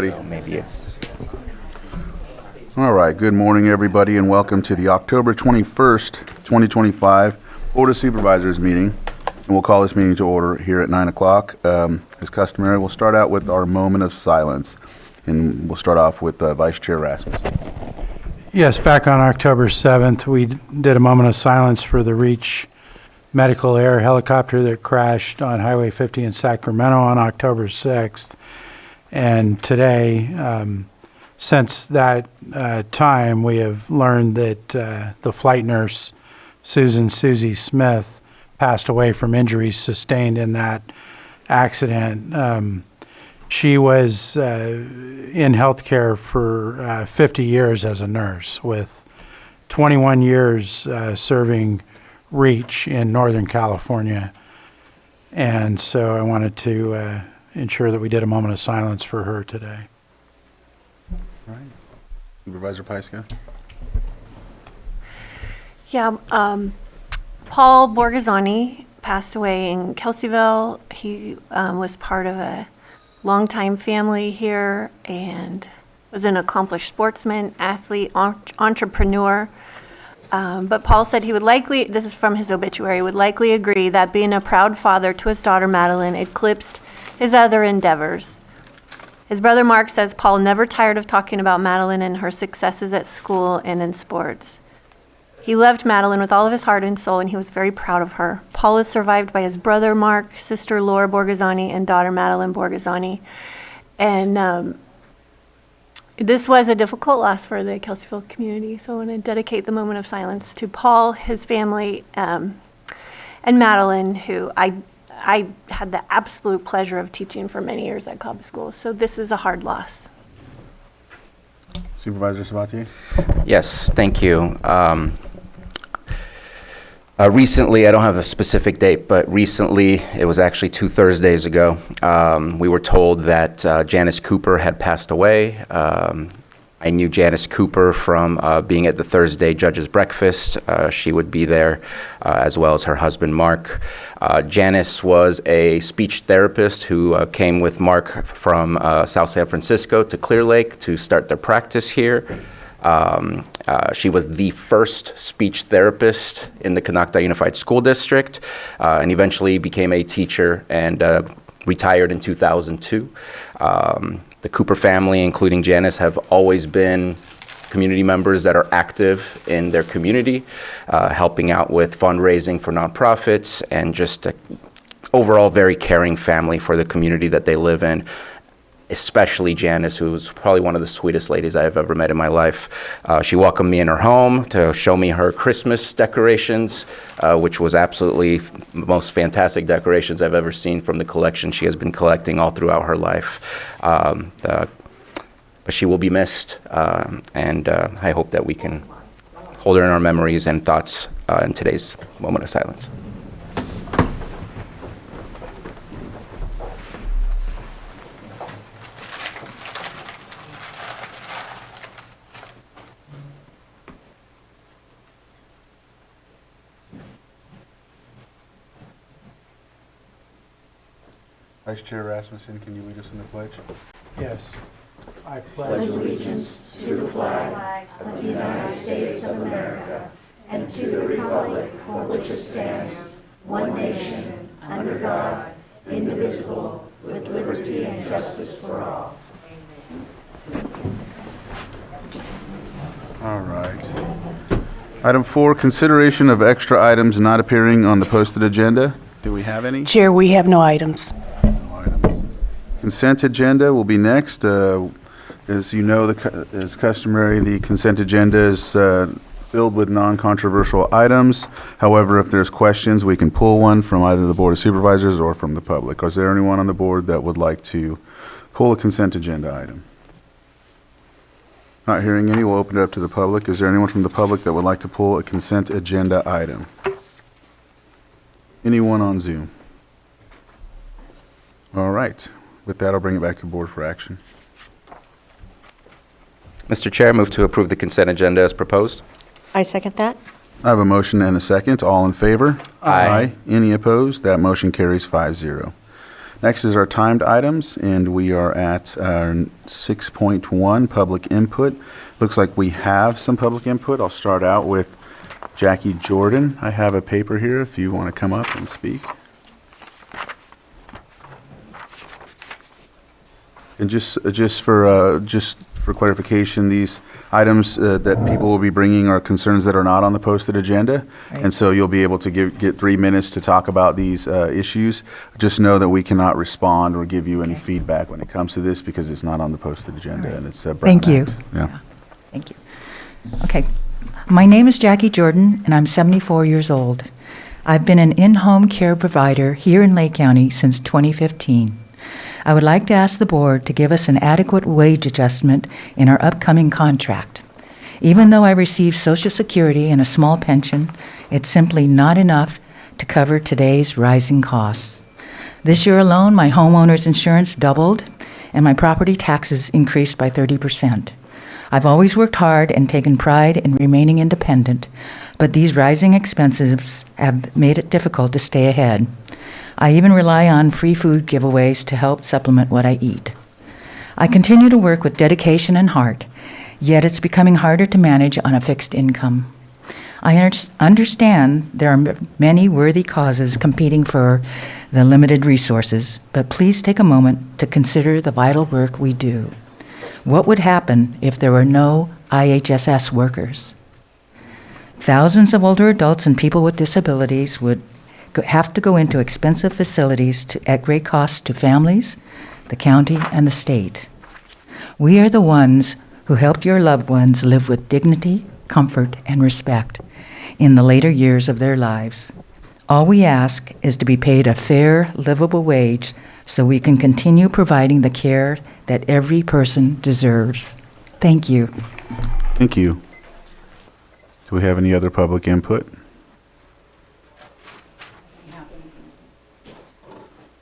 ready. So maybe it's... All right, good morning, everybody, and welcome to the October 21st, 2025 Board of Supervisors meeting. And we'll call this meeting to order here at 9 o'clock. As customary, we'll start out with our moment of silence. And we'll start off with Vice Chair Rasmussen. Yes, back on October 7th, we did a moment of silence for the Reach medical air helicopter that crashed on Highway 50 in Sacramento on October 6th. And today, since that time, we have learned that the flight nurse, Susie Smith, passed away from injuries sustained in that accident. She was in healthcare for 50 years as a nurse, with 21 years serving Reach in Northern California. And so I wanted to ensure that we did a moment of silence for her today. All right. Supervisor Pyska. Yeah, Paul Borghesani passed away in Kelseyville. He was part of a longtime family here and was an accomplished sportsman, athlete, entrepreneur. But Paul said he would likely, this is from his obituary, would likely agree that being a proud father to his daughter Madeline eclipsed his other endeavors. His brother Mark says Paul never tired of talking about Madeline and her successes at school and in sports. He loved Madeline with all of his heart and soul, and he was very proud of her. Paul is survived by his brother Mark, sister Laura Borghesani, and daughter Madeline Borghesani. And this was a difficult loss for the Kelseyville community, so I want to dedicate the moment of silence to Paul, his family, and Madeline, who I had the absolute pleasure of teaching for many years at Cobb School. So this is a hard loss. Supervisor Sabatier. Yes, thank you. Recently, I don't have a specific date, but recently, it was actually 2 Thursdays ago, we were told that Janice Cooper had passed away. I knew Janice Cooper from being at the Thursday Judges Breakfast. She would be there, as well as her husband, Mark. Janice was a speech therapist who came with Mark from South San Francisco to Clear Lake to start their practice here. She was the first speech therapist in the Canocta Unified School District, and eventually became a teacher and retired in 2002. The Cooper family, including Janice, have always been community members that are active in their community, helping out with fundraising for nonprofits, and just overall very caring family for the community that they live in. Especially Janice, who was probably one of the sweetest ladies I have ever met in my life. She welcomed me in her home to show me her Christmas decorations, which was absolutely the most fantastic decorations I've ever seen from the collection she has been collecting all throughout her life. But she will be missed, and I hope that we can hold her in our memories and thoughts in today's moment of silence. Vice Chair Rasmussen, can you lead us in the pledge? Yes. I pledge allegiance to the flag of the United States of America and to the republic for which it stands, one nation, under God, indivisible, with liberty and justice for all. All right. Item 4, consideration of extra items not appearing on the posted agenda. Do we have any? Chair, we have no items. Consent agenda will be next. As you know, as customary, the consent agenda is filled with non-controversial items. However, if there's questions, we can pull one from either the Board of Supervisors or from the public. Is there anyone on the board that would like to pull a consent agenda item? Not hearing any, we'll open it up to the public. Is there anyone from the public that would like to pull a consent agenda item? Anyone on Zoom? All right. With that, I'll bring it back to the board for action. Mr. Chair, move to approve the consent agenda as proposed. I second that. I have a motion and a second. All in favor? Aye. Any opposed? That motion carries 5-0. Next is our timed items, and we are at our 6.1, public input. Looks like we have some public input. I'll start out with Jackie Jordan. I have a paper here if you want to come up and speak. And just for clarification, these items that people will be bringing are concerns that are not on the posted agenda. Right. And so you'll be able to get 3 minutes to talk about these issues. Just know that we cannot respond or give you any feedback when it comes to this because it's not on the posted agenda and it's a Brown Thank you. Act. Yeah. Thank you. Okay. My name is Jackie Jordan, and I'm 74 years old. I've been an in-home care provider here in Lake County since 2015. I would like to ask the board to give us an adequate wage adjustment in our upcoming contract. Even though I receive Social Security and a small pension, it's simply not enough to cover today's rising costs. This year alone, my homeowner's insurance doubled, and my property taxes increased by 30%. I've always worked hard and taken pride in remaining independent, but these rising expenses have made it difficult to stay ahead. I even rely on free food giveaways to help supplement what I eat. I continue to work with dedication and heart, yet it's becoming harder to manage on a fixed income. I understand there are many worthy causes competing for the limited resources, but please take a moment to consider the vital work we do. What would happen if there were no IHSS workers? Thousands of older adults and people with disabilities would have to go into expensive facilities at great cost to families, the county, and the state. We are the ones who helped your loved ones live with dignity, comfort, and respect in the later years of their lives. All we ask is to be paid a fair, livable wage so we can continue providing the care that every person deserves. Thank you. Thank you. Do we have any other public input?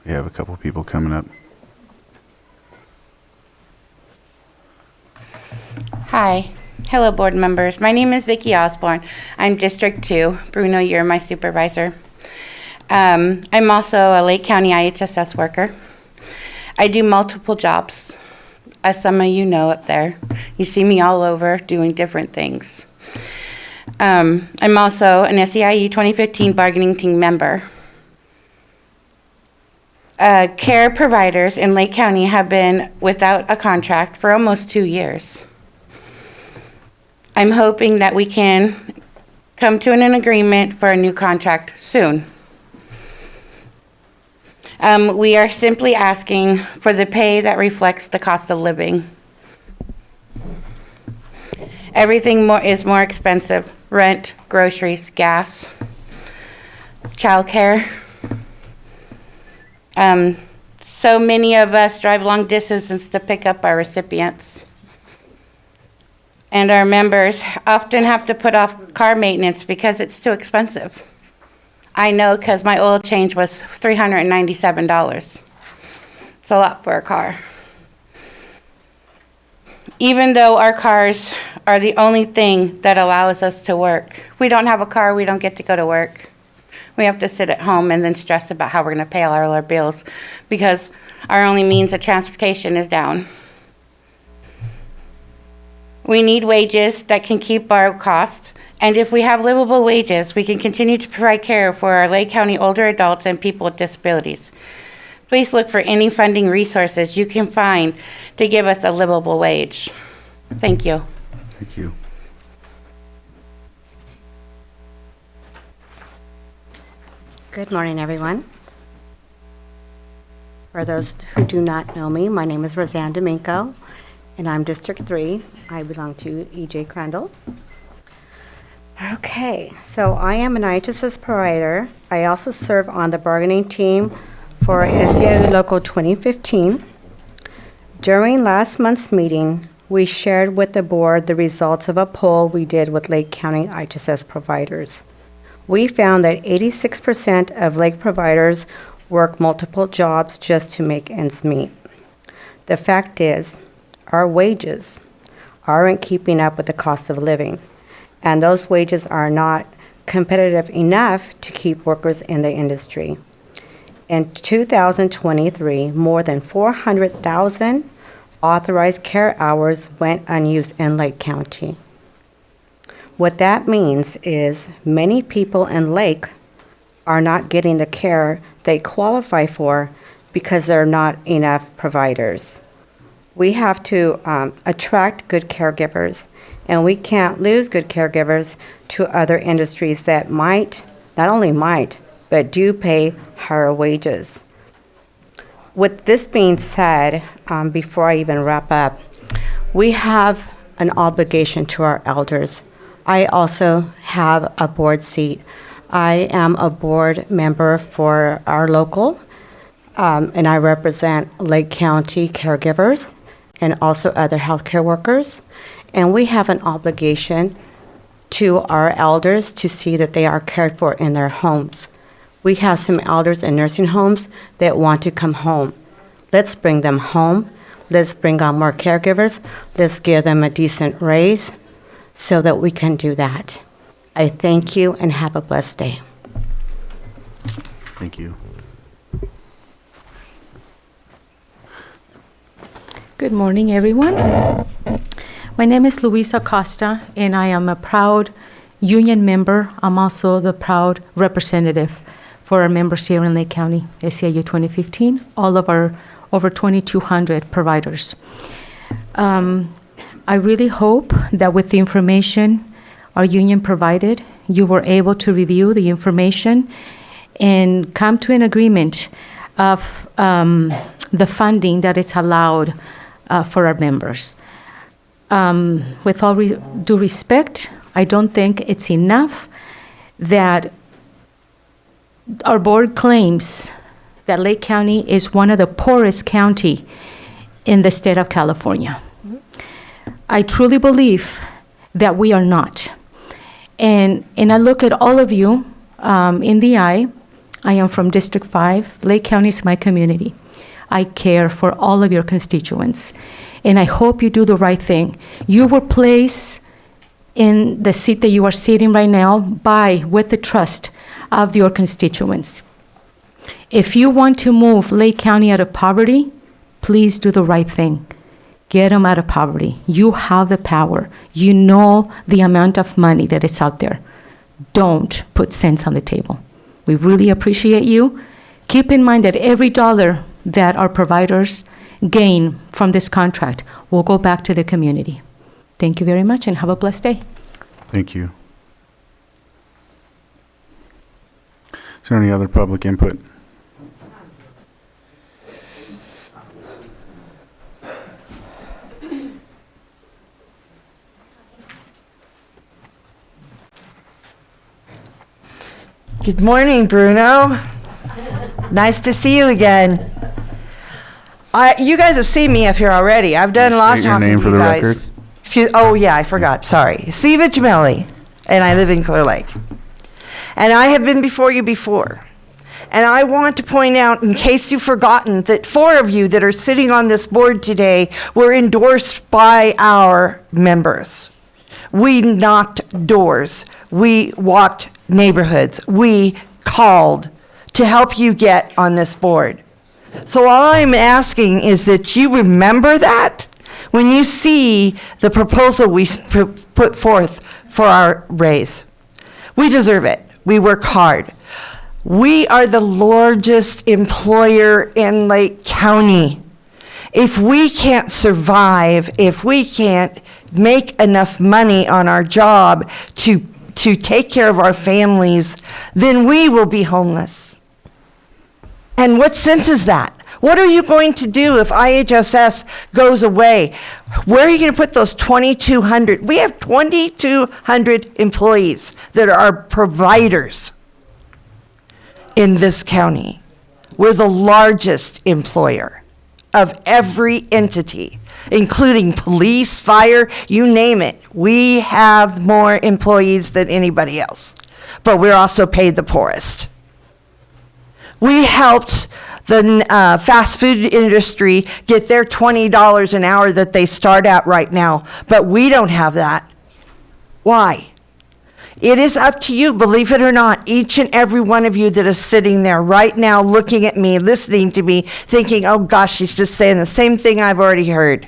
We have a couple people coming up. Hi. Hello, board members. My name is Vicki Osborne. I'm District 2. Bruno, you're my supervisor. I'm also a Lake County IHSS worker. I do multiple jobs, as some of you know up there. You see me all over doing different things. I'm also an SEIU 2015 bargaining team member. Care providers in Lake County have been without a contract for almost 2 years. I'm hoping that we can come to an agreement for a new contract soon. We are simply asking for the pay that reflects the cost of living. Everything is more expensive: rent, groceries, gas, childcare. So many of us drive long distances to pick up our recipients. And our members often have to put off car maintenance because it's too expensive. I know because my oil change was $397. It's a lot for a car. Even though our cars are the only thing that allows us to work. If we don't have a car, we don't get to go to work. We have to sit at home and then stress about how we're going to pay all our bills because our only means of transportation is down. We need wages that can keep our costs, and if we have livable wages, we can continue to provide care for our Lake County older adults and people with disabilities. Please look for any funding resources you can find to give us a livable wage. Thank you. Thank you. Good morning, everyone. For those who do not know me, my name is Roseanne Domingo, and I'm District 3. I belong to E.J. Crandall. Okay, so I am an IHSS provider. I also serve on the bargaining team for SEIU Local 2015. During last month's meeting, we shared with the board the results of a poll we did with Lake County IHSS providers. We found that 86% of Lake providers work multiple jobs just to make ends meet. The fact is, our wages aren't keeping up with the cost of living, and those wages are not competitive enough to keep workers in the industry. In 2023, more than 400,000 authorized care hours went unused in Lake County. What that means is many people in Lake are not getting the care they qualify for because there are not enough providers. We have to attract good caregivers, and we can't lose good caregivers to other industries that might, not only might, but do pay higher wages. With this being said, before I even wrap up, we have an obligation to our elders. I also have a board seat. I am a board member for our local, and I represent Lake County caregivers and also other healthcare workers. And we have an obligation to our elders to see that they are cared for in their homes. We have some elders in nursing homes that want to come home. Let's bring them home. Let's bring on more caregivers. Let's give them a decent raise so that we can do that. I thank you and have a blessed day. Thank you. Good morning, everyone. My name is Luisa Costa, and I am a proud union member. I'm also the proud representative for our members here in Lake County, SEIU 2015, all of our over 2,200 providers. I really hope that with the information our union provided, you were able to review the information and come to an agreement of the funding that is allowed for our members. With all due respect, I don't think it's enough that our board claims that Lake County is one of the poorest county in the state of California. I truly believe that we are not. And I look at all of you in the eye. I am from District 5. Lake County is my community. I care for all of your constituents, and I hope you do the right thing. You were placed in the seat that you are sitting right now with the trust of your constituents. If you want to move Lake County out of poverty, please do the right thing. Get them out of poverty. You have the power. You know the amount of money that is out there. Don't put cents on the table. We really appreciate you. Keep in mind that every dollar that our providers gain from this contract will go back to the community. Thank you very much and have a blessed day. Thank you. Is there any other public input? Good morning, Bruno. Nice to see you again. You guys have seen me up here already. I've done a lot of State your talking name to for you the guys. record. Oh, yeah, I forgot. Sorry. Siva Jameli, and I live in Clear Lake. And I have been before you before. And I want to point out, in case you've forgotten, that 4 of you that are sitting on this board today were endorsed by our members. We knocked doors. We walked neighborhoods. We called to help you get on this board. So all I'm asking is that you remember that when you see the proposal we put forth for our raise. We deserve it. We work hard. We are the largest employer in Lake County. If we can't survive, if we can't make enough money on our job to take care of our families, then we will be homeless. And what sense is that? What are you going to do if IHSS goes away? Where are you going to put those 2,200? We have 2,200 employees that are providers in this county. We're the largest employer of every entity, including police, fire, you name it. We have more employees than anybody else, but we're also paid the poorest. We helped the fast food industry get their $20 an hour that they start at right now, but we don't have that. Why? It is up to you, believe it or not, each and every one of you that is sitting there right now, looking at me, listening to me, thinking, oh gosh, she's just saying the same thing I've already heard.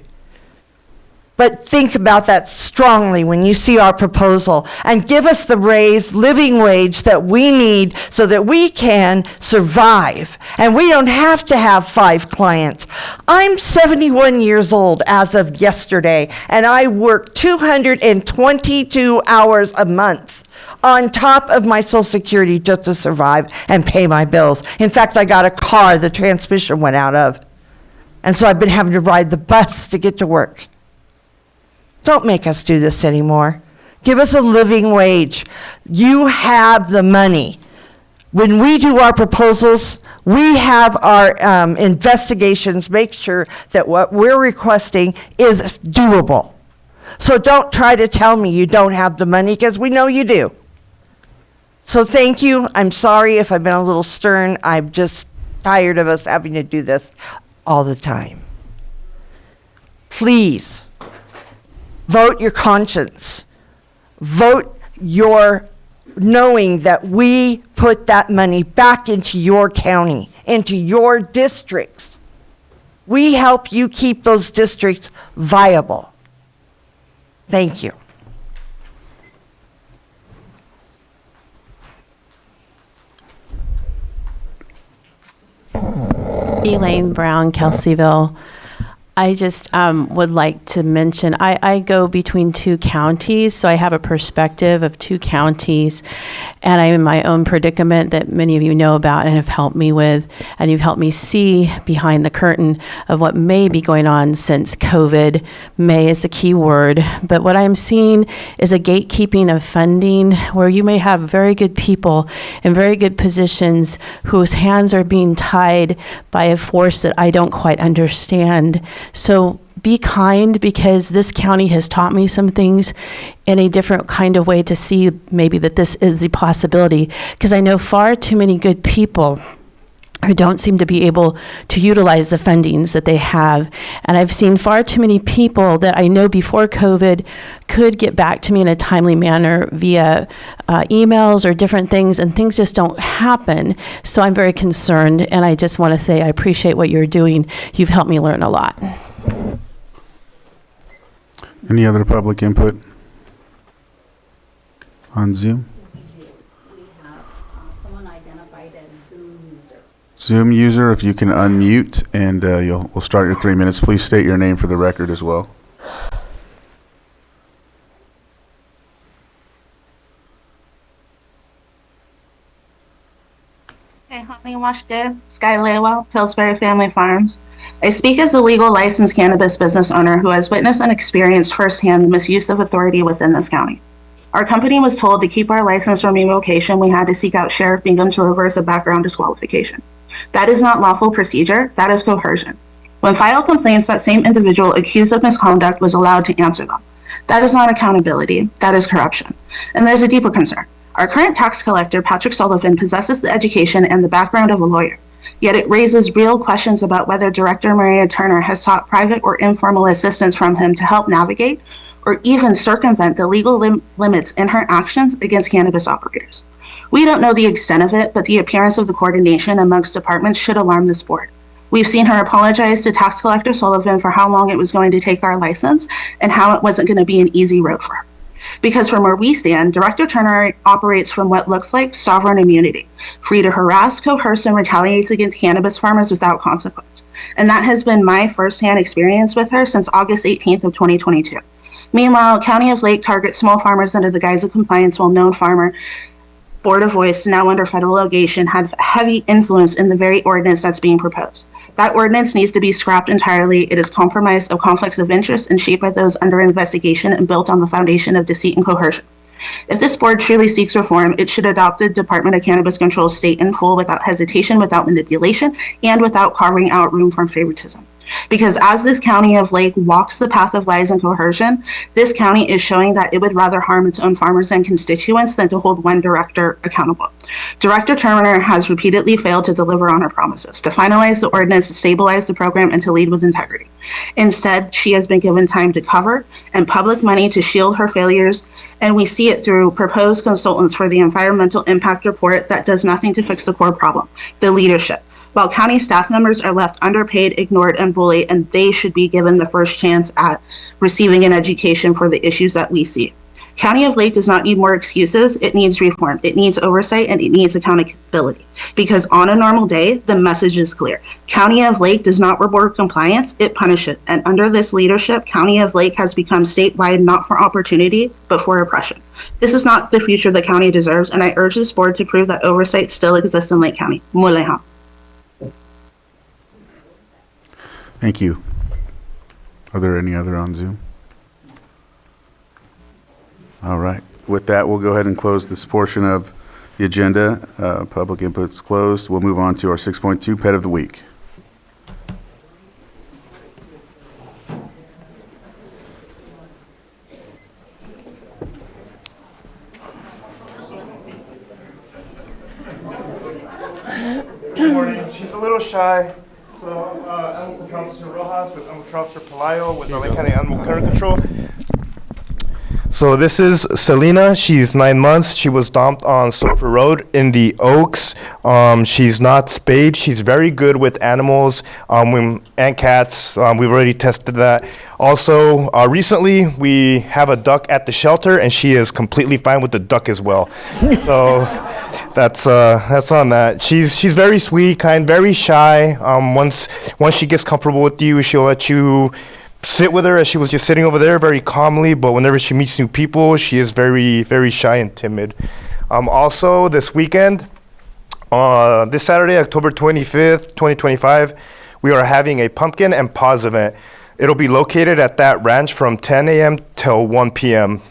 But think about that strongly when you see our proposal and give us the raised living wage that we need so that we can survive. And we don't have to have 5 clients. I'm 71 years old as of yesterday, and I work 222 hours a month on top of my Social Security just to survive and pay my bills. In fact, I got a car the transmission went out of. And so I've been having to ride the bus to get to work. Don't make us do this anymore. Give us a living wage. You have the money. When we do our proposals, we have our investigations make sure that what we're requesting is doable. So don't try to tell me you don't have the money, because we know you do. So thank you. I'm sorry if I've been a little stern. I'm just tired of us having to do this all the time. Please. Vote your conscience. Vote your knowing that we put that money back into your county, into your districts. We help you keep those districts viable. Thank you. Elaine Brown, Kelseyville. I just would like to mention, I go between 2 counties, so I have a perspective of 2 counties, and I'm in my own predicament that many of you know about and have helped me with, and you've helped me see behind the curtain of what may be going on since COVID. May is the key word, but what I'm seeing is a gatekeeping of funding where you may have very good people in very good positions whose hands are being tied by a force that I don't quite understand. So be kind, because this county has taught me some things in a different kind of way to see maybe that this is the possibility, because I know far too many good people who don't seem to be able to utilize the fundings that they have. And I've seen far too many people that I know before COVID could get back to me in a timely manner via emails or different things, and things just don't happen. So I'm very concerned, and I just want to say I appreciate what you're doing. You've helped me learn a lot. Any other public input on Zoom? Someone identified as Zoom user. Zoom user, if you can unmute, and we'll start your 3 minutes. Please state your name for the record as well. Hey, Huntley Washington, Sky Laywell, Pillsbury Family Farms. I speak as a legal licensed cannabis business owner who has witnessed and experienced firsthand the misuse of authority within this county. Our company was told to keep our license from revocation, we had to seek out Sheriff Bingham to reverse a background disqualification. That is not lawful procedure, that is coercion. When filed complaints, that same individual accused of misconduct was allowed to answer them. That is not accountability, that is corruption. And there's a deeper concern. Our current tax collector, Patrick Sullivan, possesses the education and the background of a lawyer, yet it raises real questions about whether Director Maria Turner has sought private or informal assistance from him to help navigate or even circumvent the legal limits in her actions against cannabis operators. We don't know the extent of it, but the appearance of the coordination amongst departments should alarm this board. We've seen her apologize to Tax Collector Sullivan for how long it was going to take our license and how it wasn't going to be an easy road for her. Because from where we stand, Director Turner operates from what looks like sovereign immunity, free to harass, coerce, and retaliate against cannabis farmers without consequence. And that has been my firsthand experience with her since August 18th of 2022. Meanwhile, County of Lake targets small farmers under the guise of compliance, while known farmer Board of Voice, now under federal litigation, had heavy influence in the very ordinance that's being proposed. That ordinance needs to be scrapped entirely. It is compromised of conflicts of interest and shaped by those under investigation and built on the foundation of deceit and coercion. If this board truly seeks reform, it should adopt the Department of Cannabis Control state in full without hesitation, without manipulation, and without carving out room for favoritism. Because as this county of Lake walks the path of lies and coercion, this county is showing that it would rather harm its own farmers and constituents than to hold one director accountable. Director Turner has repeatedly failed to deliver on her promises, to finalize the ordinance, to stabilize the program, and to lead with integrity. Instead, she has been given time to cover and public money to shield her failures, and we see it through proposed consultants for the environmental impact report that does nothing to fix the core problem, the leadership. While county staff members are left underpaid, ignored, and bullied, and they should be given the first chance at receiving an education for the issues that we see. County of Lake does not need more excuses. It needs reform. It needs oversight, and it needs accountability. Because on a normal day, the message is clear. County of Lake does not reward compliance, it punishes it. And under this leadership, County of Lake has become statewide not for opportunity, but for oppression. This is not the future the county deserves, and I urge this board to prove that oversight still exists in Lake County. Muleha. Thank you. Are there any other on Zoom? All right. With that, we'll go ahead and close this portion of the agenda. Public input's closed. We'll move on to our 6.2 Pet of the Week. Good morning. She's a little shy. So I'm Uncle Officer Rojas with Uncle Officer Pelayo with the Lake County Animal Care Control. So this is Selena. She's 9 months. She was dumped on Sulphur Road in the Oaks. She's not spayed. She's very good with animals and cats. We've already tested that. Also, recently we have a duck at the shelter, and she is completely fine with the duck as well. So that's on that. She's very sweet, kind, very shy. Once she gets comfortable with you, she'll let you sit with her as she was just sitting over there very calmly, but whenever she meets new people, she is very, very shy and timid. Also, this weekend, this Saturday, October 25th, 2025, we are having a pumpkin and paws event. It'll be located at that ranch from 10 a.m. till 1 p.m.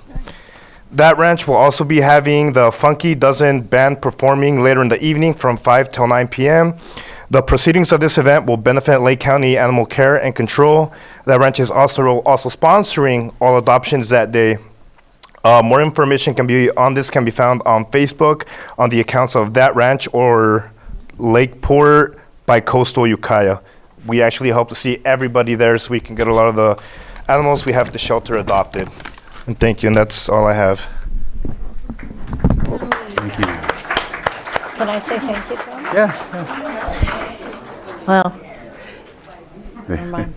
That ranch will also be having the Funky Dozen band performing later in the evening from 5 till 9 p.m. The proceedings of this event will benefit Lake County Animal Care and Control. That ranch is also sponsoring all adoptions that day. More information can be found on Facebook on the accounts of that ranch or Lakeport by Coastal Ukiah. We actually hope to see everybody there so we can get a lot of the animals we have at the shelter adopted. And thank you, and that's all I have. Thank you. Can I say thank you to him? Yeah. Well, never mind.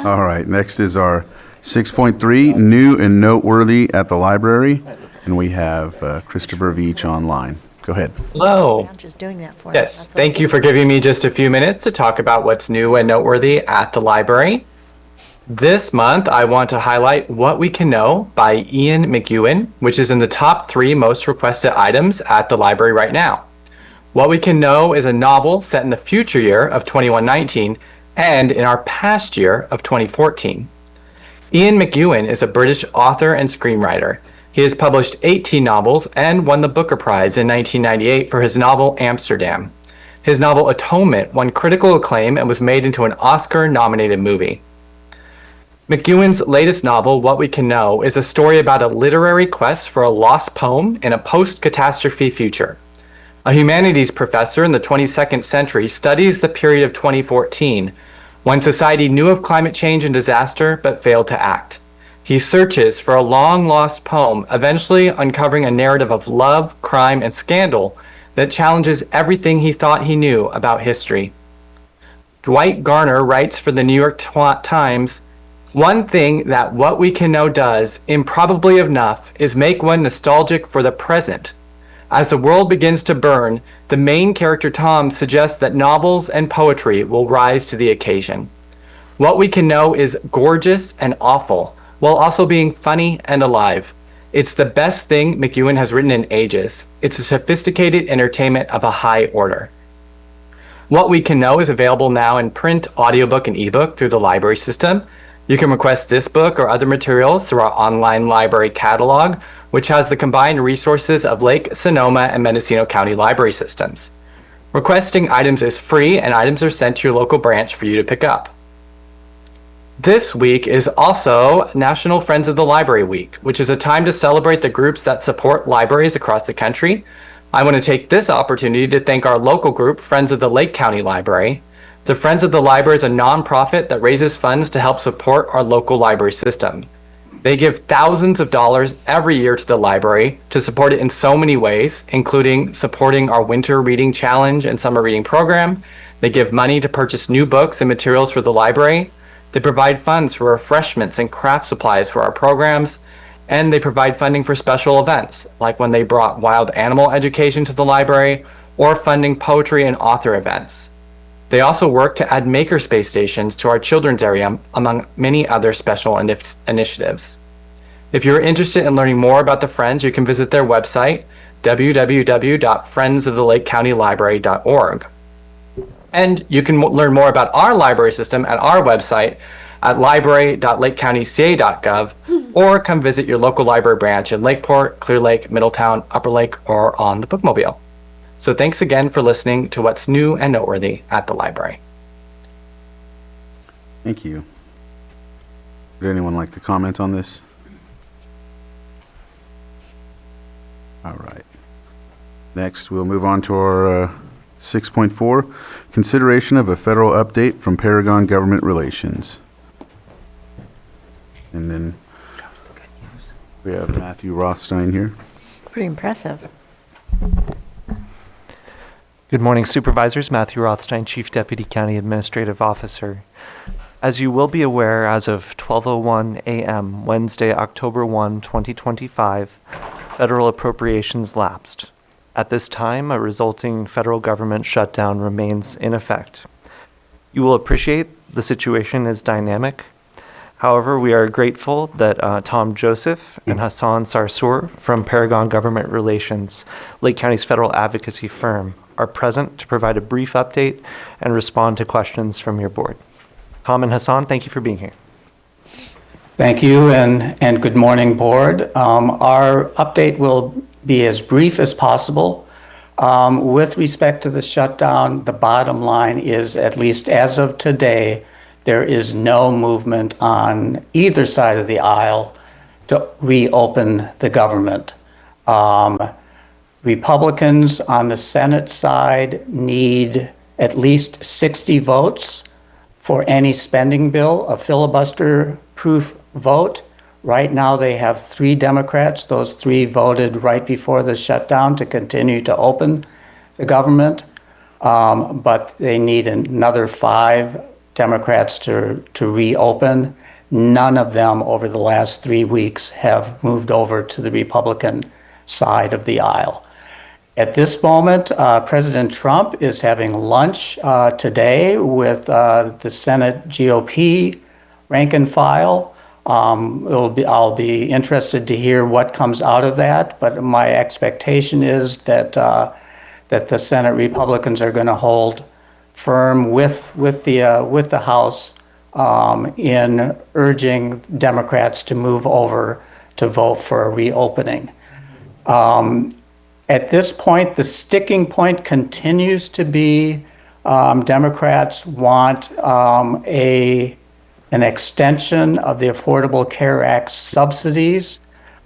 All right. Next is our 6.3, new and noteworthy at the library. And we have Christopher Veach online. Go ahead. Hello. I'm just doing that for him. Yes, That's what thank it you is. for giving me just a few minutes to talk about what's new and noteworthy at the library. This month, I want to highlight What We Can Know by Ian McEwan, which is in the top 3 most requested items at the library right now. What We Can Know is a novel set in the future year of 2119 and in our past year of 2014. Ian McEwan is a British author and screenwriter. He has published 18 novels and won the Booker Prize in 1998 for his novel Amsterdam. His novel Atonement won critical acclaim and was made into an Oscar-nominated movie. McEwan's latest novel, What We Can Know, is a story about a literary quest for a lost poem in a post-catastrophe future. A humanities professor in the 22nd century studies the period of 2014, when society knew of climate change and disaster but failed to act. He searches for a long-lost poem, eventually uncovering a narrative of love, crime, and scandal that challenges everything he thought he knew about history. Dwight Garner writes for the New York Times, "One thing that What We Can Know does, improbably enough, is make one nostalgic for the present. As the world begins to burn, the main character Tom suggests that novels and poetry will rise to the occasion. What We Can Know is gorgeous and awful, while also being funny and alive. It's the best thing McEwan has written in ages. It's a sophisticated entertainment of a high order." What We Can Know is available now in print, audiobook, and ebook through the library system. You can request this book or other materials through our online library catalog, which has the combined resources of Lake, Sonoma, and Mendocino County library systems. Requesting items is free, and items are sent to your local branch for you to pick up. This week is also National Friends of the Library Week, which is a time to celebrate the groups that support libraries across the country. I want to take this opportunity to thank our local group, Friends of the Lake County Library. The Friends of the Library is a nonprofit that raises funds to help support our local library system. They give thousands of dollars every year to the library to support it in so many ways, including supporting our winter reading challenge and summer reading program. They give money to purchase new books and materials for the library. They provide funds for refreshments and craft supplies for our programs. And they provide funding for special events, like when they brought wild animal education to the library or funding poetry and author events. They also work to add makerspace stations to our children's area, among many other special initiatives. If you're interested in learning more about the Friends, you can visit their website, www.friendsofthelakecountylibrary.org. And you can learn more about our library system at our website at library.lakecountyca.gov, or come visit your local library branch in Lakeport, Clear Lake, Middletown, Upper Lake, or on the Bookmobile. So thanks again for listening to what's new and noteworthy at the library. Thank you. Would anyone like to comment on this? All right. Next, we'll move on to our 6.4, consideration of a federal update from Paragon Government Relations. And then we have Matthew Rothstein here. Pretty impressive. Good morning, Supervisors. Matthew Rothstein, Chief Deputy County Administrative Officer. As you will be aware, as of 12:01 a.m. Wednesday, October 1, 2025, federal appropriations lapsed. At this time, a resulting federal government shutdown remains in effect. You will appreciate the situation is dynamic. However, we are grateful that Tom Joseph and Hassan Sarsour from Paragon Government Relations, Lake County's federal advocacy firm, are present to provide a brief update and respond to questions from your board. Tom and Hassan, thank you for being here. Thank you, and good morning, board. Our update will be as brief as possible. With respect to the shutdown, the bottom line is, at least as of today, there is no movement on either side of the aisle to reopen the government. Republicans on the Senate side need at least 60 votes for any spending bill, a filibuster-proof vote. Right now, they have 3 Democrats. Those 3 voted right before the shutdown to continue to open the government, but they need another 5 Democrats to reopen. None of them over the last 3 weeks have moved over to the Republican side of the aisle. At this moment, President Trump is having lunch today with the Senate GOP rank and file. I'll be interested to hear what comes out of that, but my expectation is that the Senate Republicans are going to hold firm with the House in urging Democrats to move over to vote for a reopening. At this point, the sticking point continues to be Democrats want an extension of the Affordable Care Act subsidies.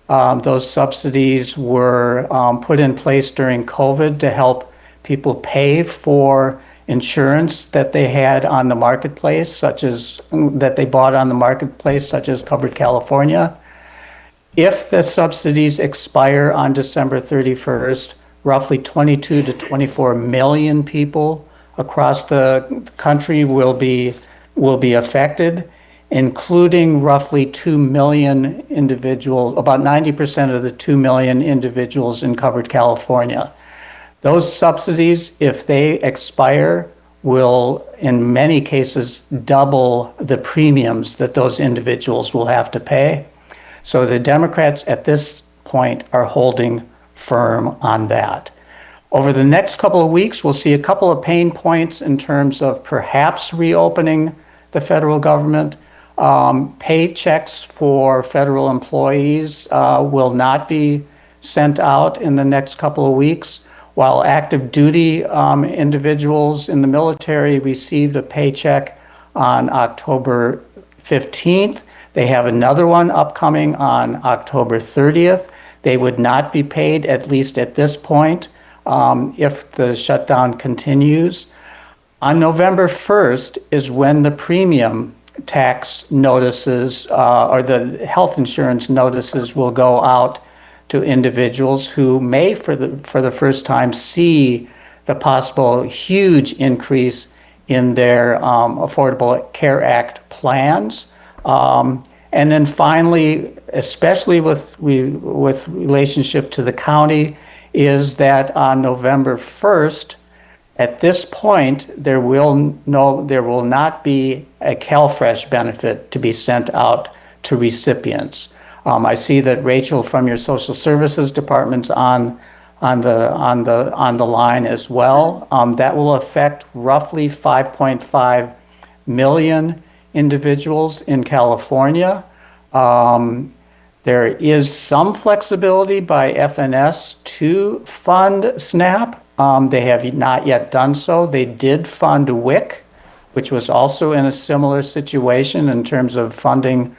Those subsidies were put in place during COVID to help people pay for insurance that they had on the marketplace, such as that they bought on the marketplace, such as Covered California. If the subsidies expire on December 31st, roughly 22 to 24 million people across the country will be affected, including roughly 2 million individuals, about 90% of the 2 million individuals in Covered California. Those subsidies, if they expire, will in many cases double the premiums that those individuals will have to pay. So the Democrats at this point are holding firm on that. Over the next couple of weeks, we'll see a couple of pain points in terms of perhaps reopening the federal government. Paychecks for federal employees will not be sent out in the next couple of weeks, while active duty individuals in the military received a paycheck on October 15th. They have another one upcoming on October 30th. They would not be paid, at least at this point, if the shutdown continues. On November 1st is when the premium tax notices or the health insurance notices will go out to individuals who may, for the first time, see the possible huge increase in their Affordable Care Act plans. And then finally, especially with relationship to the county, is that on November 1st, at this point, there will not be a CalFresh benefit to be sent out to recipients. I see that Rachel from your Social Services Department's on the line as well. That will affect roughly 5.5 million individuals in California. There is some flexibility by FNS to fund SNAP. They have not yet done so. They did fund WIC, which was also in a similar situation in terms of funding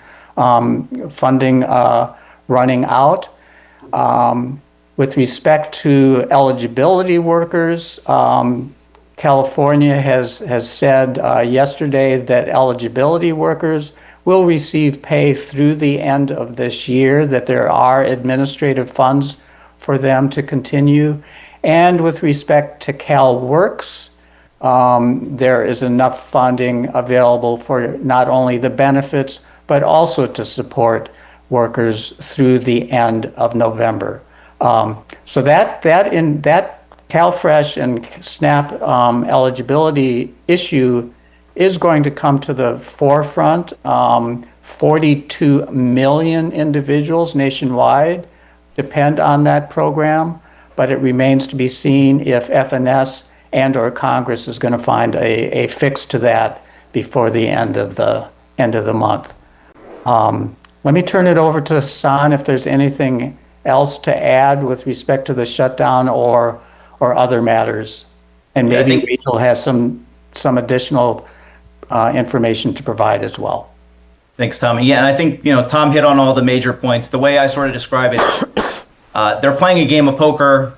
running out. With respect to eligibility workers, California has said yesterday that eligibility workers will receive pay through the end of this year, that there are administrative funds for them to continue. And with respect to CalWorks, there is enough funding available for not only the benefits, but also to support workers through the end of November. So that CalFresh and SNAP eligibility issue is going to come to the forefront. 42 million individuals nationwide depend on that program, but it remains to be seen if FNS and or Congress is going to find a fix to that before the end of the month. Let me turn it over to San if there's anything else to add with respect to the shutdown or other matters. And maybe Rachel has some additional information to provide as well. Thanks, Tom. Yeah, and I think, Tom hit on all the major points. The way I sort of describe it, they're playing a game of poker.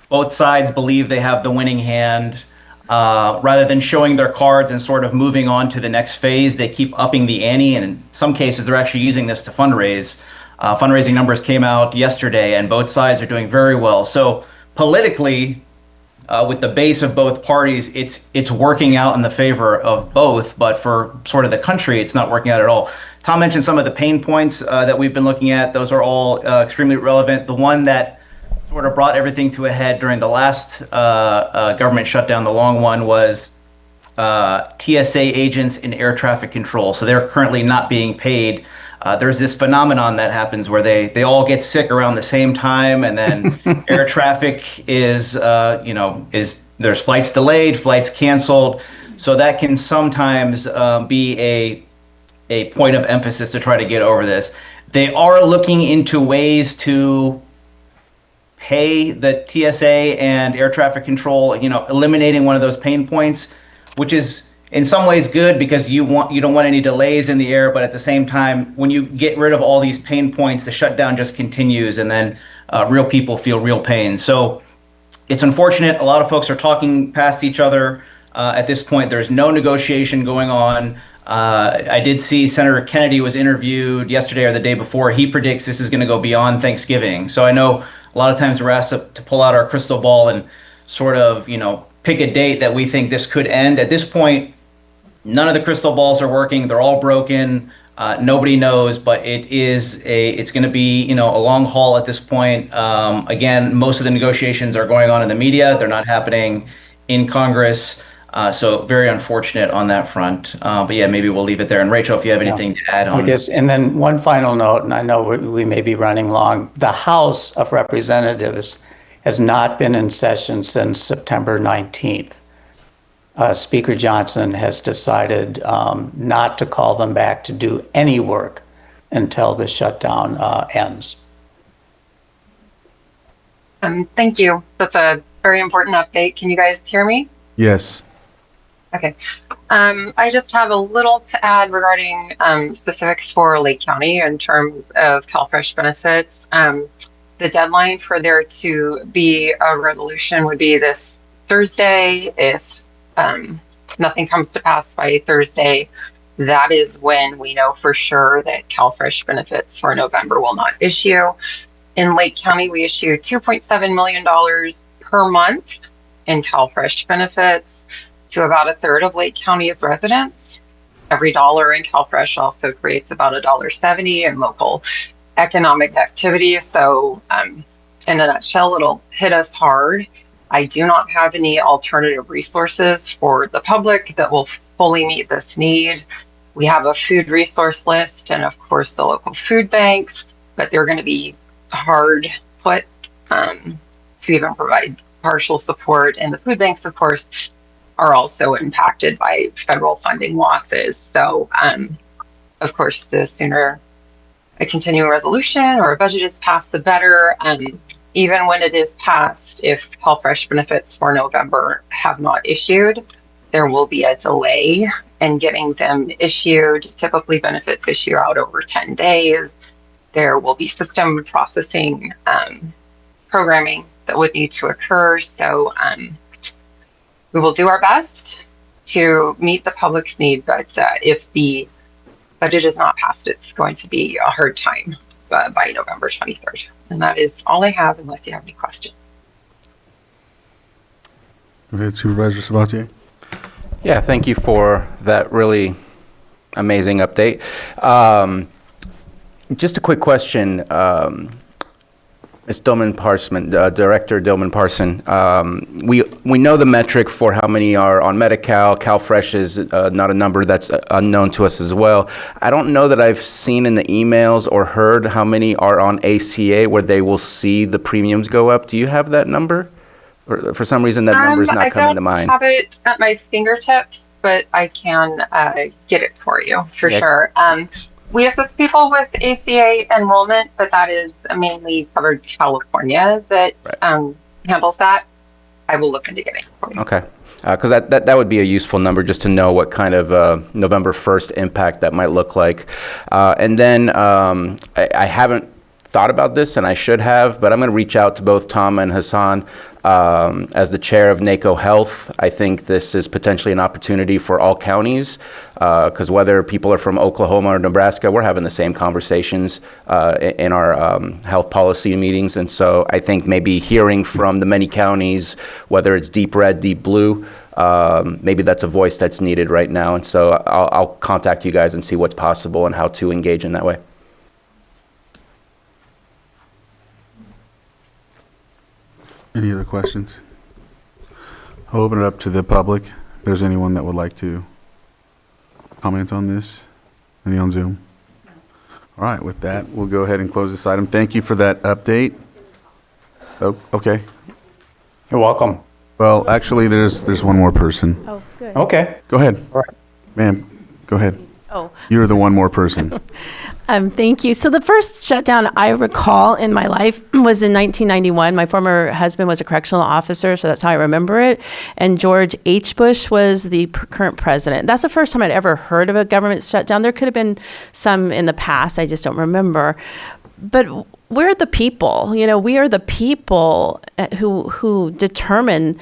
Both sides believe they have the winning hand. Rather than showing their cards and sort of moving on to the next phase, they keep upping the ante, and in some cases, they're actually using this to fundraise. Fundraising numbers came out yesterday, and both sides are doing very well. So politically, with the base of both parties, it's working out in the favor of both, but for sort of the country, it's not working out at all. Tom mentioned some of the pain points that we've been looking at. Those are all extremely relevant. The one that sort of brought everything to a head during the last government shutdown, the long one, was TSA agents in air traffic control. So they're currently not being paid. There's this phenomenon that happens where they all get sick around the same time, and then air traffic is there's flights delayed, flights canceled. So that can sometimes be a point of emphasis to try to get over this. They are looking into ways to pay the TSA and air traffic control, eliminating one of those pain points, which is in some ways good because you don't want any delays in the air, but at the same time, when you get rid of all these pain points, the shutdown just continues, and then real people feel real pain. So it's unfortunate. A lot of folks are talking past each other. At this point, there's no negotiation going on. I did see Senator Kennedy was interviewed yesterday or the day before. He predicts this is going to go beyond Thanksgiving. So I know a lot of times we're asked to pull out our crystal ball and sort of, pick a date that we think this could end. At this point, none of the crystal balls are working. They're all broken. Nobody knows, but it's going to be, a long haul at this point. Again, most of the negotiations are going on in the media. They're not happening in Congress. So very unfortunate on that front. But yeah, maybe we'll leave it there. And Rachel, if you have anything to add on. I guess, and then one final note, and I know we may be running long. The House of Representatives has not been in session since September 19th. Speaker Johnson has decided not to call them back to do any work until the shutdown ends. Thank you. That's a very important update. Can you guys hear me? Yes. Okay. I just have a little to add regarding specifics for Lake County in terms of CalFresh benefits. The deadline for there to be a resolution would be this Thursday. If nothing comes to pass by Thursday, that is when we know for sure that CalFresh benefits for November will not issue. In Lake County, we issue $2.7 million per month in CalFresh benefits to about a third of Lake County's residents. Every dollar in CalFresh also creates about $1.70 in local economic activity. So in a nutshell, it'll hit us hard. I do not have any alternative resources for the public that will fully meet this need. We have a food resource list and of course the local food banks, but they're going to be hard put to even provide partial support. And the food banks, of course, are also impacted by federal funding losses. So, of course, the sooner a continuing resolution or a budget is passed, the better. Even when it is passed, if CalFresh benefits for November have not issued, there will be a delay in getting them issued. Typically, benefits issue out over 10 days. There will be system processing programming that would need to occur. So we will do our best to meet the public's need, but if the budget is not passed, it's going to be a hard time by November 23rd. And that is all I have, unless you have any questions. Go ahead, Supervisor Sabatier. Yeah, thank you for that really amazing update. Just a quick question. Ms. Dillman-Parson, Director Dillman-Parson, we know the metric for how many are on Medi-Cal. CalFresh is not a number that's unknown to us as well. I don't know that I've seen in the emails or heard how many are on ACA where they will see the premiums go up. Do you have that number? Or for some reason, that number is not coming to mind. I don't have it at my fingertips, but I can get it for you for sure. We assist people with ACA enrollment, but that is mainly covered California that handles that. I will look into getting it for you. Okay. Because that would be a useful number just to know what kind of November 1st impact that might look like. And then I haven't thought about this, and I should have, but I'm going to reach out to both Tom and Hassan. As the chair of NACO Health, I think this is potentially an opportunity for all counties, because whether people are from Oklahoma or Nebraska, we're having the same conversations in our health policy meetings. And so I think maybe hearing from the many counties, whether it's deep red, deep blue, maybe that's a voice that's needed right now. And so I'll contact you guys and see what's possible and how to engage in that way. Any other questions? I'll open it up to the public. If there's anyone that would like to comment on this. Any on Zoom? All right, with that, we'll go ahead and close this item. Thank you for that update. Oh, okay. You're welcome. Well, actually, there's one more person. Oh, good. Okay. Go ahead. All right. Ma'am, go ahead. Oh. You're the one more person. Thank you. So the first shutdown I recall in my life was in 1991. My former husband was a correctional officer, so that's how I remember it. And George H. Bush was the current president. That's the first time I'd ever heard of a government shutdown. There could have been some in the past. I just don't remember. But we're the people. You know, we are the people who determine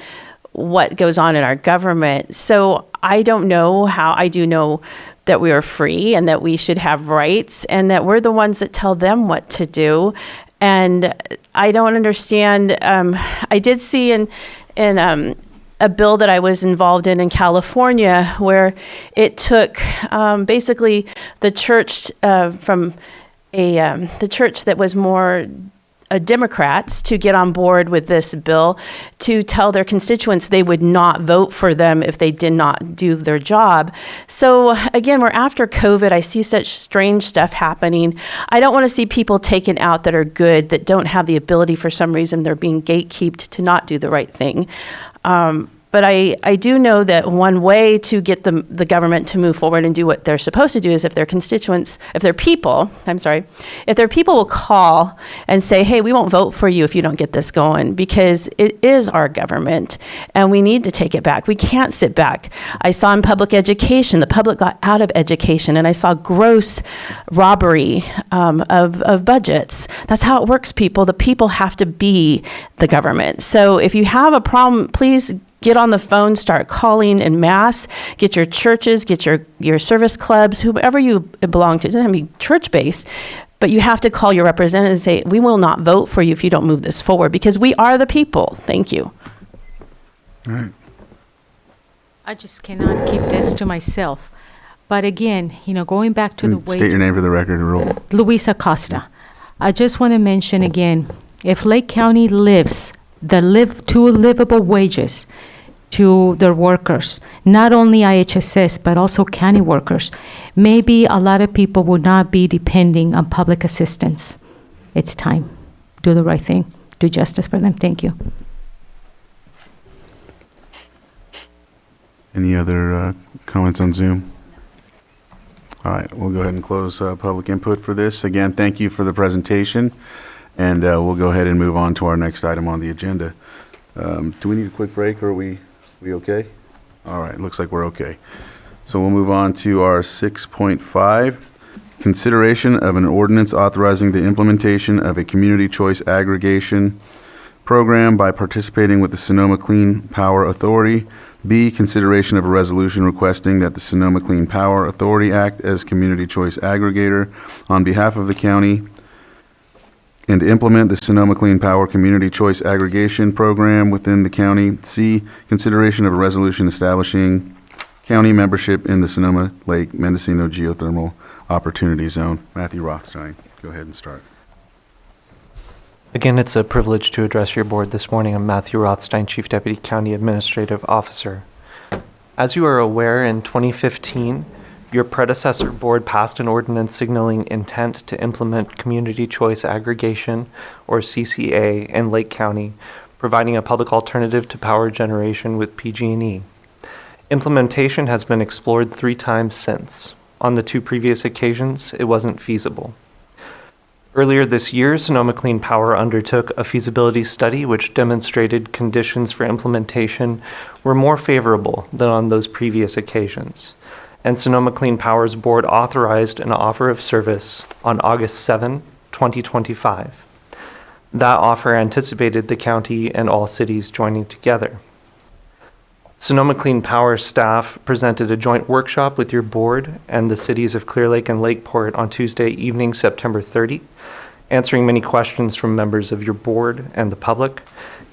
what goes on in our government. So I don't know how. I do know that we are free and that we should have rights and that we're the ones that tell them what to do. And I don't understand. I did see in a bill that I was involved in California where it took basically the church from the church that was more Democrats to get on board with this bill to tell their constituents they would not vote for them if they did not do their job. So again, we're after COVID. I see such strange stuff happening. I don't want to see people taken out that are good, that don't have the ability for some reason. They're being gatekept to not do the right thing. But I do know that one way to get the government to move forward and do what they're supposed to do is if their constituents, if their people will call and say, hey, we won't vote for you if you don't get this going, because it is our government and we need to take it back. We can't sit back. I saw in public education, the public got out of education, and I saw gross robbery of budgets. That's how it works, people. The people have to be the government. So if you have a problem, please get on the phone, start calling en masse, get your churches, get your service clubs, whoever you belong to. It doesn't have to be church-based, but you have to call your representative and say, we will not vote for you if you don't move this forward, because we are the people. Thank you. All right. I just cannot keep this to myself. But again, going back to the wages. State your name for the record, Rule. Luisa Costa. I just want to mention again, if Lake County lives to livable wages to their workers, not only IHSS, but also county workers, maybe a lot of people would not be depending on public assistance. It's time. Do the right thing. Do justice for them. Thank you. Any other comments on Zoom? All right, we'll go ahead and close public input for this. Again, thank you for the presentation, and we'll go ahead and move on to our next item on the agenda. Do we need a quick break, or are we okay? All right, looks like we're okay. So we'll move on to our 6.5, consideration of an ordinance authorizing the implementation of a community choice aggregation program by participating with the Sonoma Clean Power Authority. B, consideration of a resolution requesting that the Sonoma Clean Power Authority act as community choice aggregator on behalf of the county and implement the Sonoma Clean Power Community Choice Aggregation Program within the county. C, consideration of a resolution establishing county membership in the Sonoma Lake Mendocino Geothermal Opportunity Zone. Matthew Rothstein, go ahead and start. Again, it's a privilege to address your board this morning. I'm Matthew Rothstein, Chief Deputy County Administrative Officer. As you are aware, in 2015, your predecessor board passed an ordinance signaling intent to implement community choice aggregation, or CCA, in Lake County, providing a public alternative to power generation with PG&E. Implementation has been explored 3 times since. On the 2 previous occasions, it wasn't feasible. Earlier this year, Sonoma Clean Power undertook a feasibility study which demonstrated conditions for implementation were more favorable than on those previous occasions. And Sonoma Clean Power's board authorized an offer of service on August 7, 2025. That offer anticipated the county and all cities joining together. Sonoma Clean Power staff presented a joint workshop with your board and the cities of Clear Lake and Lakeport on Tuesday evening, September 30, answering many questions from members of your board and the public.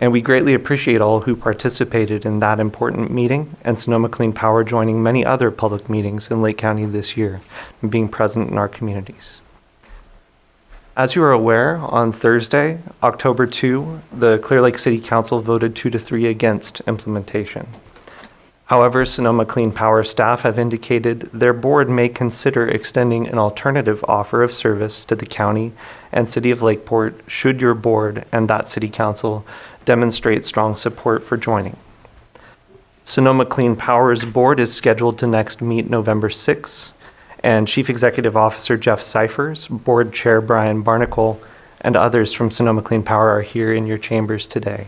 And we greatly appreciate all who participated in that important meeting, and Sonoma Clean Power joining many other public meetings in Lake County this year and being present in our communities. As you are aware, on Thursday, October 2, the Clear Lake City Council voted 2-3 against implementation. However, Sonoma Clean Power staff have indicated their board may consider extending an alternative offer of service to the county and city of Lakeport should your board and that city council demonstrate strong support for joining. Sonoma Clean Power's board is scheduled to next meet November 6, and Chief Executive Officer Jeff Cyphers, Board Chair Brian Barnacle, and others from Sonoma Clean Power are here in your chambers today.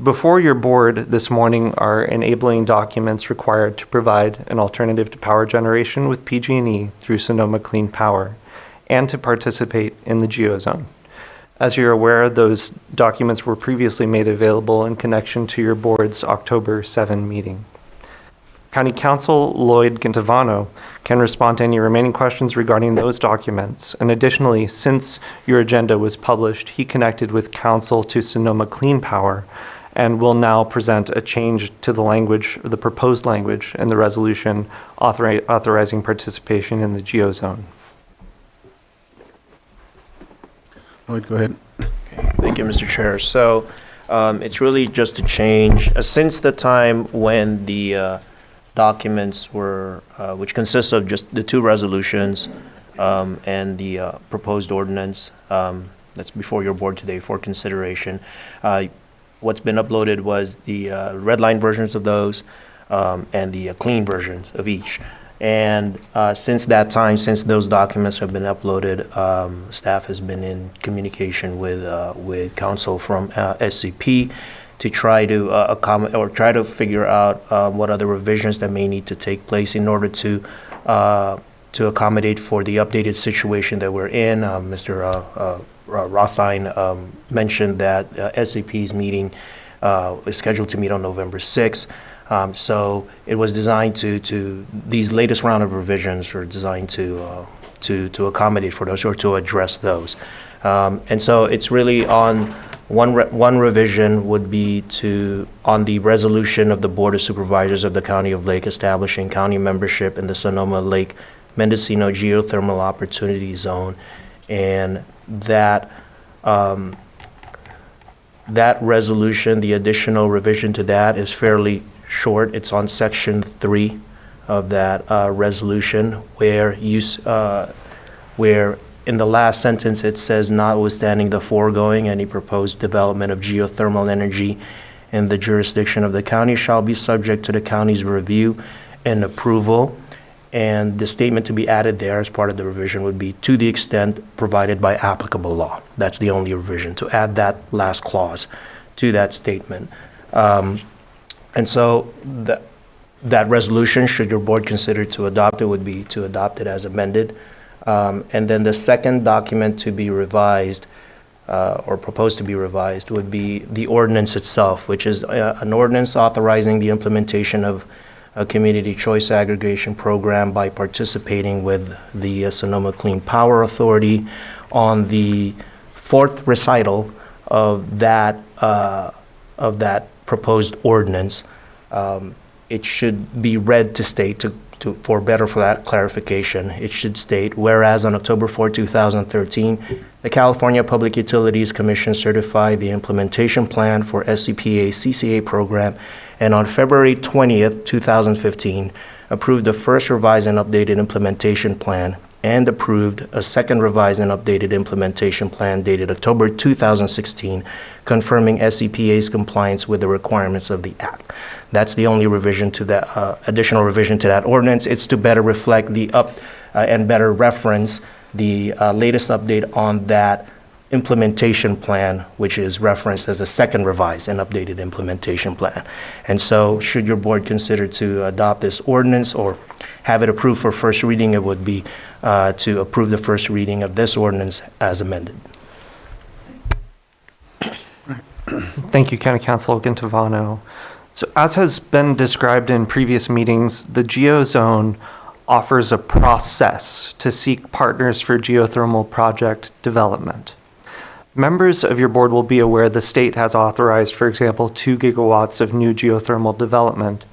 Before your board this morning are enabling documents required to provide an alternative to power generation with PG&E through Sonoma Clean Power and to participate in the GeoZone. As you're aware, those documents were previously made available in connection to your board's October 7 meeting. County Counsel Lloyd Gintavano can respond to any remaining questions regarding those documents. And additionally, since your agenda was published, he connected with counsel to Sonoma Clean Power and will now present a change to the language, the proposed language, in the resolution authorizing participation in the GeoZone. Lloyd, go ahead. Thank you, Mr. Chair. So it's really just a change. Since the time when the documents were, which consists of just the 2 resolutions and the proposed ordinance that's before your board today for consideration, what's been uploaded was the red line versions of those and the clean versions of each. And since that time, since those documents have been uploaded, staff has been in communication with counsel from SCP to try to accommodate or try to figure out what other revisions that may need to take place in order to accommodate for the updated situation that we're in. Mr. Rothstein mentioned that SCP is meeting is scheduled to meet on November 6th. So it was designed these latest round of revisions were designed to accommodate for those or to address those. And so it's really on one revision would be on the resolution of the Board of Supervisors of the County of Lake establishing county membership in the Sonoma Lake Mendocino Geothermal Opportunity Zone. And that resolution, the additional revision to that is fairly short. It's on section 3 of that resolution where in the last sentence it says, notwithstanding the foregoing, any proposed development of geothermal energy in the jurisdiction of the county shall be subject to the county's review and approval. And the statement to be added there as part of the revision would be to the extent provided by applicable law. That's the only revision, to add that last clause to that statement. And so that resolution, should your board consider to adopt it, would be to adopt it as amended. And then the second document to be revised or proposed to be revised would be the ordinance itself, which is an ordinance authorizing the implementation of a community choice aggregation program by participating with the Sonoma Clean Power Authority on the fourth recital of that proposed ordinance. It should be read to state, for that clarification, it should state, whereas on October 4, 2013, the California Public Utilities Commission certified the implementation plan for SCPA CCA program, and on February 20th, 2015, approved the first revised and updated implementation plan and approved a second revised and updated implementation plan dated October 2016, confirming SCPA's compliance with the requirements of the Act. That's the only revision to that, additional revision to that ordinance. It's to better reflect and better reference the latest update on that implementation plan, which is referenced as a second revised and updated implementation plan. And so should your board consider to adopt this ordinance or have it approved for first reading, it would be to approve the first reading of this ordinance as amended. Thank you, County Council Gintovano. So as has been described in previous meetings, the GeoZone offers a process to seek partners for geothermal project development. Members of your board will be aware the state has authorized, for example, 2 gigawatts of new geothermal development,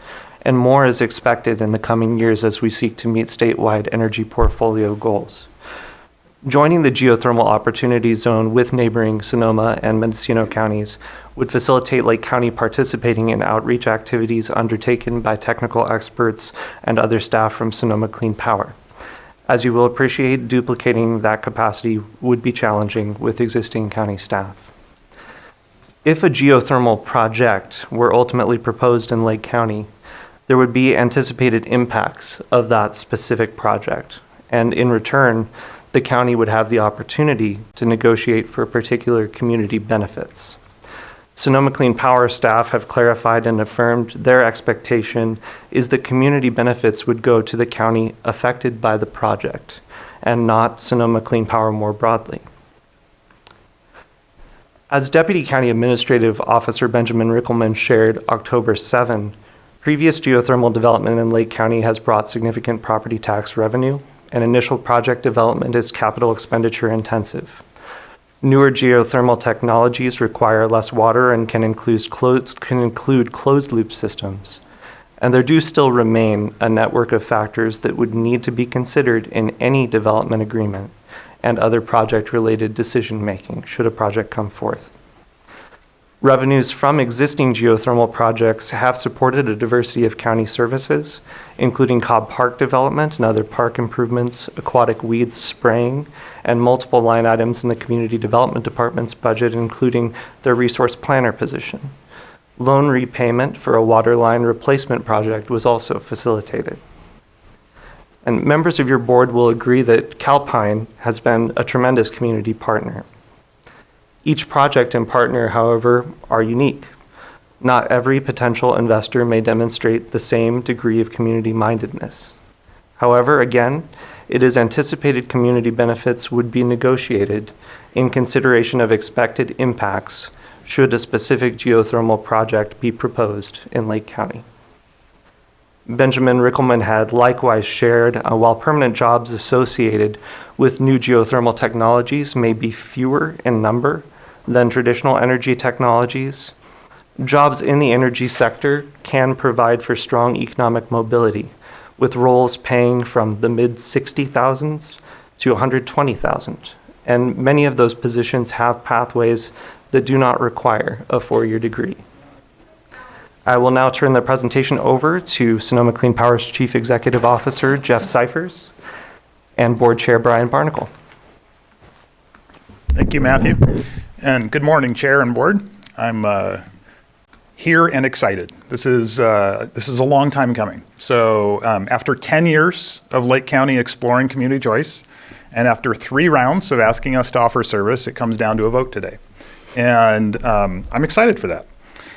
and more is expected in the coming years as we seek to meet statewide energy portfolio goals. Joining the geothermal opportunity zone with neighboring Sonoma and Mendocino counties would facilitate Lake County participating in outreach activities undertaken by technical experts and other staff from Sonoma Clean Power. As you will appreciate, duplicating that capacity would be challenging with existing county staff. If a geothermal project were ultimately proposed in Lake County, there would be anticipated impacts of that specific project, and in return, the county would have the opportunity to negotiate for particular community benefits. Sonoma Clean Power staff have clarified and affirmed their expectation is that community benefits would go to the county affected by the project and not Sonoma Clean Power more broadly. As Deputy County Administrative Officer Benjamin Rickelman shared October 7, previous geothermal development in Lake County has brought significant property tax revenue, and initial project development is capital expenditure intensive. Newer geothermal technologies require less water and can include closed loop systems. And there do still remain a network of factors that would need to be considered in any development agreement and other project-related decision-making should a project come forth. Revenues from existing geothermal projects have supported a diversity of county services, including Cobb Park development and other park improvements, aquatic weeds spraying, and multiple line items in the Community Development Department's budget, including their resource planner position. Loan repayment for a water line replacement project was also facilitated. And members of your board will agree that Calpine has been a tremendous community partner. Each project and partner, however, are unique. Not every potential investor may demonstrate the same degree of community mindedness. However, again, it is anticipated community benefits would be negotiated in consideration of expected impacts should a specific geothermal project be proposed in Lake County. Benjamin Rickelman had likewise shared, while permanent jobs associated with new geothermal technologies may be fewer in number than traditional energy technologies, jobs in the energy sector can provide for strong economic mobility, with roles paying from the mid-60,000s to 120,000. And many of those positions have pathways that do not require a four-year degree. I will now turn the presentation over to Sonoma Clean Power's Chief Executive Officer, Jeff Cyphers, and Board Chair Brian Barnacle. Thank you, Matthew. And good morning, Chair and Board. I'm here and excited. This is a long time coming. So after 10 years of Lake County exploring community choice, and after 3 rounds of asking us to offer service, it comes down to a vote today. And I'm excited for that.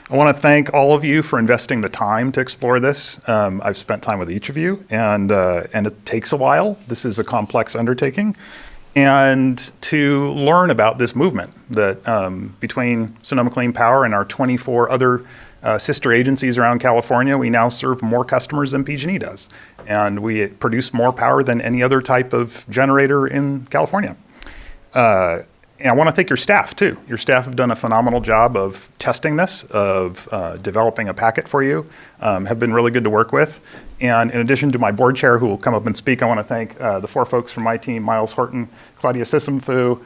I want to thank all of you for investing the time to explore this. I've spent time with each of you, and it takes a while. This is a complex undertaking. And to learn about this movement that between Sonoma Clean Power and our 24 other sister agencies around California, we now serve more customers than PG&E does. And we produce more power than any other type of generator in California. And I want to thank your staff, too. Your staff have done a phenomenal job of testing this, of developing a packet for you, have been really good to work with. And in addition to my board chair, who will come up and speak, I want to thank the 4 folks from my team, Miles Horton, Claudia Sissamfu,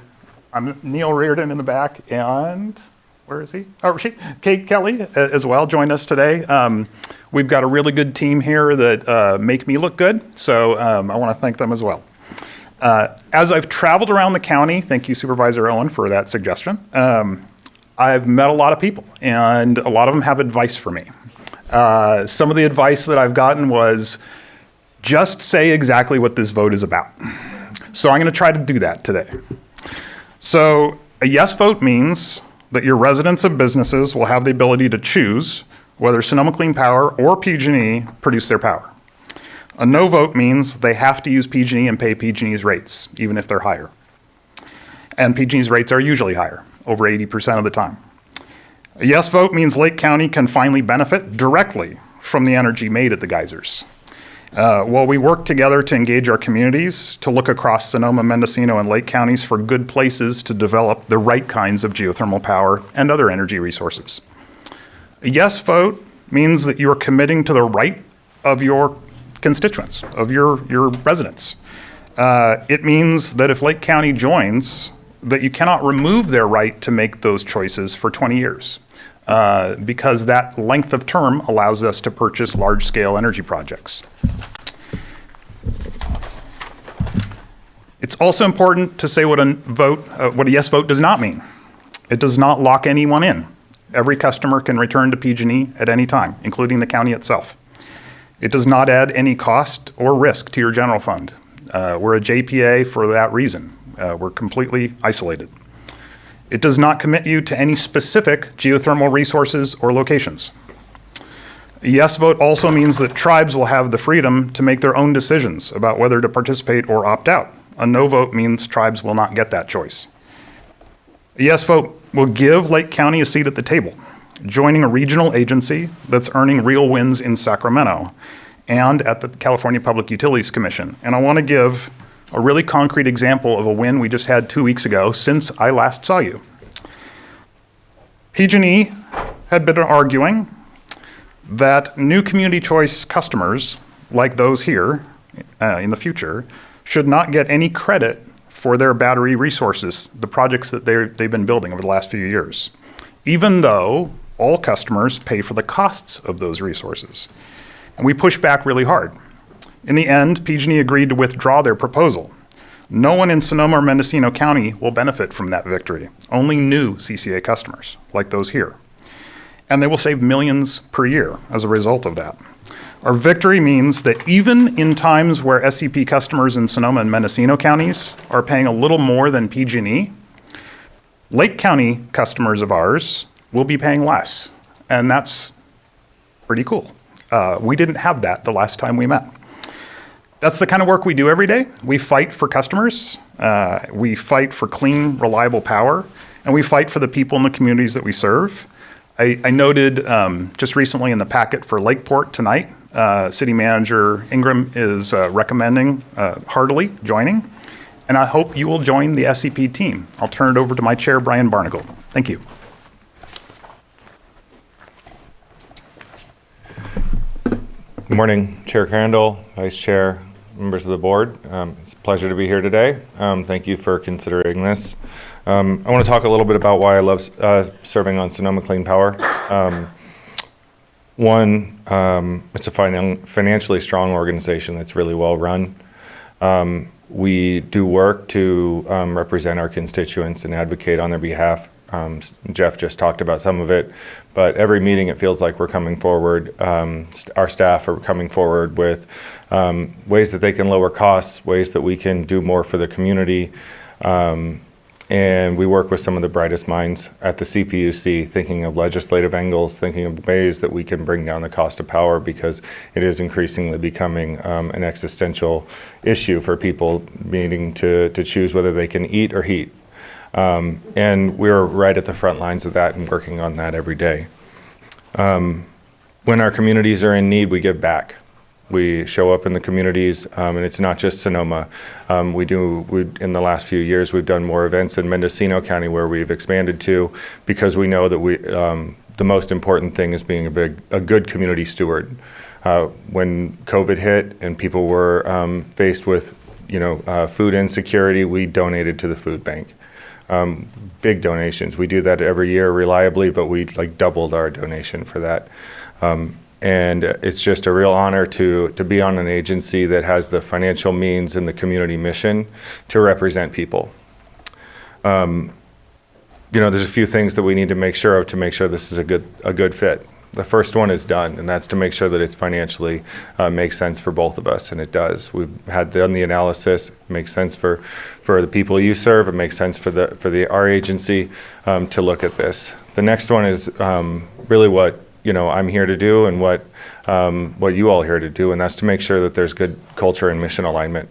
I'm Neil Reardon in the back, and where is he? Oh, Kate Kelly as well joined us today. We've got a really good team here that make me look good, so I want to thank them as well. As I've traveled around the county, thank you, Supervisor Owen, for that suggestion. I've met a lot of people, and a lot of them have advice for me. Some of the advice that I've gotten was, just say exactly what this vote is about. So I'm going to try to do that today. So a yes vote means that your residents and businesses will have the ability to choose whether Sonoma Clean Power or PG&E produce their power. A no vote means they have to use PG&E and pay PG&E's rates, even if they're higher. And PG&E's rates are usually higher, over 80% of the time. A yes vote means Lake County can finally benefit directly from the energy made at the geysers. While we work together to engage our communities to look across Sonoma, Mendocino, and Lake counties for good places to develop the right kinds of geothermal power and other energy resources. A yes vote means that you are committing to the right of your constituents, of your residents. It means that if Lake County joins, that you cannot remove their right to make those choices for 20 years, because that length of term allows us to purchase large-scale energy projects. It's also important to say what a yes vote does not mean. It does not lock anyone in. Every customer can return to PG&E at any time, including the county itself. It does not add any cost or risk to your general fund. We're a JPA for that reason. We're completely isolated. It does not commit you to any specific geothermal resources or locations. A yes vote also means that tribes will have the freedom to make their own decisions about whether to participate or opt out. A no vote means tribes will not get that choice. A yes vote will give Lake County a seat at the table, joining a regional agency that's earning real wins in Sacramento and at the California Public Utilities Commission. And I want to give a really concrete example of a win we just had 2 weeks ago since I last saw you. PG&E had been arguing that new community choice customers, like those here in the future, should not get any credit for their battery resources, the projects that they've been building over the last few years, even though all customers pay for the costs of those resources. And we pushed back really hard. In the end, PG&E agreed to withdraw their proposal. No one in Sonoma or Mendocino County will benefit from that victory, only new CCA customers, like those here. And they will save millions per year as a result of that. Our victory means that even in times where SCP customers in Sonoma and Mendocino counties are paying a little more than PG&E, Lake County customers of ours will be paying less. And that's pretty cool. We didn't have that the last time we met. That's the kind of work we do every day. We fight for customers. We fight for clean, reliable power. and we fight for the people in the communities that we serve. I noted just recently in the packet for Lakeport tonight, City Manager Ingram is recommending heartily joining, and I hope you will join the SCP team. I'll turn it over to my chair, Brian Barnacle. Thank you. Good morning, Chair Crandall, Vice Chair, members of the board. It's a pleasure to be here today. Thank you for considering this. I want to talk a little bit about why I love serving on Sonoma Clean Power. One, it's a financially strong organization that's really well run. We do work to represent our constituents and advocate on their behalf. Jeff just talked about some of it, but every meeting it feels like we're coming forward. Our staff are coming forward with ways that they can lower costs, ways that we can do more for the community. And we work with some of the brightest minds at the CPUC, thinking of legislative angles, thinking of ways that we can bring down the cost of power, because it is increasingly becoming an existential issue for people needing to choose whether they can eat or heat. And we're right at the front lines of that and working on that every day. When our communities are in need, we give back. We show up in the communities, and it's not just Sonoma. In the last few years, we've done more events in Mendocino County where we've expanded to, because we know that the most important thing is being a good community steward. When COVID hit and people were faced with food insecurity, we donated to the food bank. Big donations. We do that every year reliably, but we doubled our donation for that. And it's just a real honor to be on an agency that has the financial means and the community mission to represent people. There's a few things that we need to make sure of to make sure this is a good fit. The first one is done, and that's to make sure that it's financially makes sense for both of us, and it does. We've done the analysis. It makes sense for the people you serve. It makes sense for our agency to look at this. The next one is really what I'm here to do, and what you all are here to do, and that's to make sure that there's good culture and mission alignment,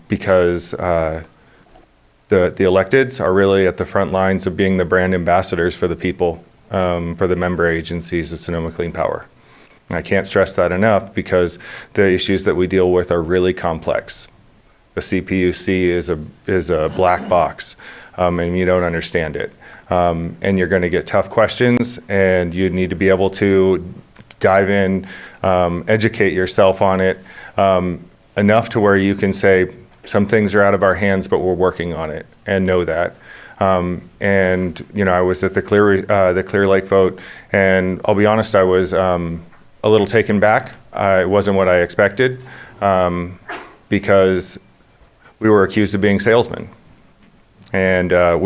because the electeds are really at the front lines of being the brand ambassadors for the people. For the member agencies of Sonoma Clean Power. And I can't stress that enough, because the issues that we deal with are really complex. The CPUC is a black box, and you don't understand it. And you're going to get tough questions, and you need to be able to dive in, educate yourself on it enough to where you can say, some things are out of our hands, but we're working on it, and know that. I was at the Clear Lake vote, and I'll be honest, I was a little taken back. It wasn't what I expected, because we were accused of being salesmen, and there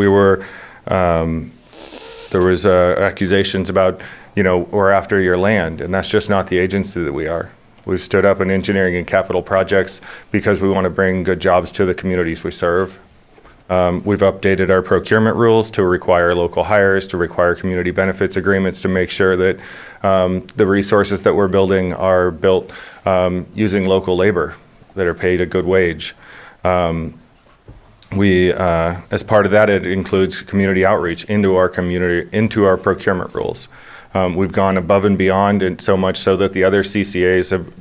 was accusations about, we're after your land, and that's just not the agency that we are. We've stood up in engineering and capital projects because we want to bring good jobs to the communities we serve. We've updated our procurement rules to require local hires, to require community benefits agreements, to make sure that the resources that we're building are built using local labor that are paid a good wage. As part of that, it includes community outreach into our procurement rules. We've gone above and beyond, and so much so that the other CCAs have,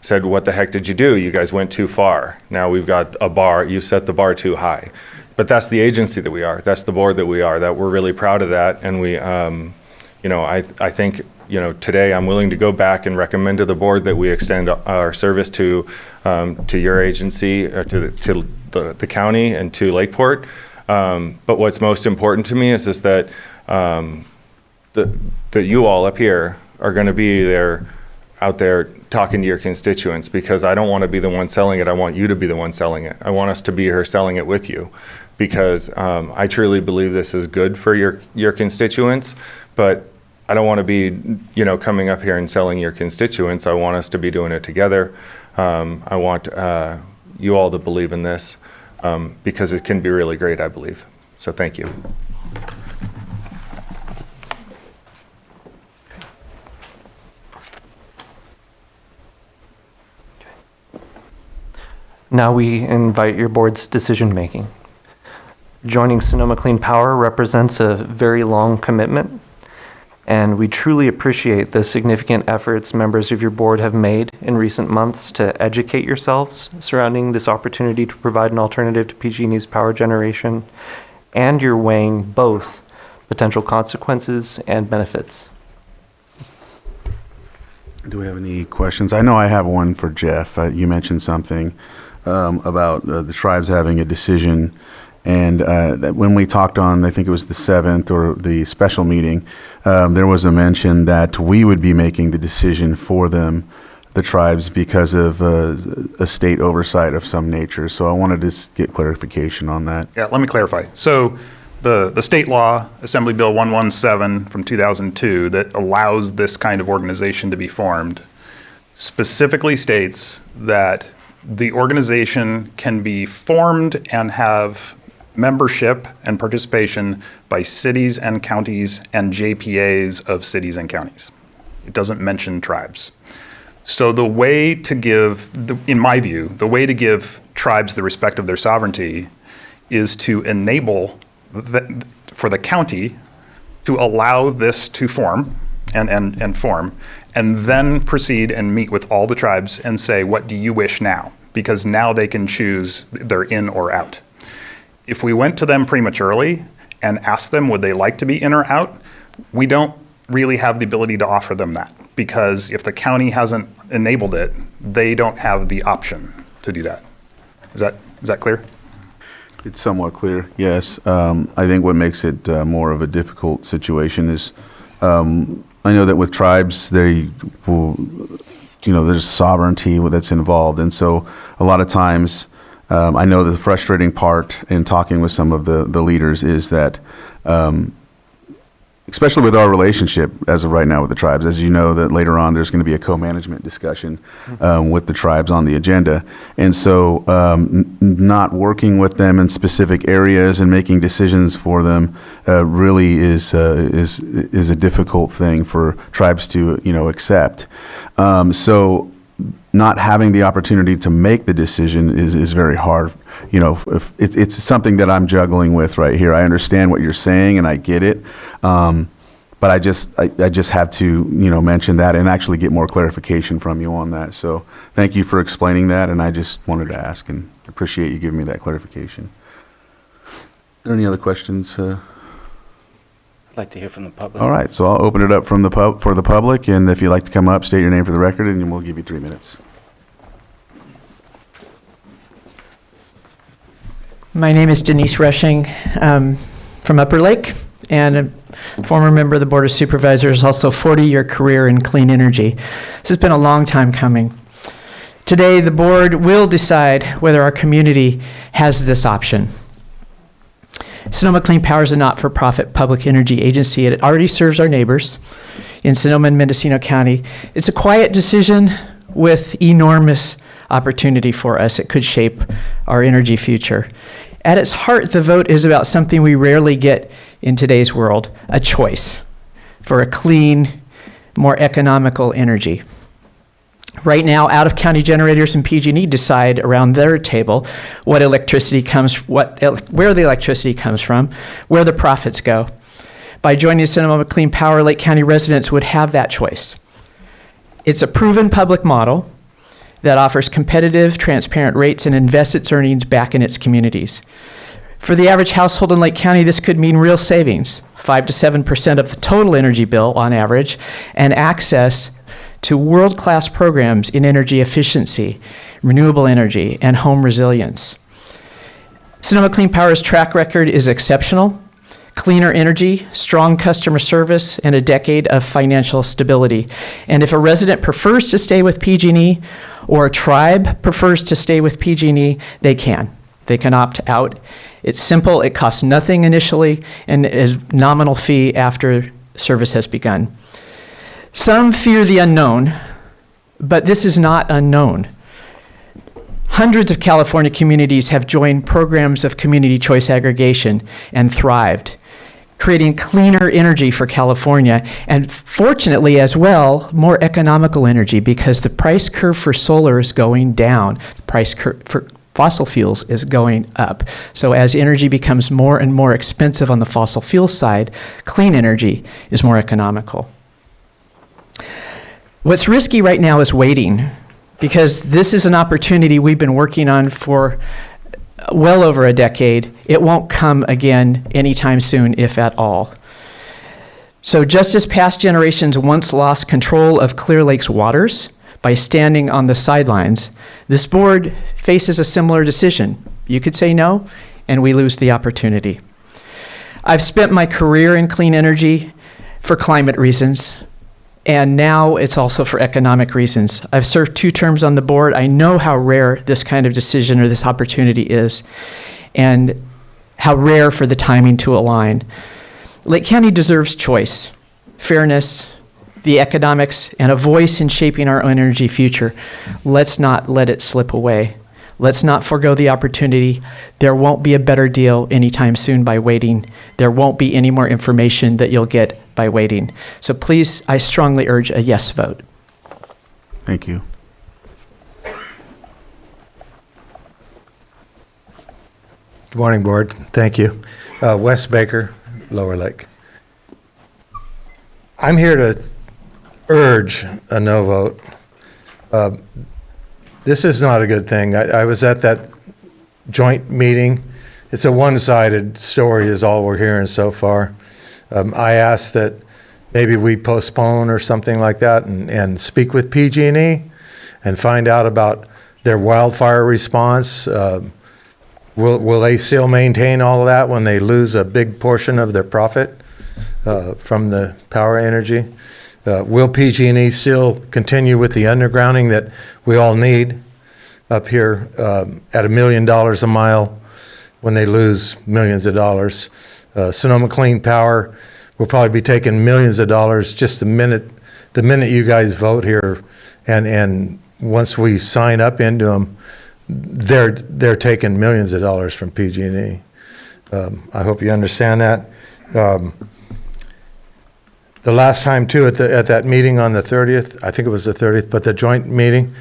said, what the heck did you do? You guys went too far. Now we've got a bar. You set the bar too high. But that's the agency that we are. That's the board that we are. That we're really proud of that. And we, I think, today I'm willing to go back and recommend to the board that we extend our service to your agency, to the county, and to Lakeport. But what's most important to me is that that you all up here are going to be out there talking to your constituents, because I don't want to be the one selling it. I want you to be the one selling it. I want us to be here selling it with you, because I truly believe this is good for your constituents, but I don't want to be, coming up here and selling your constituents. I want us to be doing it together. I want you all to believe in this, because it can be really great, I believe. So thank you. Now we invite your board's decision making. Joining Sonoma Clean Power represents a very long commitment, and we truly appreciate the significant efforts members of your board have made in recent months to educate yourselves surrounding this opportunity to provide an alternative to PG&E's power generation, and you're weighing both potential consequences and benefits. Do we have any questions? I know I have one for Jeff. You mentioned something about the tribes having a decision, and that when we talked on, I think it was the 7th or the special meeting, there was a mention that we would be making the decision for them, the tribes, because of a state oversight of some nature. So I wanted to get clarification on that. Yeah, let me clarify. So the state law, Assembly Bill 117 from 2002, that allows this kind of organization to be formed, specifically states that the organization can be formed and have membership and participation by cities and counties and JPAs of cities and counties. It doesn't mention tribes. So the way to give, in my view, the way to give tribes the respect of their sovereignty is to enable for the county to allow this to form and form, and then proceed and meet with all the tribes and say, what do you wish now? Because now they can choose they're in or out. If we went to them prematurely and asked them would they like to be in or out, we don't really have the ability to offer them that, because if the county hasn't enabled it, they don't have the option to do that. Is that clear? It's somewhat clear, yes. I think what makes it more of a difficult situation is, I know that with tribes, they will, there's sovereignty that's involved. And so a lot of times, I know the frustrating part in talking with some of the leaders is that, especially with our relationship as of right now with the tribes, as you know, that later on there's going to be a co-management discussion with the tribes on the agenda. And so not working with them in specific areas and making decisions for them really is a difficult thing for tribes to, accept. So not having the opportunity to make the decision is very hard. If it's something that I'm juggling with right here. I understand what you're saying and I get it, but I just have to mention that and actually get more clarification from you on that. So thank you for explaining that, and I just wanted to ask and appreciate you giving me that clarification. Are there any other questions? I'd like to hear from the public. All right, so I'll open it up from for the public, and if you'd like to come up, state your name for the record, and we'll give you 3 minutes. My name is Denise Rushing from Upper Lake, and a former member of the Board of Supervisors, also a 40-year career in clean energy. This has been a long time coming. Today, the board will decide whether our community has this option. Sonoma Clean Power is a not-for-profit public energy agency. It already serves our neighbors in Sonoma and Mendocino County. It's a quiet decision with enormous opportunity for us. It could shape our energy future. At its heart, the vote is about something we rarely get in today's world, a choice for a clean, more economical energy. Right now, out-of-county generators and PG&E decide around their table where the electricity comes from, where the profits go. By joining Sonoma Clean Power, Lake County residents would have that choice. It's a proven public model that offers competitive, transparent rates and invests its earnings back in its communities. For the average household in Lake County, this could mean real savings, 5 to 7% of the total energy bill on average, and access to world-class programs in energy efficiency, renewable energy, and home resilience. Sonoma Clean Power's track record is exceptional. Cleaner energy, strong customer service, and a decade of financial stability. And if a resident prefers to stay with PG&E or a tribe prefers to stay with PG&E, they can. They can opt out. It's simple, it costs nothing initially, and is nominal fee after service has begun. Some fear the unknown, but this is not unknown. Hundreds of California communities have joined programs of community choice aggregation and thrived, creating cleaner energy for California, and fortunately as well, more economical energy, because the price curve for solar is going down. The price curve for fossil fuels is going up. So as energy becomes more and more expensive on the fossil fuel side, clean energy is more economical. What's risky right now is waiting, because this is an opportunity we've been working on for well over a decade. It won't come again anytime soon, if at all. So just as past generations once lost control of Clear Lake's waters by standing on the sidelines, this board faces a similar decision. You could say no, and we lose the opportunity. I've spent my career in clean energy for climate reasons, and now it's also for economic reasons. I've served 2 terms on the board. I know how rare this kind of decision or this opportunity is, and how rare for the timing to align. Lake County deserves choice, fairness, the economics, and a voice in shaping our energy future. Let's not let it slip away. Let's not forego the opportunity. There won't be a better deal anytime soon by waiting. There won't be any more information that you'll get by waiting. So please, I strongly urge a yes vote. Thank you. Good morning, Board. Thank you. Wes Baker, Lower Lake. I'm here to urge a no vote. This is not a good thing. I was at that joint meeting. It's a one-sided story is all we're hearing so far. I asked that maybe we postpone or something like that and speak with PG&E and find out about their wildfire response. Will they still maintain all of that when they lose a big portion of their profit from the power energy? Will PG&E still continue with the undergrounding that we all need up here at $1 million a mile when they lose millions of dollars? Sonoma Clean Power will probably be taking millions of dollars just the minute you guys vote here, and once we sign up into them, they're taking millions of dollars from PG&E. I hope you understand that. The last time too, at that meeting on the 30th, I think it was the 30th, but the joint meeting,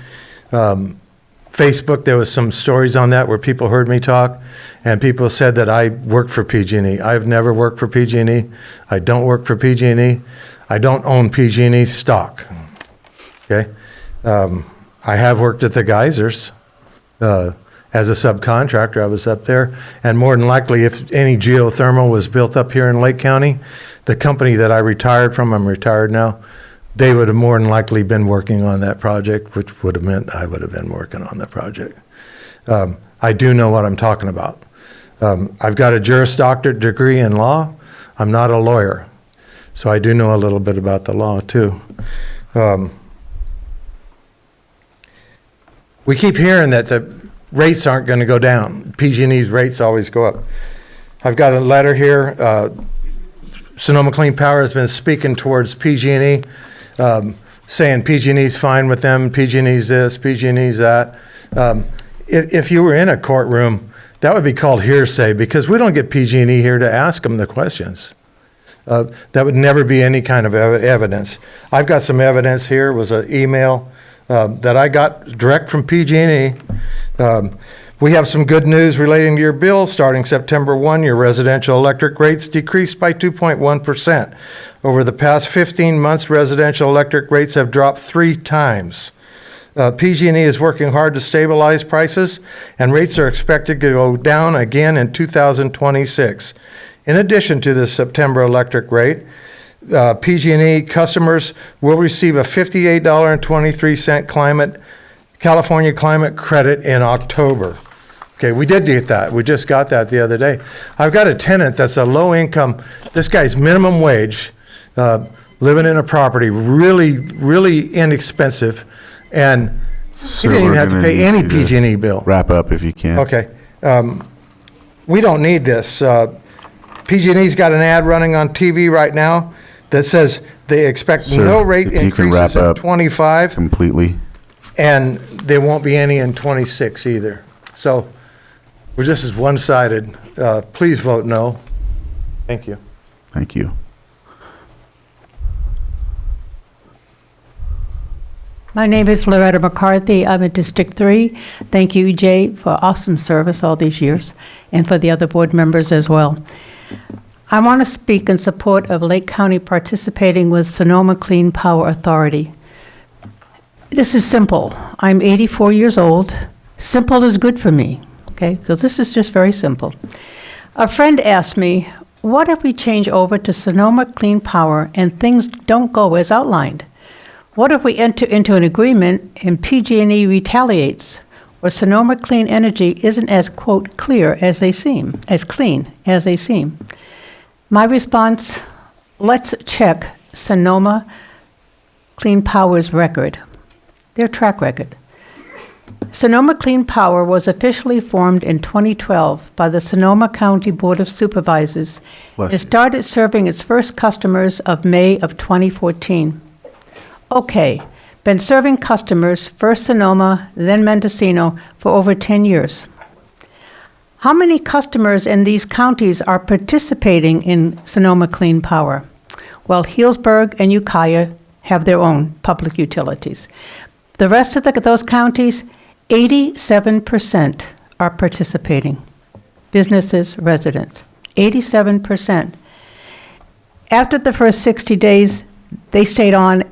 Facebook, there was some stories on that where people heard me talk, and people said that I work for PG&E. I've never worked for PG&E. I don't work for PG&E. I don't own PG&E stock. Okay, I have worked at the geysers as a subcontractor. I was up there, and more than likely, if any geothermal was built up here in Lake County, the company that I retired from, I'm retired now, they would have more than likely been working on that project, which would have meant I would have been working on the project. I do know what I'm talking about. I've got a Juris Doctorate degree in law. I'm not a lawyer, so I do know a little bit about the law too. We keep hearing that the rates aren't going to go down. PG&E's rates always go up. I've got a letter here. Sonoma Clean Power has been speaking towards PG&E, saying PG&E's fine with them, PG&E's this, PG&E's that. If you were in a courtroom, that would be called hearsay, because we don't get PG&E here to ask them the questions. That would never be any kind of evidence. I've got some evidence here. It was an email that I got direct from PG&E. We have some good news relating to your bill. Starting September 1, your residential electric rates decreased by 2.1%. Over the past 15 months, residential electric rates have dropped 3 times. PG&E is working hard to stabilize prices, and rates are expected to go down again in 2026. In addition to the September electric rate, PG&E customers will receive a $58.23 California climate credit in October. Okay, we did get that. We just got that the other day. I've got a tenant that's a low income. This guy's minimum wage, living in a property, really, really inexpensive, and he didn't even have to pay any PG&E bill. Wrap up if you can. Okay. We don't need this. PG&E's got an ad running on TV right now that says they expect Sir, no rate if you can wrap increases in up 25. completely. And there won't be any in 26 either. So this is one-sided. Please vote no. Thank you. Thank you. My name is Loretta McCarthy. I'm in District 3. Thank you, EJ, for awesome service all these years, and for the other board members as well. I want to speak in support of Lake County participating with Sonoma Clean Power Authority. This is simple. I'm 84 years old. Simple is good for me. Okay, so this is just very simple. A friend asked me, what if we change over to Sonoma Clean Power and things don't go as outlined? What if we enter into an agreement and PG&E retaliates, or Sonoma Clean Energy isn't as, quote, clear as they seem, as clean as they seem? My response, let's check Sonoma Clean Power's record, their track record. Sonoma Clean Power was officially formed in 2012 by the Sonoma County Board of Supervisors. It started serving its first customers of May of 2014. Okay, been serving customers, first Sonoma, then Mendocino, for over 10 years. How many customers in these counties are participating in Sonoma Clean Power? Well, Healdsburg and Ukiah have their own public utilities. The rest of those counties, 87% are participating. Businesses, residents, 87%. After the first 60 days, they stayed on.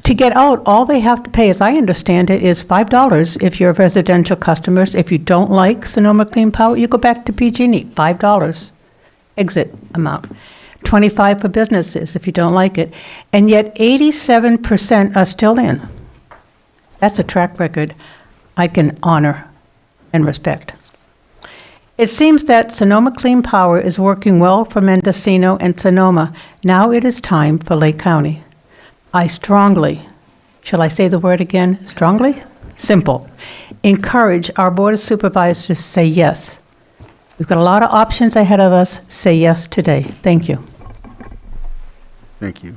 To get out, all they have to pay, as I understand it, is $5 if you're residential customers. If you don't like Sonoma Clean Power, you go back to PG&E, $5 exit amount. $25 for businesses if you don't like it. And yet 87% are still in. That's a track record I can honor and respect. It seems that Sonoma Clean Power is working well for Mendocino and Sonoma. Now it is time for Lake County. I strongly, shall I say the word again? Strongly? Simple. Encourage our Board of Supervisors to say yes. We've got a lot of options ahead of us. Say yes today. Thank you. Thank you.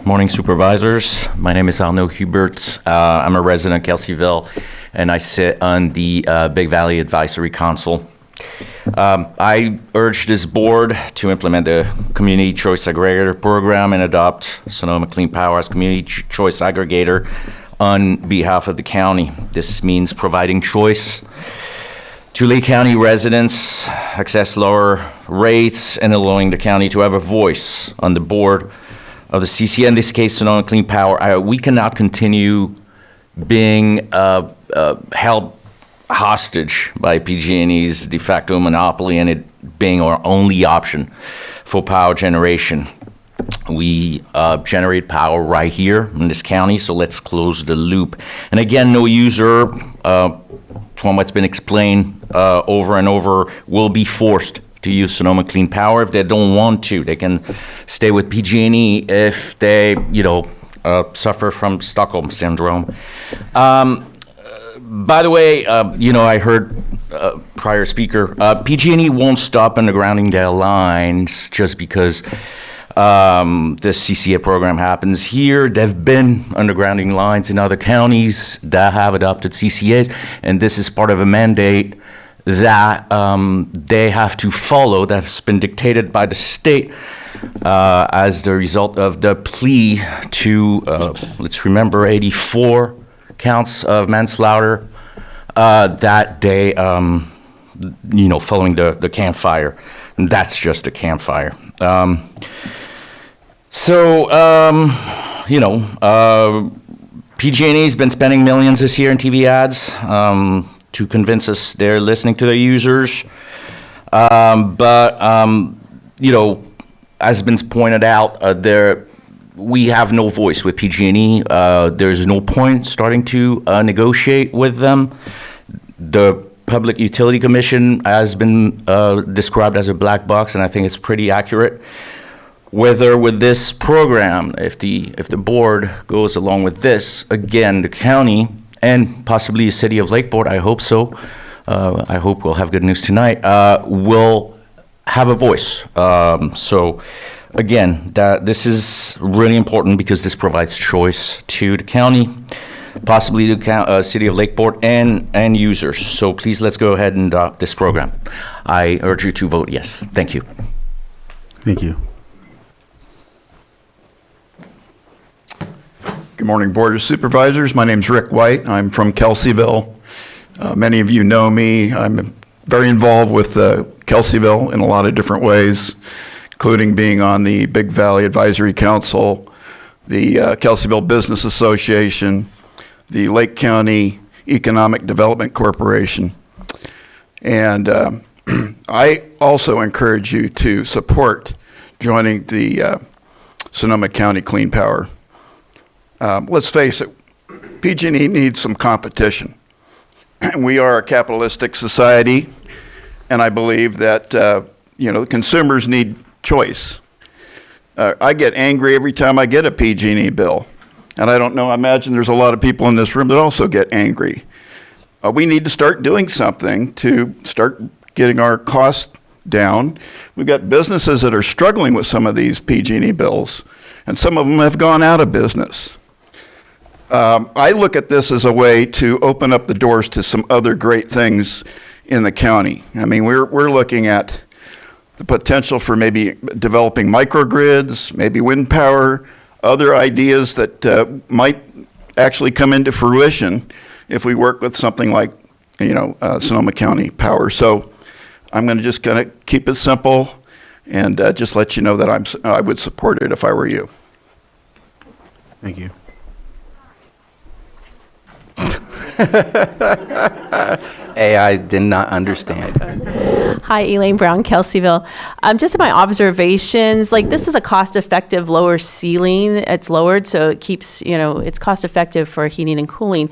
Morning, Supervisors. My name is Arnaud Hubert. I'm a resident of Kelseyville, and I sit on the Big Valley Advisory Council. I urge this board to implement the Community Choice Aggregator Program and adopt Sonoma Clean Power as Community Choice Aggregator on behalf of the county. This means providing choice to Lake County residents, access lower rates, and allowing the county to have a voice on the board of the CCA, in this case, Sonoma Clean Power. We cannot continue being held hostage by PG&E's de facto monopoly and it being our only option for power generation. We generate power right here in this county, so let's close the loop. And again, no user, from what's been explained over and over, will be forced to use Sonoma Clean Power. If they don't want to, they can stay with PG&E if they, suffer from Stockholm Syndrome. By the way, I heard prior speaker, PG&E won't stop undergrounding their lines just because this CCA program happens here. They've been undergrounding lines in other counties that have adopted CCAs, and this is part of a mandate that they have to follow, that's been dictated by the state as the result of the plea to, let's remember, 84 counts of manslaughter that day, following the campfire. And that's just a campfire. PG&E's been spending millions this year in TV ads to convince us they're listening to their users. As been pointed out, we have no voice with PG&E. There's no point starting to negotiate with them. The Public Utility Commission has been described as a black box, and I think it's pretty accurate. Whether with this program, if the board goes along with this, again, the county and possibly the city of Lakeport, I hope so, I hope we'll have good news tonight, will have a voice. Again, this is really important because this provides choice to the county, possibly the city of Lakeport, and users. So please, let's go ahead and adopt this program. I urge you to vote yes. Thank you. Thank you. Good morning, Board of Supervisors. My name's Rick White. I'm from Kelseyville. Many of you know me. I'm very involved with Kelseyville in a lot of different ways, including being on the Big Valley Advisory Council, the Kelseyville Business Association, the Lake County Economic Development Corporation. And I also encourage you to support joining the Sonoma County Clean Power. Let's face it, PG&E needs some competition. We are a capitalistic society, and I believe that consumers need choice. I get angry every time I get a PG&E bill, and I imagine there's a lot of people in this room that also get angry. We need to start doing something to start getting our costs down. We've got businesses that are struggling with some of these PG&E bills, and some of them have gone out of business. I look at this as a way to open up the doors to some other great things in the county. I mean, we're looking at the potential for maybe developing microgrids, maybe wind power, other ideas that might actually come into fruition if we work with something like, Sonoma County Power. So I'm going to just kind of keep it simple and just let you know that I would support it if I were you. Thank you. AI did not understand. Hi, Elaine Brown, Kelseyville. Just in my observations, this is a cost-effective lower ceiling. It's lowered, so it keeps, it's cost-effective for heating and cooling.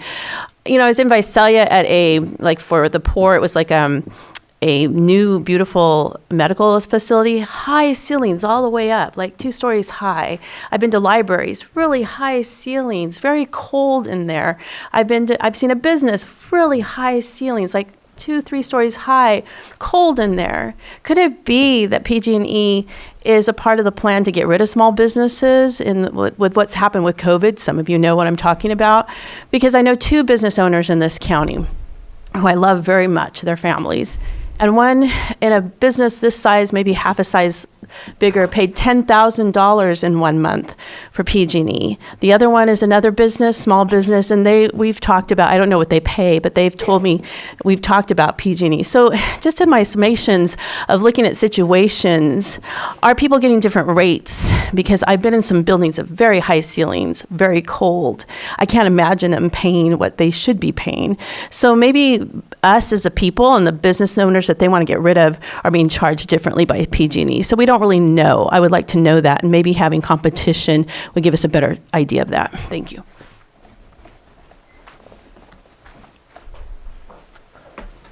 I was in Visalia at for the poor, it was a new, beautiful medical facility, high ceilings all the way up, 2 stories high. I've been to libraries, really high ceilings, very cold in there. I've seen a business, really high ceilings, 2-3 stories high, cold in there. Could it be that PG&E is a part of the plan to get rid of small businesses with what's happened with COVID? Some of you know what I'm talking about. Because I know 2 business owners in this county who I love very much, their families. And one in a business this size, maybe half a size bigger, paid $10,000 in 1 month for PG&E. The other one is another business, small business, and we've talked about, I don't know what they pay, but they've told me we've talked about PG&E. So just in my summations of looking at situations, are people getting different rates? Because I've been in some buildings of very high ceilings, very cold. I can't imagine them paying what they should be paying. So maybe us as a people and the business owners that they want to get rid of are being charged differently by PG&E. So we don't really know. I would like to know that, and maybe having competition would give us a better idea of that. Thank you.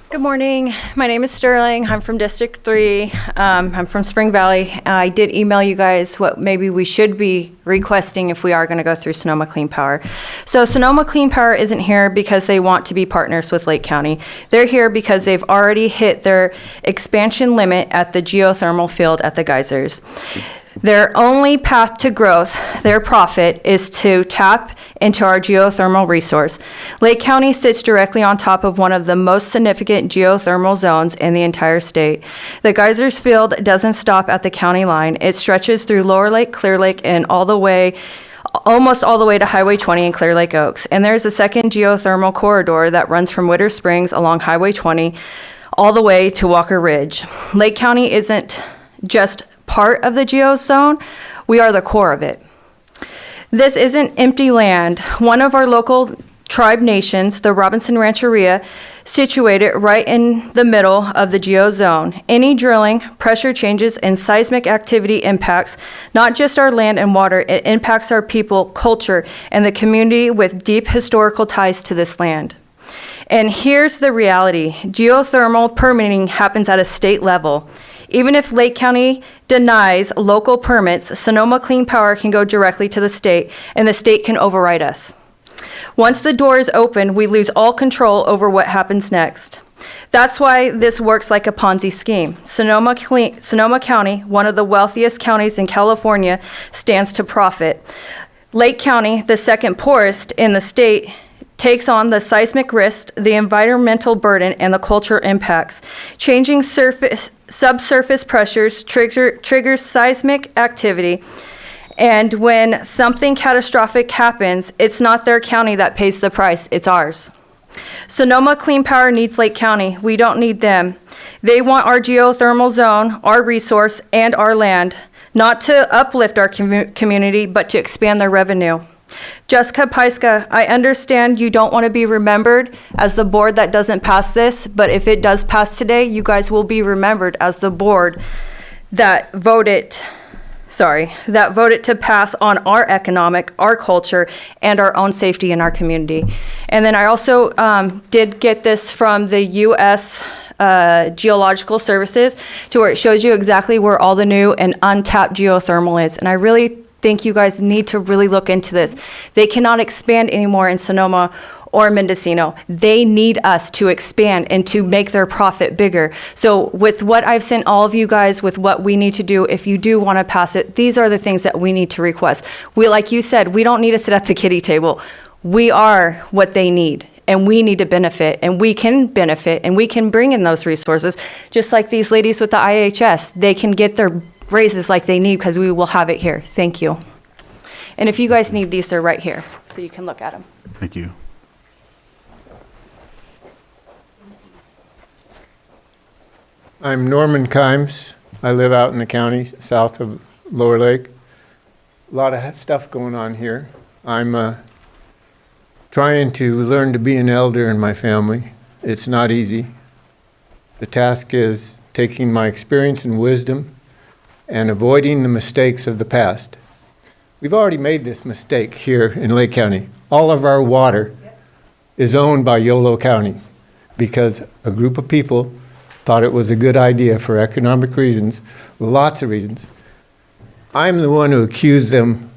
Good morning. My name is Sterling. I'm from District 3. I'm from Spring Valley. I did email you guys what maybe we should be requesting if we are going to go through Sonoma Clean Power. So Sonoma Clean Power isn't here because they want to be partners with Lake County. They're here because they've already hit their expansion limit at the geothermal field at the geysers. Their only path to growth, their profit, is to tap into our geothermal resource. Lake County sits directly on top of one of the most significant geothermal zones in the entire state. The geysers field doesn't stop at the county line. It stretches through Lower Lake, Clear Lake, and almost all the way to Highway 20 in Clear Lake Oaks. And there's a second geothermal corridor that runs from Witter Springs along Highway 20 all the way to Walker Ridge. Lake County isn't just part of the geozone, we are the core of it. This isn't empty land. One of our local tribe nations, the Robinson Rancheria, situated right in the middle of the geozone. Any drilling, pressure changes, and seismic activity impacts not just our land and water, it impacts our people, culture, and the community with deep historical ties to this land. And here's the reality. Geothermal permitting happens at a state level. Even if Lake County denies local permits, Sonoma Clean Power can go directly to the state, and the state can override us. Once the door is open, we lose all control over what happens next. That's why this works like a Ponzi scheme. Sonoma County, one of the wealthiest counties in California, stands to profit. Lake County, the second poorest in the state, takes on the seismic risk, the environmental burden, and the cultural impacts. Changing surface subsurface pressures triggers seismic activity. And when something catastrophic happens, it's not their county that pays the price, it's ours. Sonoma Clean Power needs Lake County. We don't need them. They want our geothermal zone, our resource, and our land, not to uplift our community, but to expand their revenue. Jessica Paiska, I understand you don't want to be remembered as the board that doesn't pass this, but if it does pass today, you guys will be remembered as the board that voted to pass on our economic, our culture, and our own safety in our community. And then I also did get this from the U.S. Geological Services, to where it shows you exactly where all the new and untapped geothermal is. And I really think you guys need to really look into this. They cannot expand anymore in Sonoma or Mendocino. They need us to expand and to make their profit bigger. So with what I've sent all of you guys with what we need to do, if you do want to pass it, these are the things that we need to request. We, like you said, we don't need to sit at the kiddie table. We are what they need, and we need to benefit, and we can bring in those resources, just like these ladies with the IHS. They can get their raises like they need because we will have it here. Thank you. And if you guys need these, they're right here, so you can look at them. Thank you. I'm Norman Kimes. I live out in the county south of Lower Lake. A lot of stuff going on here. I'm trying to learn to be an elder in my family. It's not easy. The task is taking my experience and wisdom and avoiding the mistakes of the past. We've already made this mistake here in Lake County. All of our water is owned by Yolo County because a group of people thought it was a good idea for economic reasons, lots of reasons. I'm the one who accused them,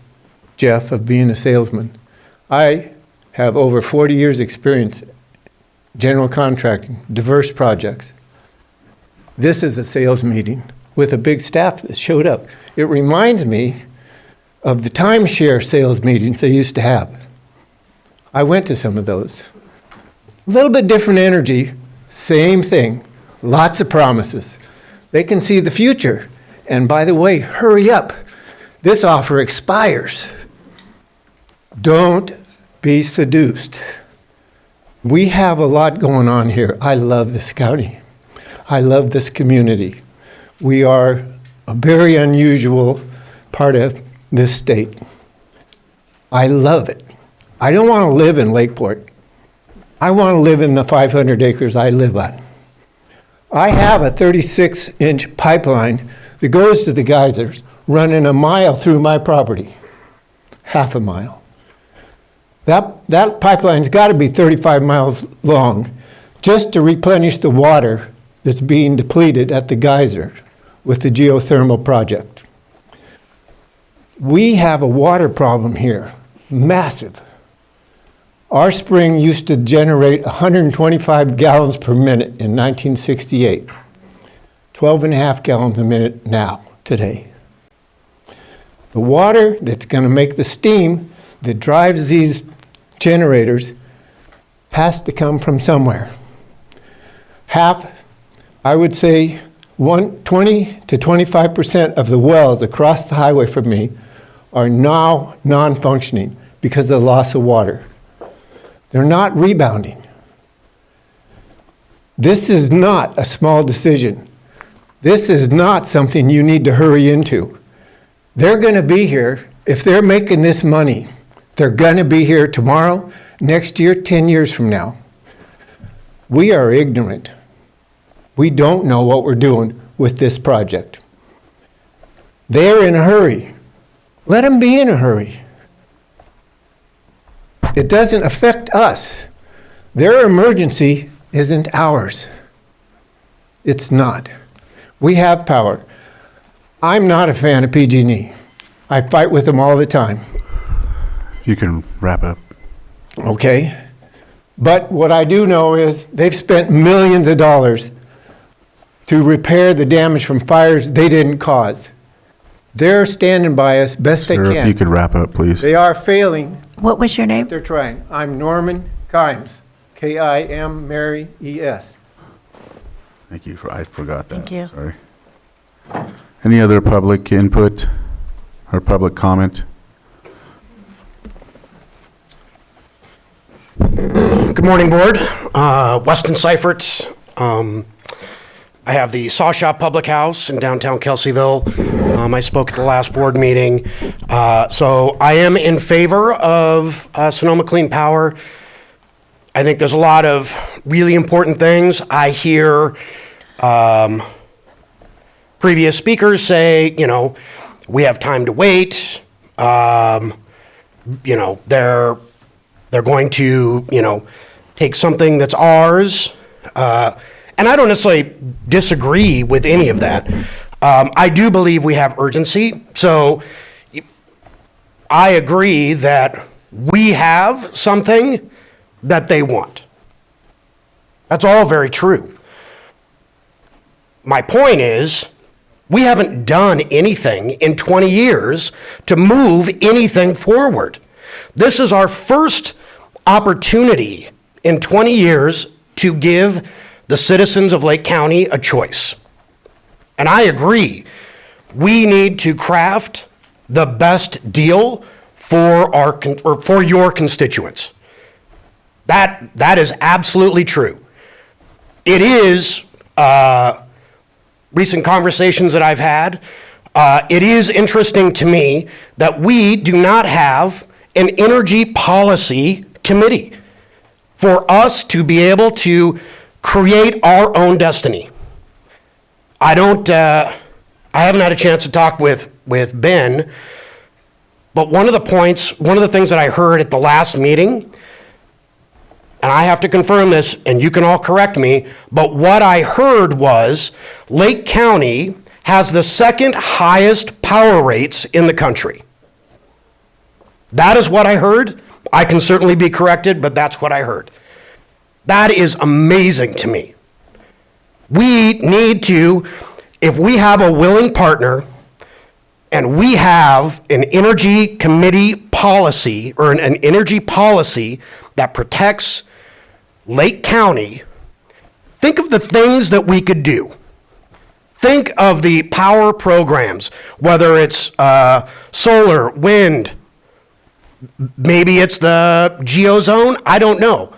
Jeff, of being a salesman. I have over 40 years experience general contracting, diverse projects. This is a sales meeting with a big staff that showed up. It reminds me of the timeshare sales meetings they used to have. I went to some of those. A little bit different energy, same thing. Lots of promises. They can see the future. And by the way, hurry up. This offer expires. Don't be seduced. We have a lot going on here. I love this county. I love this community. We are a very unusual part of this state. I love it. I don't want to live in Lakeport. I want to live in the 500 acres I live on. I have a 36-inch pipeline that goes to the geysers, running a mile through my property, half a mile. That pipeline's got to be 35 miles long just to replenish the water that's being depleted at the geyser with the geothermal project. We have a water problem here, massive. Our spring used to generate 125 gallons per minute in 1968. 12 and a half gallons a minute now, today. The water that's going to make the steam that drives these generators has to come from somewhere. Half, I would say 20 to 25% of the wells across the highway from me are now non-functioning because of the loss of water. They're not rebounding. This is not a small decision. This is not something you need to hurry into. They're going to be here. If they're making this money, they're going to be here tomorrow, next year, 10 years from now. We are ignorant. We don't know what we're doing with this project. They're in a hurry. Let them be in a hurry. It doesn't affect us. Their emergency isn't ours. It's not. We have power. I'm not a fan of PG&E. I fight with them all the time. You can wrap up. Okay. But what I do know is they've spent millions of dollars to repair the damage from fires they didn't cause. They're standing by us best they Sir, can. if you could wrap up, please. They are failing. What was your name? They're trying. I'm Norman Kimes, K-I-M, Mary, E-S. Thank you. I forgot that. Thank you. Sorry. Any other public input or public comment? Good morning, Board. Weston Seifert. I have the Saw Shop Public House in downtown Kelseyville. I spoke at the last board meeting. So I am in favor of Sonoma Clean Power. I think there's a lot of really important things. I hear previous speakers say, you know, we have time to wait. You know, they're going to, you know, take something that's ours. And I don't necessarily disagree with any of that. I do believe we have urgency. So I agree that we have something that they want. That's all very true. My point is, we haven't done anything in 20 years to move anything forward. This is our first opportunity in 20 years to give the citizens of Lake County a choice. And I agree, we need to craft the best deal for for your constituents. That is absolutely true. It is, recent conversations that I've had, it is interesting to me that we do not have an energy policy committee for us to be able to create our own destiny. I haven't had a chance to talk with Ben, but one of the things that I heard at the last meeting, and I have to confirm this, and you can all correct me, but what I heard was Lake County has the second highest power rates in the country. That is what I heard. I can certainly be corrected, but that's what I heard. That is amazing to me. We need to, if we have a willing partner and we have an energy committee policy or an energy policy that protects Lake County, think of the things that we could do. Think of the power programs, whether it's solar, wind, maybe it's the geozone, I don't know.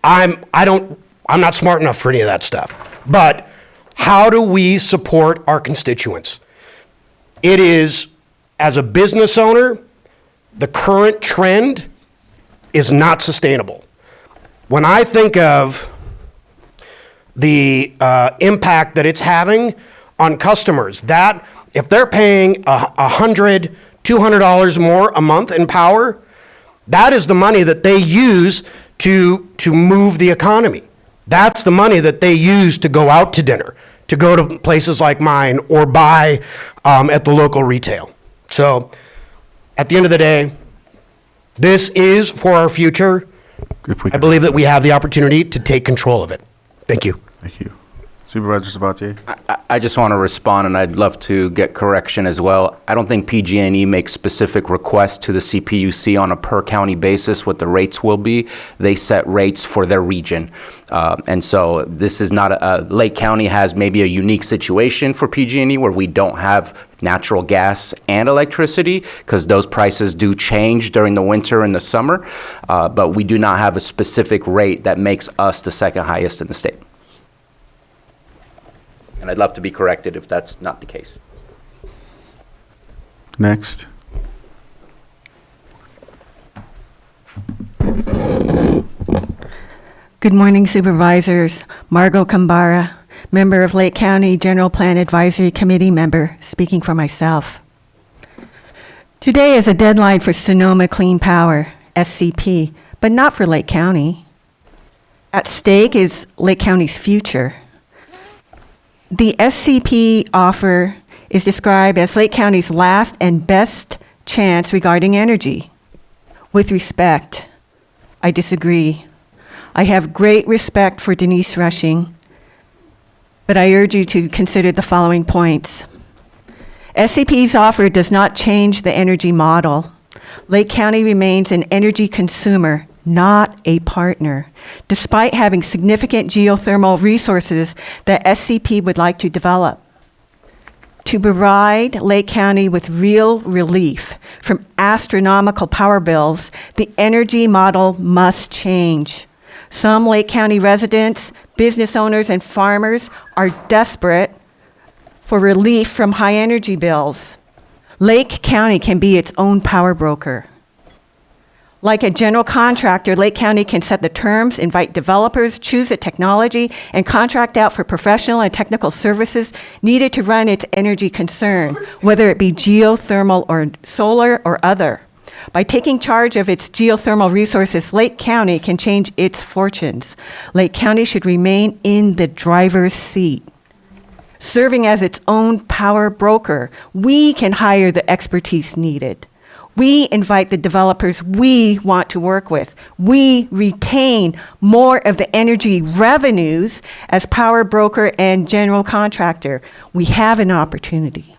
I'm not smart enough for any of that stuff. But how do we support our constituents? It is, as a business owner, the current trend is not sustainable. When I think of the impact that it's having on customers, that if they're paying $100, $200 more a month in power, that is the money that they use to move the economy. That's the money that they use to go out to dinner, to go to places like mine, or buy at the local retail. So at the end of the day, this is for our future. I believe that we have the opportunity to take control of it. Thank you. Thank you. Supervisor Sabatier? I just want to respond, and I'd love to get correction as well. I don't think PG&E makes specific requests to the CPUC on a per-county basis what the rates will be. They set rates for their region. And so this is not Lake County has maybe a unique situation for PG&E where we don't have natural gas and electricity, because those prices do change during the winter and the summer. But we do not have a specific rate that makes us the second highest in the state. And I'd love to be corrected if that's not the case. Next. Good morning, Supervisors. Margot Kambara, member of Lake County General Plan Advisory Committee member, speaking for myself. Today is a deadline for Sonoma Clean Power, SCP, but not for Lake County. At stake is Lake County's future. The SCP offer is described as Lake County's last and best chance regarding energy. With respect, I disagree. I have great respect for Denise Rushing, but I urge you to consider the following points. SCP's offer does not change the energy model. Lake County remains an energy consumer, not a partner, despite having significant geothermal resources that SCP would like to develop. To provide Lake County with real relief from astronomical power bills, the energy model must change. Some Lake County residents, business owners, and farmers are desperate for relief from high energy bills. Lake County can be its own power broker. Like a general contractor, Lake County can set the terms, invite developers, choose the technology, and contract out for professional and technical services needed to run its energy concern, whether it be geothermal or solar or other. By taking charge of its geothermal resources, Lake County can change its fortunes. Lake County should remain in the driver's seat. Serving as its own power broker, we can hire the expertise needed. We invite the developers we want to work with. We retain more of the energy revenues as power broker and general contractor. We have an opportunity.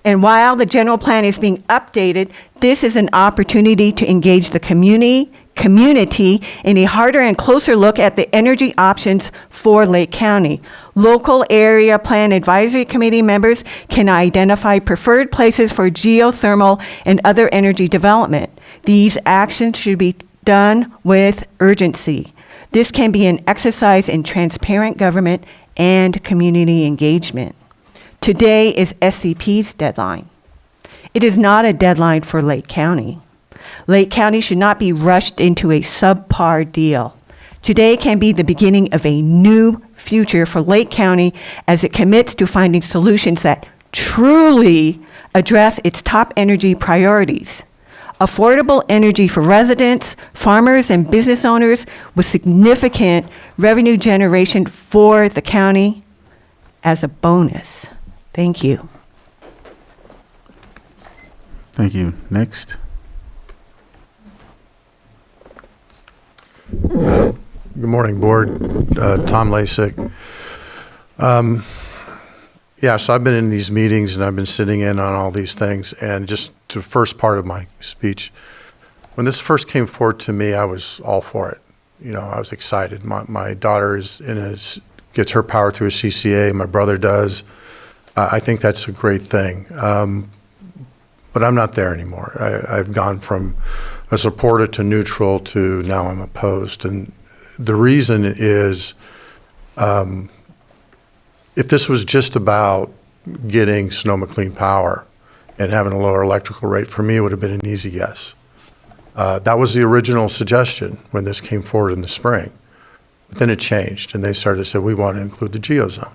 And while the general plan is being updated, this is an opportunity to engage the community in a harder and closer look at the energy options for Lake County. Local area plan advisory committee members can identify preferred places for geothermal and other energy development. These actions should be done with urgency. This can be an exercise in transparent government and community engagement. Today is SCP's deadline. It is not a deadline for Lake County. Lake County should not be rushed into a subpar deal. Today can be the beginning of a new future for Lake County as it commits to finding solutions that truly address its top energy priorities. Affordable energy for residents, farmers, and business owners with significant revenue generation for the county as a bonus. Thank you. Thank you. Next. Good morning, Board. Tom Lasik. Yeah, so I've been in these meetings and I've been sitting in on all these things. And just to the first part of my speech, when this first came forward to me, I was all for it. You know, I was excited. My daughter gets her power through a CCA. My brother does. I think that's a great thing. But I'm not there anymore. I've gone from a supporter to neutral to now I'm opposed. And the reason is, if this was just about getting Sonoma Clean Power and having a lower electrical rate, for me, it would have been an easy yes. That was the original suggestion when this came forward in the spring. But then it changed, and they started to say, we want to include the geozone.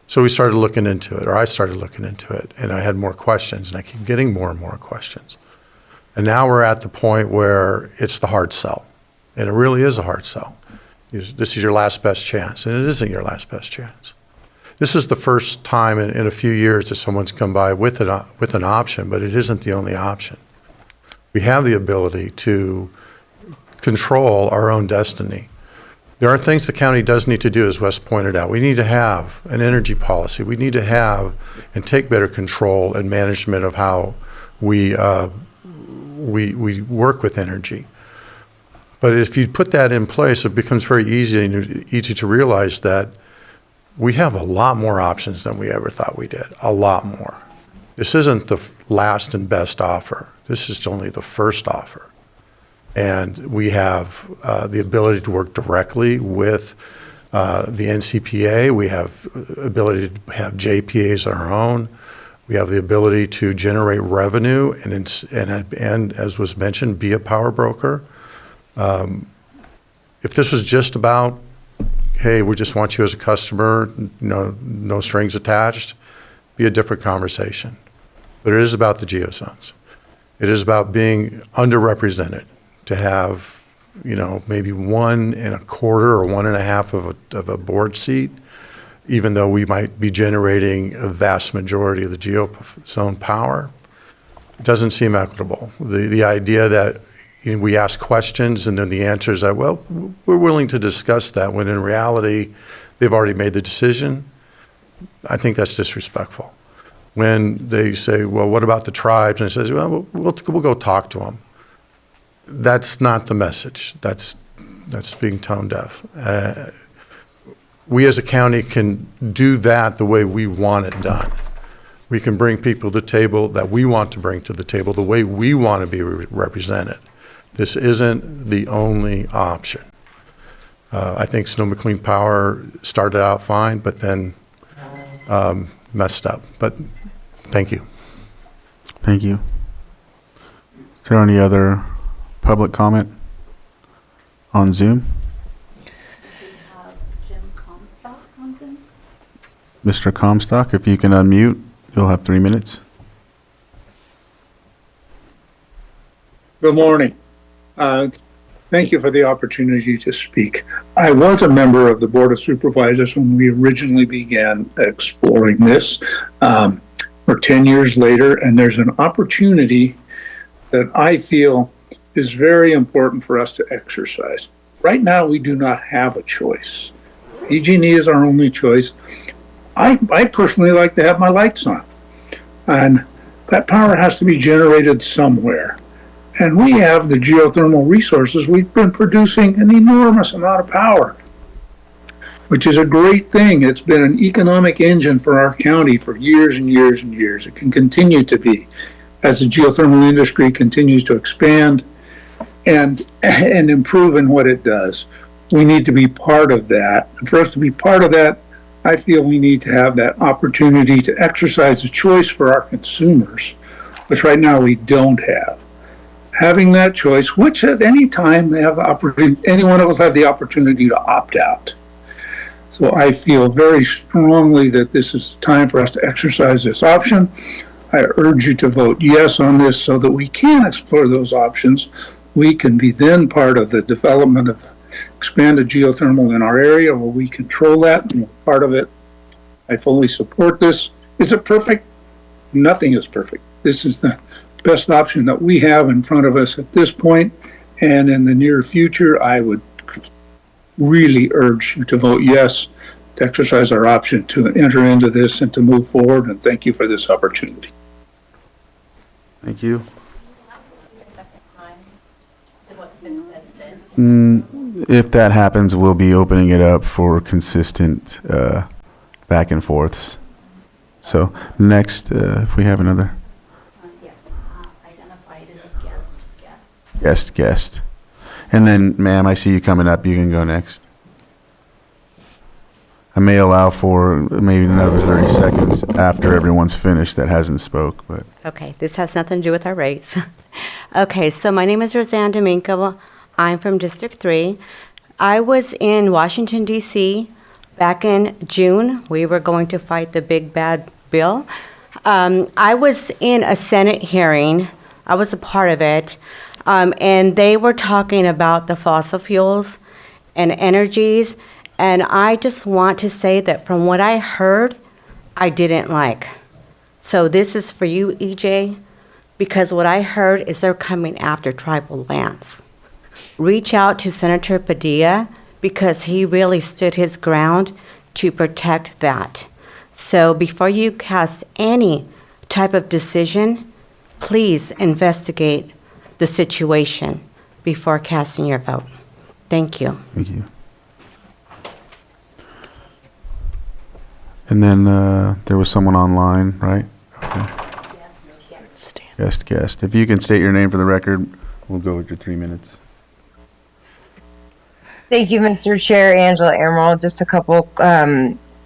So we started looking into it, or I started looking into it, and I had more questions, and I keep getting more and more questions. And now we're at the point where it's the hard sell, and it really is a hard sell. This is your last best chance, and it isn't your last best chance. This is the first time in a few years that someone's come by with an option, but it isn't the only option. We have the ability to control our own destiny. There are things the county does need to do, as Wes pointed out. We need to have an energy policy. We need to have and take better control and management of how we work with energy. But if you put that in place, it becomes very easy to realize that we have a lot more options than we ever thought we did, a lot more. This isn't the last and best offer. This is only the first offer. And we have the ability to work directly with the NCPA. We have ability to have JPAs on our own. We have the ability to generate revenue and as was mentioned, be a power broker. If this was just about, hey, we just want you as a customer, no strings attached, be a different conversation. But it is about the geozones. It is about being underrepresented, to have, maybe 1 1/4 or 1 1/2 of a board seat, even though we might be generating a vast majority of the geozone power. It doesn't seem equitable. The idea that we ask questions and then the answer is that, well, we're willing to discuss that, when in reality, they've already made the decision. I think that's disrespectful. When they say, well, what about the tribes? And it says, well, we'll go talk to them. that's not the message. That's being tone deaf. We as a county can do that the way we want it done. We can bring people to the table that we want to bring to the table, the way we want to be represented. This isn't the only option. I think Sonoma Clean Power started out fine, but then messed up. But thank you. Thank you. Is there any other public comment on Zoom? Mr. Comstock, if you can unmute, you'll have 3 minutes. Good morning. Thank you for the opportunity to speak. I was a member of the Board of Supervisors when we originally began exploring this. We're 10 years later, and there's an opportunity that I feel is very important for us to exercise. Right now, we do not have a choice. PG&E is our only choice. I personally like to have my lights on, and that power has to be generated somewhere. And we have the geothermal resources. We've been producing an enormous amount of power, which is a great thing. It's been an economic engine for our county for years and years and years. It can continue to be as the geothermal industry continues to expand and improve in what it does. We need to be part of that. And for us to be part of that, I feel we need to have that opportunity to exercise a choice for our consumers, which right now we don't have. Having that choice, which at any time they have the opportunity, any one of us have the opportunity to opt out. So I feel very strongly that this is time for us to exercise this option. I urge you to vote yes on this so that we can explore those options. We can be then part of the development of the expanded geothermal in our area where we control that and we're part of it. I fully support this. Is it perfect? Nothing is perfect. This is the best option that we have in front of us at this point, and in the near future, I would really urge you to vote yes to exercise our option to enter into this and to move forward, and thank you for this opportunity. Thank you. If that happens, we'll be opening it up for consistent back and forths. So next, if we have another. Guest. And then, ma'am, I see you coming up. You can go next. I may allow for maybe another 30 seconds after everyone's finished that hasn't spoke, but. Okay, this has nothing to do with our rates. Okay, so my name is Roseanne Domingo. I'm from District 3. I was in Washington, D.C. back in June. We were going to fight the big bad bill. I was in a Senate hearing. I was a part of it. And they were talking about the fossil fuels and energies. And I just want to say that from what I heard, I didn't like. So this is for you, EJ, because what I heard is they're coming after tribal lands. Reach out to Senator Padilla because he really stood his ground to protect that. So before you cast any type of decision, please investigate the situation before casting your vote. Thank you. Thank you. And then there was someone online, right? Okay. Guest. If you can state your name for the record, we'll go with your 3 minutes. Thank you, Mr. Chair. Angela Emerald. Just a couple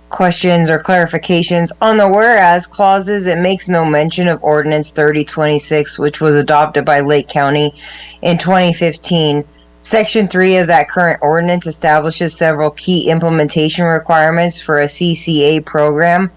questions or clarifications. On the whereas clauses, it makes no mention of Ordinance 3026, which was adopted by Lake County in 2015. Section 3 of that current ordinance establishes several key implementation requirements for a CCA program.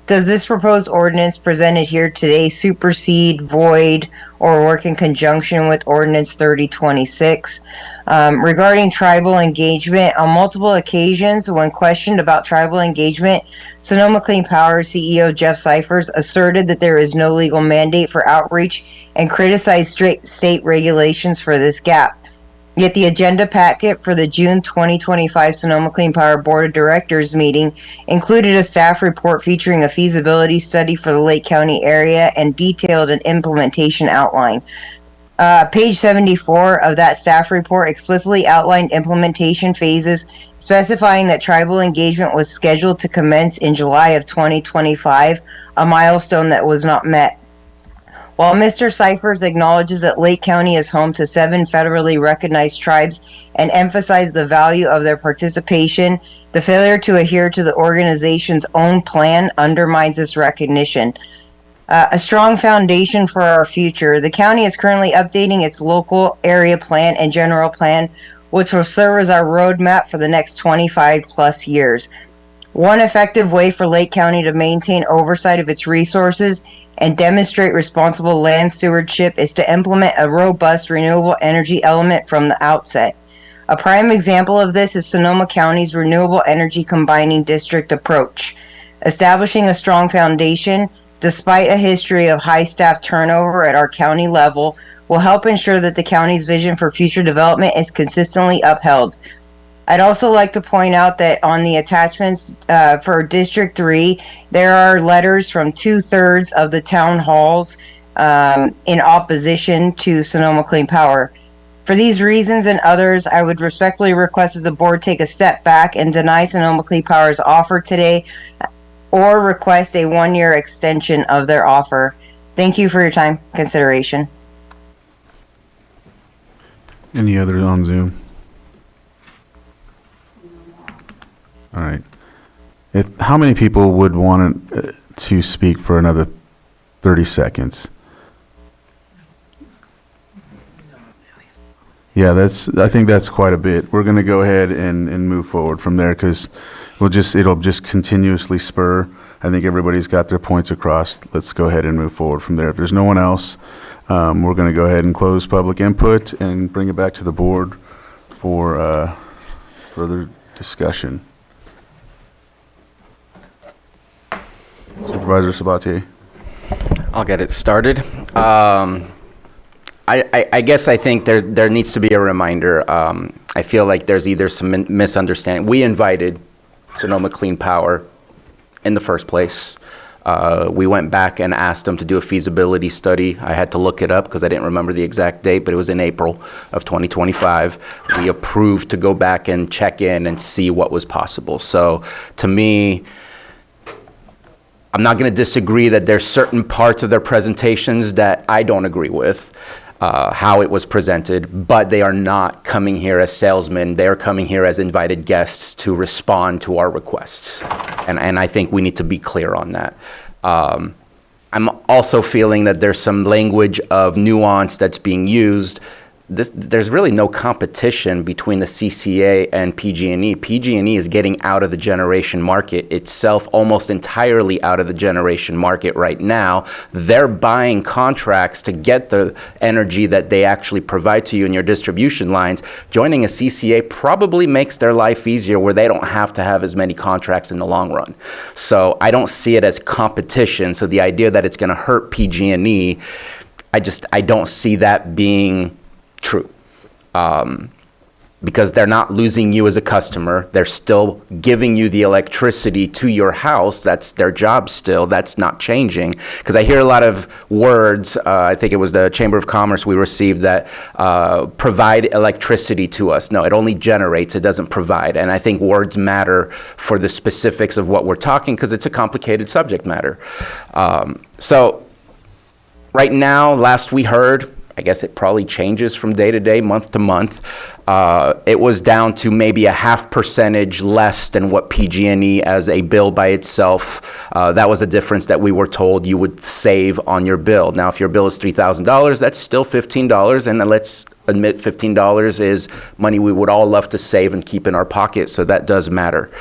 Does this proposed ordinance presented here today supersede, void, or work in conjunction with Ordinance 3026? Regarding tribal engagement, on multiple occasions, when questioned about tribal engagement, Sonoma Clean Power CEO Jeff Cyphers asserted that there is no legal mandate for outreach and criticized state regulations for this gap. Yet the agenda packet for the June 2025 Sonoma Clean Power Board of Directors meeting included a staff report featuring a feasibility study for the Lake County area and detailed an implementation outline. Page 74 of that staff report explicitly outlined implementation phases, specifying that tribal engagement was scheduled to commence in July of 2025, a milestone that was not met. While Mr. Cyphers acknowledges that Lake County is home to 7 federally recognized tribes and emphasized the value of their participation, the failure to adhere to the organization's own plan undermines this recognition. A strong foundation for our future. The county is currently updating its local area plan and general plan, which will serve as our roadmap for the next 25 plus years. One effective way for Lake County to maintain oversight of its resources and demonstrate responsible land stewardship is to implement a robust renewable energy element from the outset. A prime example of this is Sonoma County's Renewable Energy Combining District approach. Establishing a strong foundation, despite a history of high staff turnover at our county level, will help ensure that the county's vision for future development is consistently upheld. I'd also like to point out that on the attachments for District 3, there are letters from 2/3 of the town halls in opposition to Sonoma Clean Power. For these reasons and others, I would respectfully request that the board take a step back and deny Sonoma Clean Power's offer today, or request a 1-year extension of their offer. Thank you for your time consideration. Any others on Zoom? All right. How many people would want to speak for another 30 seconds? Yeah, I think that's quite a bit. We're going to go ahead and move forward from there because it'll just continuously spur. I think everybody's got their points across. Let's go ahead and move forward from there. If there's no one else, we're going to go ahead and close public input and bring it back to the board for further discussion. Supervisor Sabatier. I'll get it started. I guess I think there needs to be a reminder. I feel like there's either some misunderstanding. We invited Sonoma Clean Power in the first place. We went back and asked them to do a feasibility study. I had to look it up because I didn't remember the exact date, but it was in April of 2025. We approved to go back and check in and see what was possible. So to me, I'm not going to disagree that there's certain parts of their presentations that I don't agree with, how it was presented, but they are not coming here as salesmen. They're coming here as invited guests to respond to our requests. And I think we need to be clear on that. I'm also feeling that there's some language of nuance that's being used. There's really no competition between the CCA and PG&E. PG&E is getting out of the generation market itself, almost entirely out of the generation market right now. They're buying contracts to get the energy that they actually provide to you in your distribution lines. Joining a CCA probably makes their life easier where they don't have to have as many contracts in the long run. So I don't see it as competition. So the idea that it's going to hurt PG&E, I don't see that being true, because they're not losing you as a customer. They're still giving you the electricity to your house. That's their job still. That's not changing. Because I hear a lot of words, I think it was the Chamber of Commerce we received, that provide electricity to us. No, it only generates, it doesn't provide. And I think words matter for the specifics of what we're talking, because it's a complicated subject matter. So right now, last we heard, I guess it probably changes from day to day, month to month. It was down to maybe a 0.5% less than what PG&E as a bill by itself. That was a difference that we were told you would save on your bill. Now, if your bill is $3,000, that's still $15, and let's admit $15 is money we would all love to save and keep in our pocket, so that does matter.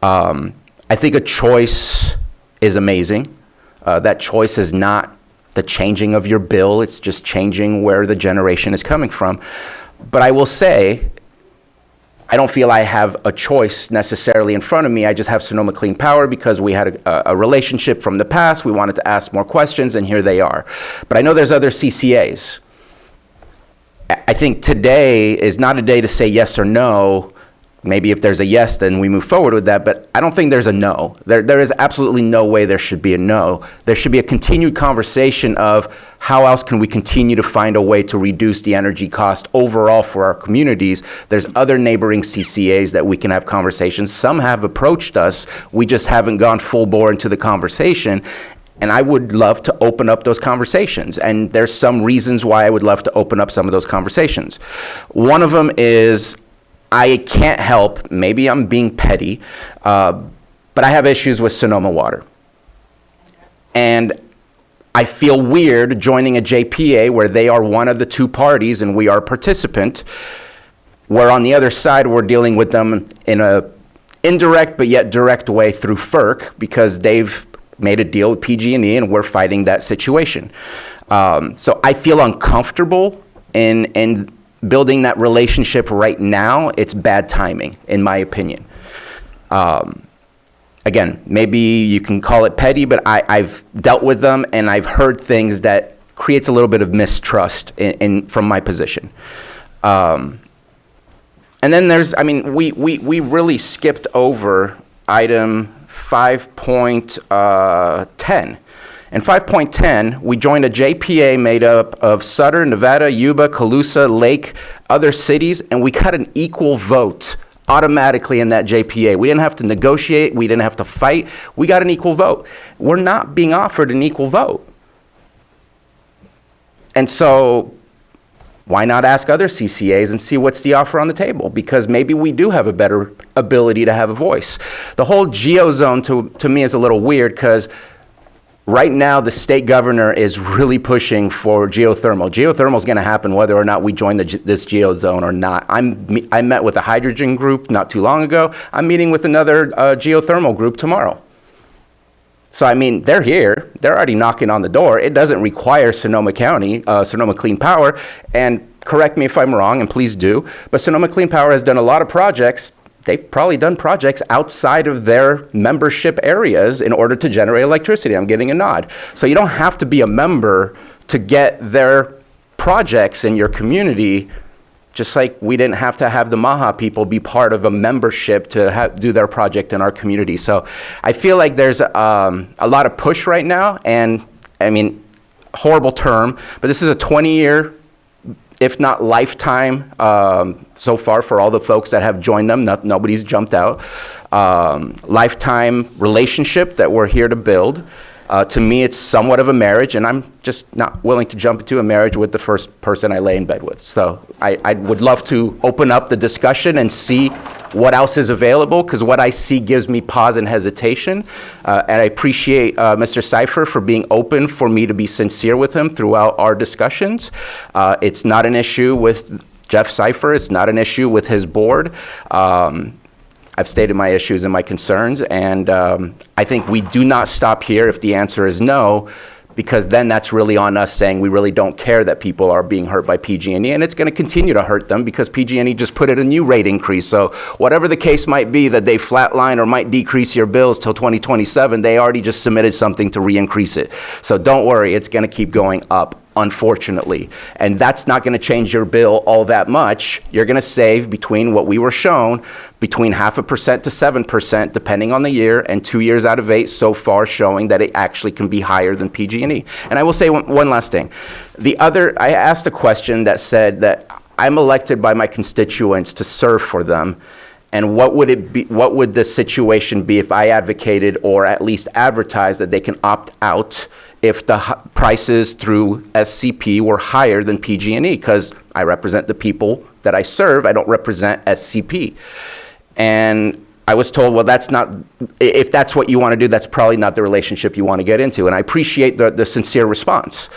I think a choice is amazing. That choice is not the changing of your bill, it's just changing where the generation is coming from. But I will say, I don't feel I have a choice necessarily in front of me. I just have Sonoma Clean Power because we had a relationship from the past. We wanted to ask more questions, and here they are. But I know there's other CCAs. I think today is not a day to say yes or no. maybe if there's a yes, then we move forward with that, but I don't think there's a no. There is absolutely no way there should be a no. There should be a continued conversation of how else can we continue to find a way to reduce the energy cost overall for our communities. There's other neighboring CCAs that we can have conversations. Some have approached us. We just haven't gone full bore into the conversation. And I would love to open up those conversations. And there's some reasons why I would love to open up some of those conversations. One of them is I can't help, maybe I'm being petty, but I have issues with Sonoma Water. And I feel weird joining a JPA where they are one of the two parties and we are a participant, where on the other side we're dealing with them in a indirect but yet direct way through FERC because they've made a deal with PG&E and we're fighting that situation. So I feel uncomfortable in building that relationship right now. It's bad timing, in my opinion. Again, maybe you can call it petty, but I've dealt with them and I've heard things that creates a little bit of mistrust from my position. And then there's, I mean, we really skipped over item 5.10. In 5.10, we joined a JPA made up of Sutter, Nevada, Yuba, Colusa, Lake, other cities, and we got an equal vote automatically in that JPA. We didn't have to negotiate. We didn't have to fight. We got an equal vote. We're not being offered an equal vote. And so why not ask other CCAs and see what's the offer on the table? Because maybe we do have a better ability to have a voice. The whole geozone to me is a little weird because right now the state governor is really pushing for geothermal. Geothermal is going to happen whether or not we join this geozone or not. I met with a hydrogen group not too long ago. I'm meeting with another geothermal group tomorrow. So, I mean, they're here. They're already knocking on the door. It doesn't require Sonoma County, Sonoma Clean Power. And correct me if I'm wrong, and please do, but Sonoma Clean Power has done a lot of projects. They've probably done projects outside of their membership areas in order to generate electricity. I'm getting a nod. So you don't have to be a member to get their projects in your community, just like we didn't have to have the Maha people be part of a membership to do their project in our community. So I feel like there's a lot of push right now, and I mean, horrible term, but this is a 20-year, if not lifetime, so far for all the folks that have joined them. Nobody's jumped out. Lifetime relationship that we're here to build. To me, it's somewhat of a marriage, and I'm just not willing to jump into a marriage with the first person I lay in bed with. So I would love to open up the discussion and see what else is available, because what I see gives me pause and hesitation. And I appreciate Mr. Cipher for being open for me to be sincere with him throughout our discussions. It's not an issue with Jeff Cipher. It's not an issue with his board. I've stated my issues and my concerns, and I think we do not stop here if the answer is no, because then that's really on us saying we really don't care that people are being hurt by PG&E, and it's going to continue to hurt them because PG&E just put in a new rate increase. So whatever the case might be that they flatline or might decrease your bills till 2027, they already just submitted something to re-increase it. So don't worry, it's going to keep going up, unfortunately. And that's not going to change your bill all that much. You're going to save between what we were shown, between 0.5% to 7%, depending on the year, and 2 years out of 8 so far showing that it actually can be higher than PG&E. And I will say one last thing. I asked a question that said that I'm elected by my constituents to serve for them. And what would the situation be if I advocated or at least advertised that they can opt out if the prices through SCP were higher than PG&E? Because I represent the people that I serve. I don't represent SCP. And I was told, well, that's not, if that's what you want to do, that's probably not the relationship you want to get into. And I appreciate the sincere response.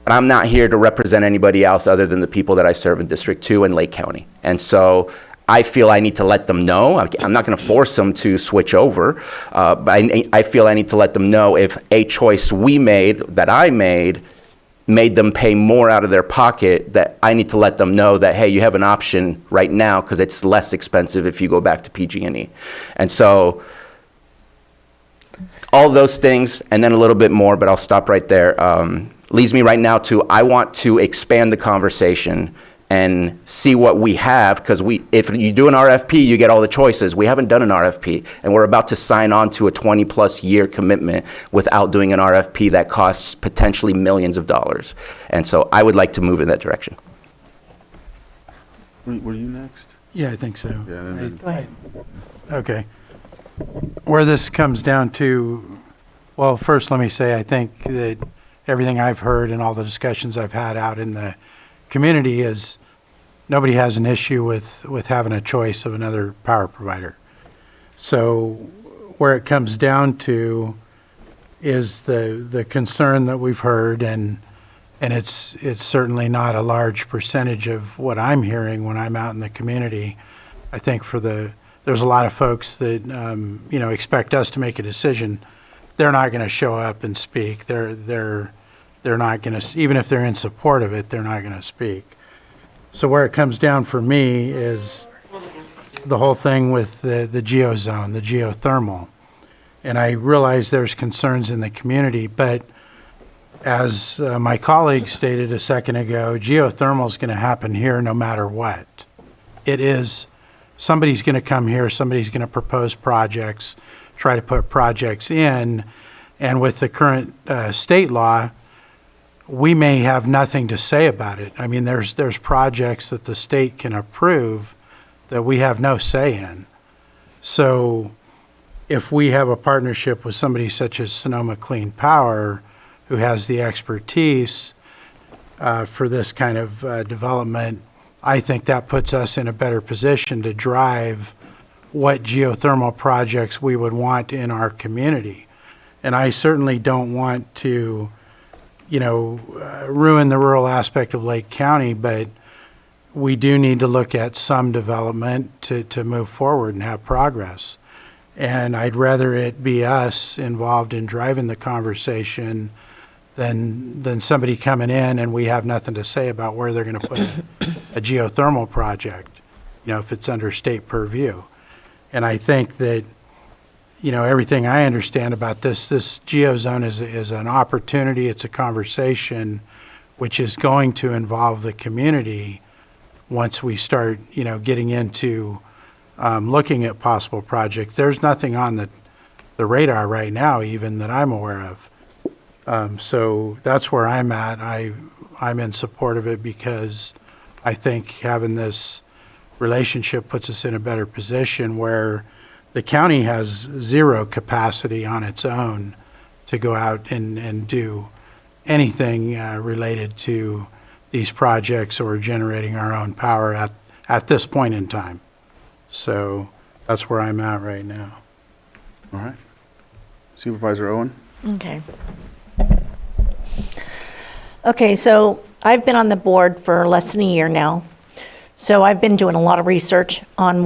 But I'm not here to represent anybody else other than the people that I serve in District 2 and Lake County. And so I feel I need to let them know. I'm not going to force them to switch over, but I feel I need to let them know if a choice that I made them pay more out of their pocket, that I need to let them know that, hey, you have an option right now because it's less expensive if you go back to PG&E. And so all those things, and then a little bit more, but I'll stop right there, leads me right now to I want to expand the conversation and see what we have, because if you do an RFP, you get all the choices. We haven't done an RFP, and we're about to sign on to a 20-plus year commitment without doing an RFP that costs potentially millions of dollars. And so I would like to move in that direction. Were you next? Yeah, I think so. Yeah, then- Go ahead. Okay. Where this comes down to, well, first let me say I think that everything I've heard and all the discussions I've had out in the community is nobody has an issue with having a choice of another power provider. So where it comes down to is the concern that we've heard, and it's certainly not a large percentage of what I'm hearing when I'm out in the community. I think there's a lot of folks that expect us to make a decision. They're not going to show up and speak. They're not going to, even if they're in support of it, they're not going to speak. So where it comes down for me is the whole thing with the geozone, the geothermal. And I realize there's concerns in the community, but as my colleague stated a second ago, geothermal is going to happen here no matter what. It is, somebody's going to come here, somebody's going to propose projects, try to put projects in, and with the current state law, we may have nothing to say about it. I mean, there's projects that the state can approve that we have no say in. So if we have a partnership with somebody such as Sonoma Clean Power, who has the expertise for this kind of development, I think that puts us in a better position to drive what geothermal projects we would want in our community. And I certainly don't want to ruin the rural aspect of Lake County, but we do need to look at some development to move forward and have progress. And I'd rather it be us involved in driving the conversation than somebody coming in and we have nothing to say about where they're going to put a geothermal project, if it's under state purview. And I think that everything I understand about this geozone is an opportunity, it's a conversation which is going to involve the community once we start, getting into looking at possible projects. There's nothing on the radar right now even that I'm aware of. So that's where I'm at. I'm in support of it because I think having this relationship puts us in a better position where the county has zero capacity on its own to go out and do anything related to these projects or generating our own power at this point in time. So that's where I'm at right now. All right. Supervisor Owen? Okay, so I've been on the board for less than a year now. So I've been doing a lot of research on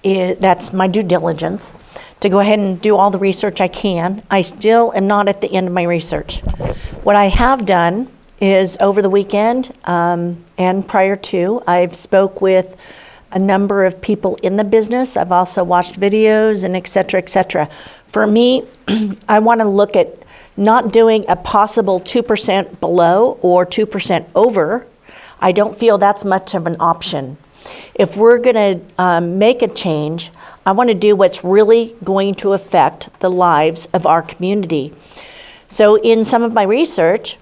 that's my due diligence, to go ahead and do all the research I can. I still am not at the end of my research. What I have done is over the weekend and prior to, I've spoke with a number of people in the business. I've also watched videos and et cetera, et cetera. For me, I want to look at not doing a possible 2% below or 2% over. I don't feel that's much of an option. If we're going to make a change, I want to do what's really going to affect the lives of our community. So in some of my research,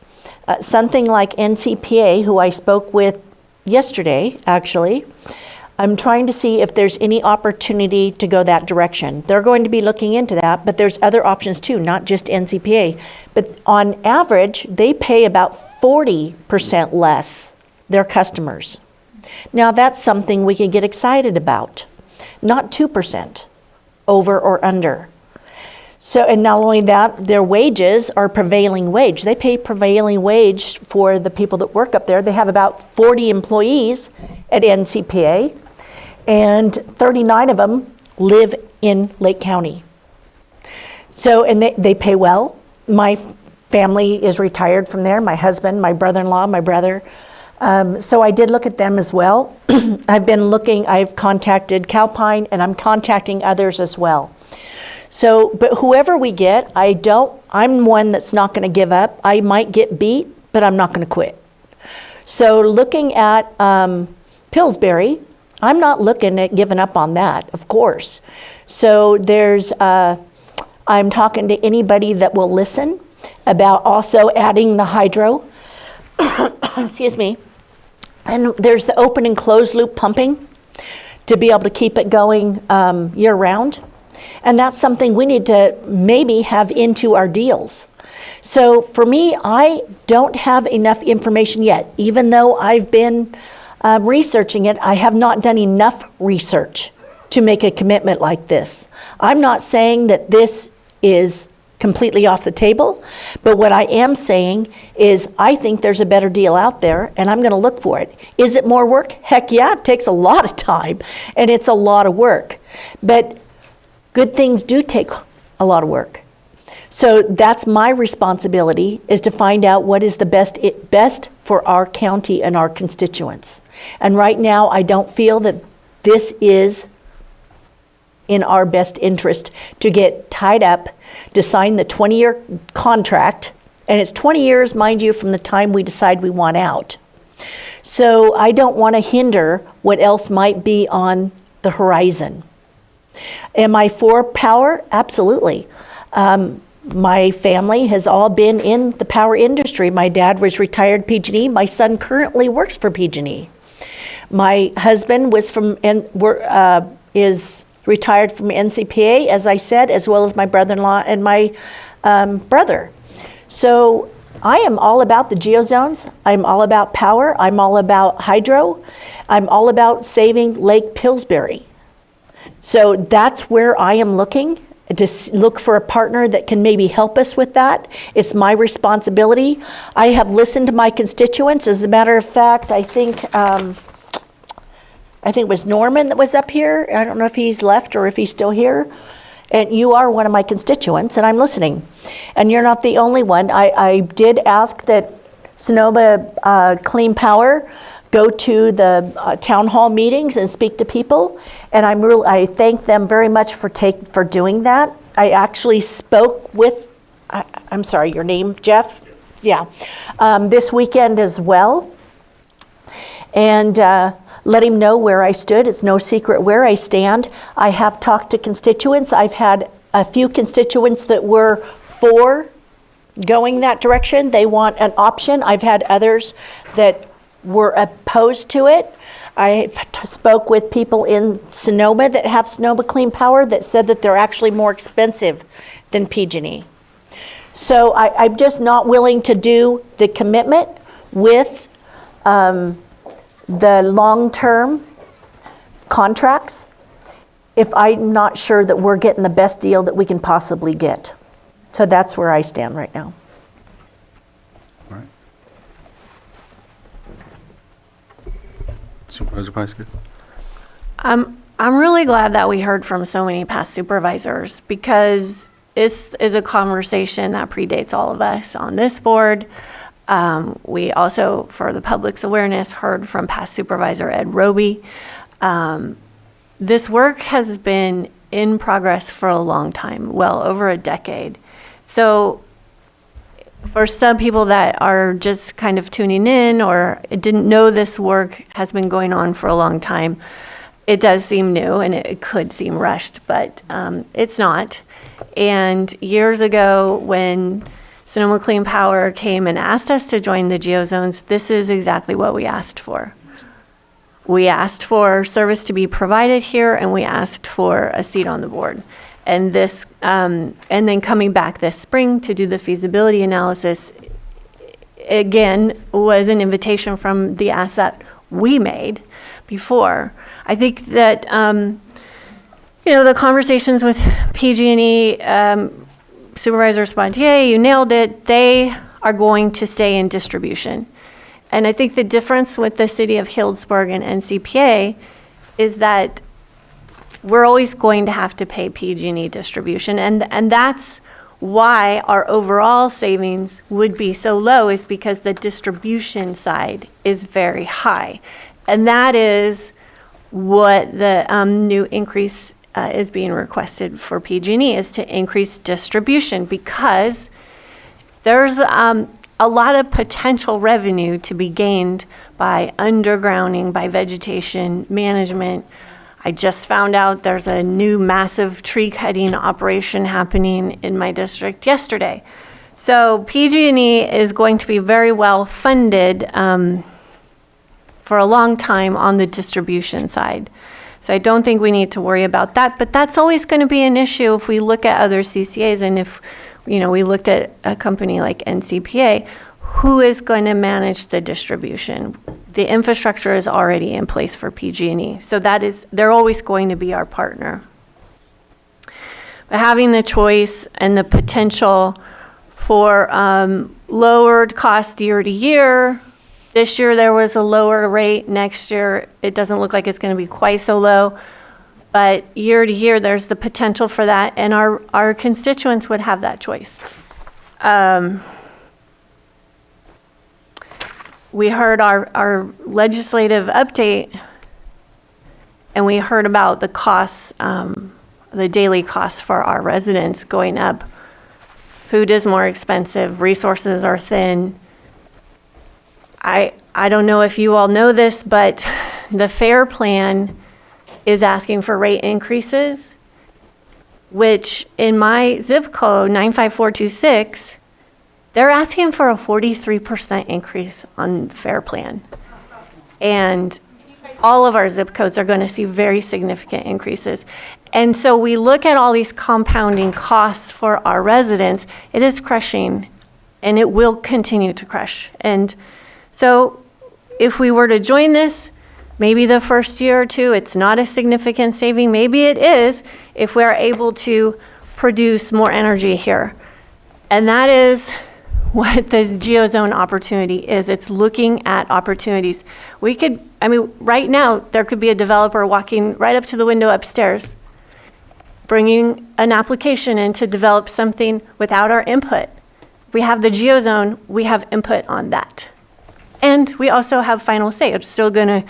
something like NCPA, who I spoke with yesterday, actually, I'm trying to see if there's any opportunity to go that direction. They're going to be looking into that, but there's other options too, not just NCPA. But on average, they pay about 40% less their customers. Now that's something we can get excited about, not 2% over or under. So, and not only that, their wages are prevailing wage. They pay prevailing wage for the people that work up there. They have about 40 employees at NCPA, and 39 of them live in Lake County. So, and they pay well. My family is retired from there, my husband, my brother-in-law, my brother. So I did look at them as well. I've contacted Calpine, and I'm contacting others as well. So, but whoever we get, I'm one that's not going to give up. I might get beat, but I'm not going to quit. So looking at Pillsbury, I'm not looking at giving up on that, of course. So there's, I'm talking to anybody that will listen about also adding the hydro. Excuse me. And there's the open and closed loop pumping to be able to keep it going year round. And that's something we need to maybe have into our deals. So for me, I don't have enough information yet. Even though I've been researching it, I have not done enough research to make a commitment like this. I'm not saying that this is completely off the table, but what I am saying is I think there's a better deal out there and I'm gonna look for it. Is it more work? Heck yeah, it takes a lot of time and it's a lot of work. But good things do take a lot of work. So that's my responsibility, is to find out what is the best for our county and our constituents. And right now, I don't feel that this is in our best interest to get tied up, to sign the 20-year contract. And it's 20 years, mind you, from the time we decide we want out. So I don't want to hinder what else might be on the horizon. Am I for power? Absolutely. My family has all been in the power industry. My dad was retired PG&E. My son currently works for PG&E. My husband was is retired from NCPA, as I said, as well as my brother-in-law and my brother. So I am all about the geozones. I'm all about power. I'm all about hydro. I'm all about saving Lake Pillsbury. So that's where I am looking, to look for a partner that can maybe help us with that. It's my responsibility. I have listened to my constituents. As a matter of fact, I think it was Norman that was up here. I don't know if he's left or if he's still here. And you are one of my constituents, and I'm listening. And you're not the only one. I did ask that Sonoma Clean Power go to the town hall meetings and speak to people, and I thank them very much for doing that. I actually spoke with, I'm sorry, your name, Jeff? Yeah. This weekend as well, and let him know where I stood. It's no secret where I stand. I have talked to constituents. I've had a few constituents that were for going that direction. They want an option. I've had others that were opposed to it. I spoke with people in Sonoma that have Sonoma Clean Power that said that they're actually more expensive than PG&E. So I'm just not willing to do the commitment with the long-term contracts if I'm not sure that we're getting the best deal that we can possibly get. So that's where I stand right now. Supervisor Pyska? I'm really glad that we heard from so many past supervisors, because this is a conversation that predates all of us on this board. We also, for the public's awareness, heard from past supervisor Ed Roby. This work has been in progress for a long time, well over a decade. So for some people that are just kind of tuning in or didn't know this work has been going on for a long time, it does seem new and it could seem rushed, but it's not. And years ago, when Sonoma Clean Power came and asked us to join the geozones, this is exactly what we asked for. We asked for service to be provided here, and we asked for a seat on the board. And this, and then coming back this spring to do the feasibility analysis, again, was an invitation from the asset we made before. I think that, the conversations with PG&E, Supervisor Spontier, you nailed it. They are going to stay in distribution. And I think the difference with the city of Healdsburg and NCPA is that we're always going to have to pay PG&E distribution. And that's why our overall savings would be so low, is because the distribution side is very high. And that is what the new increase is being requested for PG&E, is to increase distribution, because there's a lot of potential revenue to be gained by undergrounding, by vegetation management. I just found out there's a new massive tree cutting operation happening in my district yesterday. So PG&E is going to be very well funded for a long time on the distribution side. So I don't think we need to worry about that, but that's always going to be an issue if we look at other CCAs, and if we looked at a company like NCPA, who is going to manage the distribution? The infrastructure is already in place for PG&E, so they're always going to be our partner. But having the choice and the potential for lowered cost year to year. This year there was a lower rate. Next year it doesn't look like it's going to be quite so low. But year to year there's the potential for that, and our constituents would have that choice. We heard our legislative update, and we heard about the costs, the daily costs for our residents going up. Food is more expensive, resources are thin. I don't know if you all know this, but the FAIR plan is asking for rate increases, which in my zip code, 95426, they're asking for a 43% increase on the FAIR plan. And all of our zip codes are going to see very significant increases. And so we look at all these compounding costs for our residents, it is crushing, and it will continue to crush. And so if we were to join this, maybe the first year or two, it's not a significant saving. Maybe it is if we're able to produce more energy here. And that is what this geozone opportunity is. It's looking at opportunities. Right now, there could be a developer walking right up to the window upstairs, bringing an application in to develop something without our input. We have the geozone, we have input on that. And we also have final say. It's still going to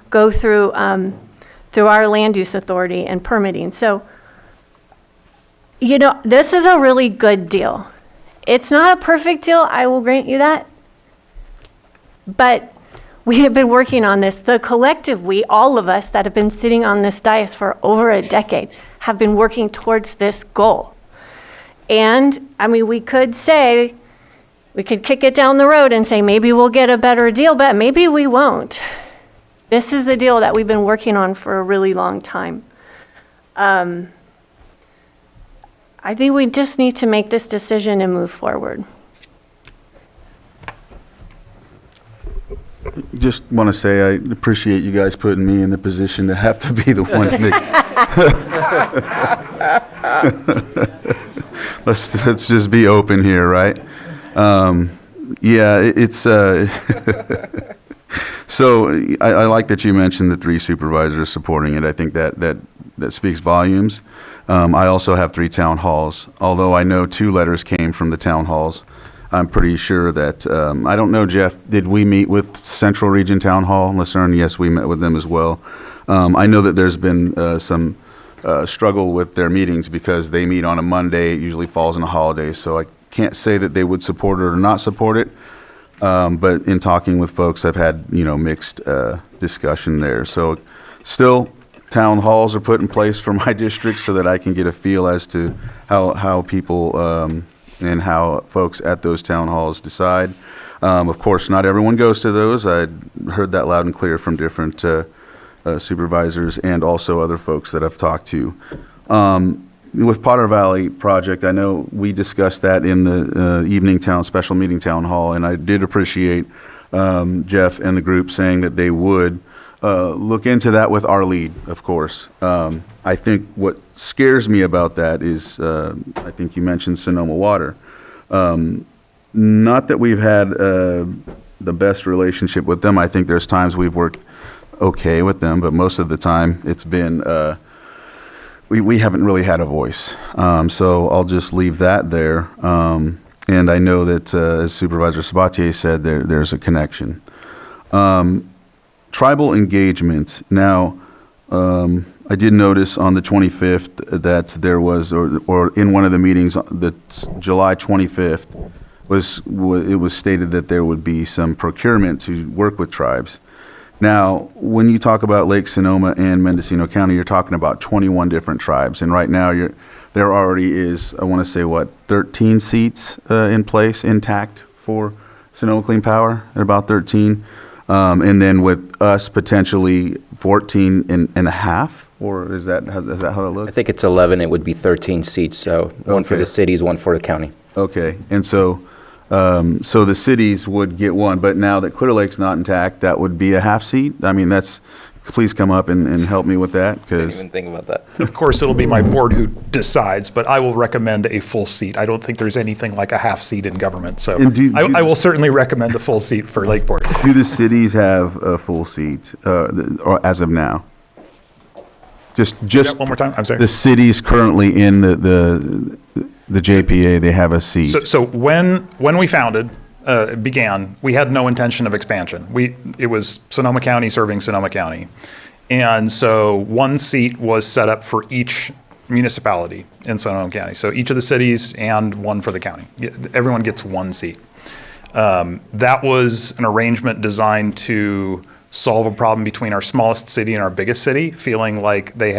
go through our land use authority and permitting. So, this is a really good deal. It's not a perfect deal, I will grant you that. But we have been working on this. The collective, all of us that have been sitting on this dais for over a decade, have been working towards this goal. And, we could kick it down the road and say, maybe we'll get a better deal, but maybe we won't. This is the deal that we've been working on for a really long time. I think we just need to make this decision and move forward. Just want to say I appreciate you guys putting me in the position to have to be the one to make. Let's just be open here, right? It's so I like that you mentioned the 3 supervisors supporting it. I think that speaks volumes. I also have 3 town halls. Although I know 2 letters came from the town halls, I'm pretty sure that, I don't know, Jeff, did we meet with Central Region Town Hall, Lucerne? Yes, we met with them as well. I know that there's been some struggle with their meetings because they meet on a Monday. It usually falls on a holiday, so I can't say that they would support it or not support it. But in talking with folks, I've had, mixed discussion there. So still, town halls are put in place for my district so that I can get a feel as to how people and how folks at those town halls decide. Of course, not everyone goes to those. I heard that loud and clear from different supervisors and also other folks that I've talked to. With Potter Valley project, I know we discussed that in the special meeting town hall, and I did appreciate Jeff and the group saying that they would look into that with our lead, of course. I think what scares me about that is, I think you mentioned Sonoma Water. Not that we've had the best relationship with them. I think there's times we've worked okay with them, but most of the time it's been, we haven't really had a voice. So I'll just leave that there. And I know that, as Supervisor Sabatier said, there's a connection. Tribal engagement. Now, I did notice on the 25th that there was, or in one of the meetings, July 25th, it was stated that there would be some procurement to work with tribes. Now, when you talk about Lake Sonoma and Mendocino County, you're talking about 21 different tribes, and right now there already is, I want to say, 13 seats in place, intact for Sonoma Clean Power, at about 13. And then with us potentially 14 and a half, or is that how it looks? I think it's 11, it would be 13 seats, so one for Okay. the cities, one for the county. Okay, and so the cities would get one, but now that Clear Lake's not intact, that would be a half seat? I mean, please come up and help me with that, Didn't because, even think about that. Of course, it'll be my board who decides, but I will recommend a full seat. I don't think there's anything like a half seat in government, so And I will certainly recommend a full seat for Lake Board. do the cities have a full seat, or as of now? Just One more time, I'm sorry. the cities currently in the JPA, they have a seat. So when we founded, began, we had no intention of expansion. It was Sonoma County serving Sonoma County. And so one seat was set up for each municipality in Sonoma County. So each of the cities and one for the county. Everyone gets one seat. That was an arrangement designed to solve a problem between our smallest city and our biggest city, feeling like they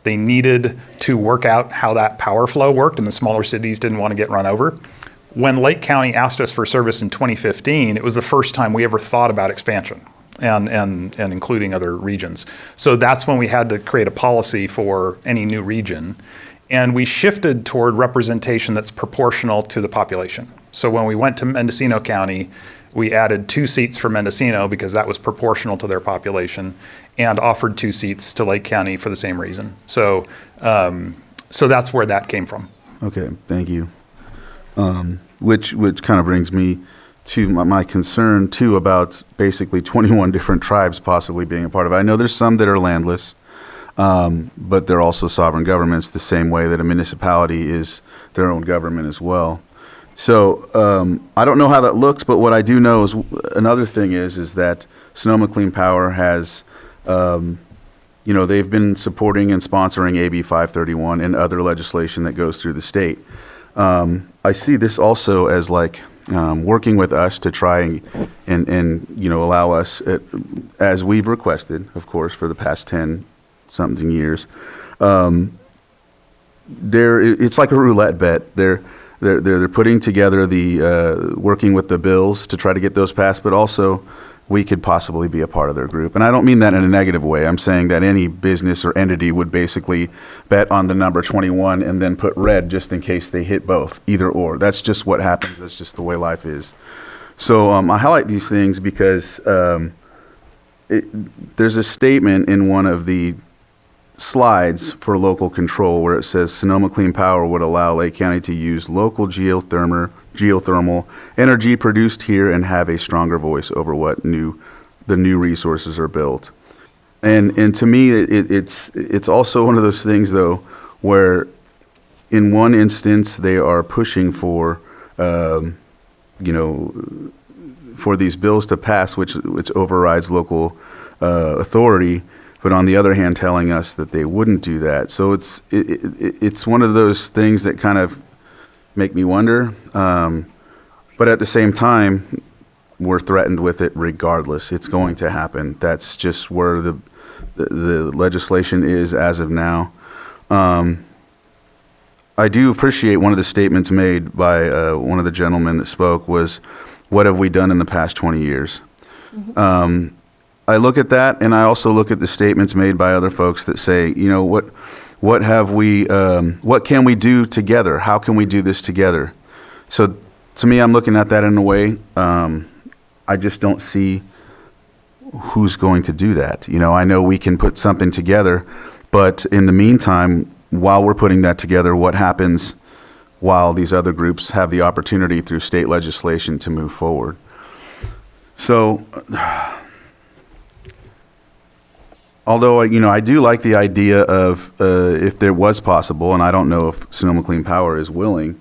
needed to work out how that power flow worked, and the smaller cities didn't want to get run over. When Lake County asked us for service in 2015, it was the first time we ever thought about expansion and including other regions. So that's when we had to create a policy for any new region. And we shifted toward representation that's proportional to the population. So when we went to Mendocino County, we added 2 seats for Mendocino because that was proportional to their population, and offered 2 seats to Lake County for the same reason. So that's where that came from. Okay, thank you. Which kind of brings me to my concern too about basically 21 different tribes possibly being a part of it. I know there's some that are landless, but they're also sovereign governments the same way that a municipality is their own government as well. So I don't know how that looks, but what I do know is another thing is that Sonoma Clean Power has, they've been supporting and sponsoring AB 531 and other legislation that goes through the state. I see this also as working with us to try and allow us, as we've requested, of course, for the past 10-something years. It's like a roulette bet. They're putting together working with the bills to try to get those passed, but also we could possibly be a part of their group. And I don't mean that in a negative way. I'm saying that any business or entity would basically bet on the number 21 and then put red just in case they hit both, either or. That's just what happens. That's just the way life is. So I highlight these things because there's a statement in one of the slides for local control where it says Sonoma Clean Power would allow Lake County to use local geothermal energy produced here and have a stronger voice over what the new resources are built. And to me, it's also one of those things though where in one instance they are pushing for for these bills to pass which overrides local authority, but on the other hand, telling us that they wouldn't do that. So it's one of those things that kind of make me wonder. But at the same time, we're threatened with it regardless. It's going to happen. That's just where the legislation is as of now. I do appreciate one of the statements made by one of the gentlemen that spoke was, what have we done in the past 20 years? Mm-hmm. I look at that, and I also look at the statements made by other folks that say, what can we do together? How can we do this together? So to me, I'm looking at that in a way, I just don't see who's going to do that. I know we can put something together, but in the meantime, while we're putting that together, what happens while these other groups have the opportunity through state legislation to move forward? So, although, I do like the idea of if there was possible, and I don't know if Sonoma Clean Power is willing,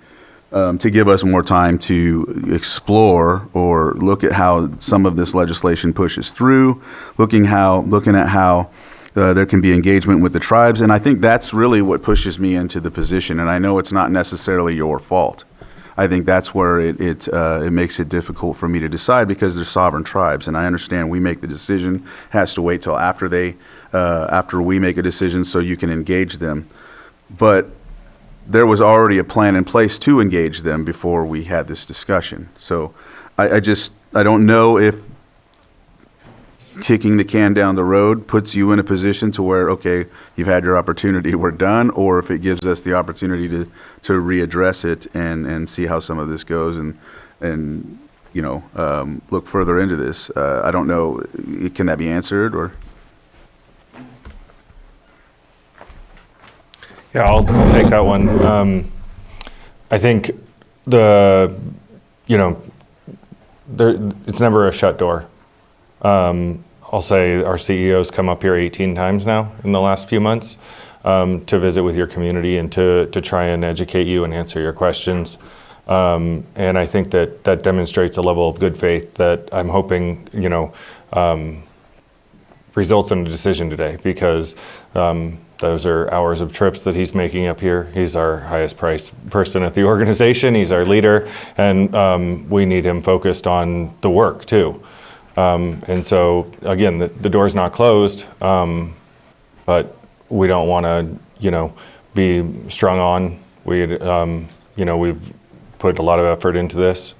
to give us more time to explore or look at how some of this legislation pushes through, looking at how there can be engagement with the tribes. And I think that's really what pushes me into the position. And I know it's not necessarily your fault. I think that's where it makes it difficult for me to decide, because they're sovereign tribes, and I understand we make the decision, has to wait till after after we make a decision so you can engage them. But there was already a plan in place to engage them before we had this discussion. So I don't know if kicking the can down the road puts you in a position to where, okay, you've had your opportunity, we're done, or if it gives us the opportunity to readdress it and see how some of this goes and look further into this. I don't know, can that be answered, or? Yeah, I'll take that one. I think it's never a shut door. I'll say our CEO's come up here 18 times now in the last few months to visit with your community and to try and educate you and answer your questions. And I think that demonstrates a level of good faith that I'm hoping, results in a decision today, because those are hours of trips that he's making up here. He's our highest priced person at the organization. He's our leader, and we need him focused on the work too. And so, again, the door's not closed, but we don't want to, be strung on. We've put a lot of effort into this,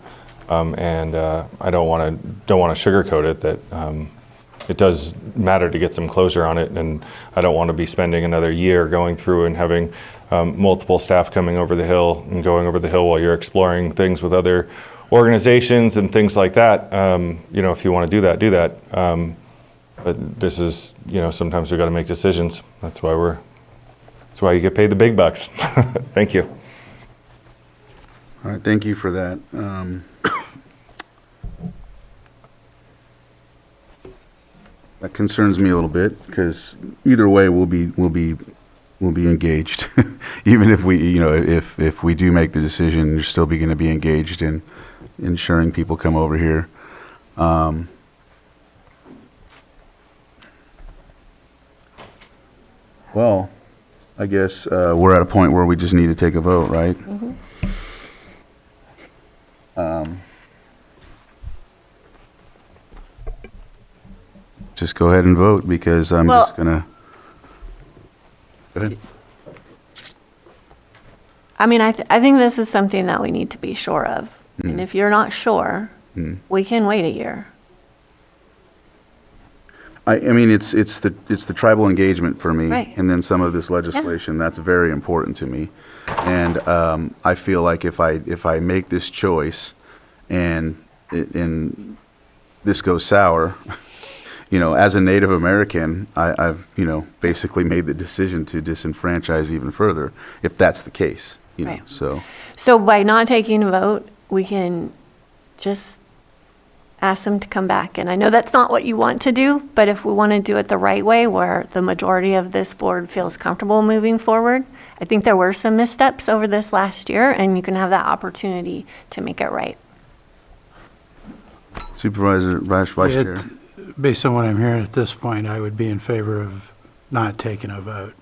and I don't want to sugarcoat it that it does matter to get some closure on it, and I don't want to be spending another year going through and having multiple staff coming over the hill and going over the hill while you're exploring things with other organizations and things like that. If you want to do that. But this is, sometimes we've got to make decisions. That's why you get paid the big bucks. Thank you. All right, thank you for that. That concerns me a little bit, because either way we'll be engaged. Even if we, if we do make the decision, you're still going to be engaged in ensuring people come over here. Well, I guess we're at a point where we just need to take a vote, right? Mm-hmm. Just go ahead and vote, because I'm Well- just gonna. Go ahead. I mean, I think this is something that we need to be sure of. And if you're not sure, we can wait a year. I mean, it's the tribal engagement for me, Right. and then some of this legislation, that's very important to me. And I feel like if I make this choice and this goes sour, as a Native American, I've basically made the decision to disenfranchise even further, if that's the case. Right. So So by not taking a vote, we can just ask them to come back. And I know that's not what you want to do, but if we want to do it the right way, where the majority of this board feels comfortable moving forward, I think there were some missteps over this last year, and you can have that opportunity to make it right. Supervisor Vice Chair. Based on what I'm hearing at this point, I would be in favor of not taking a vote.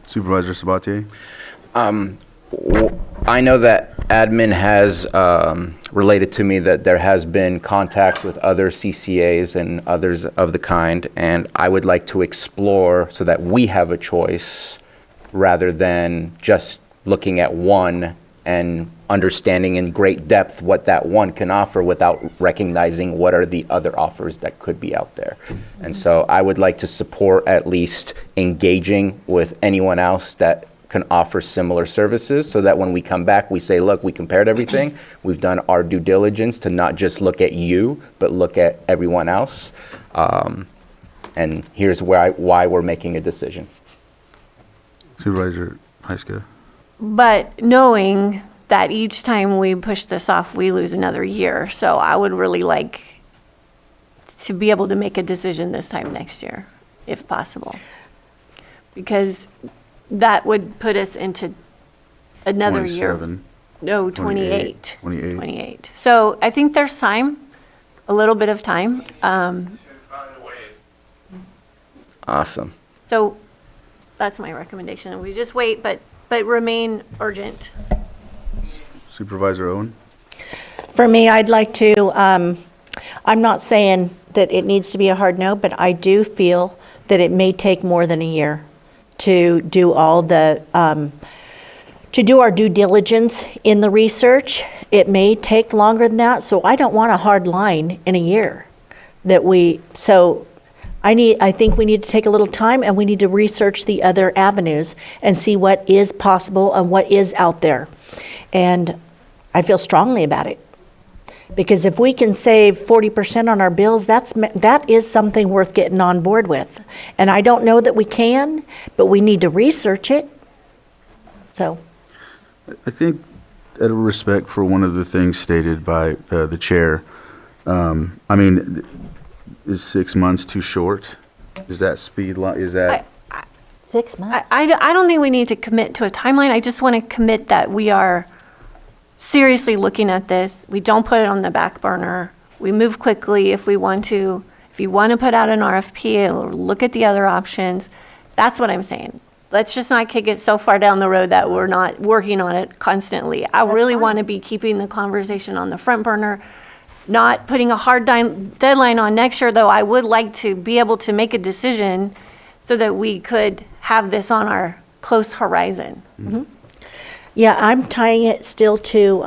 Supervisor Sabatier? I know that admin has related to me that there has been contact with other CCAs and others of the kind, and I would like to explore so that we have a choice rather than just looking at one and understanding in great depth what that one can offer without recognizing what are the other offers that could be out there. And so I would like to support at least engaging with anyone else that can offer similar services, so that when we come back, we say, look, we compared everything. We've done our due diligence to not just look at you, but look at everyone else. And here's why we're making a decision. Supervisor Heiska? But knowing that each time we push this off, we lose another year. So I would really like to be able to make a decision this time next year, if possible. Because that would put us into another year. 27. No, 28. 28. 28. So I think there's time, a little bit of time. Awesome. So that's my recommendation. We just wait, but but remain urgent. Supervisor Owen? For me, I'd like to, I'm not saying that it needs to be a hard no, but I do feel that it may take more than a year to do all the, to do our due diligence in the research. It may take longer than that, so I don't want a hard line in a year that I think we need to take a little time and we need to research the other avenues and see what is possible and what is out there. And I feel strongly about it. Because if we can save 40% on our bills, that is something worth getting on board with. And I don't know that we can, but we need to research it. So. I think, out of respect for one of the things stated by the chair, I mean, is 6 months too short? Is that speed line, is that? 6 months? I don't think we need to commit to a timeline. I just want to commit that we are seriously looking at this. We don't put it on the back burner. We move quickly if we want to. If you want to put out an RFP or look at the other options, that's what I'm saying. Let's just not kick it so far down the road that we're not working on it constantly. I really want to be keeping the conversation on the front burner, not putting a hard deadline on next year, though I would like to be able to make a decision so that we could have this on our close horizon. Mm-hmm. Yeah, I'm tying it still to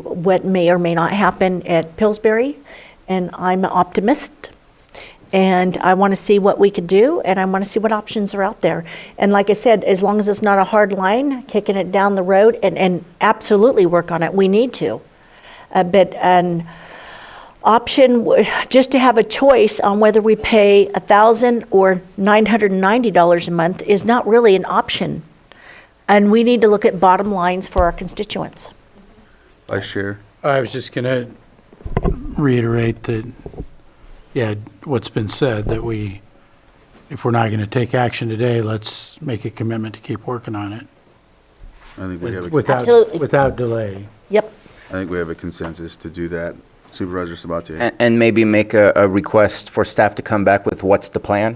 what may or may not happen at Pillsbury, and I'm an optimist. And I want to see what we could do, and I want to see what options are out there. And like I said, as long as it's not a hard line, kicking it down the road, and absolutely work on it, we need to. But an option, just to have a choice on whether we pay $1,000 or $990 a month is not really an option. And we need to look at bottom lines for our constituents. Vice Chair? I was just going to reiterate that, yeah, what's been said, that if we're not going to take action today, let's make a commitment to keep working on it. I think we have without delay. Yep. I think we have a consensus to do that. Supervisor Sabatier? And maybe make a request for staff to come back with what's the plan,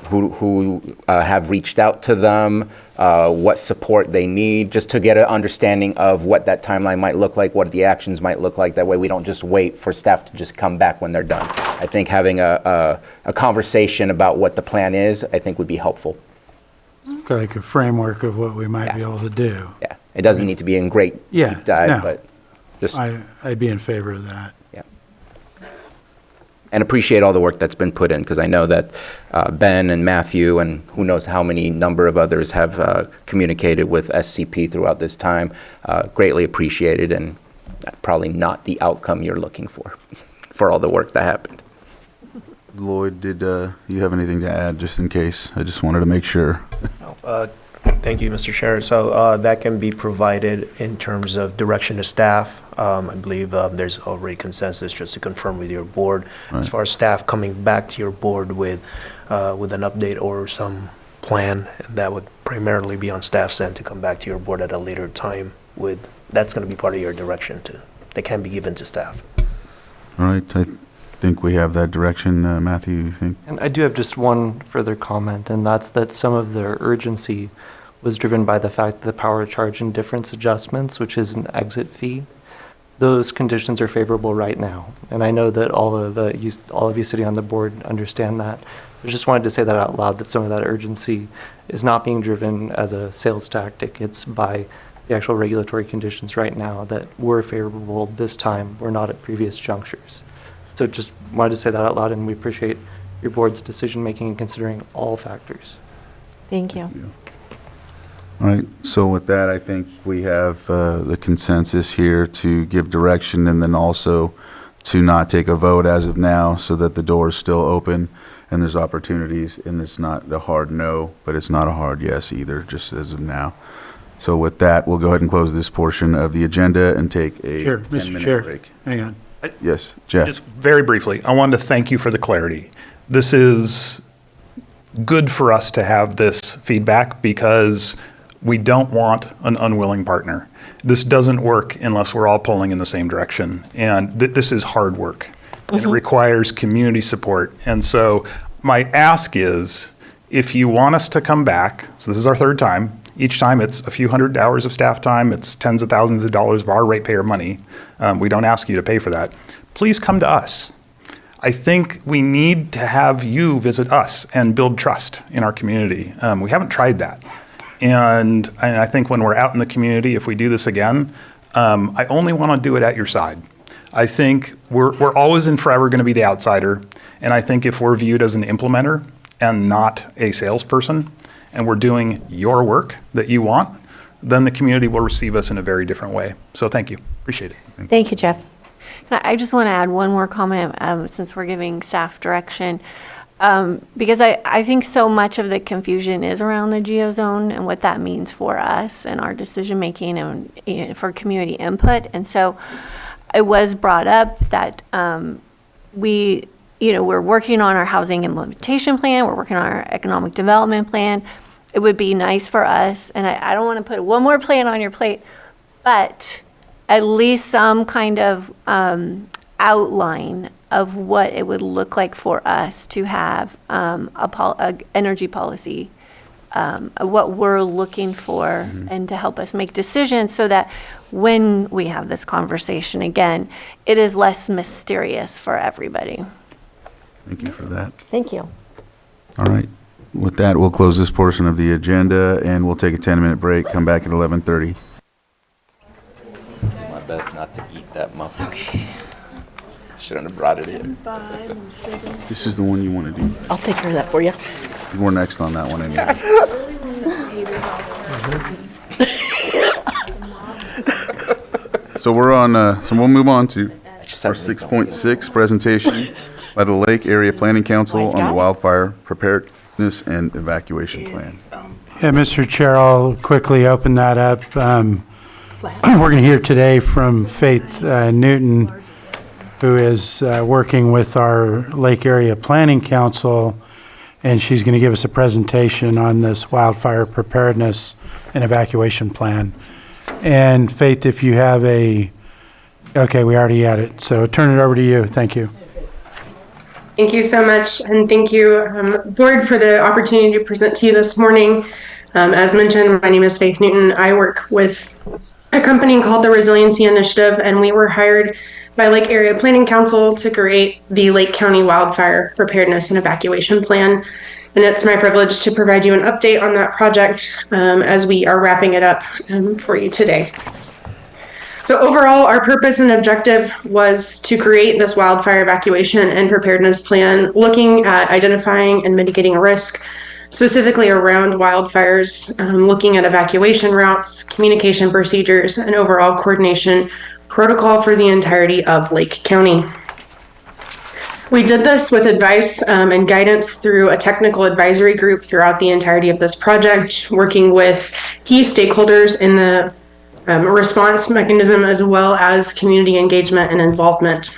who have reached out to them, what support they need, just to get an understanding of what that timeline might look like, what the actions might look like. That way we don't just wait for staff to just come back when they're done. I think having a conversation about what the plan is, I think would be helpful. Like a framework of what we might be able to do. Yeah, it doesn't need to be in great deep dive, no. but just. I'd be in favor of that. Yeah. And appreciate all the work that's been put in, because I know that Ben and Matthew and who knows how many number of others have communicated with SCP throughout this time. Greatly appreciated, and probably not the outcome you're looking for all the work that happened. Lloyd, did you have anything to add, just in case? I just wanted to make sure. Thank you, Mr. Chair. So that can be provided in terms of direction to staff. I believe there's already consensus, just to confirm with your board. Right. As far as staff coming back to your board with an update or some plan, that would primarily be on staff's end to come back to your board at a later time with, that's going to be part of your direction too. That can be given to staff. All right, I think we have that direction. Matthew, you think? And I do have just one further comment, and that's that some of the urgency was driven by the fact that the power charge indifference adjustments, which is an exit fee, those conditions are favorable right now. And I know that all of you sitting on the board understand that. I just wanted to say that out loud, that some of that urgency is not being driven as a sales tactic. It's by the actual regulatory conditions right now that were favorable this time, were not at previous junctures. So just wanted to say that out loud, and we appreciate your board's decision-making and considering all factors. Thank you. All right, so with that, I think we have the consensus here to give direction, and then also to not take a vote as of now, so that the door is still open and there's opportunities, and it's not a hard no, but it's not a hard yes either, just as of now. So with that, we'll go ahead and close this portion of the agenda and take a Sure, Mr. 10-minute Chair. break. Hang on. Yes, Jeff. Just very briefly, I wanted to thank you for the clarity. This is good for us to have this feedback, because we don't want an unwilling partner. This doesn't work unless we're all pulling in the same direction. And this is hard work. And it requires community support. And so my ask is, If you want us to come back, so this is our third time, each time it's a few hundred hours of staff time, it's tens of thousands of dollars of our ratepayer money. We don't ask you to pay for that. Please come to us. I think we need to have you visit us and build trust in our community. We haven't tried that. And I think when we're out in the community, if we do this again, I only want to do it at your side. I think we're always and forever going to be the outsider. And I think if we're viewed as an implementer and not a salesperson, and we're doing your work that you want, then the community will receive us in a very different way. So thank you. Appreciate it. Thank you, Jeff. I just want to add one more comment since we're giving staff direction. Because I think so much of the confusion is around the geozone and what that means for us and our decision making and for community input. And so it was brought up that we're working on our housing implementation plan, we're working on our economic development plan. It would be nice for us, and I don't want to put one more plan on your plate, but at least some kind of outline of what it would look like for us to have a energy policy, what we're looking for, and to help us make decisions so that when we have this conversation again, it is less mysterious for everybody. Thank you for that. Thank you. All right. With that, we'll close this portion of the agenda, and we'll take a 10-minute break, come back at 11:30. My best not to eat that muffin. Shouldn't have brought it in. This is the one you want to do. I'll take care of that for you. We're next on that one anyway. So we're on, so we'll move on to our 6.6 presentation by the Lake Area Planning Council on the wildfire preparedness and evacuation plan. Yeah, Mr. Chair, I'll quickly open that up. We're going to hear today from Faith Newton, who is working with our Lake Area Planning Council, and she's going to give us a presentation on this wildfire preparedness and evacuation plan. And Faith, if you have okay, we already had it, so turn it over to you. Thank you. Thank you so much, and thank you, Board, for the opportunity to present to you this morning. As mentioned, my name is Faith Newton. I work with a company called the Resiliency Initiative, and we were hired by Lake Area Planning Council to create the Lake County Wildfire Preparedness and Evacuation Plan. And it's my privilege to provide you an update on that project as we are wrapping it up for you today. So overall, our purpose and objective was to create this wildfire evacuation and preparedness plan, looking at identifying and mitigating risk, specifically around wildfires, looking at evacuation routes, communication procedures, and overall coordination protocol for the entirety of Lake County. We did this with advice and guidance through a technical advisory group throughout the entirety of this project, working with key stakeholders in the response mechanism as well as community engagement and involvement.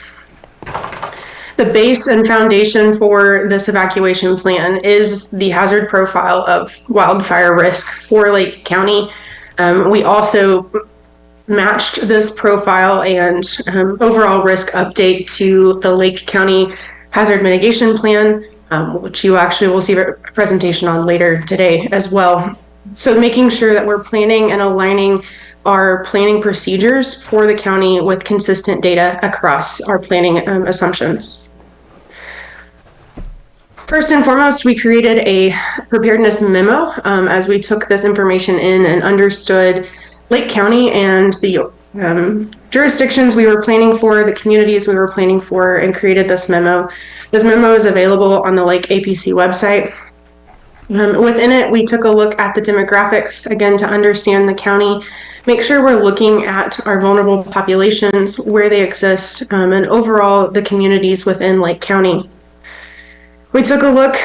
The base and foundation for this evacuation plan is the hazard profile of wildfire risk for Lake County. We also matched this profile and overall risk update to the Lake County Hazard Mitigation Plan, which you actually will see a presentation on later today as well. So making sure that we're planning and aligning our planning procedures for the county with consistent data across our planning assumptions. First and foremost, we created a preparedness memo as we took this information in and understood Lake County and the jurisdictions we were planning for, the communities we were planning for, and created this memo. This memo is available on the Lake APC website. Within it, we took a look at the demographics, again, to understand the county, make sure we're looking at our vulnerable populations, where they exist, and overall the communities within Lake County. We took a look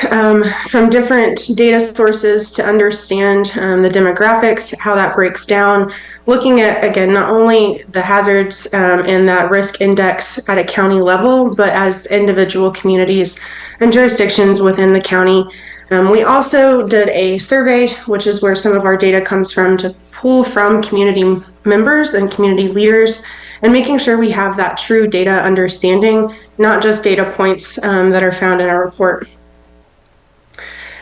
from different data sources to understand the demographics, how that breaks down, looking at, again, not only the hazards and that risk index at a county level, but as individual communities and jurisdictions within the county. We also did a survey, which is where some of our data comes from, to pull from community members and community leaders, and making sure we have that true data understanding, not just data points that are found in our report.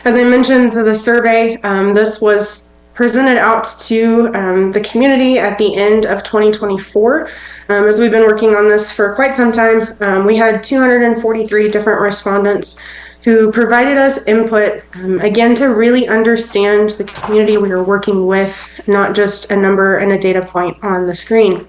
As I mentioned, the survey, this was presented out to the community at the end of 2024. As we've been working on this for quite some time, we had 243 different respondents who provided us input, again, to really understand the community we were working with, not just a number and a data point on the screen.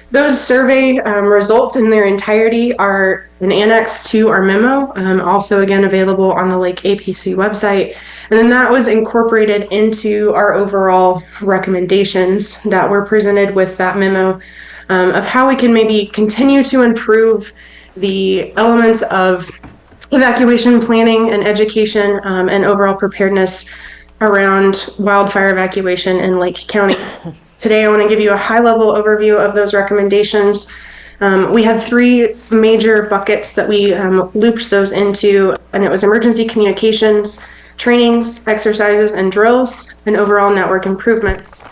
Those survey results in their entirety are an annex to our memo, also again available on the Lake APC website. And then that was incorporated into our overall recommendations that were presented with that memo of how we can maybe continue to improve the elements of evacuation planning and education and overall preparedness around wildfire evacuation in Lake County. Today, I want to give you a high-level overview of those recommendations. We had three major buckets that we looped those into, and it was emergency communications, trainings, exercises, and drills, and overall network improvements.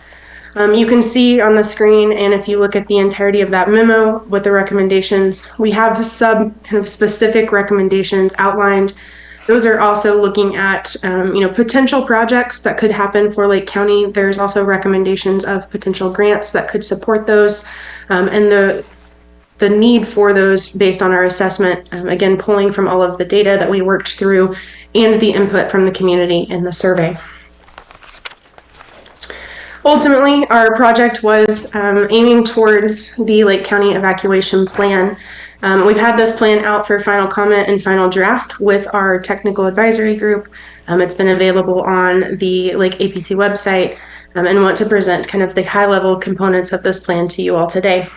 You can see on the screen, and if you look at the entirety of that memo with the recommendations, we have specific recommendations outlined. Those are also looking at potential projects that could happen for Lake County. There's also recommendations of potential grants that could support those, and the need for those based on our assessment, again, pulling from all of the data that we worked through and the input from the community in the survey. Ultimately, our project was aiming towards the Lake County evacuation plan. We've had this plan out for final comment and final draft with our technical advisory group. It's been available on the Lake APC website, and want to present kind of the high-level components of this plan to you all today.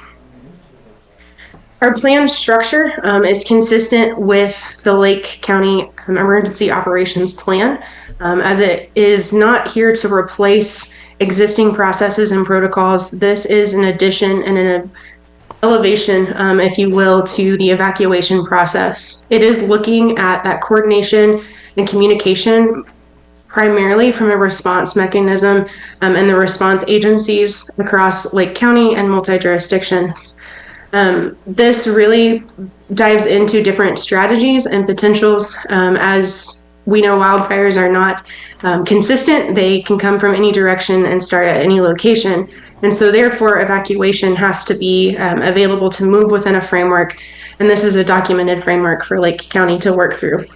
Our plan structure is consistent with the Lake County Emergency Operations Plan, as it is not here to replace existing processes and protocols. This is an addition and an elevation, if you will, to the evacuation process. It is looking at that coordination and communication primarily from a response mechanism and the response agencies across Lake County and multi-jurisdictions. This really dives into different strategies and potentials. As we know, wildfires are not consistent. They can come from any direction and start at any location. And so therefore, evacuation has to be available to move within a framework. And this is a documented framework for Lake County to work through.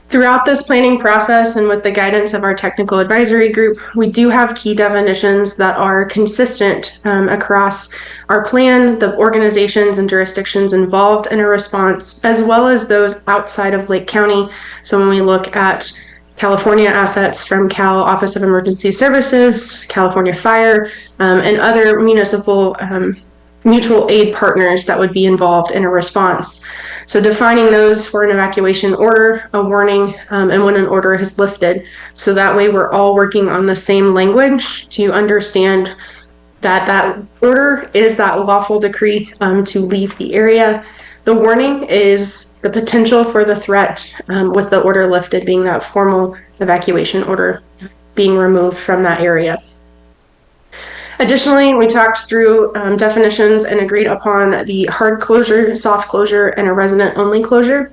Throughout this planning process and with the guidance of our technical advisory group, we do have key definitions that are consistent across our plan, the organizations and jurisdictions involved in a response, as well as those outside of Lake County. So when we look at California assets from Cal Office of Emergency Services, California Fire, and other municipal mutual aid partners that would be involved in a response. So defining those for an evacuation order, a warning, and when an order is lifted. So that way we're all working on the same language to understand that that order is that lawful decree to leave the area. The warning is the potential for the threat, with the order lifted being that formal evacuation order being removed from that area. Additionally, we talked through definitions and agreed upon the hard closure, soft closure, and a resident-only closure.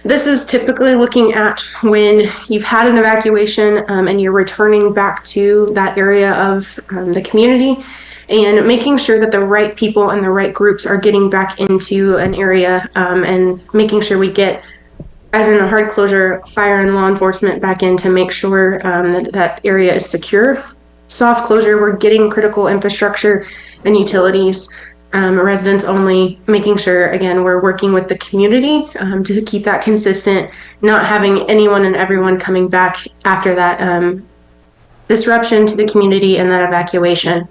This is typically looking at when you've had an evacuation and you're returning back to that area of the community and making sure that the right people and the right groups are getting back into an area and making sure we get, as in a hard closure, fire and law enforcement back in to make sure that that area is secure. Soft closure, we're getting critical infrastructure and utilities, residents only, making sure, again, we're working with the community to keep that consistent, not having anyone and everyone coming back after that disruption to the community and that evacuation.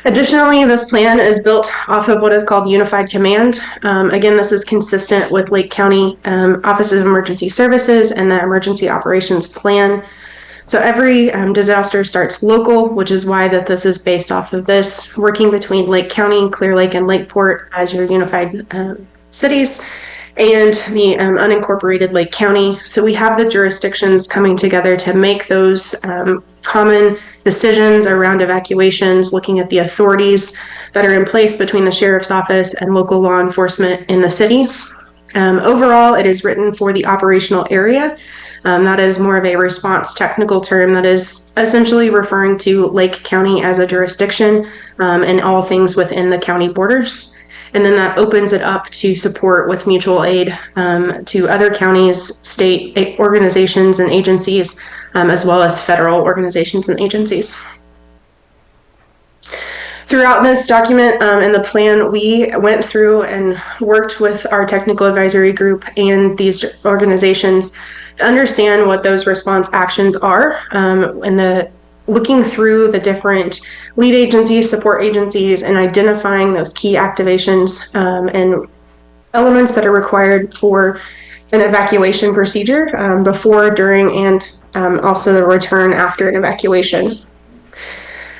Additionally, this plan is built off of what is called Unified Command. Again, this is consistent with Lake County Office of Emergency Services and the Emergency Operations Plan. So every disaster starts local, which is why that this is based off of this, working between Lake County, Clear Lake, and Lakeport as your unified cities, and the unincorporated Lake County. So we have the jurisdictions coming together to make those common decisions around evacuations, looking at the authorities that are in place between the sheriff's office and local law enforcement in the cities. Overall, it is written for the operational area. That is more of a response technical term that is essentially referring to Lake County as a jurisdiction and all things within the county borders. And then that opens it up to support with mutual aid to other counties, state organizations and agencies, as well as federal organizations and agencies. Throughout this document and the plan, we went through and worked with our technical advisory group and these organizations to understand what those response actions are and looking through the different lead agencies, support agencies, and identifying those key activations and elements that are required for an evacuation procedure before, during, and also the return after an evacuation.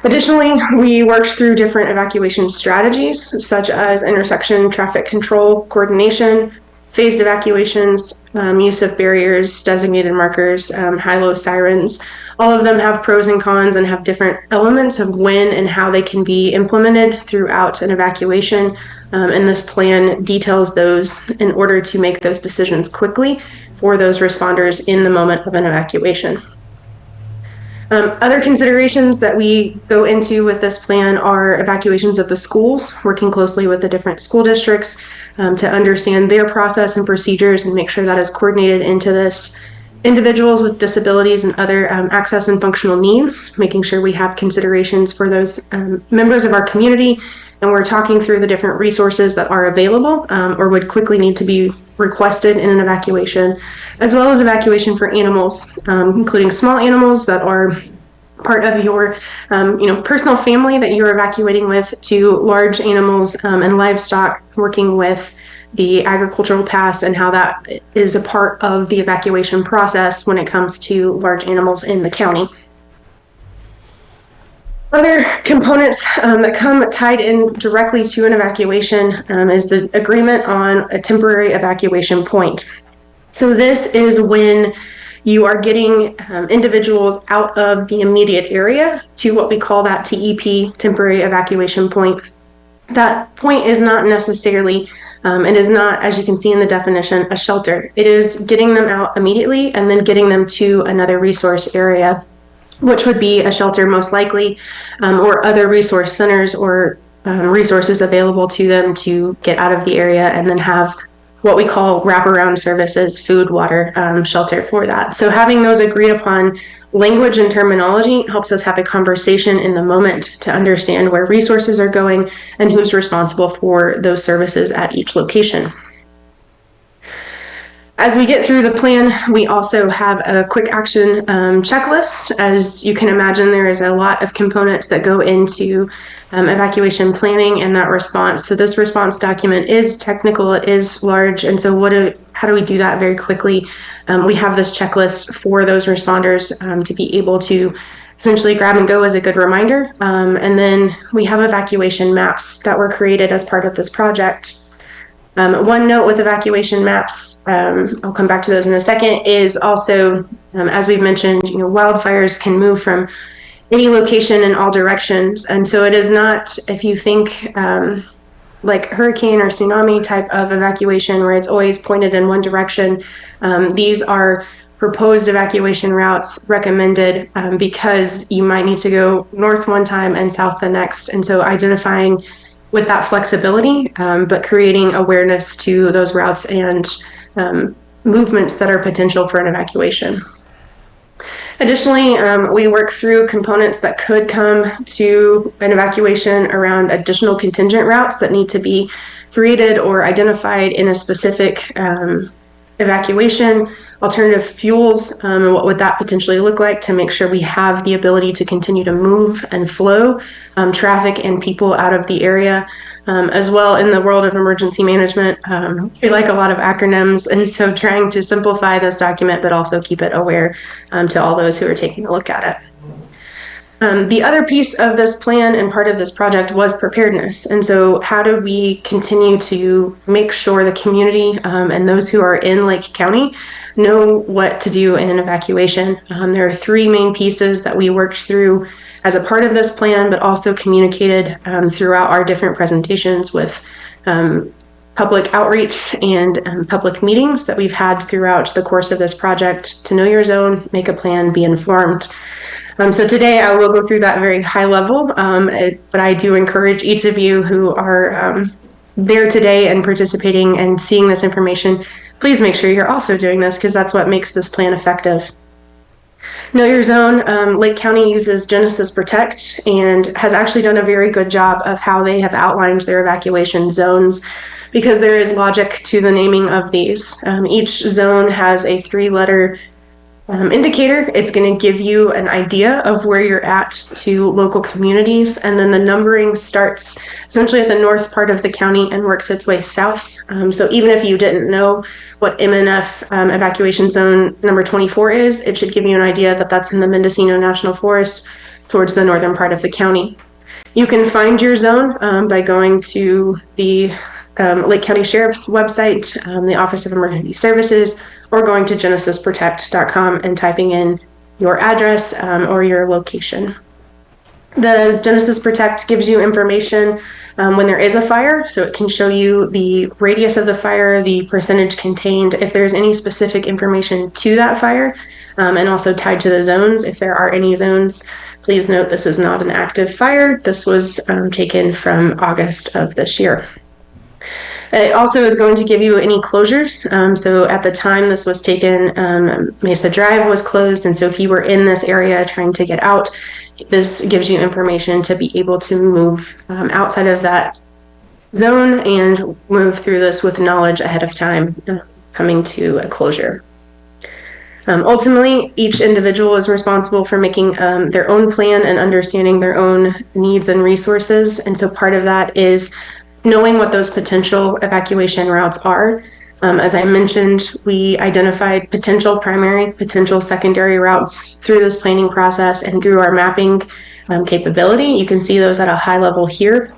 Additionally, we worked through different evacuation strategies, such as intersection traffic control coordination, phased evacuations, use of barriers, designated markers, high-low sirens. All of them have pros and cons and have different elements of when and how they can be implemented throughout an evacuation. And this plan details those in order to make those decisions quickly for those responders in the moment of an evacuation. Other considerations that we go into with this plan are evacuations of the schools, working closely with the different school districts to understand their process and procedures and make sure that is coordinated into this. Individuals with disabilities and other access and functional needs, making sure we have considerations for those members of our community, and we're talking through the different resources that are available or would quickly need to be requested in an evacuation, as well as evacuation for animals, including small animals that are part of your personal family that you're evacuating with, to large animals and livestock, working with the agricultural pass and how that is a part of the evacuation process when it comes to large animals in the county. Other components that come tied in directly to an evacuation is the agreement on a temporary evacuation point. So this is when you are getting individuals out of the immediate area to what we call that TEP, temporary evacuation point. That point is not necessarily, it is not, as you can see in the definition, a shelter. It is getting them out immediately and then getting them to another resource area, which would be a shelter most likely, or other resource centers or resources available to them to get out of the area and then have what we call wraparound services, food, water, shelter for that. So having those agreed upon language and terminology helps us have a conversation in the moment to understand where resources are going and who's responsible for those services at each location. As we get through the plan, we also have a quick action checklist. As you can imagine, there is a lot of components that go into evacuation planning and that response. So this response document is technical, it is large, and so how do we do that very quickly? We have this checklist for those responders to be able to essentially grab and go as a good reminder. And then we have evacuation maps that were created as part of this project. One note with evacuation maps, I'll come back to those in a second, is also, as we've mentioned, wildfires can move from any location in all directions. And so it is not, if you think like hurricane or tsunami type of evacuation where it's always pointed in one direction, these are proposed evacuation routes recommended because you might need to go north one time and south the next. And so identifying with that flexibility, but creating awareness to those routes and movements that are potential for an evacuation. Additionally, we work through components that could come to an evacuation around additional contingent routes that need to be created or identified in a specific evacuation, alternative fuels, and what would that potentially look like to make sure we have the ability to continue to move and flow traffic and people out of the area. As well, in the world of emergency management, we like a lot of acronyms, and so trying to simplify this document but also keep it aware to all those who are taking a look at it. The other piece of this plan and part of this project was preparedness. And so how do we continue to make sure the community and those who are in Lake County know what to do in an evacuation? There are three main pieces that we worked through as a part of this plan, but also communicated throughout our different presentations with public outreach and public meetings that we've had throughout the course of this project to know your zone, make a plan, be informed. So today I will go through that very high level, but I do encourage each of you who are there today and participating and seeing this information, please make sure you're also doing this because that's what makes this plan effective. Know Your Zone, Lake County uses Genesis Protect and has actually done a very good job of how they have outlined their evacuation zones because there is logic to the naming of these. Each zone has a 3-letter indicator. It's going to give you an idea of where you're at to local communities, and then the numbering starts essentially at the north part of the county and works its way south. So even if you didn't know what MNF evacuation zone number 24 is, it should give you an idea that that's in the Mendocino National Forest towards the northern part of the county. You can find your zone by going to the Lake County Sheriff's website, the Office of Emergency Services, or going to genesisprotect.com and typing in your address or your location. The Genesis Protect gives you information when there is a fire, so it can show you the radius of the fire, the percentage contained, if there's any specific information to that fire, and also tied to the zones, if there are any zones. Please note this is not an active fire. This was taken from August of this year. It also is going to give you any closures. So at the time this was taken, Mesa Drive was closed. And so if you were in this area trying to get out, this gives you information to be able to move outside of that zone and move through this with knowledge ahead of time coming to a closure. Ultimately, each individual is responsible for making their own plan and understanding their own needs and resources. And so part of that is knowing what those potential evacuation routes are. As I mentioned, we identified potential primary, potential secondary routes through this planning process and through our mapping capability. You can see those at a high level here.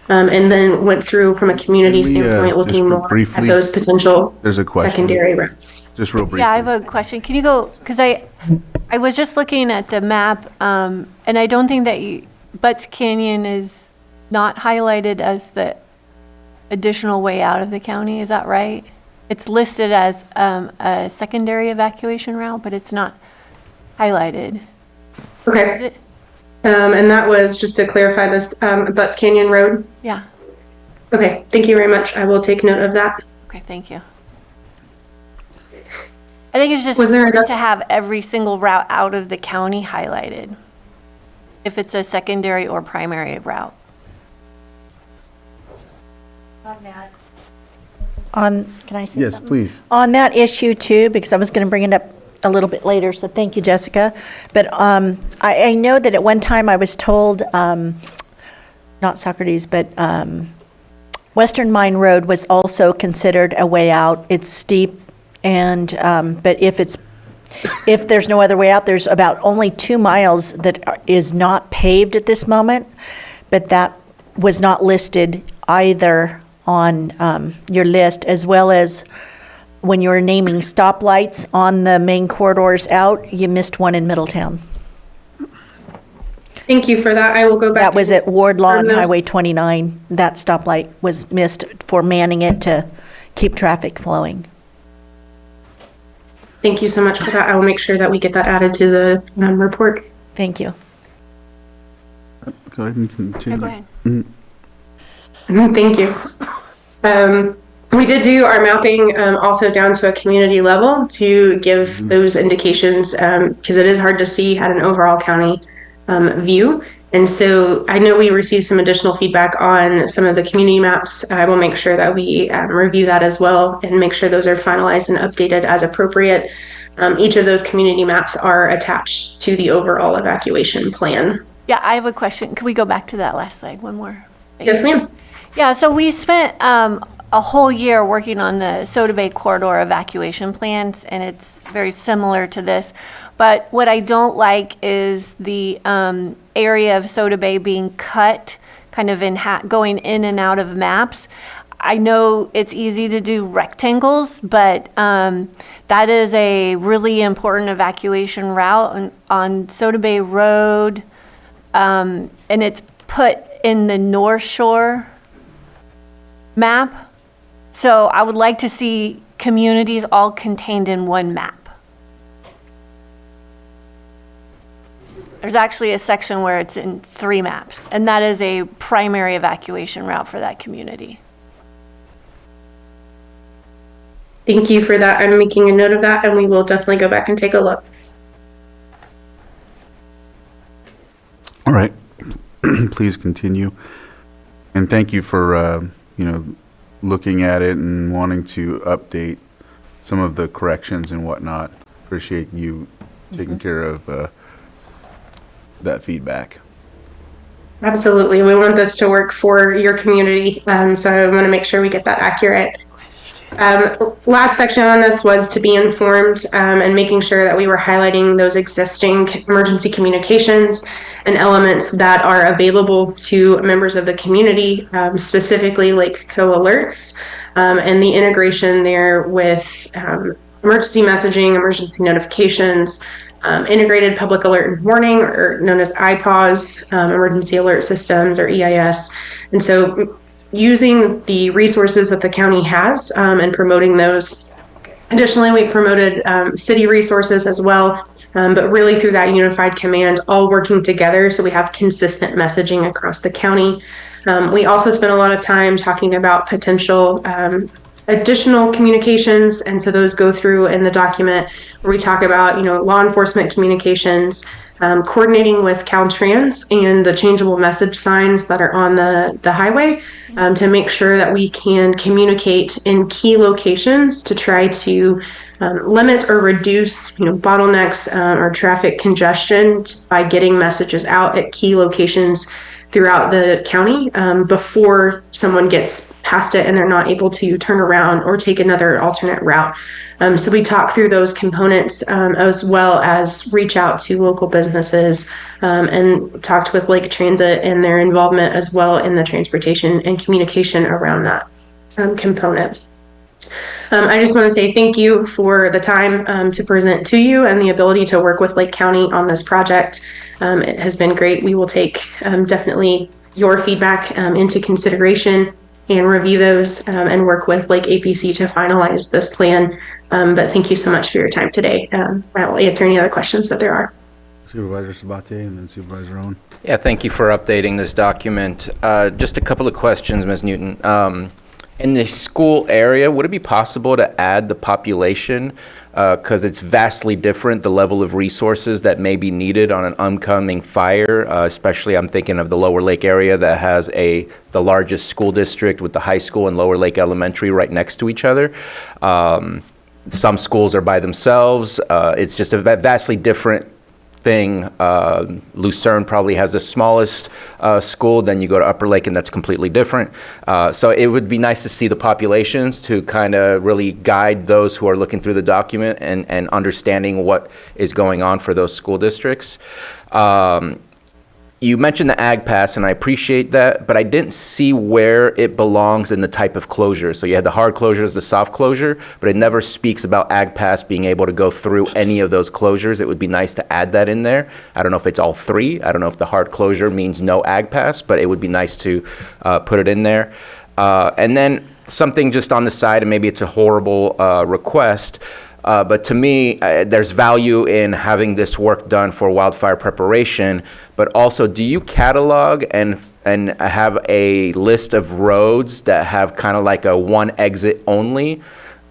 And then went through from a community standpoint, looking more at those potential secondary routes. Just real briefly. Yeah, I have a question. Can you go, because I was just looking at the map, and I don't think that Butts Canyon is not highlighted as the additional way out of the county, is that right? It's listed as a secondary evacuation route, but it's not highlighted. Okay. And that was, just to clarify this, Butts Canyon Road? Yeah. Okay, thank you very much. I will take note of that. Okay, thank you. I think it's just Was there important to have every single route out of the county highlighted, if it's a secondary or primary route. Can I say Yes, something? please. On that issue too, because I was going to bring it up a little bit later, so thank you, Jessica. But I know that at one time I was told, not Socrates, but Western Mine Road was also considered a way out. It's steep, and but if there's no other way out, there's about only 2 miles that is not paved at this moment, but that was not listed either on your list, as well as when you were naming stoplights on the main corridors out, you missed one in Middletown. Thank you for that. I will go back. That was at Ward Law and those. Highway 29. That stoplight was missed for manning it to keep traffic flowing. Thank you so much for that. I will make sure that we get that added to the report. Thank you. Go ahead and continue. Go ahead. Thank you. We did do our mapping also down to a community level to give those indications because it is hard to see at an overall county view. And so I know we received some additional feedback on some of the community maps. I will make sure that we review that as well and make sure those are finalized and updated as appropriate. Each of those community maps are attached to the overall evacuation plan. Yeah, I have a question. Can we go back to that last slide one more? Yes, ma'am. Yeah, so we spent a whole year working on the Soda Bay corridor evacuation plans, and it's very similar to this. But what I don't like is the area of Soda Bay being cut kind of in going in and out of maps. I know it's easy to do rectangles, but that is a really important evacuation route on Soda Bay Road, and it's put in the North Shore map. So I would like to see communities all contained in one map. There's actually a section where it's in 3 maps, and that is a primary evacuation route for that community. Thank you for that. I'm making a note of that, and we will definitely go back and take a look. All right. Please continue. And thank you for, looking at it and wanting to update some of the corrections and whatnot. Appreciate you taking care of that feedback. Absolutely. We want this to work for your community, so I want to make sure we get that accurate. Last section on this was to be informed and making sure that we were highlighting those existing emergency communications and elements that are available to members of the community, specifically like co-alerts and the integration there with emergency messaging, emergency notifications, integrated public alert and warning, or known as IPAWS, emergency alert systems, or EIS. And so using the resources that the county has and promoting those. Additionally, we promoted city resources as well, but really through that unified command, all working together so we have consistent messaging across the county. We also spent a lot of time talking about potential additional communications, and so those go through in the document where we talk about, law enforcement communications, coordinating with Caltrans and the changeable message signs that are on the highway to make sure that we can communicate in key locations to try to limit or reduce bottlenecks or traffic congestion by getting messages out at key locations throughout the county before someone gets past it and they're not able to turn around or take another alternate route. So we talk through those components as well as reach out to local businesses and talked with Lake Transit and their involvement as well in the transportation and communication around that component. I just want to say thank you for the time to present to you and the ability to work with Lake County on this project. It has been great. We will take definitely your feedback into consideration and review those and work with Lake APC to finalize this plan. But thank you so much for your time today. I will answer any other questions that there are. Supervisor Sabate and then Supervisor Owen. Yeah, thank you for updating this document. Just a couple of questions, Ms. Newton. In the school area, would it be possible to add the population? Because it's vastly different, the level of resources that may be needed on an oncoming fire, especially I'm thinking of the Lower Lake area that has the largest school district with the high school and Lower Lake Elementary right next to each other. Some schools are by themselves. It's just a vastly different thing. Lucerne probably has the smallest school, then you go to Upper Lake and that's completely different. So it would be nice to see the populations to kind of really guide those who are looking through the document and understanding what is going on for those school districts. You mentioned the Ag Pass, and I appreciate that, but I didn't see where it belongs in the type of closure. So you had the hard closures, the soft closure, but it never speaks about Ag Pass being able to go through any of those closures. It would be nice to add that in there. I don't know if it's all 3. I don't know if the hard closure means no Ag Pass, but it would be nice to put it in there. And then something just on the side, and maybe it's a horrible request, but to me, there's value in having this work done for wildfire preparation, but also do you catalog and have a list of roads that have kind of like a one exit only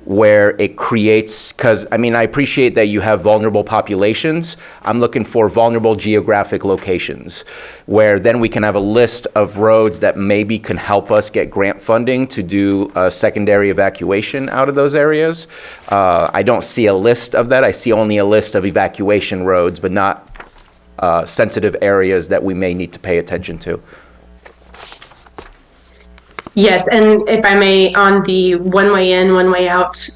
where it creates, because I appreciate that you have vulnerable populations. I'm looking for vulnerable geographic locations where then we can have a list of roads that maybe can help us get grant funding to do secondary evacuation out of those areas. I don't see a list of that. I see only a list of evacuation roads, but not sensitive areas that we may need to pay attention to. Yes, and if I may, on the one way in, one way out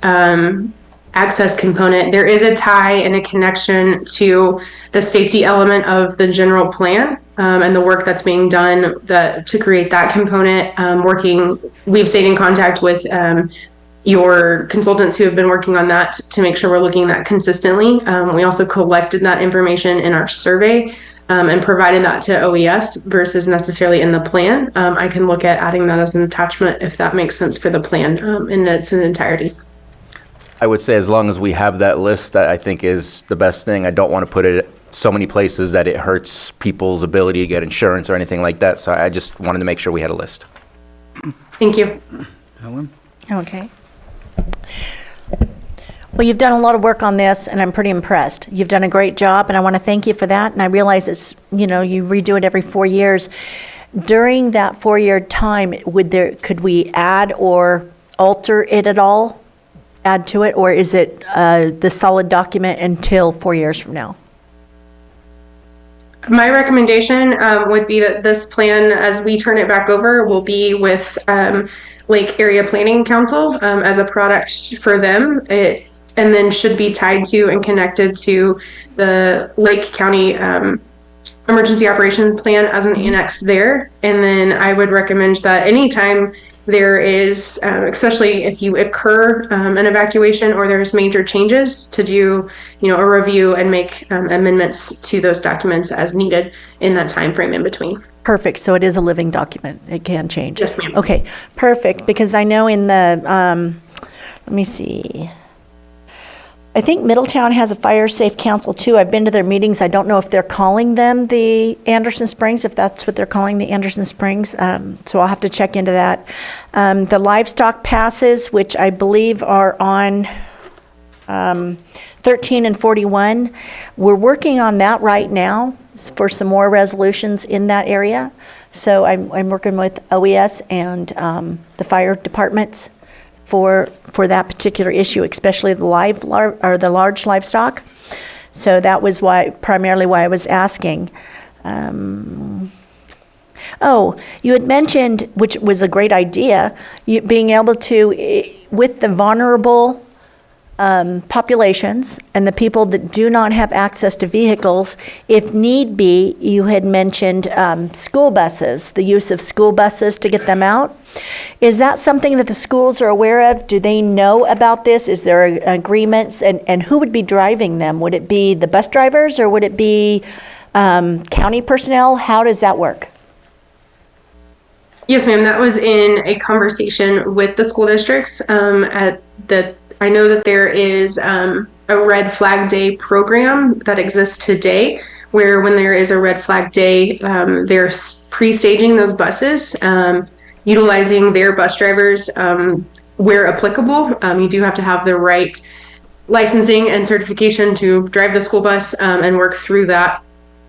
access component, there is a tie and a connection to the safety element of the general plan and the work that's being done to create that component. We've stayed in contact with your consultants who have been working on that to make sure we're looking at that consistently. We also collected that information in our survey and provided that to OES versus necessarily in the plan, I can look at adding that as an attachment if that makes sense for the plan in its entirety. I would say as long as we have that list, that I think is the best thing. I don't want to put it so many places that it hurts people's ability to get insurance or anything like that. So I just wanted to make sure we had a list. Thank you. Helen? Okay. Well, you've done a lot of work on this, and I'm pretty impressed. You've done a great job, and I want to thank you for that. And I realize it's, you redo it every 4 years. During that 4-year time, could we add or alter it at all? Add to it, or is it the solid document until 4 years from now? My recommendation would be that this plan, as we turn it back over, will be with Lake Area Planning Council as a product for them. And then should be tied to and connected to the Lake County Emergency Operation Plan as an annex there. And then I would recommend that anytime there is, especially if you occur an evacuation or there's major changes, to do, a review and make amendments to those documents as needed in that time frame in between. Perfect. So it is a living document. It can change. Yes, ma'am. Okay, perfect. Because I know in the, let me see. I think Middletown has a fire safe council too. I've been to their meetings. I don't know if they're calling them the Anderson Springs, if that's what they're calling the Anderson Springs. So I'll have to check into that. The livestock passes, which I believe are on 13 and 41. We're working on that right now for some more resolutions in that area. So I'm working with OES and the fire departments for that particular issue, especially the large livestock. So that was primarily why I was asking. Oh, you had mentioned, which was a great idea, being able to, with the vulnerable populations and the people that do not have access to vehicles, if need be, you had mentioned school buses, the use of school buses to get them out. Is that something that the schools are aware of? Do they know about this? Is there agreements? And who would be driving them? Would it be the bus drivers or would it be county personnel? How does that work? Yes, ma'am. That was in a conversation with the school districts I know that there is a Red Flag Day program that exists today, where when there is a Red Flag Day, they're pre-staging those buses, utilizing their bus drivers where applicable. You do have to have the right licensing and certification to drive the school bus and work through that.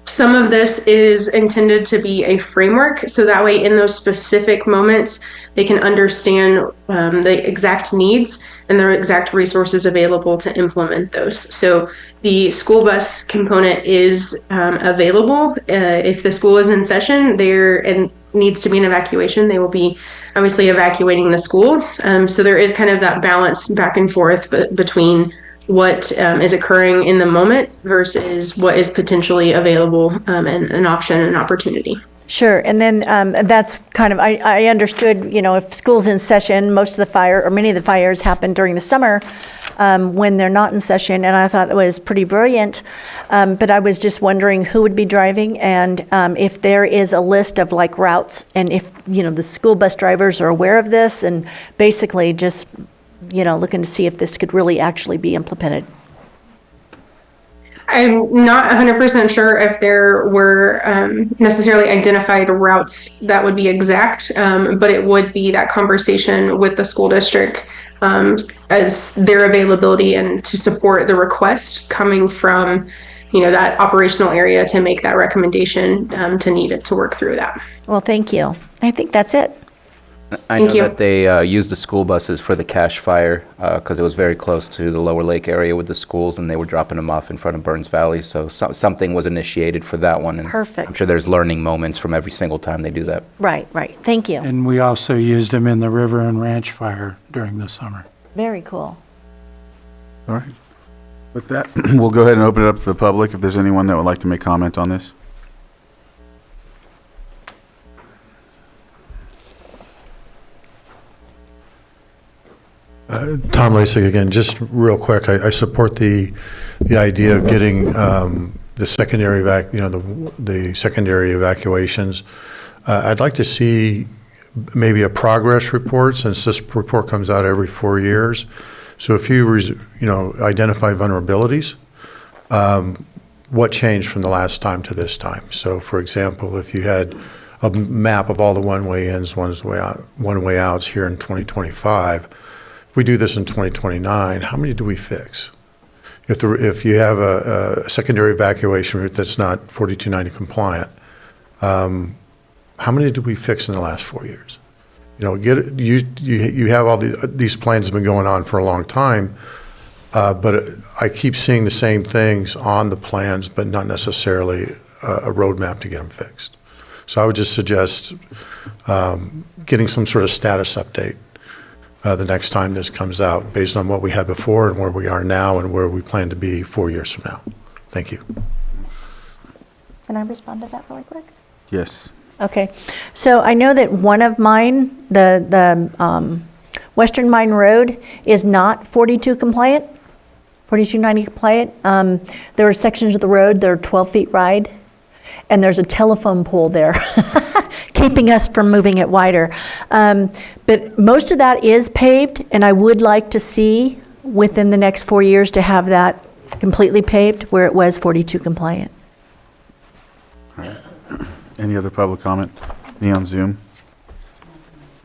Some of this is intended to be a framework, so that way in those specific moments, they can understand the exact needs and the exact resources available to implement those. So the school bus component is available. If the school is in session and needs to be an evacuation, they will be obviously evacuating the schools. So there is kind of that balance back and forth between what is occurring in the moment versus what is potentially available and an option and opportunity. Sure, and then that's kind of, I understood, if school's in session, most of the fire, or many of the fires happen during the summer when they're not in session, and I thought that was pretty brilliant. But I was just wondering who would be driving and if there is a list of like routes and if, the school bus drivers are aware of this and basically just, looking to see if this could really actually be implemented. I'm not 100% sure if there were necessarily identified routes that would be exact, but it would be that conversation with the school district as their availability and to support the request coming from, that operational area to make that recommendation to need it to work through that. Well, thank you. I think that's it. I know that they used the school buses for the cache fire because it was very close to the Lower Lake area with the schools, and they were dropping them off in front of Burns Valley. So something was initiated for that one. And perfect. I'm sure there's learning moments from every single time they do that. Right. Thank you. And we also used them in the River and Ranch fire during the summer. Very cool. All right. With that, we'll go ahead and open it up to the public if there's anyone that would like to make comment on this. Tom Lasik again, just real quick, I support the idea of getting the secondary the secondary evacuations. I'd like to see maybe a progress report, since this report comes out every 4 years. So if you identify vulnerabilities, what changed from the last time to this time? So for example, if you had a map of all the one-way ins, one-way outs here in 2025, if we do this in 2029, how many do we fix? If you have a secondary evacuation route that's not 4290 compliant, how many did we fix in the last 4 years? You have all these plans have been going on for a long time, but I keep seeing the same things on the plans, but not necessarily a roadmap to get them fixed. So I would just suggest getting some sort of status update the next time this comes out, based on what we had before and where we are now and where we plan to be 4 years from now. Thank you. Can I respond to that really quick? Yes. Okay, so I know that one of mine, the Western Mine Road, is not 42 compliant, 4290 compliant. There are sections of the road that are 12 feet wide, and there's a telephone pole there, keeping us from moving it wider. But most of that is paved, and I would like to see within the next 4 years to have that completely paved where it was 42 compliant. All right. Any other public comment? Any on Zoom?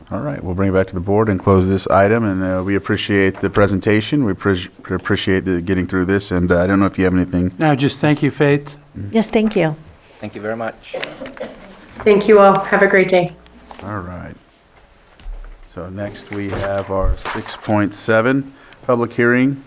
All right, we'll bring it back to the board and close this item, and we appreciate the presentation. We appreciate getting through this, and I don't know if you have anything. No, just thank you, Faith. Yes, thank you. Thank you very much. Thank you all. Have a great day. All right. So next we have our 6.7, public hearing.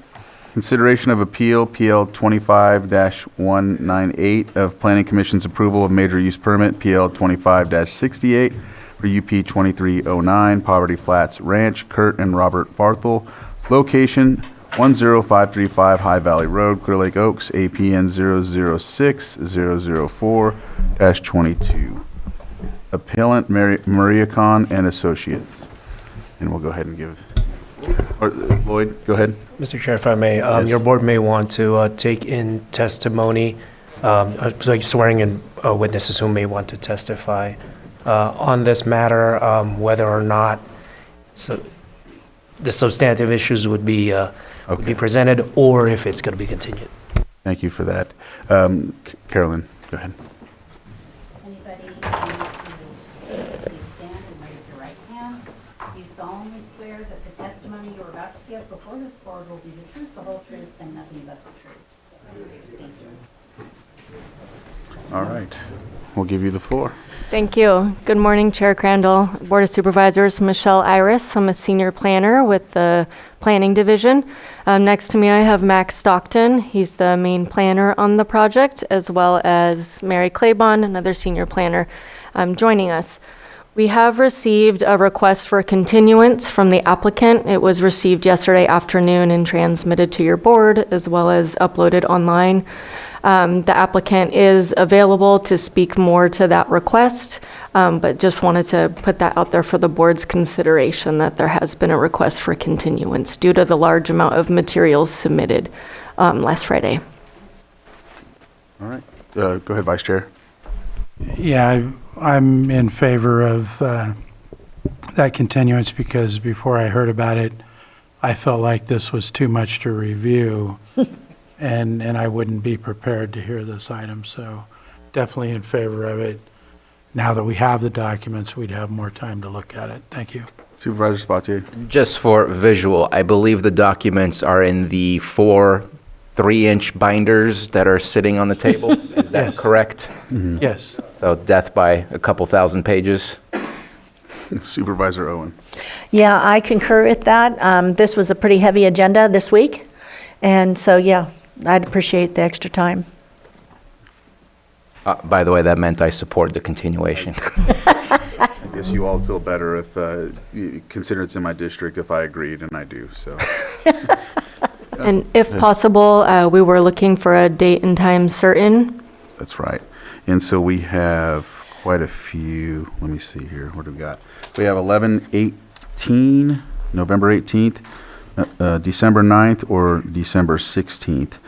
Consideration of appeal, PL 25-198 of Planning Commission's approval of major use permit, PL 25-68 for UP 2309, Poverty Flats Ranch, Kurt and Robert Barthel. Location 10535 High Valley Road, Clear Lake Oaks, APN 006-004-22. Appellant Maria Khan and Associates. And we'll go ahead and give, Lloyd, go ahead. Mr. Chair, if I may, Yes. your board may want to take in testimony, like swearing in witnesses who may want to testify on this matter, whether or not the substantive issues would be presented, or if it's going to be continued. Thank you for that. Carolyn, go ahead. Anybody, please stand and raise your right hand. You solemnly swear that the testimony you are about to give before this board will be the truth, the whole truth, and nothing but the truth. Thank you. All right, we'll give you the floor. Thank you. Good morning, Chair Crandall, Board of Supervisors, Michelle Iris. I'm a senior planner with the Planning Division. Next to me, I have Max Stockton. He's the main planner on the project, as well as Mary Claybon, another senior planner, joining us. We have received a request for a continuance from the applicant. It was received yesterday afternoon and transmitted to your board, as well as uploaded online. The applicant is available to speak more to that request, but just wanted to put that out there for the board's consideration, that there has been a request for continuance due to the large amount of materials submitted last Friday. All right, go ahead, Vice Chair. Yeah, I'm in favor of that continuance, because before I heard about it, I felt like this was too much to review. And I wouldn't be prepared to hear this item, so definitely in favor of it. Now that we have the documents, we'd have more time to look at it. Thank you. Supervisor Spatier. Just for visual, I believe the documents are in the 4 3-inch binders that are sitting on the table. Is that correct? Mm-hmm. Yes. So death by a couple thousand pages. Supervisor Owen. Yeah, I concur with that. This was a pretty heavy agenda this week, and so, yeah, I'd appreciate the extra time. By the way, that meant I support the continuation. I guess you all feel better if you consider it's in my district if I agreed, and I do, so. And if possible, we were looking for a date and time certain. That's right. And so we have quite a few. Let me see here. What do we got? We have 11/18, November 18th, December 9th, or December 16th.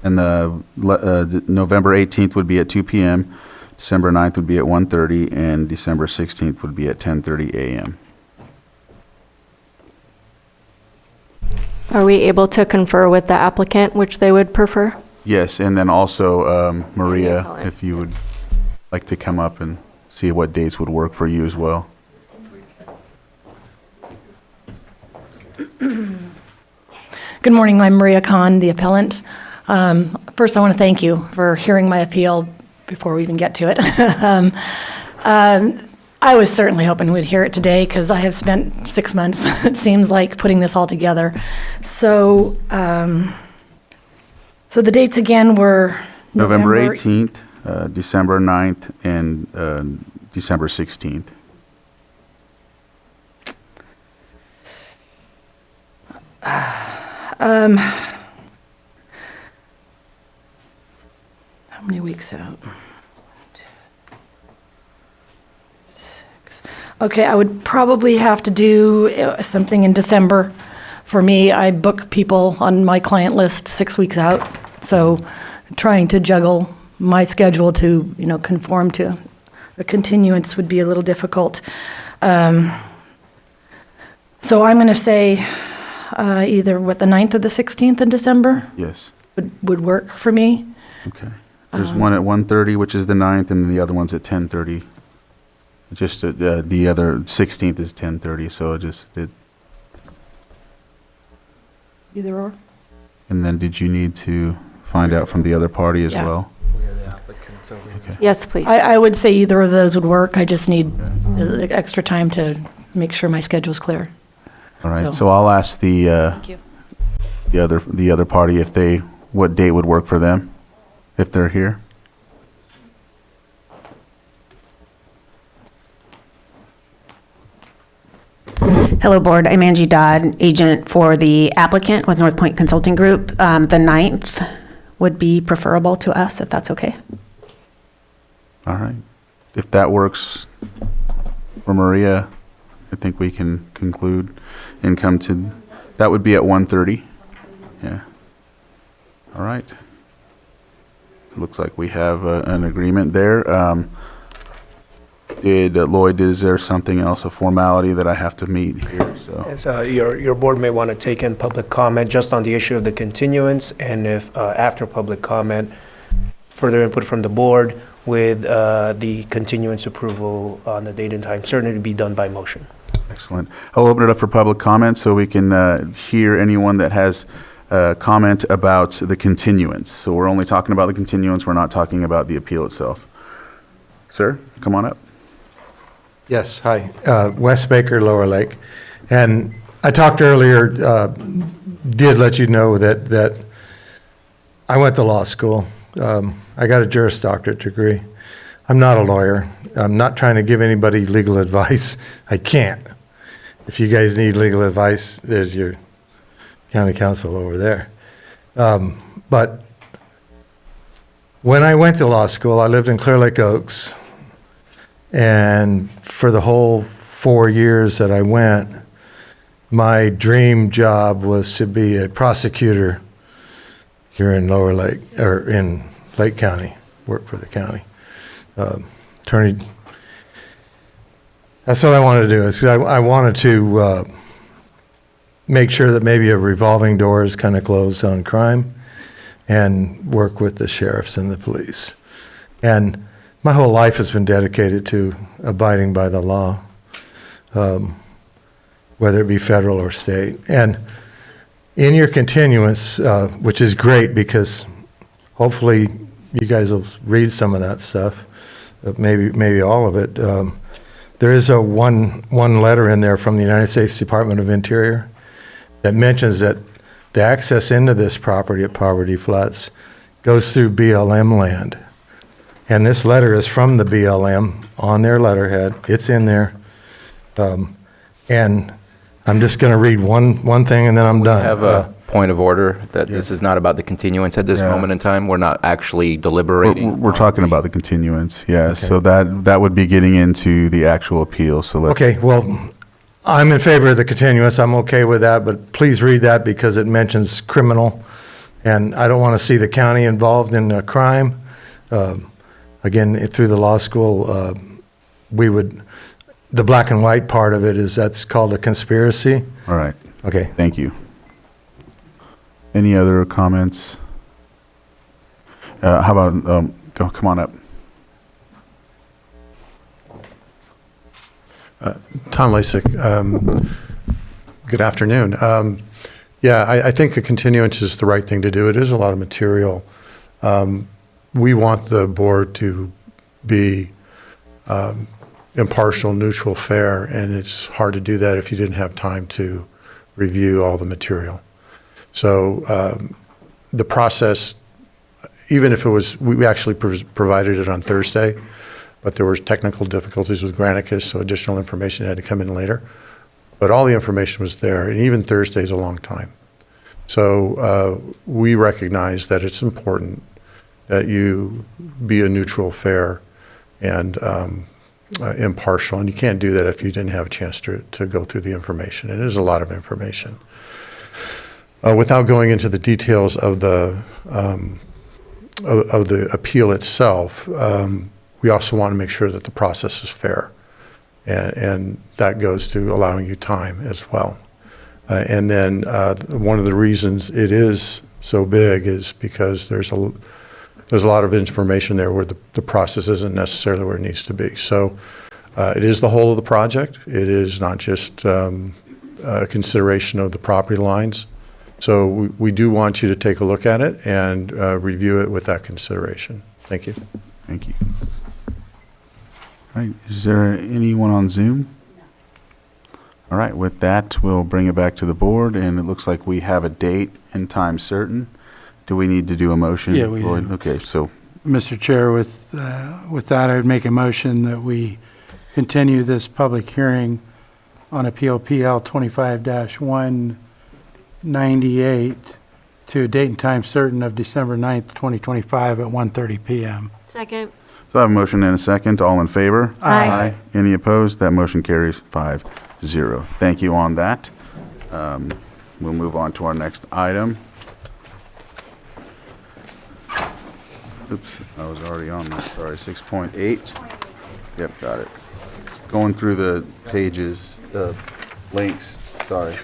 And the November 18th would be at 2 p.m., December 9th would be at 1:30, and December 16th would be at 10:30 a.m. Are we able to confer with the applicant which they would prefer? Yes, and then also Maria, appellant, if you would like to come up and see what dates would work for you as well. Good morning, I'm Maria Khan, the appellant. First, I want to thank you for hearing my appeal before we even get to it. I was certainly hoping we'd hear it today because I have spent 6 months, it seems like, putting this all together. So, so the dates again were November 18th, December 9th, and December 16th. How many weeks out? 6. Okay, I would probably have to do something in December. For me, I book people on my client list 6 weeks out, so trying to juggle my schedule to, conform to a continuance would be a little difficult. So I'm going to say either the 9th or the 16th in December Yes. would work for me. Okay. There's one at 1:30, which is the 9th, and the other one's at 10:30. Just the other 16th is 10:30, so Either or. And then did you need to find out from the other party as Yeah. well? Okay. Yes, please. I would say either of those would work. I just need extra time to make sure my schedule's clear. All right, so I'll ask Thank you. the other party what date would work for them, if they're here. Hello, Board. I'm Angie Dodd, agent for the applicant with North Point Consulting Group. The 9th would be preferable to us, if that's okay. All right. If that works for Maria, I think we can conclude and come to, that would be at 1:30. Yeah. All right. It looks like we have an agreement there. Lloyd, is there something else, a formality that I have to meet here? So Yes, your board may want to take in public comment just on the issue of the continuance, and if after public comment, further input from the board with the continuance approval on the date and time, certainly to be done by motion. excellent. I'll open it up for public comment so we can hear anyone that has comment about the continuance. So we're only talking about the continuance. We're not talking about the appeal itself. Sir, come on up. Yes, hi. Wes Baker, Lower Lake. And I talked earlier, did let you know that I went to law school. I got a Juris Doctorate degree. I'm not a lawyer. I'm not trying to give anybody legal advice. I can't. If you guys need legal advice, there's your county counsel over there. But when I went to law school, I lived in Clear Lake Oaks. And for the whole 4 years that I went, my dream job was to be a prosecutor here in Lower Lake, or in Lake County, work for the county. Attorney, that's what I wanted to do, is I wanted to make sure that maybe a revolving door is kind of closed on crime and work with the sheriffs and the police. And my whole life has been dedicated to abiding by the law, whether it be federal or state. And in your continuance, which is great because hopefully you guys will read some of that stuff, maybe all of it. There is one letter in there from the United States Department of Interior that mentions that the access into this property at Poverty Flats goes through BLM land. And this letter is from the BLM on their letterhead. It's in there. And I'm just going to read one thing and then I'm done. I have a point of order that this is not about the continuance at this moment in time. We're not actually deliberating. We're talking about the continuance, yeah. Okay. So that would be getting into the actual appeal. So let's. Okay, well, I'm in favor of the continuance. I'm okay with that, but please read that because it mentions criminal And I don't want to see the county involved in a crime. Again, through the law school, the black and white part of it is that's called a conspiracy. All right. Okay. Thank you. Any other comments? How about, come on up. Tom Lasik, good afternoon. Yeah, I think a continuance is the right thing to do. It is a lot of material. We want the board to be impartial, neutral, fair, and it's hard to do that if you didn't have time to review all the material. So the process, even if it was, we actually provided it on Thursday, but there were technical difficulties with Granicus, so additional information had to come in later. But all the information was there, and even Thursday is a long time. So we recognize that it's important that you be a neutral, fair, and impartial, and you can't do that if you didn't have a chance to go through the information. It is a lot of information. Without going into the details of the appeal itself, we also want to make sure that the process is fair, and that goes to allowing you time as well. And then one of the reasons it is so big is because there's a lot of information there where the process isn't necessarily where it needs to be. So it is the whole of the project. It is not just a consideration of the property lines. So we do want you to take a look at it and review it with that consideration. Thank you. Thank you. All right, is there anyone on Zoom? All right, with that, we'll bring it back to the board, and it looks like we have a date and time certain. Do we need to do a motion? Yeah, we do. Okay, so. Mr. Chair, with that, I would make a motion that we continue this public hearing on Appeal PL 25-198 to a date and time certain of December 9th, 2025 at 1:30 p.m. Second. So I have a motion and a second. All in favor? Aye. Any opposed? That motion carries 5-0. Thank you on that. We'll move on to our next item. Oops, I was already on that. Sorry, 6.8. Yep, got it. Going through the pages, the links, sorry.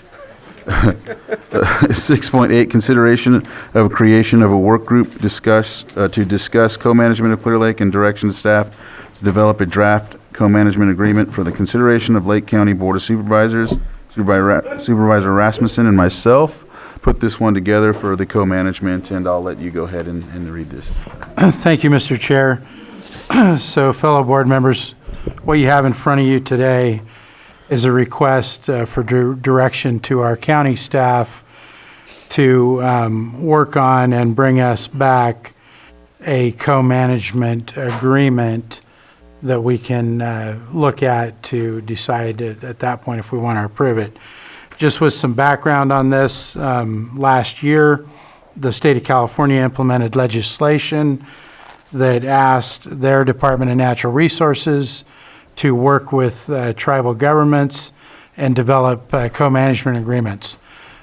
6.8, consideration of creation of a work group to discuss co-management of Clear Lake and direction to staff to develop a draft co-management agreement for the consideration of Lake County Board of Supervisors. Supervisor Rasmussen and myself put this one together for the co-management, and I'll let you go ahead and read this. Thank you, Mr. Chair. So, fellow board members, what you have in front of you today is a request for direction to our county staff to work on and bring us back a co-management agreement that we can look at to decide at that point if we want to approve it. Just with some background on this, last year, the state of California implemented legislation that asked their Department of Natural Resources to work with tribal governments and develop co-management agreements.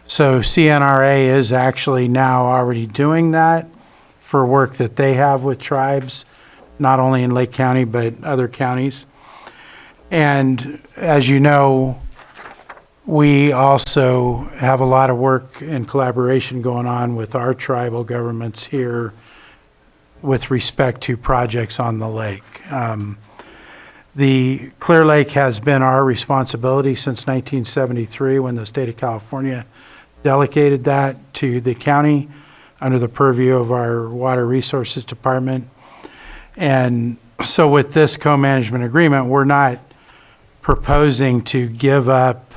So CNRA is actually now already doing that for work that they have with tribes, not only in Lake County, but other counties. And as you know, we also have a lot of work and collaboration going on with our tribal governments here with respect to projects on the lake. The Clear Lake has been our responsibility since 1973 when the state of California delegated that to the county under the purview of our Water Resources Department. And so with this co-management agreement, we're not proposing to give up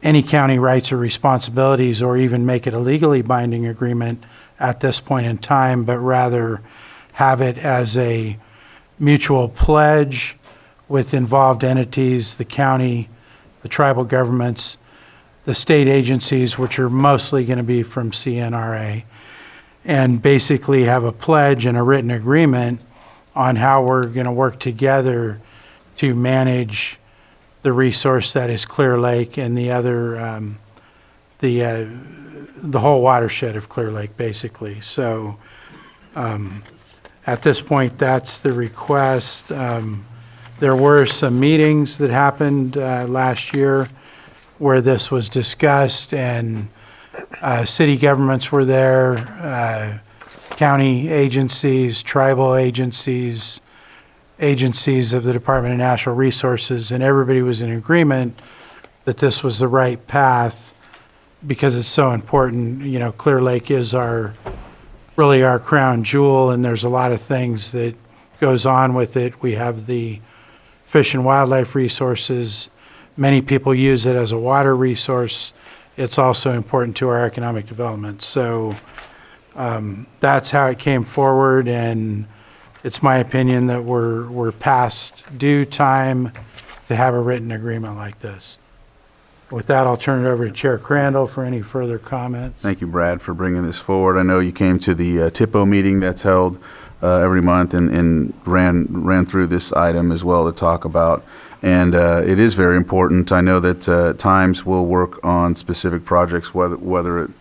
any county rights or responsibilities or even make it a legally binding agreement at this point in time, but rather have it as a mutual pledge with involved entities, the county, the tribal governments, the state agencies, which are mostly going to be from CNRA, and basically have a pledge and a written agreement on how we're going to work together to manage the resource that is Clear Lake and the other the whole watershed of Clear Lake, basically. So at this point, that's the request. There were some meetings that happened last year where this was discussed, and city governments were there, county agencies, tribal agencies, agencies of the Department of Natural Resources, and everybody was in agreement that this was the right path because it's so important. You know, Clear Lake is really our crown jewel, and there's a lot of things that goes on with it. We have the fish and wildlife resources. Many people use it as a water resource. It's also important to our economic development. So that's how it came forward, and it's my opinion that we're past due time to have a written agreement like this. With that, I'll turn it over to Chair Crandall for any further comments. Thank you, Brad, for bringing this forward. I know you came to the TIPO meeting that's held every month and ran through this item as well to talk about. And it is very important. I know that times we'll work on specific projects, whether it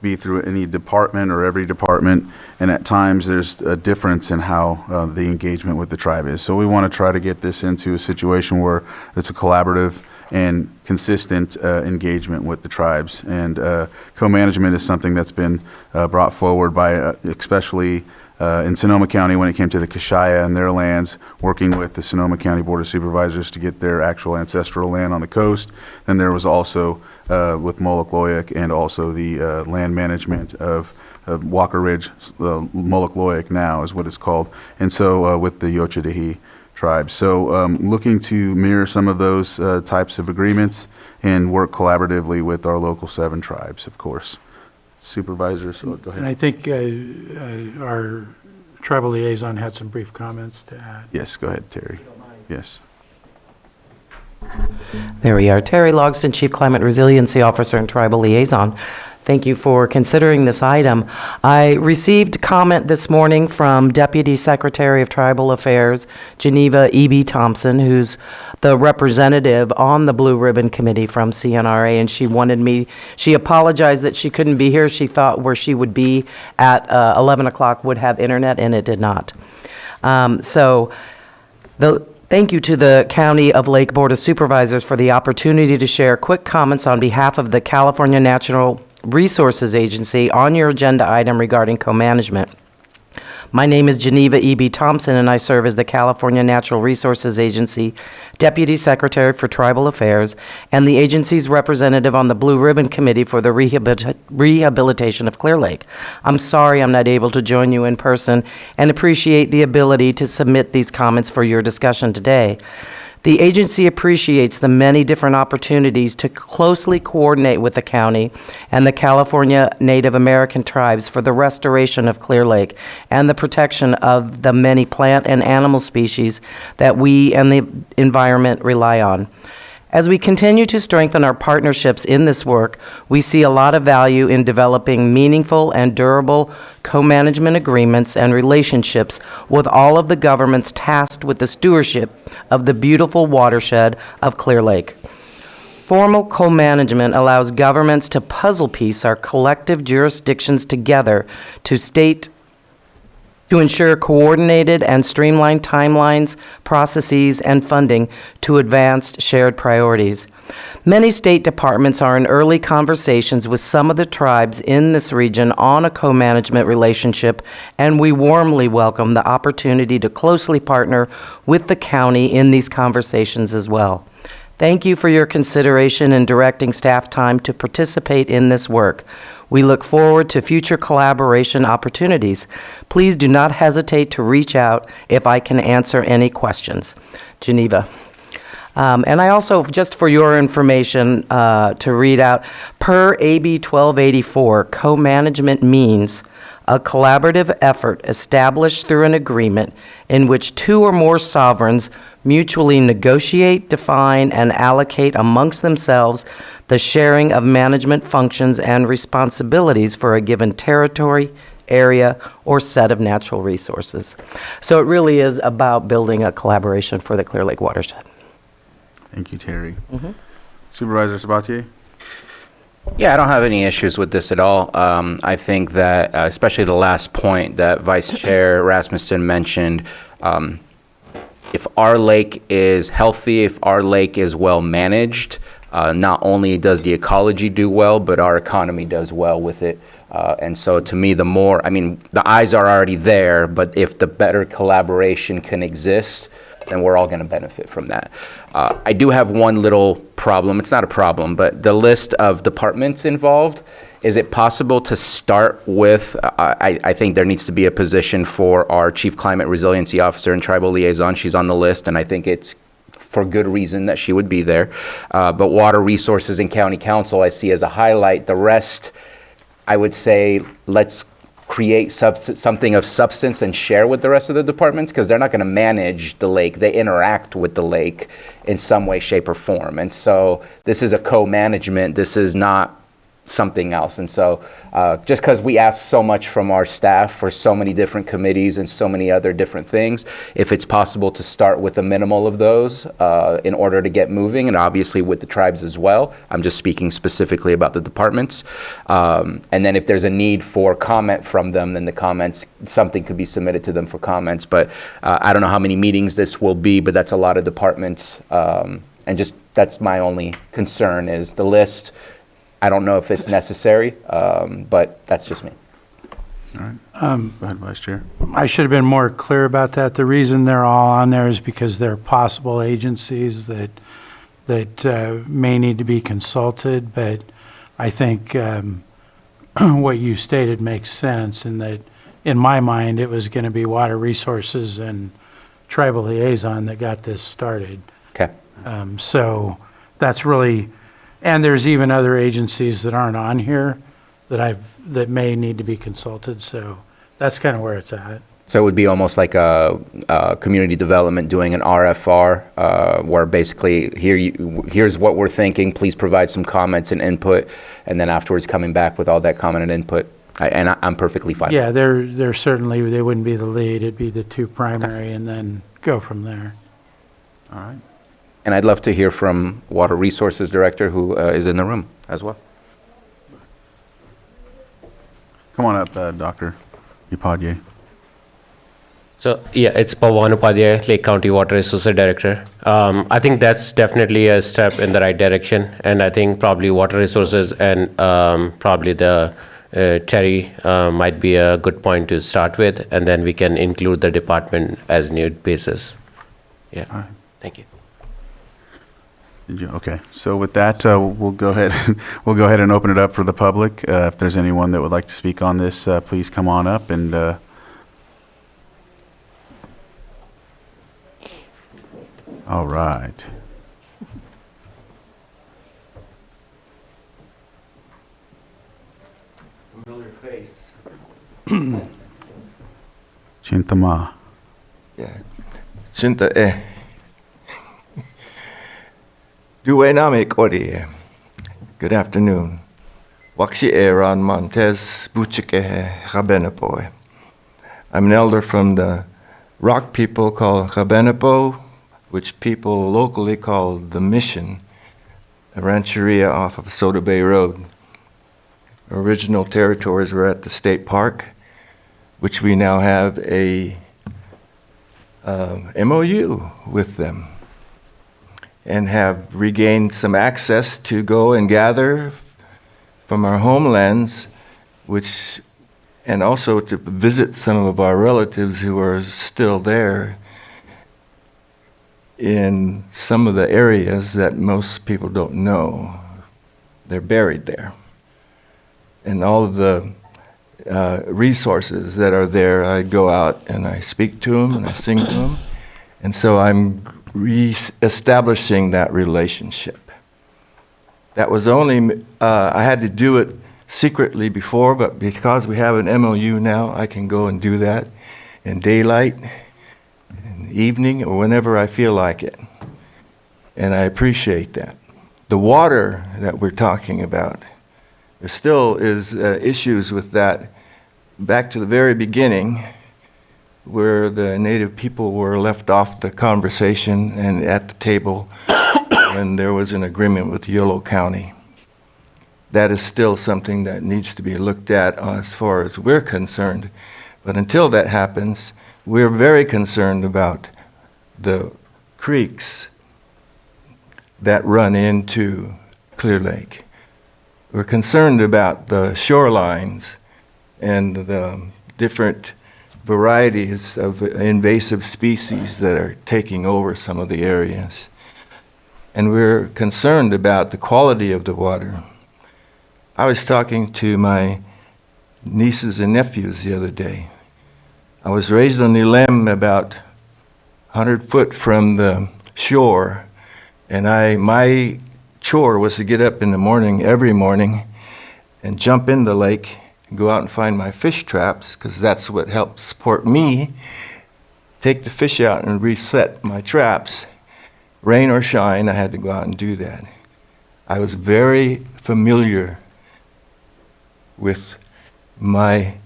be through any department or every department, and at times there's a difference in how the engagement with the tribe is. So we want to try to get this into a situation where it's a collaborative and consistent engagement with the tribes. And co-management is something that's been brought forward by especially in Sonoma County when it came to the Kashaya and their lands, working with the Sonoma County Board of Supervisors to get their actual ancestral land on the coast. And there was also with Moloch Loyak and also the land management of Walker Ridge, Moloch Loyak now is what it's called. And so with the Yochadahi tribe. So looking to mirror some of those types of agreements and work collaboratively with our local 7 tribes, of course. Supervisors, so go ahead. And I think our tribal liaison had some brief comments to add. Yes, go ahead, Terry. Yes. There we are. Terry Logston, Chief Climate Resiliency Officer and Tribal Liaison. Thank you for considering this item. I received comment this morning from Deputy Secretary of Tribal Affairs, Geneva E.B. Thompson, who's the representative on the Blue Ribbon Committee from CNRA, and she apologized that she couldn't be here. She thought where she would be at 11 o'clock would have internet, and it did not. Thank you to the County of Lake Board of Supervisors for the opportunity to share quick comments on behalf of the California Natural Resources Agency on your agenda item regarding co-management. My name is Geneva E.B. Thompson, and I serve as the California Natural Resources Agency Deputy Secretary for Tribal Affairs and the agency's representative on the Blue Ribbon Committee for the rehabilitation of Clear Lake. I'm sorry I'm not able to join you in person and appreciate the ability to submit these comments for your discussion today. The agency appreciates the many different opportunities to closely coordinate with the county and the California Native American tribes for the restoration of Clear Lake and the protection of the many plant and animal species that we and the environment rely on. As we continue to strengthen our partnerships in this work, we see a lot of value in developing meaningful and durable co-management agreements and relationships with all of the governments tasked with the stewardship of the beautiful watershed of Clear Lake. Formal co-management allows governments to puzzle piece our collective jurisdictions together to ensure coordinated and streamlined timelines, processes, and funding to advance shared priorities. Many state departments are in early conversations with some of the tribes in this region on a co-management relationship, and we warmly welcome the opportunity to closely partner with the county in these conversations as well. Thank you for your consideration in directing staff time to participate in this work. We look forward to future collaboration opportunities. Please do not hesitate to reach out if I can answer any questions. Geneva. And I also, just for your information, to read out, per AB 1284, co-management means a collaborative effort established through an agreement in which 2 or more sovereigns mutually negotiate, define, and allocate amongst themselves the sharing of management functions and responsibilities for a given territory, area, or set of natural resources. So it really is about building a collaboration for the Clear Lake watershed. Thank you, Terry. Supervisor Sabatier? Yeah, I don't have any issues with this at all. I think that, especially the last point that Vice Chair Rasmussen mentioned, if our lake is healthy, if our lake is well managed, not only does the ecology do well, but our economy does well with it. And so to me, the more, I mean, the eyes are already there, but if the better collaboration can exist, then we're all going to benefit from that. I do have one little problem. It's not a problem, but the list of departments involved, is it possible to start with, I think there needs to be a position for our Chief Climate Resiliency Officer and Tribal Liaison. She's on the list, and I think it's for good reason that she would be there. But Water Resources and County Council, I see as a highlight. The rest, I would say, let's create something of substance and share with the rest of the departments, because they're not going to manage the lake. They interact with the lake in some way, shape, or form. And so this is a co-management. This is not something else. And so just because we ask so much from our staff for so many different committees and so many other different things, if it's possible to start with a minimal of those in order to get moving, and obviously with the tribes as well, I'm just speaking specifically about the departments. And then if there's a need for comment from them, then the comments, something could be submitted to them for comments. But I don't know how many meetings this will be, but that's a lot of departments. And just, that's my only concern, is the list. I don't know if it's necessary, but that's just me. All right. Go ahead, Vice Chair. I should have been more clear about that. The reason they're all on there is because they're possible agencies that may need to be consulted, but I think what you stated makes sense, in that, in my mind, it was going to be Water Resources and Tribal Liaison that got this started. Okay. So that's really, and there's even other agencies that aren't on here that may need to be consulted. So that's kind of where it's at. So it would be almost like a community development doing an RFR, where basically here's what we're thinking, please provide some comments and input, and then afterwards coming back with all that comment and input. I'm perfectly fine. Yeah, they're certainly, they wouldn't be the lead, it'd be the two primary, and then go from there. All right. And I'd love to hear from Water Resources Director, who is in the room as well. Come on up, Dr. Upadhyay. So, yeah, it's Pawan Upadhyay, Lake County Water Resources Director. I think that's definitely a step in the right direction, and I think probably Water Resources and probably the Terry might be a good point to start with, and then we can include the department as need basis. Yeah, all right. Thank you. Okay, so with that, we'll go ahead and open it up for the public. If there's anyone that would like to speak on this, please come on up and all right. Familiar face. Chintama. Yeah. Chinta Duename Kori. Good afternoon. Wakshi Aaron Montez Buchike Rabenapoe. I'm an elder from the Rock people called Rabenapo, which people locally call the Mission, a rancheria off of Soda Bay Road. Original territories were at the state park, which we now have a MOU with them, and have regained some access to go and gather from our homelands, and also to visit some of our relatives who are still there in some of the areas that most people don't know. They're buried there. And all of the resources that are there, I go out and I speak to them and I sing to them. And so I'm re-establishing that relationship. That was only, I had to do it secretly before, but because we have an MOU now, I can go and do that in daylight, in the evening, or whenever I feel like it. And I appreciate that. The water that we're talking about, there still is issues with that. Back to the very beginning, where the Native people were left off the conversation and at the table when there was an agreement with Yolo County. that is still something that needs to be looked at as far as we're concerned. But until that happens, we're very concerned about the creeks that run into Clear Lake. We're concerned about the shorelines and the different varieties of invasive species that are taking over some of the areas. And we're concerned about the quality of the water. I was talking to my nieces and nephews the other day. I was raised on the Lem about 100 foot from the shore, and my chore was to get up in the morning, every morning, and jump in the lake and go out and find my fish traps, because that's what helped support me, take the fish out and reset my traps. Rain or shine, I had to go out and do that. I was very familiar with my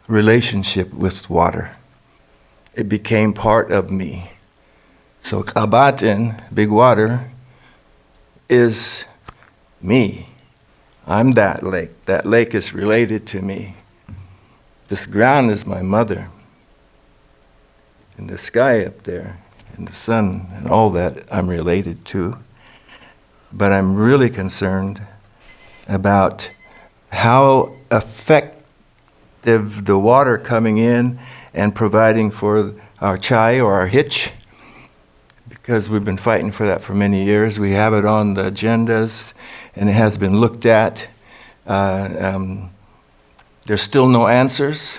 relationship with water. It became part of me. So Kabaten, Big Water, is me. I'm that lake. That lake is related to me. This ground is my mother. And the sky up there, and the sun, and all that I'm related to. But I'm really concerned about how effective the water coming in and providing for our chai or our hitch, because we've been fighting for that for many years. We have it on the agendas, and it has been looked at. There's still no answers.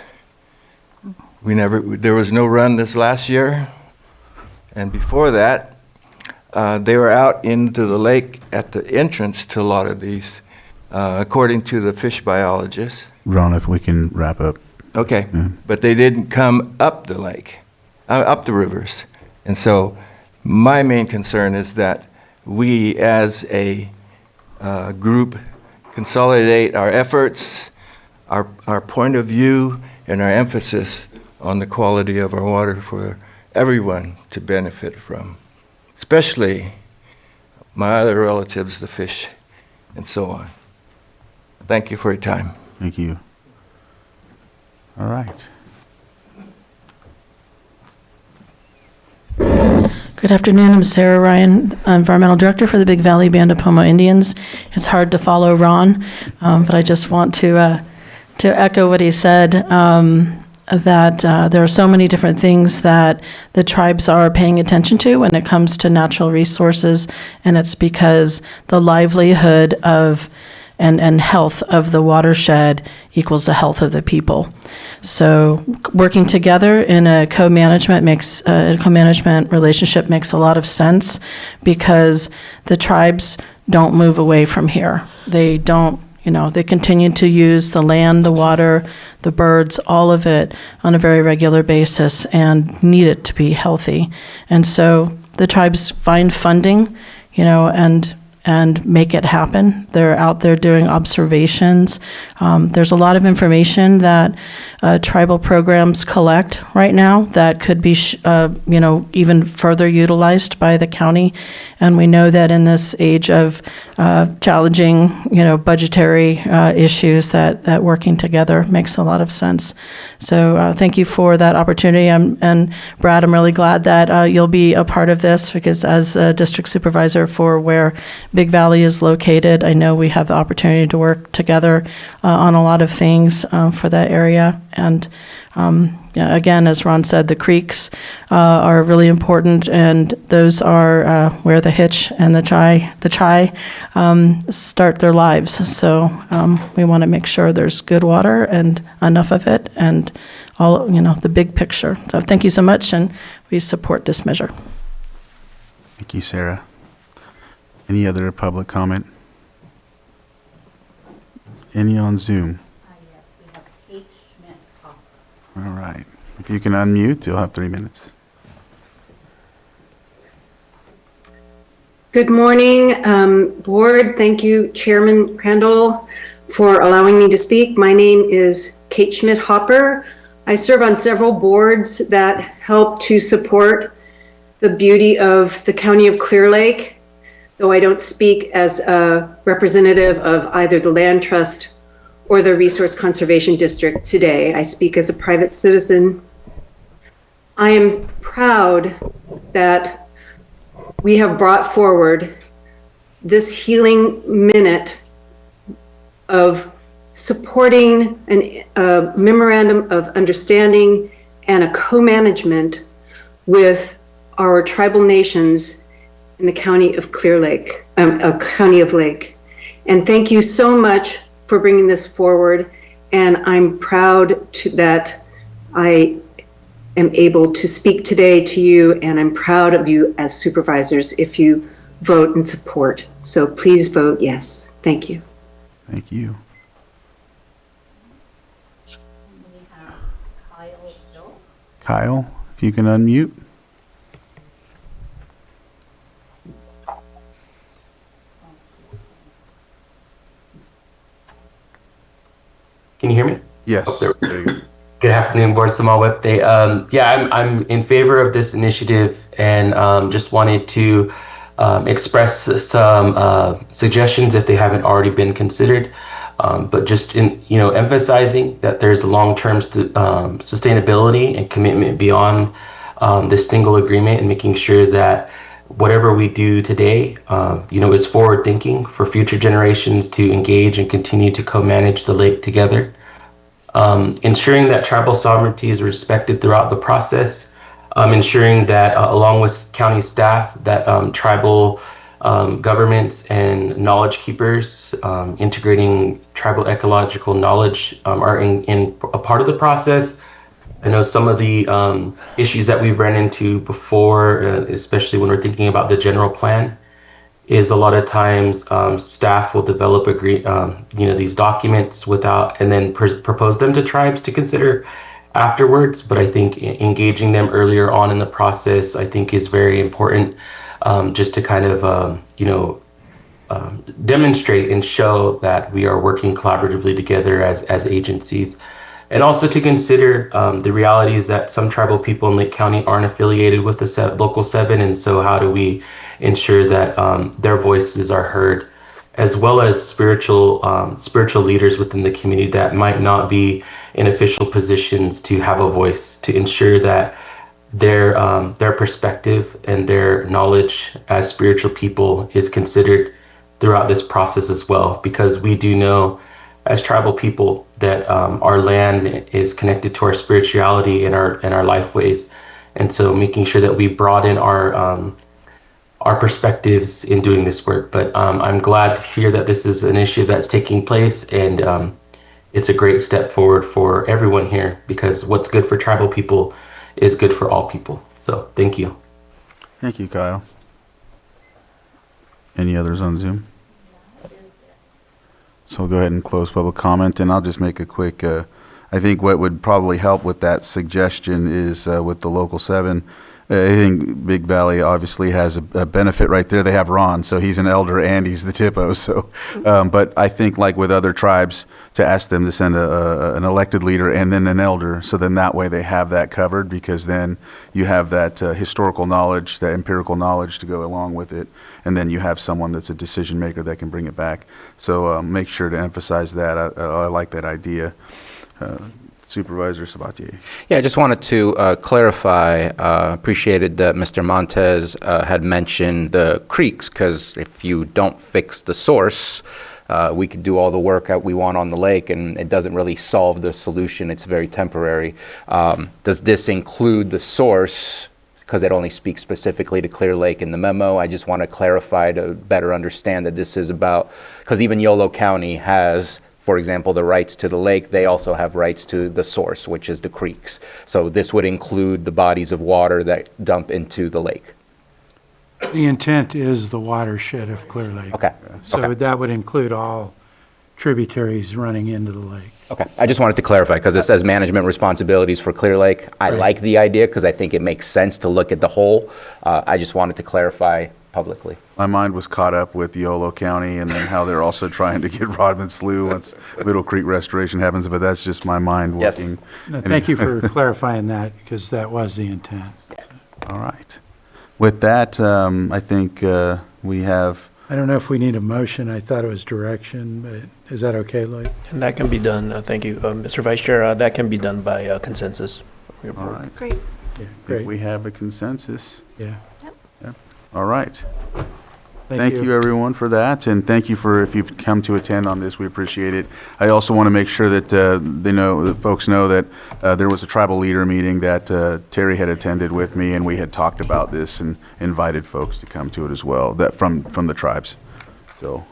There was no run this last year, and before that, they were out into the lake at the entrance to a lot of these, according to the fish biologists. Ron, if we can wrap up. Okay, but they didn't come up the lake, up the rivers. And so my main concern is that we as a group consolidate our efforts, our point of view, and our emphasis on the quality of our water for everyone to benefit from, especially my other relatives, the fish, and so on. Thank you for your time. Thank you. All right. Good afternoon, I'm Sarah Ryan, Environmental Director for the Big Valley Band of Pomo Indians. It's hard to follow Ron, but I just want to echo what he said, that there are so many different things that the tribes are paying attention to when it comes to natural resources, and it's because the livelihood of and health of the watershed equals the health of the people. So working together in a co-management relationship makes a lot of sense, because the tribes don't move away from here. They don't, they continue to use the land, the water, the birds, all of it on a very regular basis and need it to be healthy. And so the tribes find funding, and make it happen. They're out there doing observations. There's a lot of information that tribal programs collect right now that could be, even further utilized by the county. And we know that in this age of challenging, budgetary issues, that working together makes a lot of sense. So thank you for that opportunity. And Brad, I'm really glad that you'll be a part of this, because as a district supervisor for where Big Valley is located, I know we have the opportunity to work together on a lot of things for that area. And again, as Ron said, the creeks are really important, and those are where the hitch and the chai start their lives. So we want to make sure there's good water and enough of it, and all, the big picture. So thank you so much, and we support this measure. Thank you, Sarah. Any other public comment? Any on Zoom? Yes, we have Kate Schmidt. All right. If you can unmute, you'll have 3 minutes. Good morning, board. Thank you, Chairman Crandall, for allowing me to speak. My name is Kate Schmidt Hopper. I serve on several boards that help to support the beauty of the County of Clear Lake. though I don't speak as a representative of either the Land Trust or the Resource Conservation District today. I speak as a private citizen. I am proud that we have brought forward this healing minute of supporting a memorandum of understanding and a co-management with our tribal nations in the county of Clear Lake, county of Lake. And thank you so much for bringing this forward. And I'm proud that I am able to speak today to you, and I'm proud of you as supervisors if you vote in support. So please vote yes. Thank you. Thank you. We have Kyle Hill. Kyle, if you can unmute. Can you hear me? Yes. There you go. Good afternoon, Board Samal Day. I'm in favor of this initiative and just wanted to express some suggestions if they haven't already been considered. But just in emphasizing that there's a long-term sustainability and commitment beyond this single agreement, and making sure that whatever we do today, is forward-thinking for future generations to engage and continue to co-manage the lake together. Ensuring that tribal sovereignty is respected throughout the process, ensuring that along with county staff that tribal governments and knowledge keepers integrating tribal ecological knowledge are in a part of the process. I know some of the issues that we've run into before, especially when we're thinking about the general plan, is a lot of times staff will develop these documents without, and then propose them to tribes to consider afterwards. But I think engaging them earlier on in the process, I think, is very important, just to kind of demonstrate and show that we are working collaboratively together as agencies. And also to consider the realities that some tribal people in Lake County aren't affiliated with the local 7, and so how do we ensure that their voices are heard, as well as spiritual leaders within the community that might not be in official positions to have a voice, to ensure that their perspective and their knowledge as spiritual people is considered throughout this process as well, because we do know as tribal people that our land is connected to our spirituality and our life ways, and so making sure that we broaden our perspectives in doing this work. But I'm glad to hear that this is an issue that's taking place, and it's a great step forward for everyone here, because what's good for tribal people is good for all people. So thank you. Thank you, Kyle. Any others on Zoom? So we'll go ahead and close public comment, and I'll just make a quick, I think what would probably help with that suggestion is with the local 7. I think Big Valley obviously has a benefit right there. They have Ron, so he's an elder and he's the TIPO. So, but I think like with other tribes, to ask them to send an elected leader and then an elder, so then that way they have that covered, because then you have that historical knowledge, that empirical knowledge to go along with it, and then you have someone that's a decision maker that can bring it back. So make sure to emphasize that. I like that idea. Supervisor Sabatier. Yeah, I just wanted to clarify, appreciated that Mr. Montez had mentioned the creeks, because if you don't fix the source, we could do all the work that we want on the lake, and it doesn't really solve the solution. It's very temporary. Does this include the source? Because it only speaks specifically to Clear Lake in the memo. I just want to clarify to better understand that this is about, because even Yolo County has, for example, the rights to the lake. They also have rights to the source, which is the creeks. So this would include the bodies of water that dump into the lake. The intent is the watershed of Clear Lake. Okay. So Okay. that would include all tributaries running into the lake. Okay, I just wanted to clarify, because it says management responsibilities for Clear Lake. I like the idea, because I think it makes sense to look at the whole. I just wanted to clarify publicly. My mind was caught up with Yolo County and then how they're also trying to get Rodman Slough once Middle Creek restoration happens, but that's just my mind working. No, thank you for clarifying that, because that was the intent. All right. With that, I think we have I don't know if we need a motion. I thought it was direction, but is that okay, Lloyd? And that can be done, thank you, Mr. Vice Chair, that can be done by consensus. All right. Great. Yeah, I great. think we have a consensus. Yeah. Yeah. All right. Thank Thank you, everyone, for that, and thank you for, if you've come to attend on this, we appreciate it. I also want to make sure that that folks know that there was a tribal leader meeting that Terry had attended with me, and we had talked about this and invited folks to come to it as well, that from the tribes. So,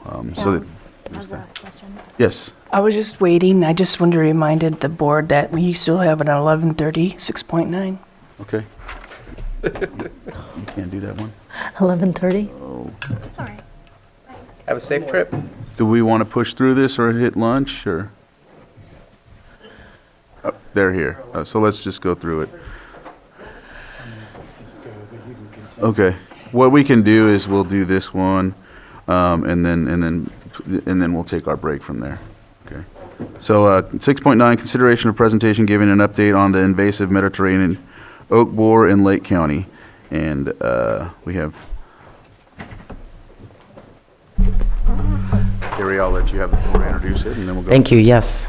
yes. I was just waiting. I just wanted to remind the board that we still have an 11:30, 6.9. Okay. You can't do that one? 11:30? Oh. It's all right. Have a safe trip. Do we want to push through this or hit lunch, or? Oh, they're here, so let's just go through it. Okay, what we can do is we'll do this one, and then we'll take our break from there. Okay. So 6.9, consideration of presentation giving an update on the invasive Mediterranean oak borer in Lake County, and we have. Gary, I'll let you have the floor to introduce it, and then we'll go. Thank you, yes.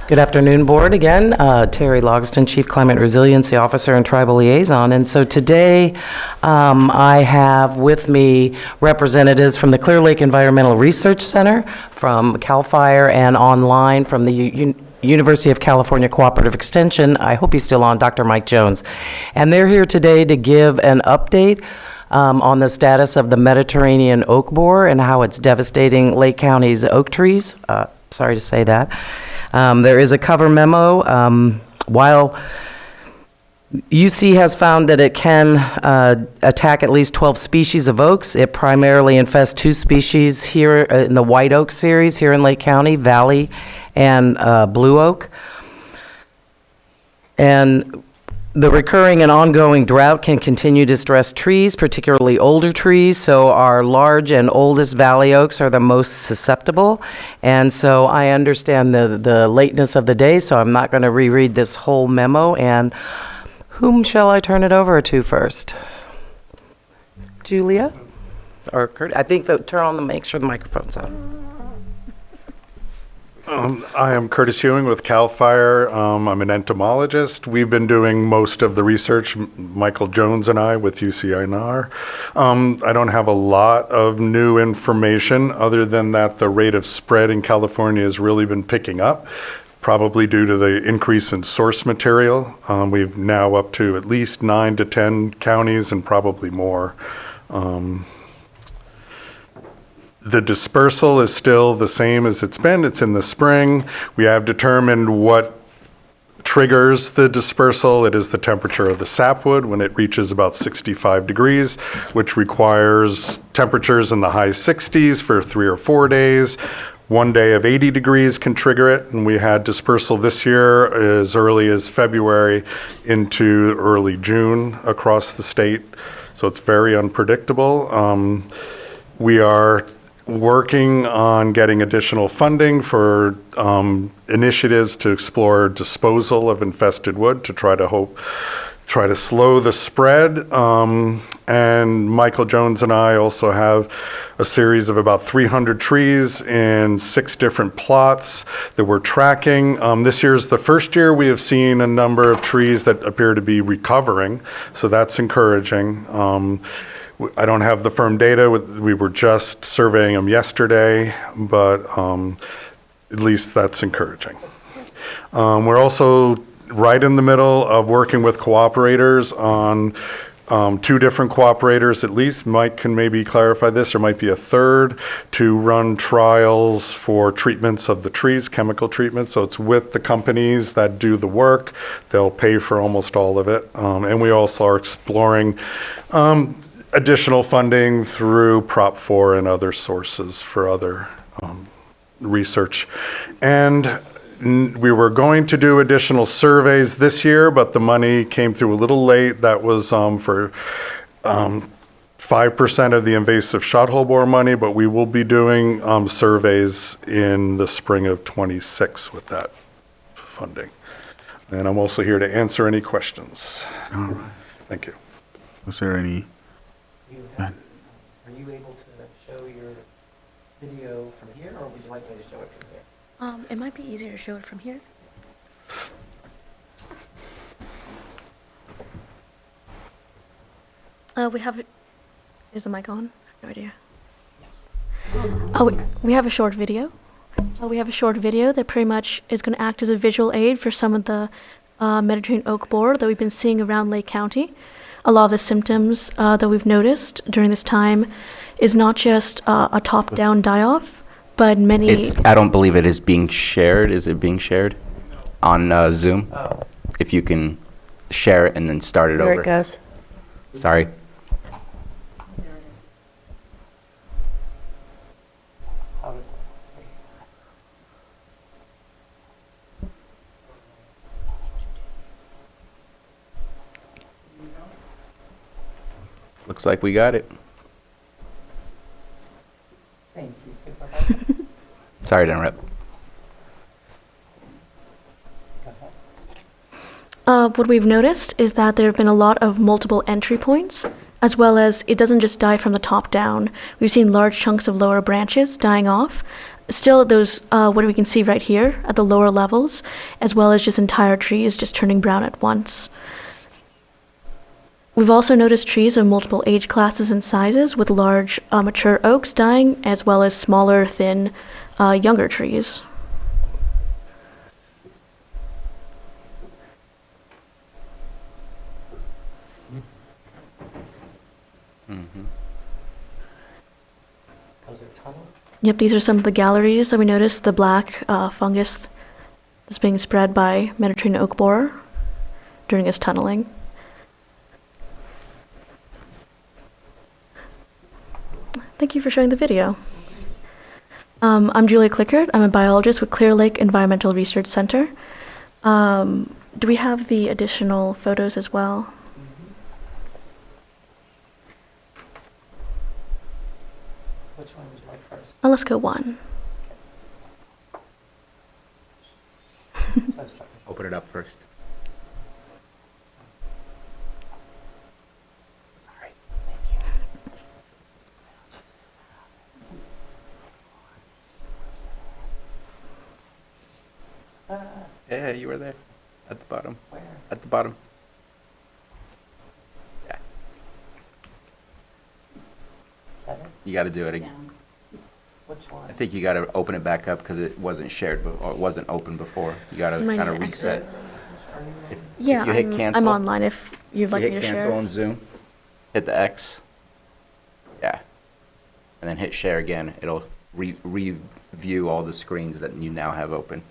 Good afternoon, Board. Again, Terry Logston, Chief Climate Resiliency Officer and Tribal Liaison. And so today, I have with me representatives from the Clear Lake Environmental Research Center, from CAL FIRE, and online from the University of California Cooperative Extension. I hope he's still on, Dr. Mike Jones. And they're here today to give an update on the status of the Mediterranean oak borer and how it's devastating Lake County's oak trees. Sorry to say that. There is a cover memo. While UC has found that it can attack at least 12 species of oaks, it primarily infests 2 species here in the white oak series here in Lake County, Valley and blue oak. And the recurring and ongoing drought can continue to stress trees, particularly older trees, so our large and oldest valley oaks are the most susceptible. And so I understand the lateness of the day, so I'm not going to reread this whole memo. And whom shall I turn it over to first? Julia? Or Kurt? I think make sure the microphone's on. I am Curtis Ewing with CAL FIRE. I'm an entomologist. We've been doing most of the research, Michael Jones and I, with UCINR. I don't have a lot of new information other than that the rate of spread in California has really been picking up, probably due to the increase in source material. We've now up to at least 9 to 10 counties and probably more. The dispersal is still the same as it's been. It's in the spring. We have determined what triggers the dispersal. It is the temperature of the sapwood when it reaches about 65 degrees, which requires temperatures in the high 60s for 3 or 4 days. One day of 80 degrees can trigger it, and we had dispersal this year as early as February into early June across the state. So it's very unpredictable. We are working on getting additional funding for initiatives to explore disposal of infested wood to try to slow the spread. And Michael Jones and I also have a series of about 300 trees in 6 different plots that we're tracking. This year's the first year we have seen a number of trees that appear to be recovering, so that's encouraging. I don't have the firm data. We were just surveying them yesterday, but at least that's encouraging. We're also right in the middle of working with cooperators on 2 different cooperators at least. Mike can maybe clarify this. There might be a third to run trials for treatments of the trees, chemical treatments. So it's with the companies that do the work. They'll pay for almost all of it. And we also are exploring additional funding through Prop 4 and other sources for other research. And we were going to do additional surveys this year, but the money came through a little late. That was for 5% of the invasive shot-hole borer money, but we will be doing surveys in the spring of '26 with that funding. And I'm also here to answer any questions. All right. Thank you. Was there any Are you able to show your video from here, or would you like me to show it from here? It might be easier to show it from here. We have. Is the mic on? I have no idea. Yes. We have a short video. We have a short video that pretty much is going to act as a visual aid for some of the Mediterranean oak borer that we've been seeing around Lake County. A lot of the symptoms that we've noticed during this time is not just a top-down die-off, but many... I don't believe it is being shared. Is it being shared on Zoom? Oh. If you can share it and then start it over. There it goes. Sorry. Looks like we got it. Thank you, Supervisor. Sorry to interrupt. What we've noticed is that there have been a lot of multiple entry points, as well as it doesn't just die from the top down. We've seen large chunks of lower branches dying off. Still, those, what we can see right here at the lower levels, as well as just entire trees just turning brown at once. We've also noticed trees of multiple age classes and sizes, with large mature oaks dying, as well as smaller, thin, younger trees. Yep, these are some of the galleries that we noticed, the black fungus that's being spread by Mediterranean oak borer during its tunneling. Thank you for showing the video. I'm Julia Clickert. I'm a biologist with Clear Lake Environmental Research Center. Do we have the additional photos as well? Which one would you like first? Let's go one. So sorry. Open it up first. Sorry. Thank you. Yeah, you were there. At the bottom. Where? At the bottom. Yeah. Is that it? You got to do it again. Which one? I think you got to open it back up because it wasn't shared or it wasn't open before. You got to You might kind need of to reset. exit. If Yeah, you hit cancel, I'm online if you'd like you me hit to cancel share. on Zoom, hit the X. Yeah. And then hit share again. It'll review all the screens that you now have open.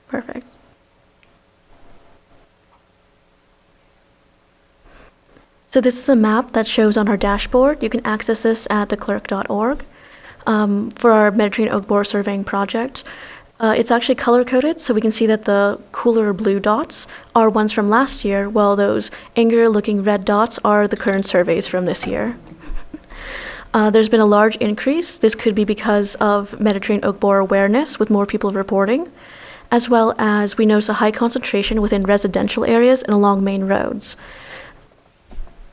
Perfect. So this is a map that shows on our dashboard. You can access this at theclerk.org for our Mediterranean oak borer surveying project. It's actually color-coded, so we can see that the cooler blue dots are ones from last year, while those angrier-looking red dots are the current surveys from this year. There's been a large increase. This could be because of Mediterranean oak borer awareness, with more people reporting, as well as we notice a high concentration within residential areas and along main roads.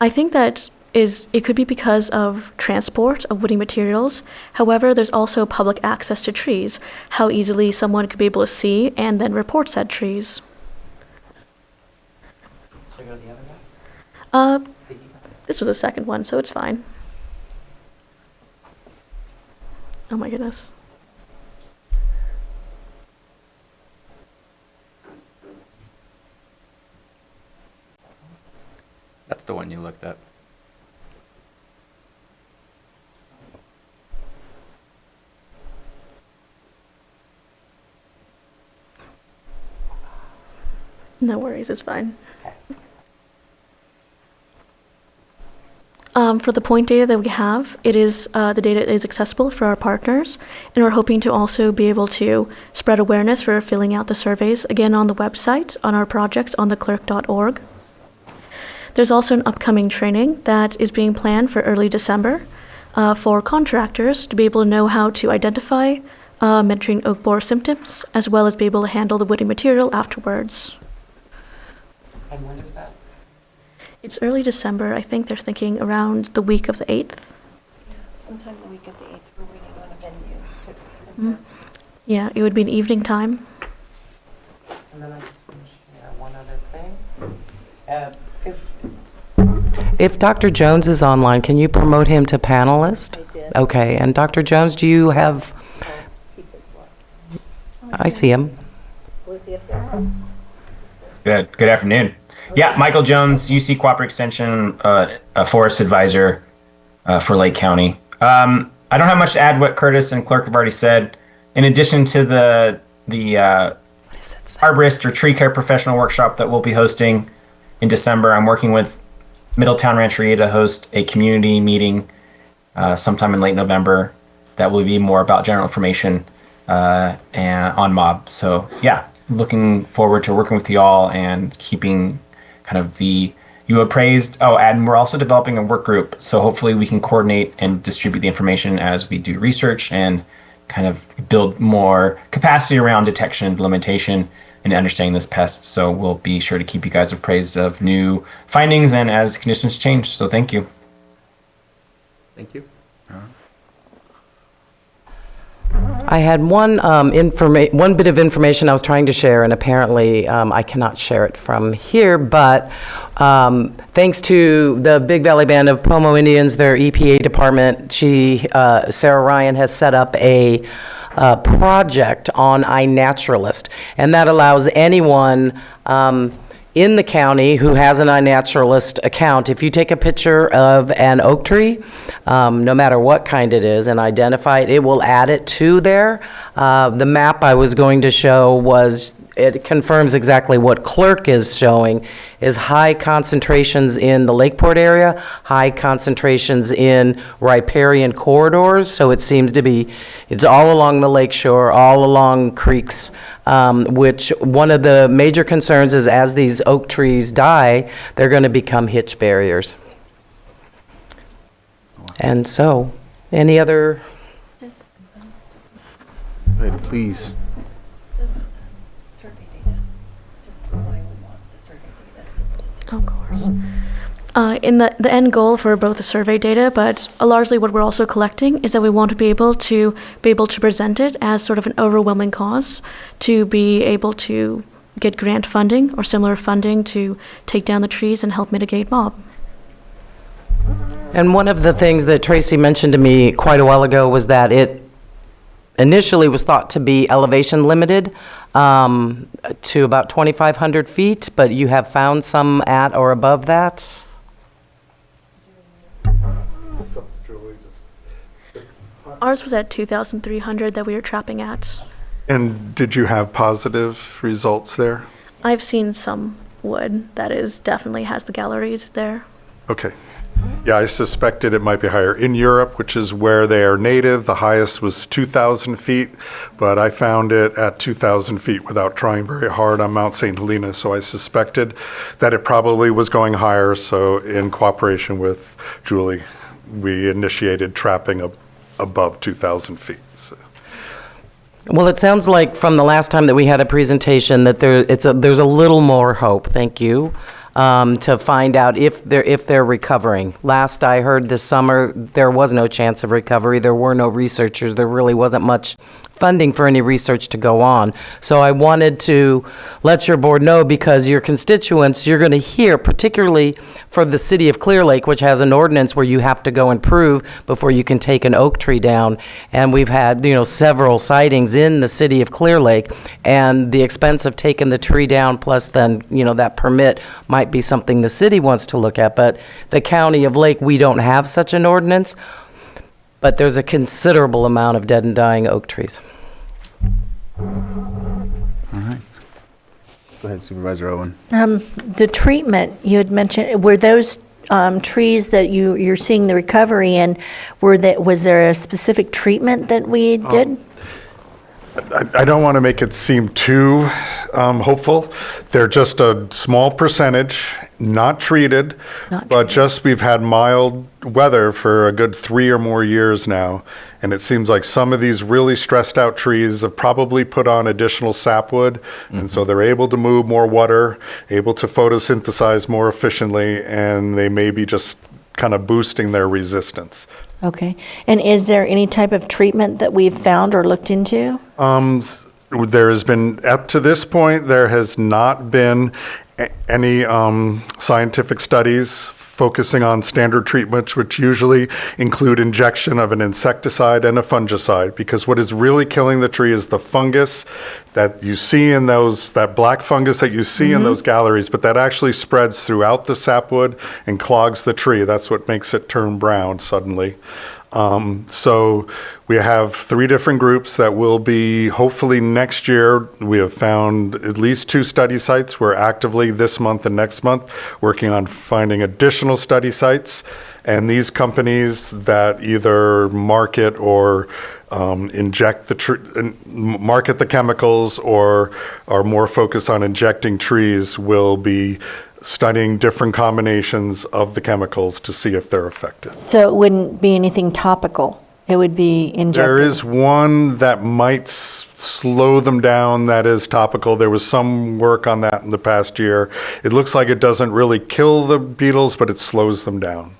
I think that it could be because of transport of woody materials. However, there's also public access to trees, how easily someone could be able to see and then report said trees. Should I go to the other one? This was the second one, so it's fine. Oh my goodness. That's the one you looked at. No worries, it's fine. For the point data that we have, it is the data is accessible for our partners, and we're hoping to also be able to spread awareness for filling out the surveys, again on the website, on our projects on theclerk.org. There's also an upcoming training that is being planned for early December for contractors to be able to know how to identify Mediterranean oak borer symptoms, as well as be able to handle the woody material afterwards. And when is that? It's early December. I think they're thinking around the week of the 8th. Sometime the week of the 8th, we're waiting on a venue. Yeah, it would be an evening time. And then I just want to share one other thing. If Dr. Jones is online, can you promote him to panelist? I did. Okay, and Dr. Jones, do you have, I see him. Good afternoon. Yeah, Michael Jones, UC Cooperative Extension, a forest advisor for Lake County. I don't have much to add what Curtis and Clerk have already said. In addition to the arborist or tree care professional workshop that we'll be hosting in December, I'm working with Middletown Rancheria to host a community meeting sometime in late November that will be more about general information and on mob. So yeah, looking forward to working with y'all and keeping kind of you appraised. Oh, and we're also developing a work group. So hopefully we can coordinate and distribute the information as we do research and kind of build more capacity around detection, implementation, and understanding this pest. So we'll be sure to keep you guys appraised of new findings and as conditions change. So thank you. Thank you. I had one bit of information I was trying to share, and apparently I cannot share it from here, but thanks to the Big Valley Band of Pomo Indians, their EPA department, Sarah Ryan has set up a project on iNaturalist, and that allows anyone in the county who has an iNaturalist account, if you take a picture of an oak tree, no matter what kind it is, and identify it, it will add it to there. The map I was going to show it confirms exactly what Clerk is showing, is high concentrations in the Lakeport area, high concentrations in riparian corridors, so it seems to be, it's all along the lakeshore, all along creeks, which one of the major concerns is as these oak trees die, they're going to become hitch barriers. And so, any other? Go ahead, please. Of course. In the end goal for both the survey data, but largely what we're also collecting is that we want to be able to present it as sort of an overwhelming cause, to be able to get grant funding or similar funding to take down the trees and help mitigate mob. And one of the things that Tracy mentioned to me quite a while ago was that it initially was thought to be elevation limited to about 2,500 feet, but you have found some at or above that? Ours was at 2,300 that we were trapping at. And did you have positive results there? I've seen some wood that definitely has the galleries there. Okay. Yeah, I suspected it might be higher. In Europe, which is where they are native, the highest was 2,000 feet, but I found it at 2,000 feet without trying very hard on Mount St. Helena, so I suspected that it probably was going higher, so in cooperation with Julie, we initiated trapping above 2,000 feet. So. Well, it sounds like from the last time that we had a presentation that there's a little more hope, thank you, to find out if they're recovering. Last I heard this summer, there was no chance of recovery. There were no researchers. There really wasn't much funding for any research to go on. So I wanted to let your board know, because your constituents, you're going to hear, particularly for the city of Clear Lake, which has an ordinance where you have to go and prove before you can take an oak tree down. And we've had, several sightings in the city of Clear Lake, and the expense of taking the tree down plus then, that permit might be something the city wants to look at. But the county of Lake, we don't have such an ordinance. But there's a considerable amount of dead and dying oak trees. All right. Go ahead, Supervisor Owen. The treatment you had mentioned, were those trees that you're seeing the recovery in, was there a specific treatment that we did? I don't want to make it seem too hopeful. They're just a small percentage, not treated, but just we've had mild weather for a good 3 or more years now. And it seems like some of these really stressed out trees have probably put on additional sapwood. And so they're able to move more water, able to photosynthesize more efficiently, and they may be just kind of boosting their resistance. Okay. And is there any type of treatment that we've found or looked into? There has been, up to this point, there has not been any scientific studies focusing on standard treatments, which usually include injection of an insecticide and a fungicide, because what is really killing the tree is the fungus that you see in those, that black fungus that you see in those galleries, but that actually spreads throughout the sapwood and clogs the tree. That's what makes it turn brown suddenly. So we have 3 different groups that will be, hopefully next year, we have found at least 2 study sites. We're actively this month and next month working on finding additional study sites. And these companies that either market or inject market the chemicals or are more focused on injecting trees will be studying different combinations of the chemicals to see if they're effective. So it wouldn't be anything topical. It would be injected. There is one that might slow them down that is topical. There was some work on that in the past year. It looks like it doesn't really kill the beetles, but it slows them down.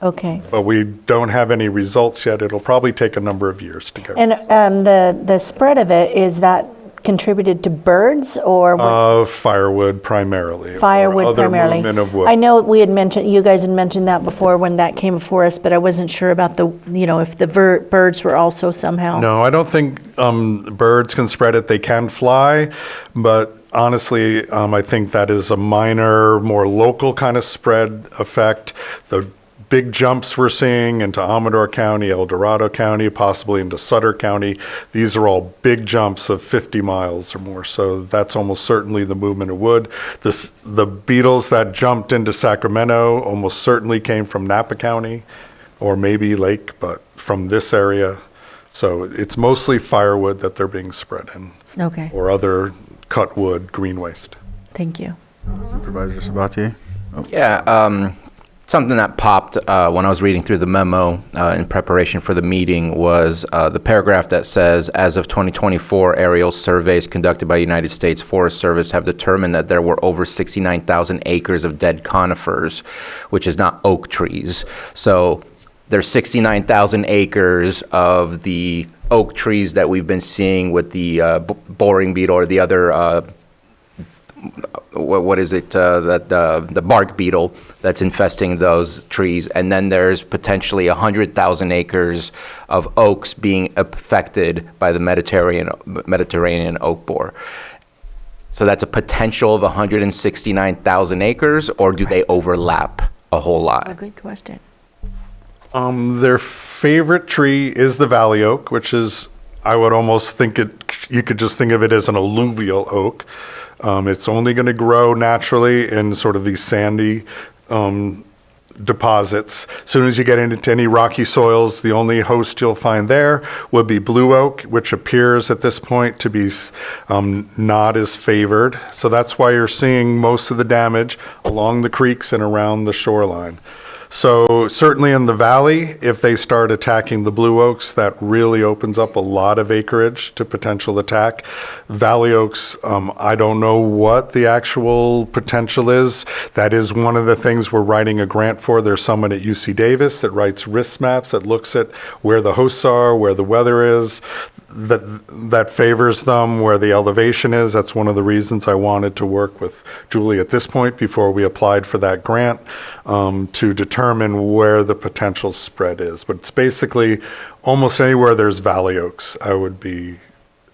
Okay. But we don't have any results yet. It'll probably take a number of years to get. And the spread of it, is that contributed to birds or firewood primarily. firewood or other primarily? movement of wood. I know we had mentioned, you guys had mentioned that before when that came before us, but I wasn't sure about the, if the birds were also somehow. No, I don't think birds can spread it. They can fly, but honestly, I think that is a minor, more local kind of spread effect. The big jumps we're seeing into Amador County, El Dorado County, possibly into Sutter County, these are all big jumps of 50 miles or more. So that's almost certainly the movement of wood. The beetles that jumped into Sacramento almost certainly came from Napa County or maybe Lake, but from this area. So it's mostly firewood that they're being spread in. Okay. Or other cut wood, green waste. Thank you. Supervisor Sabatier? Yeah, something that popped when I was reading through the memo in preparation for the meeting was the paragraph that says, as of 2024, aerial surveys conducted by the United States Forest Service have determined that there were over 69,000 acres of dead conifers, which is not oak trees. So there's 69,000 acres of the oak trees that we've been seeing with the boring beetle or the other what is it, the bark beetle that's infesting those trees. And then there's potentially 100,000 acres of oaks being affected by the Mediterranean oak borer. So that's a potential of 169,000 acres, or do they overlap a whole lot? A good question. Their favorite tree is the valley oak, which is, I would almost think you could just think of it as an alluvial oak. It's only going to grow naturally in sort of these sandy deposits. As soon as you get into any rocky soils, the only host you'll find there would be blue oak, which appears at this point to be not as favored. So that's why you're seeing most of the damage along the creeks and around the shoreline. So certainly in the valley, if they start attacking the blue oaks, that really opens up a lot of acreage to potential attack. Valley oaks, I don't know what the actual potential is. That is one of the things we're writing a grant for. There's someone at UC Davis that writes risk maps that looks at where the hosts are, where the weather is, that favors them, where the elevation is. That's one of the reasons I wanted to work with Julie at this point before we applied for that grant, to determine where the potential spread is. But it's basically almost anywhere there's valley oaks, I would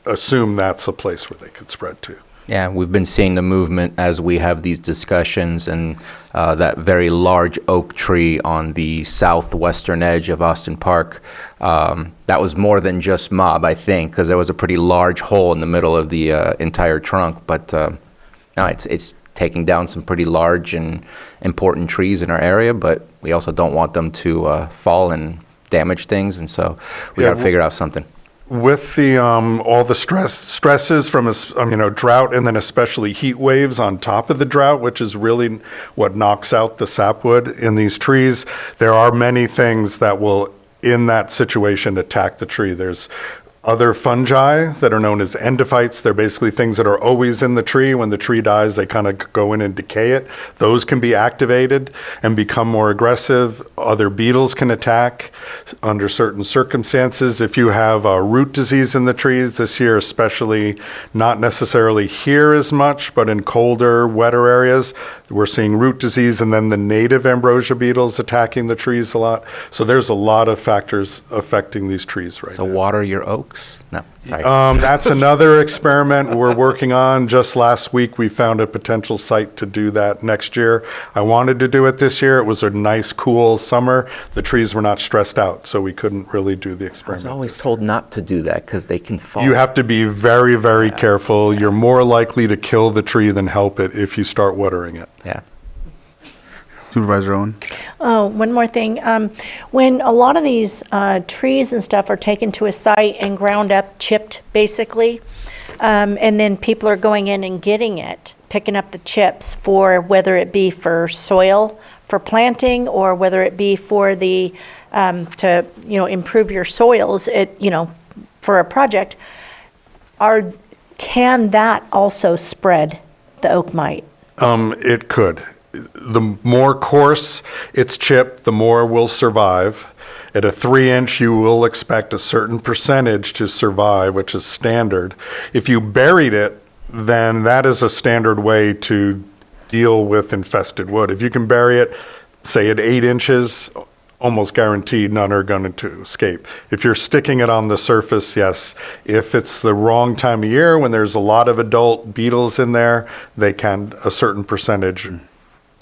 assume that's a place where they could spread to. Yeah, we've been seeing the movement as we have these discussions, and that very large oak tree on the southwestern edge of Austin Park, that was more than just mob, I think, because there was a pretty large hole in the middle of the entire trunk. But no, it's taking down some pretty large and important trees in our area, but we also don't want them to fall and damage things, and so we got to figure out something. With the all the stresses from drought and then especially heat waves on top of the drought, which is really what knocks out the sapwood in these trees, there are many things that will, in that situation, attack the tree. There's other fungi that are known as endophytes. They're basically things that are always in the tree. When the tree dies, they kind of go in and decay it. Those can be activated and become more aggressive. Other beetles can attack under certain circumstances. If you have root disease in the trees this year, especially not necessarily here as much, but in colder, wetter areas, we're seeing root disease and then the native ambrosia beetles attacking the trees a lot. So there's a lot of factors affecting these trees right now. So water your oaks? No, sorry. That's another experiment we're working on. Just last week, we found a potential site to do that next year. I wanted to do it this year. It was a nice, cool summer. The trees were not stressed out, so we couldn't really do the I experiment. was always told not to do that because they can fall. You have to be very, very careful. You're more likely to kill the tree than help it if you start watering it. Yeah. Supervisor Owen? Oh, one more thing. When a lot of these trees and stuff are taken to a site and ground up, chipped, basically, and then people are going in and getting it, picking up the chips for whether it be for soil, for planting, or whether it be for the, to, improve your soils, for a project, can that also spread the oak mite? It could. The more coarse it's chipped, the more will survive. At a 3-inch, you will expect a certain percentage to survive, which is standard. If you buried it, then that is a standard way to deal with infested wood. If you can bury it, say at 8 inches, almost guaranteed none are going to escape. If you're sticking it on the surface, yes. If it's the wrong time of year, when there's a lot of adult beetles in there, they can, a certain percentage,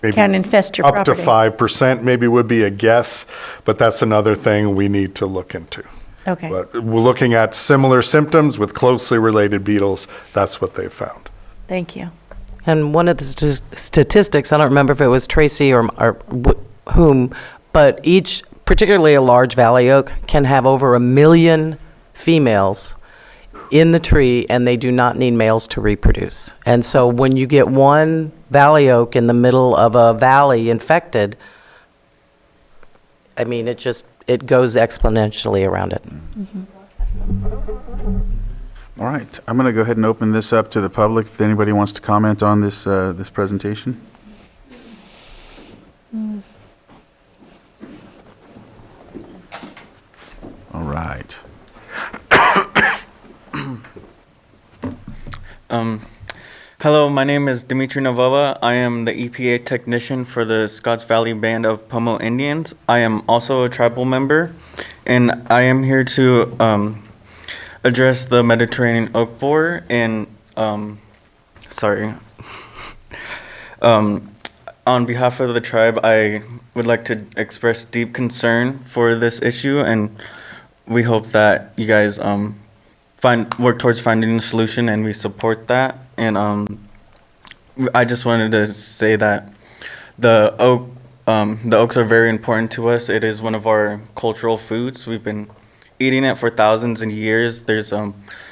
maybe Can infest your up to property. 5% maybe would be a guess, but that's another thing we need to look into. Okay. But we're looking at similar symptoms with closely related beetles. That's what they've found. Thank you. And one of the statistics, I don't remember if it was Tracy or whom, but each, particularly a large valley oak, can have over 1 million females in the tree, and they do not need males to reproduce. And so when you get one valley oak in the middle of a valley infected, I mean, it goes exponentially around it. All right, I'm going to go ahead and open this up to the public if anybody wants to comment on this, this presentation. All right. Hello, my name is Dimitri Novova. I am the EPA technician for the Scotts Valley Band of Pomo Indians. I am also a tribal member, and I am here to address the Mediterranean oak borer. And on behalf of the tribe, I would like to express deep concern for this issue, and we hope that you guys work towards finding a solution, and we support that. And I just wanted to say that the oaks are very important to us. It is one of our cultural foods. We've been eating it for thousands of years. There's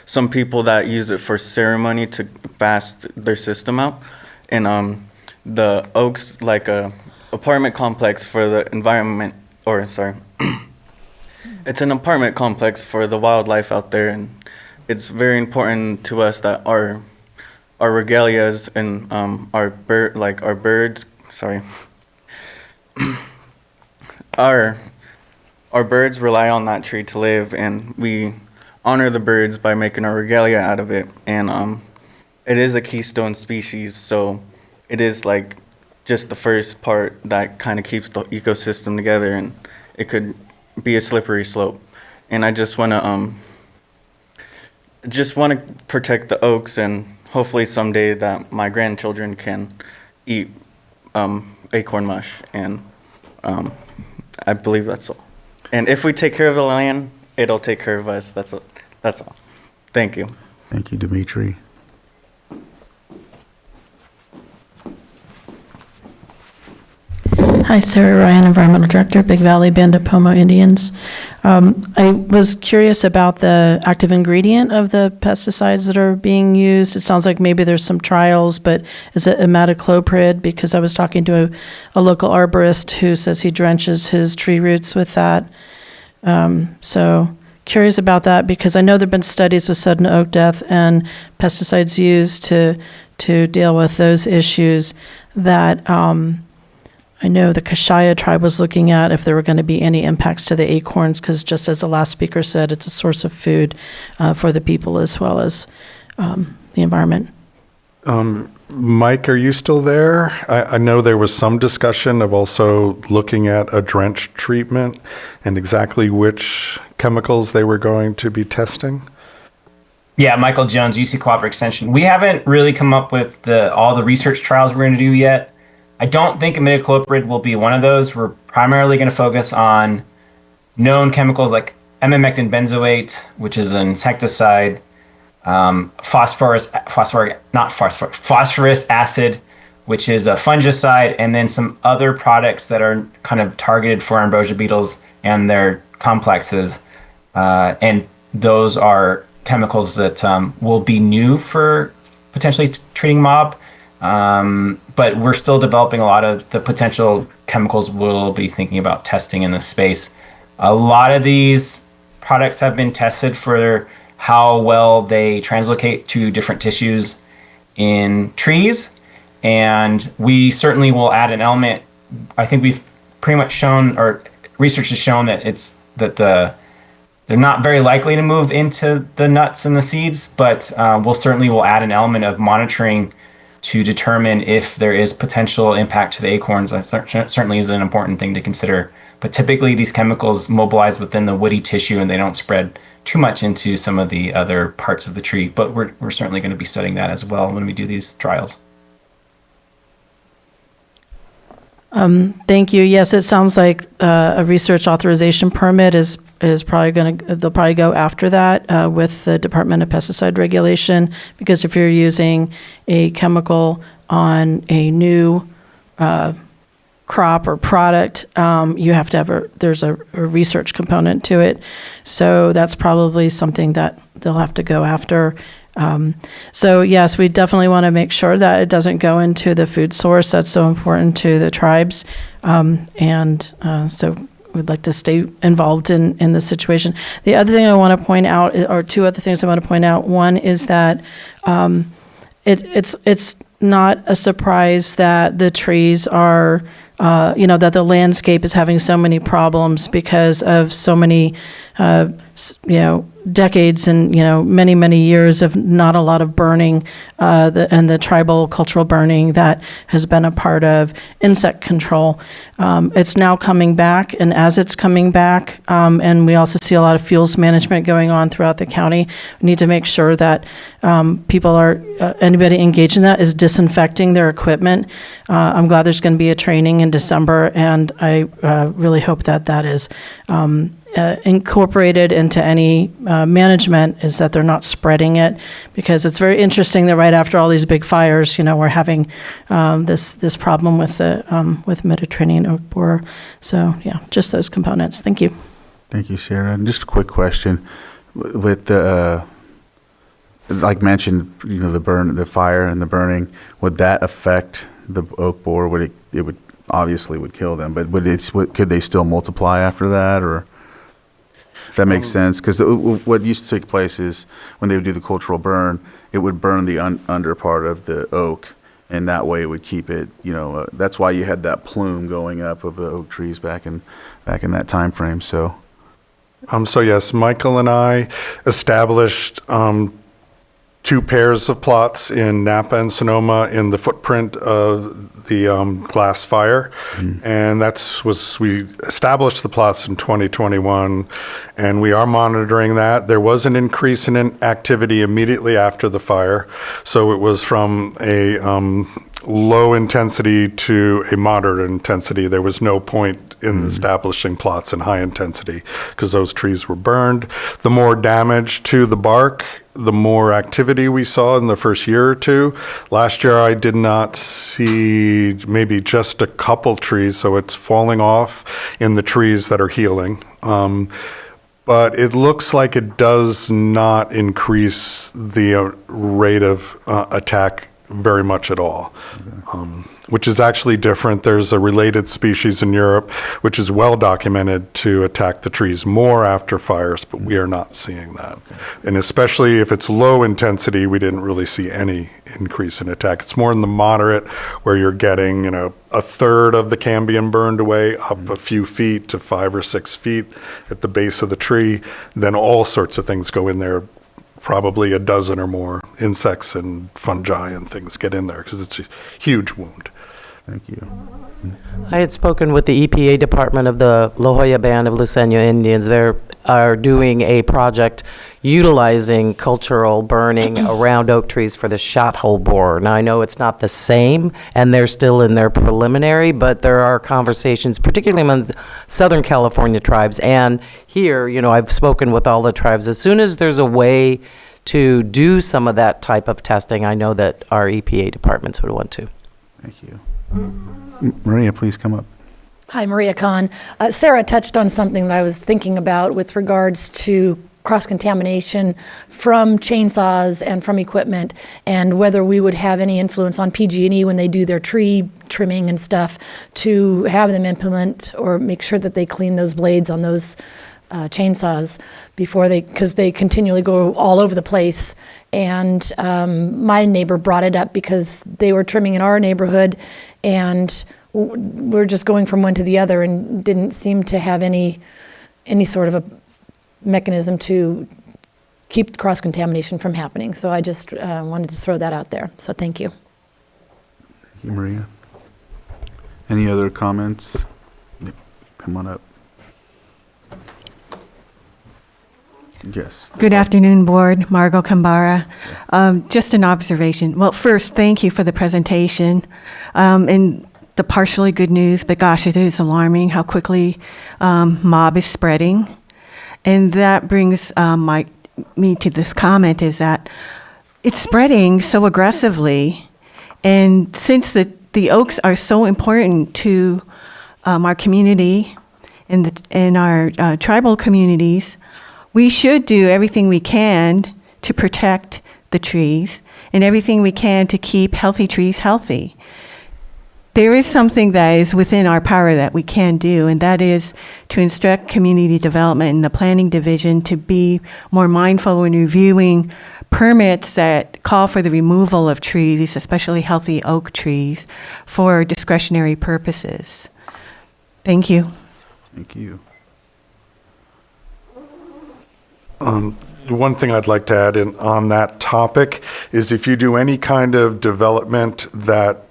some people that use it for ceremony to fast their system out, and the oaks, like a apartment complex for the environment, it's an apartment complex for the wildlife out there, and it's very important to us that our regalias and our birds, our birds rely on that tree to live, and we honor the birds by making our regalia out of it. And it is a keystone species, so it is like just the first part that kind of keeps the ecosystem together, and it could be a slippery slope. And I just want to protect the oaks, and hopefully someday that my grandchildren can eat acorn mush, and I believe that's all. And if we take care of the land, it'll take care of us. That's all. Thank you. Thank you, Dimitri. Hi, Sarah Ryan, Environmental Director, Big Valley Band of Pomo Indians. I was curious about the active ingredient of the pesticides that are being used. It sounds like maybe there's some trials, but is it imidacloprid? Because I was talking to a local arborist who says he drenches his tree roots with that. So curious about that, because I know there've been studies with sudden oak death and pesticides used to deal with those issues that I know the Kashaya tribe was looking at if there were going to be any impacts to the acorns, because just as the last speaker said, it's a source of food for the people as well as the environment. Mike, are you still there? I know there was some discussion of also looking at a drench treatment and exactly which chemicals they were going to be testing. Yeah, Michael Jones, UC Cooperative Extension. We haven't really come up with all the research trials we're going to do yet. I don't think imidacloprid will be one of those. We're primarily going to focus on known chemicals like emamectin benzoate, which is an insecticide, phosphorus acid, which is a fungicide, and then some other products that are kind of targeted for ambrosia beetles and their complexes. And those are chemicals that will be new for potentially treating mob. But we're still developing a lot of the potential chemicals we'll be thinking about testing in this space. A lot of these products have been tested for how well they translocate to different tissues in trees. And we certainly will add an element. I think we've pretty much shown, or research has shown that they're not very likely to move into the nuts and the seeds, but we'll add an element of monitoring to determine if there is potential impact to the acorns. That certainly is an important thing to consider. But typically these chemicals mobilize within the woody tissue and they don't spread too much into some of the other parts of the tree. But we're certainly going to be studying that as well when we do these trials. Thank you. Yes, it sounds like a research authorization permit is probably they'll probably go after that with the Department of Pesticide Regulation, because if you're using a chemical on a new crop or product, you have to have there's a research component to it. So that's probably something that they'll have to go after. So yes, we definitely want to make sure that it doesn't go into the food source. That's so important to the tribes. So we'd like to stay involved in this situation. The other thing I want to point out, or two other things I want to point out. One is that it's not a surprise that the trees are, that the landscape is having so many problems because of so many, decades and many, many years of not a lot of burning, and the tribal cultural burning that has been a part of insect control. It's now coming back, and as it's coming back, and we also see a lot of fuels management going on throughout the county, we need to make sure that people are, anybody engaged in that is disinfecting their equipment. I'm glad there's going to be a training in December, and I really hope that is incorporated into any management, is that they're not spreading it, because it's very interesting that right after all these big fires, we're having this problem with the with Mediterranean oak borer. So yeah, just those components. Thank you. Thank you, Sarah. And just a quick question with the like mentioned, the fire and the burning. Would that affect the oak borer? Would it would obviously would kill them, but could they still multiply after that, or? If that makes sense, because what used to take place is when they would do the cultural burn, it would burn the under part of the oak, and that way it would keep it. That's why you had that plume going up of the oak trees back in that time frame. So yes, Michael and I established 2 pairs of plots in Napa and Sonoma in the footprint of the glass fire. And we established the plots in 2021, and we are monitoring that. There was an increase in activity immediately after the fire. So it was from a low intensity to a moderate intensity. There was no point in establishing plots in high intensity because those trees were burned. The more damage to the bark, the more activity we saw in the first year or two. Last year, I did not see maybe just a couple trees, so it's falling off in the trees that are healing. But it looks like it does not increase the rate of attack very much at all, which is actually different. There's a related species in Europe, which is well documented to attack the trees more after fires, but we are not seeing that. And especially if it's low intensity, we didn't really see any increase in attack. It's more in the moderate where you're getting, a third of the cambium burned away up a few feet to 5 or 6 feet at the base of the tree. Then all sorts of things go in there. Probably a dozen or more insects and fungi and things get in there because it's a huge wound. Thank you. I had spoken with the EPA department of the La Jolla Band of Luiseño Indians. They are doing a project utilizing cultural burning around oak trees for the shot hole borer. Now, I know it's not the same, and they're still in their preliminary, but there are conversations, particularly among Southern California tribes. And here, I've spoken with all the tribes. As soon as there's a way to do some of that type of testing, I know that our EPA departments would want to. Thank you. Maria, please come up. Hi, Maria Kahn. Sarah touched on something that I was thinking about with regards to cross-contamination from chainsaws and from equipment, and whether we would have any influence on PG&E when they do their tree trimming and stuff to have them implement or make sure that they clean those blades on those chainsaws before because they continually go all over the place. And my neighbor brought it up because they were trimming in our neighborhood, and we're just going from one to the other and didn't seem to have any sort of a mechanism to keep cross-contamination from happening. So I just wanted to throw that out there. So thank you. Thank you, Maria. Any other comments? Yep. Come on up. Yes. Good afternoon, Board. Margot Kambara. Just an observation. Well, first, thank you for the presentation and the partially good news, but gosh, it is alarming how quickly mob is spreading. And that brings me to this comment is that it's spreading so aggressively. And since the oaks are so important to our community and our tribal communities, we should do everything we can to protect the trees and everything we can to keep healthy trees healthy. There is something that is within our power that we can do, and that is to instruct community development and the planning division to be more mindful when reviewing permits that call for the removal of trees, especially healthy oak trees, for discretionary purposes. Thank you. Thank you. One thing I'd like to add in on that topic is if you do any kind of development that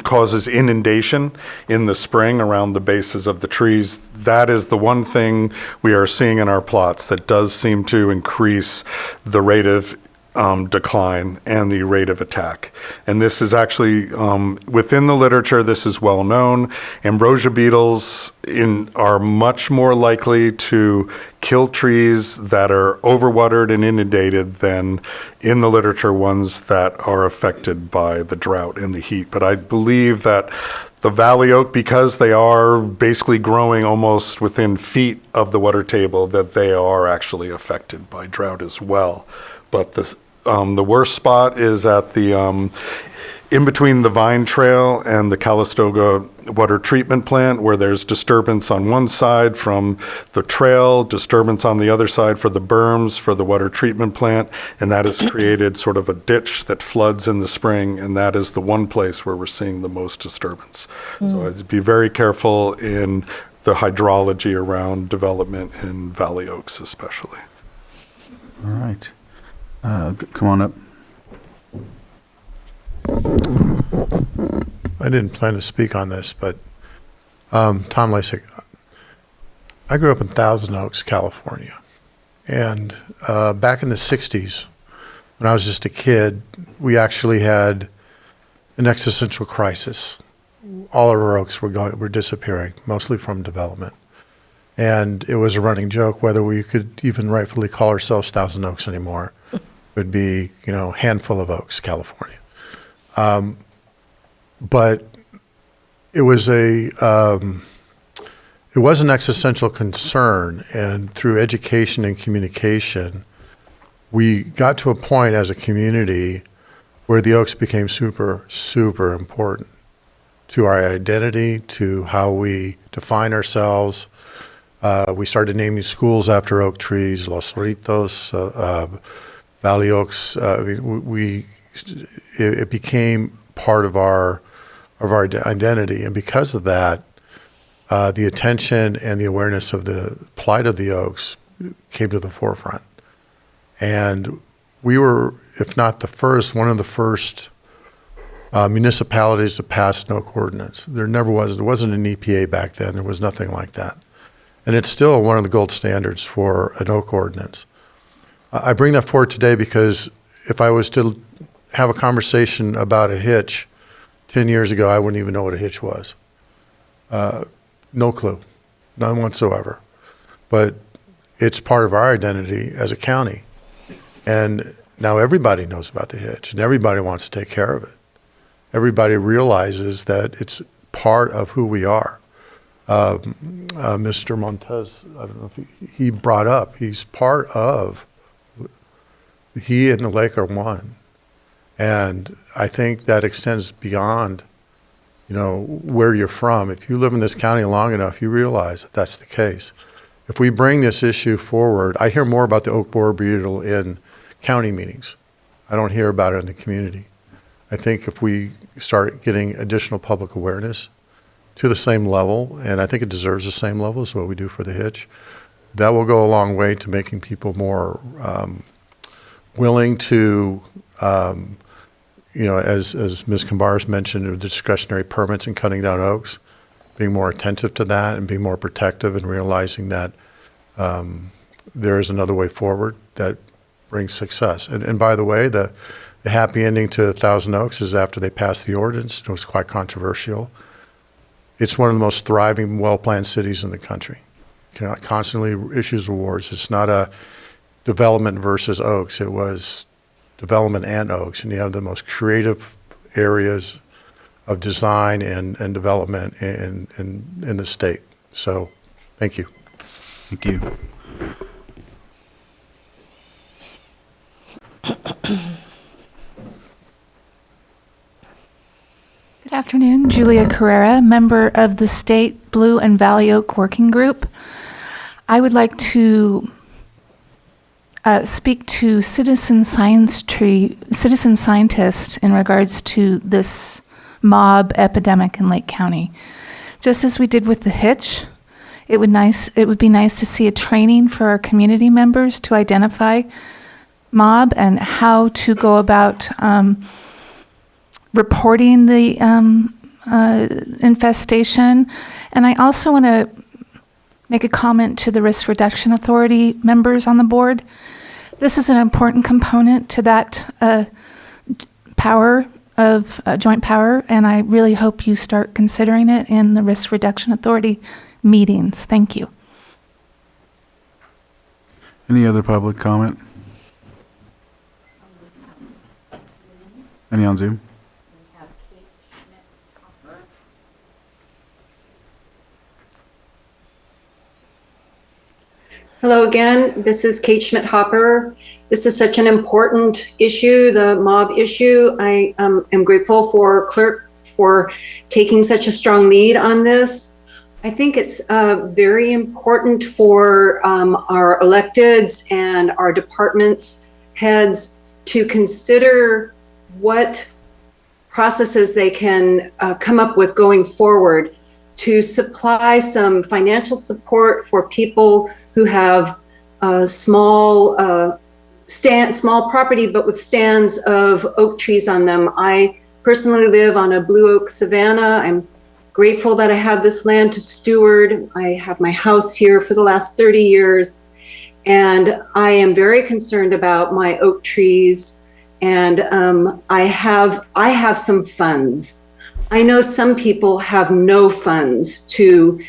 causes inundation in the spring around the bases of the trees, that is the one thing we are seeing in our plots that does seem to increase the rate of decline and the rate of attack. And this is actually, within the literature, this is well known. Ambrosia beetles are much more likely to kill trees that are overwatered and inundated than in the literature ones that are affected by the drought and the heat. But I believe that the valley oak, because they are basically growing almost within feet of the water table, that they are actually affected by drought as well. But the worst spot is at the in between the Vine Trail and the Calistoga water treatment plant, where there's disturbance on one side from the trail, disturbance on the other side for the berms for the water treatment plant, and that has created sort of a ditch that floods in the spring, and that is the one place where we're seeing the most disturbance. So I'd be very careful in the hydrology around development in valley oaks especially. All right. Come on up. I didn't plan to speak on this, but Tom Lasik, I grew up in Thousand Oaks, California. And back in the 60s, when I was just a kid, we actually had an existential crisis all of our oaks were disappearing, mostly from development. And it was a running joke whether we could even rightfully call ourselves Thousand Oaks anymore. It would be, handful of oaks, California. But it was an existential concern, and through education and communication, we got to a point as a community where the oaks became super, super important to our identity, to how we define ourselves. We started naming schools after oak trees, Los Cerritos, Valley Oaks. It became part of our identity, and because of that, the attention and the awareness of the plight of the oaks came to the forefront. And we were, if not the first, one of the first municipalities to pass an oak ordinance. There wasn't an EPA back then. There was nothing like that. And it's still one of the gold standards for an oak ordinance. I bring that forward today because if I was to have a conversation about a hitch 10 years ago, I wouldn't even know what a hitch was. No clue, none whatsoever. But it's part of our identity as a county. And now everybody knows about the hitch, and everybody wants to take care of it. Everybody realizes that it's part of who we are. Mr. Montez, I don't know if he brought up, he's part of, he and the lake are one. And I think that extends beyond, where you're from. If you live in this county long enough, you realize that that's the case. If we bring this issue forward, I hear more about the oak borer beetle in county meetings. I don't hear about it in the community. I think if we start getting additional public awareness to the same level, and I think it deserves the same level as what we do for the hitch, that will go a long way to making people more willing to, as Ms. Cambaras mentioned, the discretionary permits and cutting down oaks, being more attentive to that and being more protective and realizing that there is another way forward that brings success. And by the way, the happy ending to Thousand Oaks is after they passed the ordinance. It was quite controversial. It's one of the most thriving, well-planned cities in the country. Constantly issues awards. It's not a development versus oaks. It was development and oaks, and you have the most creative areas of design and development in the state. So, thank you. Thank you. Good afternoon, Julia Carrera, member of the State Blue and Valley Oak Working Group. I would like to speak to citizen scientists in regards to this mob epidemic in Lake County. Just as we did with the hitch, it would be nice to see a training for our community members to identify mob and how to go about reporting the infestation. And I also want to make a comment to the Risk Reduction Authority members on the board. This is an important component to that joint power, and I really hope you start considering it in the Risk Reduction Authority meetings. Thank you. Any other public comment? Any on Zoom? Hello again, this is Kate Schmidt-Hopper. This is such an important issue, the mob issue. I am grateful for Clerk for taking such a strong lead on this. I think it's very important for our electeds and our departments heads to consider what processes they can come up with going forward to supply some financial support for people who have small property, but with stands of oak trees on them. I personally live on a blue oak savanna. I'm grateful that I have this land to steward. I have my house here for the last 30 years, and I am very concerned about my oak trees. And I have some funds. I know some people have no funds to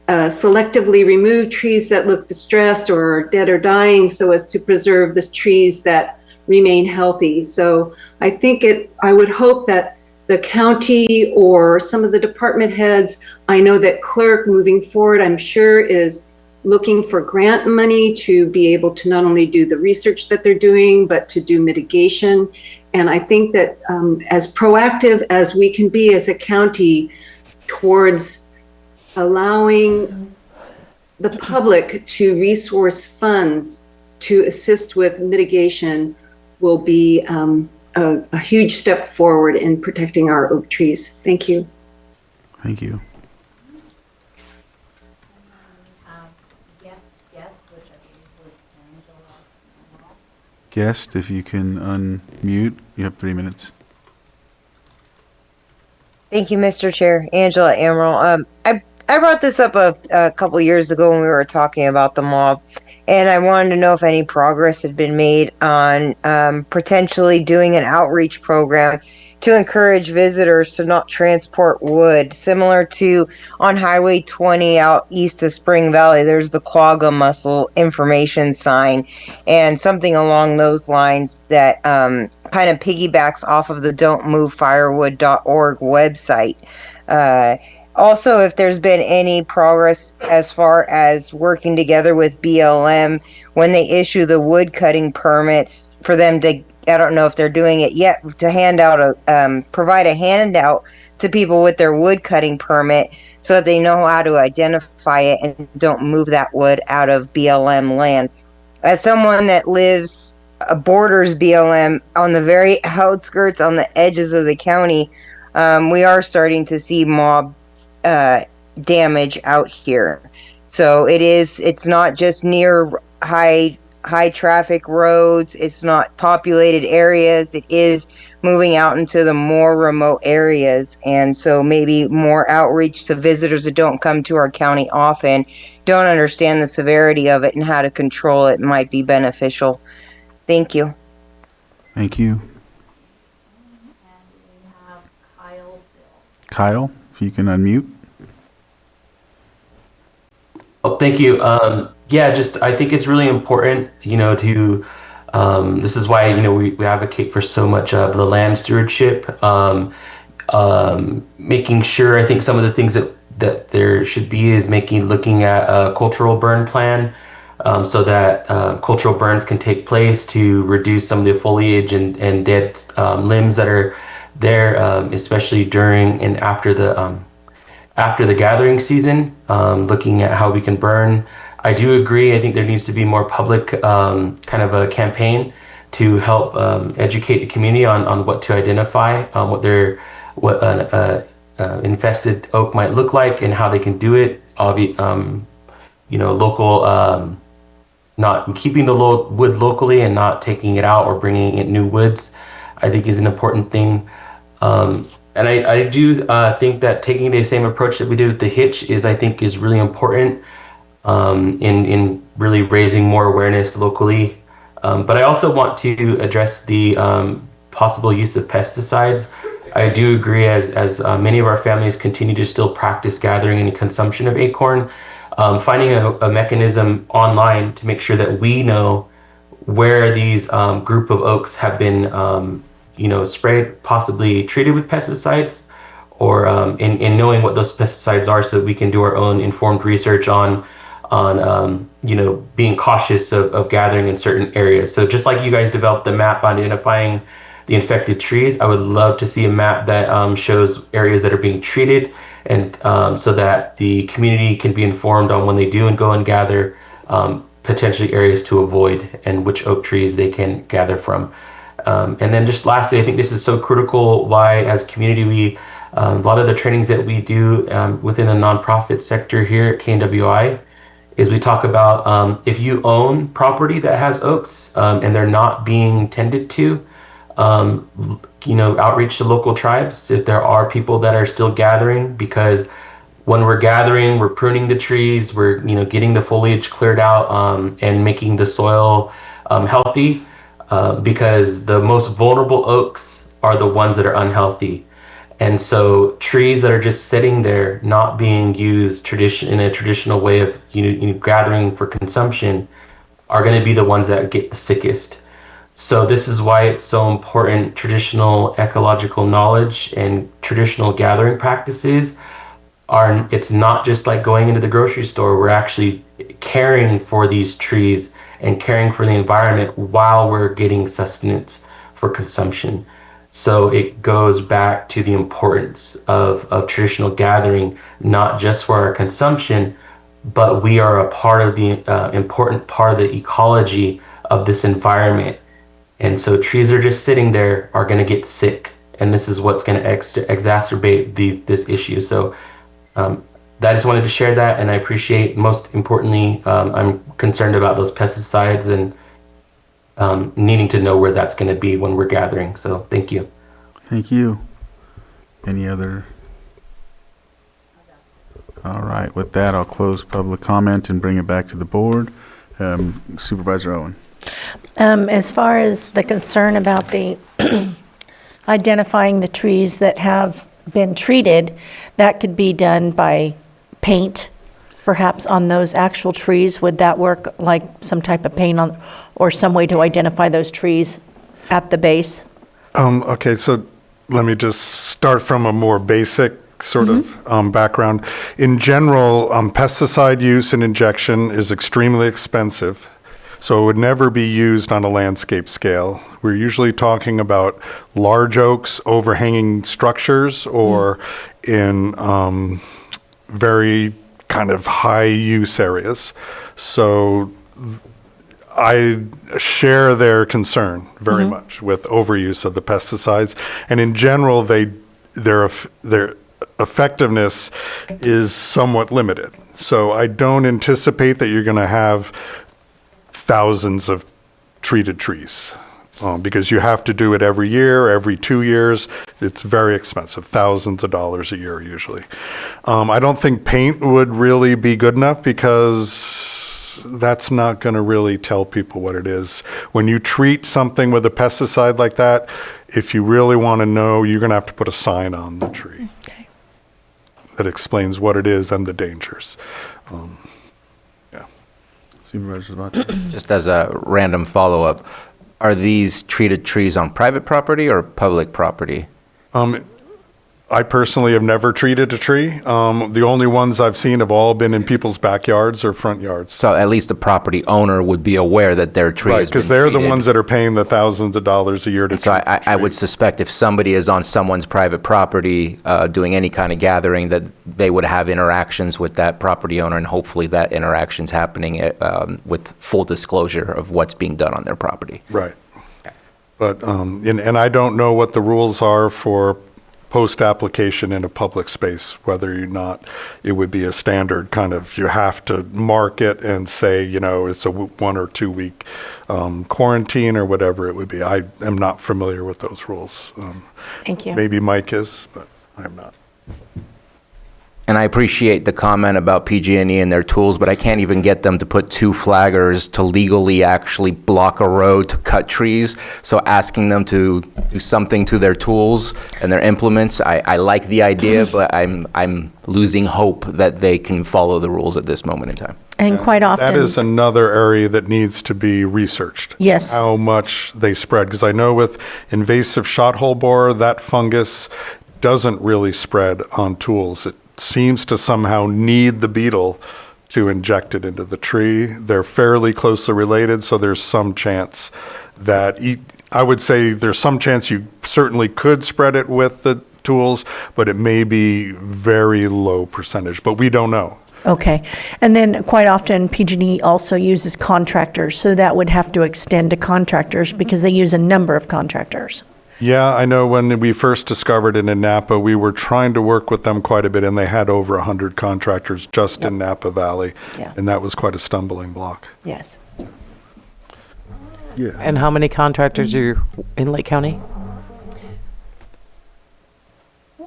selectively remove trees that look distressed or dead or dying so as to preserve the trees that remain healthy. So I think I would hope that the county or some of the department heads, I know that clerk moving forward, I'm sure is looking for grant money to be able to not only do the research that they're doing, but to do mitigation. And I think that as proactive as we can be as a county towards allowing the public to resource funds to assist with mitigation will be a huge step forward in protecting our oak trees. Thank you. Thank you. Guest, if you can unmute, you have 3 minutes. Thank you, Mr. Chair. Angela Amaral. I brought this up a couple years ago when we were talking about the mob, and I wanted to know if any progress had been made on potentially doing an outreach program to encourage visitors to not transport wood, similar to on Highway 20 out east of Spring Valley. There's the Quagga Mussel information sign, and something along those lines that kind of piggybacks off of the don'tmovefirewood.org website. Also, if there's been any progress as far as working together with BLM when they issue the wood cutting permits for them to, I don't know if they're doing it yet, to hand out provide a handout to people with their wood cutting permit so that they know how to identify it and don't move that wood out of BLM land. As someone that borders BLM on the very outskirts, on the edges of the county, we are starting to see mob damage out here. So it's not just near high traffic roads, it's not populated areas, it is moving out into the more remote areas. And so maybe more outreach to visitors that don't come to our county often, don't understand the severity of it and how to control it might be beneficial. Thank you. Thank you. Kyle, if you can unmute. Oh, thank you. I think it's really important, to, this is why, we advocate for so much of the land stewardship, making sure, I think some of the things that there should be is looking at a cultural burn plan, so that cultural burns can take place to reduce some of the foliage and dead limbs that are there, especially during and after the gathering season, looking at how we can burn. I do agree. I think there needs to be more public kind of a campaign to help educate the community on what to identify, what an infested oak might look like and how they can do it. Local, not keeping the wood locally and not taking it out or bringing in new woods, I think is an important thing. And I do think that taking the same approach that we did with the hitch is really important in really raising more awareness locally. But I also want to address the possible use of pesticides. I do agree, as many of our families continue to still practice gathering and consumption of acorn, finding a mechanism online to make sure that we know where these group of oaks have been sprayed, possibly treated with pesticides, or in knowing what those pesticides are, so that we can do our own informed research on being cautious of gathering in certain areas. So just like you guys developed the map on identifying the infected trees, I would love to see a map that shows areas that are being treated, and so that the community can be informed on when they do and go and gather, potentially areas to avoid and which oak trees they can gather from. And then just lastly, I think this is so critical why as a community we, a lot of the trainings that we do within the nonprofit sector here at KNWI is we talk about if you own property that has oaks and they're not being tended to, outreach to local tribes if there are people that are still gathering, because when we're gathering, we're pruning the trees, we're getting the foliage cleared out and making the soil healthy. Because the most vulnerable oaks are the ones that are unhealthy. And so trees that are just sitting there, not being used in a traditional way of gathering for consumption, are going to be the ones that get the sickest. So this is why it's so important. Traditional ecological knowledge and traditional gathering practices it's not just like going into the grocery store. We're actually caring for these trees and caring for the environment while we're getting sustenance for consumption. So it goes back to the importance of traditional gathering, not just for our consumption, but we are a part of the important part of the ecology of this environment. And so trees are just sitting there are going to get sick, and this is what's going to exacerbate this issue. So I just wanted to share that, and I appreciate, most importantly, I'm concerned about those pesticides and needing to know where that's going to be when we're gathering. So thank you. Thank you. Any other? All right, with that, I'll close public comment and bring it back to the board. Supervisor Owen. As far as the concern about the identifying the trees that have been treated, that could be done by paint, perhaps on those actual trees. Would that work, like some type of paint on, or some way to identify those trees at the base? Okay, so let me just start from a more basic sort of background. In general, pesticide use and injection is extremely expensive, so it would never be used on a landscape scale. We're usually talking about large oaks, overhanging structures, or in very kind of high use areas. So I share their concern very much with overuse of the pesticides, and in general, their effectiveness is somewhat limited. So I don't anticipate that you're going to have thousands of treated trees because you have to do it every year, every 2 years. It's very expensive, thousands of dollars a year usually. I don't think paint would really be good enough because that's not going to really tell people what it is. When you treat something with a pesticide like that, if you really want to know, you're going to have to put a sign on the tree that explains what it is and the dangers. Supervisor Zavata. Just as a random follow-up, are these treated trees on private property or public property? I personally have never treated a tree. The only ones I've seen have all been in people's backyards or front yards. So at least the property owner would be aware that their tree Right, has been because they're the treated. ones that are paying the thousands of dollars a year to So treat the I tree. would suspect if somebody is on someone's private property doing any kind of gathering, that they would have interactions with that property owner, and hopefully that interaction's happening with full disclosure of what's being done on their property. Right. But, and I don't know what the rules are for post-application in a public space, whether or not it would be a standard kind of, you have to mark it and say, it's a 1 or 2 week quarantine or whatever it would be. I am not familiar with those rules. Thank you. Maybe Mike is, but I'm not. And I appreciate the comment about PG&E and their tools, but I can't even get them to put 2 flaggers to legally actually block a road to cut trees. So asking them to do something to their tools and their implements, I like the idea, but I'm losing hope that they can follow the rules at this moment in time. And quite often. That is another area that needs to be researched. Yes. How much they spread, because I know with invasive shot hole borer, that fungus doesn't really spread on tools. It seems to somehow need the beetle to inject it into the tree. They're fairly closely related, so there's some chance that, I would say there's some chance you certainly could spread it with the tools, but it may be very low percentage, but we don't know. Okay. And then quite often PG&E also uses contractors, so that would have to extend to contractors because they use a number of contractors. Yeah, I know when we first discovered it in Napa, we were trying to work with them quite a bit, and they had over 100 contractors just in Napa Valley. Yeah. And that was quite a stumbling block. Yes. Yeah. And how many contractors are in Lake County?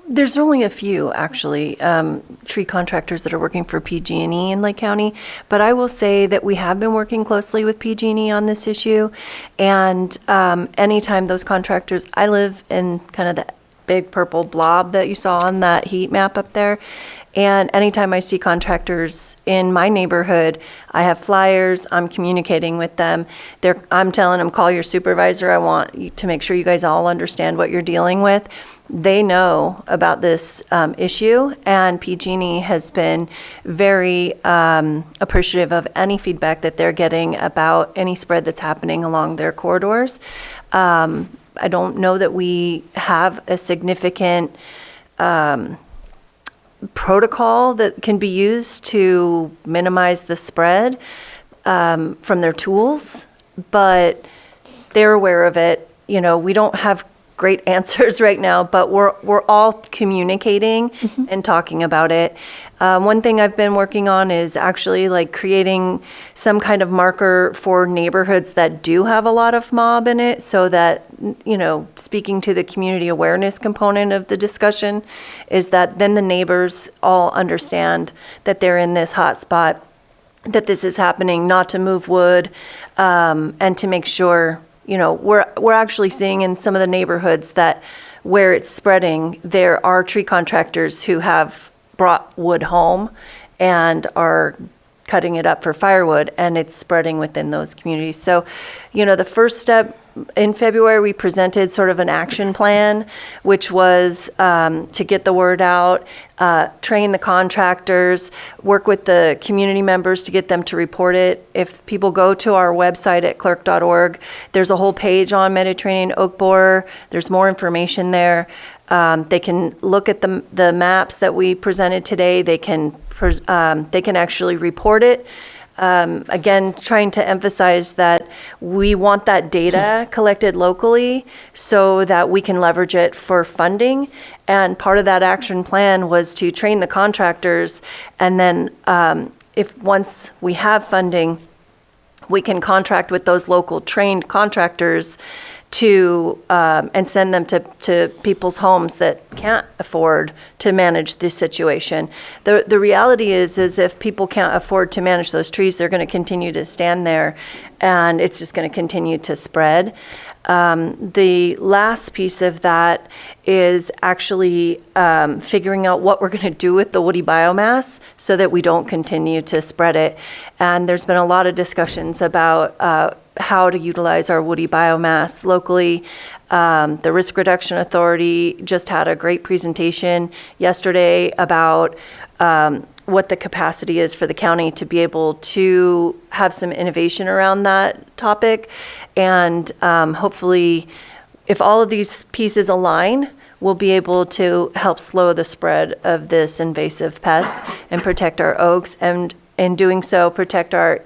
There's only a few, actually, tree contractors that are working for PG&E in Lake County, but I will say that we have been working closely with PG&E on this issue, and anytime those contractors, I live in kind of the big purple blob that you saw on that heat map up there. And anytime I see contractors in my neighborhood, I have flyers, I'm communicating with them. I'm telling them, call your supervisor. I want you to make sure you guys all understand what you're dealing with. They know about this issue, and PG&E has been very appreciative of any feedback that they're getting about any spread that's happening along their corridors. I don't know that we have a significant protocol that can be used to minimize the spread from their tools, but they're aware of it. You know, we don't have great answers right now, but we're all communicating and talking about it. One thing I've been working on is actually like creating some kind of marker for neighborhoods that do have a lot of mob in it, so that, you know, speaking to the community awareness component of the discussion, is that then the neighbors all understand that they're in this hot spot, that this is happening, not to move wood, and to make sure, you know, we're actually seeing in some of the neighborhoods that where it's spreading, there are tree contractors who have brought wood home and are cutting it up for firewood, and it's spreading within those communities. So, you know, the first step in February, we presented sort of an action plan, which was to get the word out, train the contractors, work with the community members to get them to report it. If people go to our website at clerk.org, there's a whole page on Mediterranean oak borer. There's more information there. They can look at the maps that we presented today. They can actually report it. Again, trying to emphasize that we want that data collected locally so that we can leverage it for funding. And part of that action plan was to train the contractors, and then if once we have funding, we can contract with those local trained contractors to and send them to people's homes that can't afford to manage this situation. The reality is if people can't afford to manage those trees, they're going to continue to stand there, and it's just going to continue to spread. The last piece of that is actually figuring out what we're going to do with the woody biomass so that we don't continue to spread it. And there's been a lot of discussions about how to utilize our woody biomass locally. The Risk Reduction Authority just had a great presentation yesterday about what the capacity is for the county to be able to have some innovation around that topic. And hopefully, if all of these pieces align, we'll be able to help slow the spread of this invasive pest and protect our oaks, and in doing so, protect our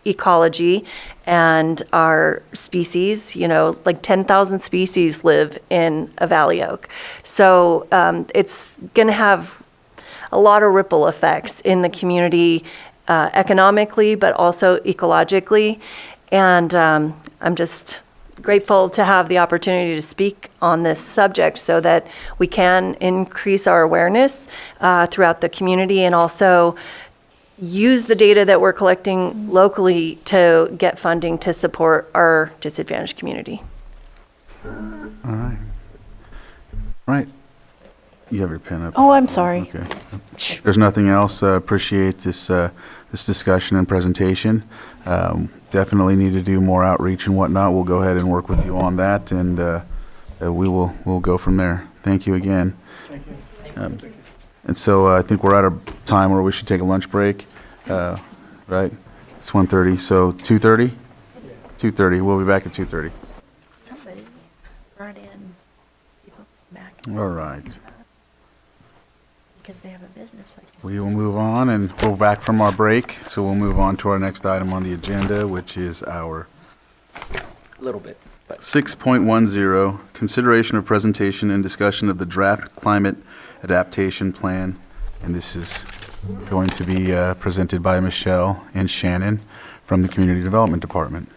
ecology and our species. You know, like 10,000 species live in a valley oak. So it's going to have a lot of ripple effects in the community economically, but also ecologically. And I'm just grateful to have the opportunity to speak on this subject so that we can increase our awareness throughout the community, and also use the data that we're collecting locally to get funding to support our disadvantaged community. All right. Right. You have your pen up. Oh, I'm sorry. Okay. There's nothing else. Appreciate this discussion and presentation. Definitely need to do more outreach and whatnot. We'll go ahead and work with you on that, and we'll go from there. Thank you again. Thank you. And so I think we're at a time where we should take a lunch break, right? It's 1:30, so 2:30? 2:30. We'll be back at 2:30. Somebody brought in people back All right. because they have a business like this. We will move on, and we're back from our break, so we'll move on to our next item on the agenda, which is our Little bit. 6.10, consideration of presentation and discussion of the draft climate adaptation plan. And this is going to be presented by Michelle and Shannon from the Community Development Department.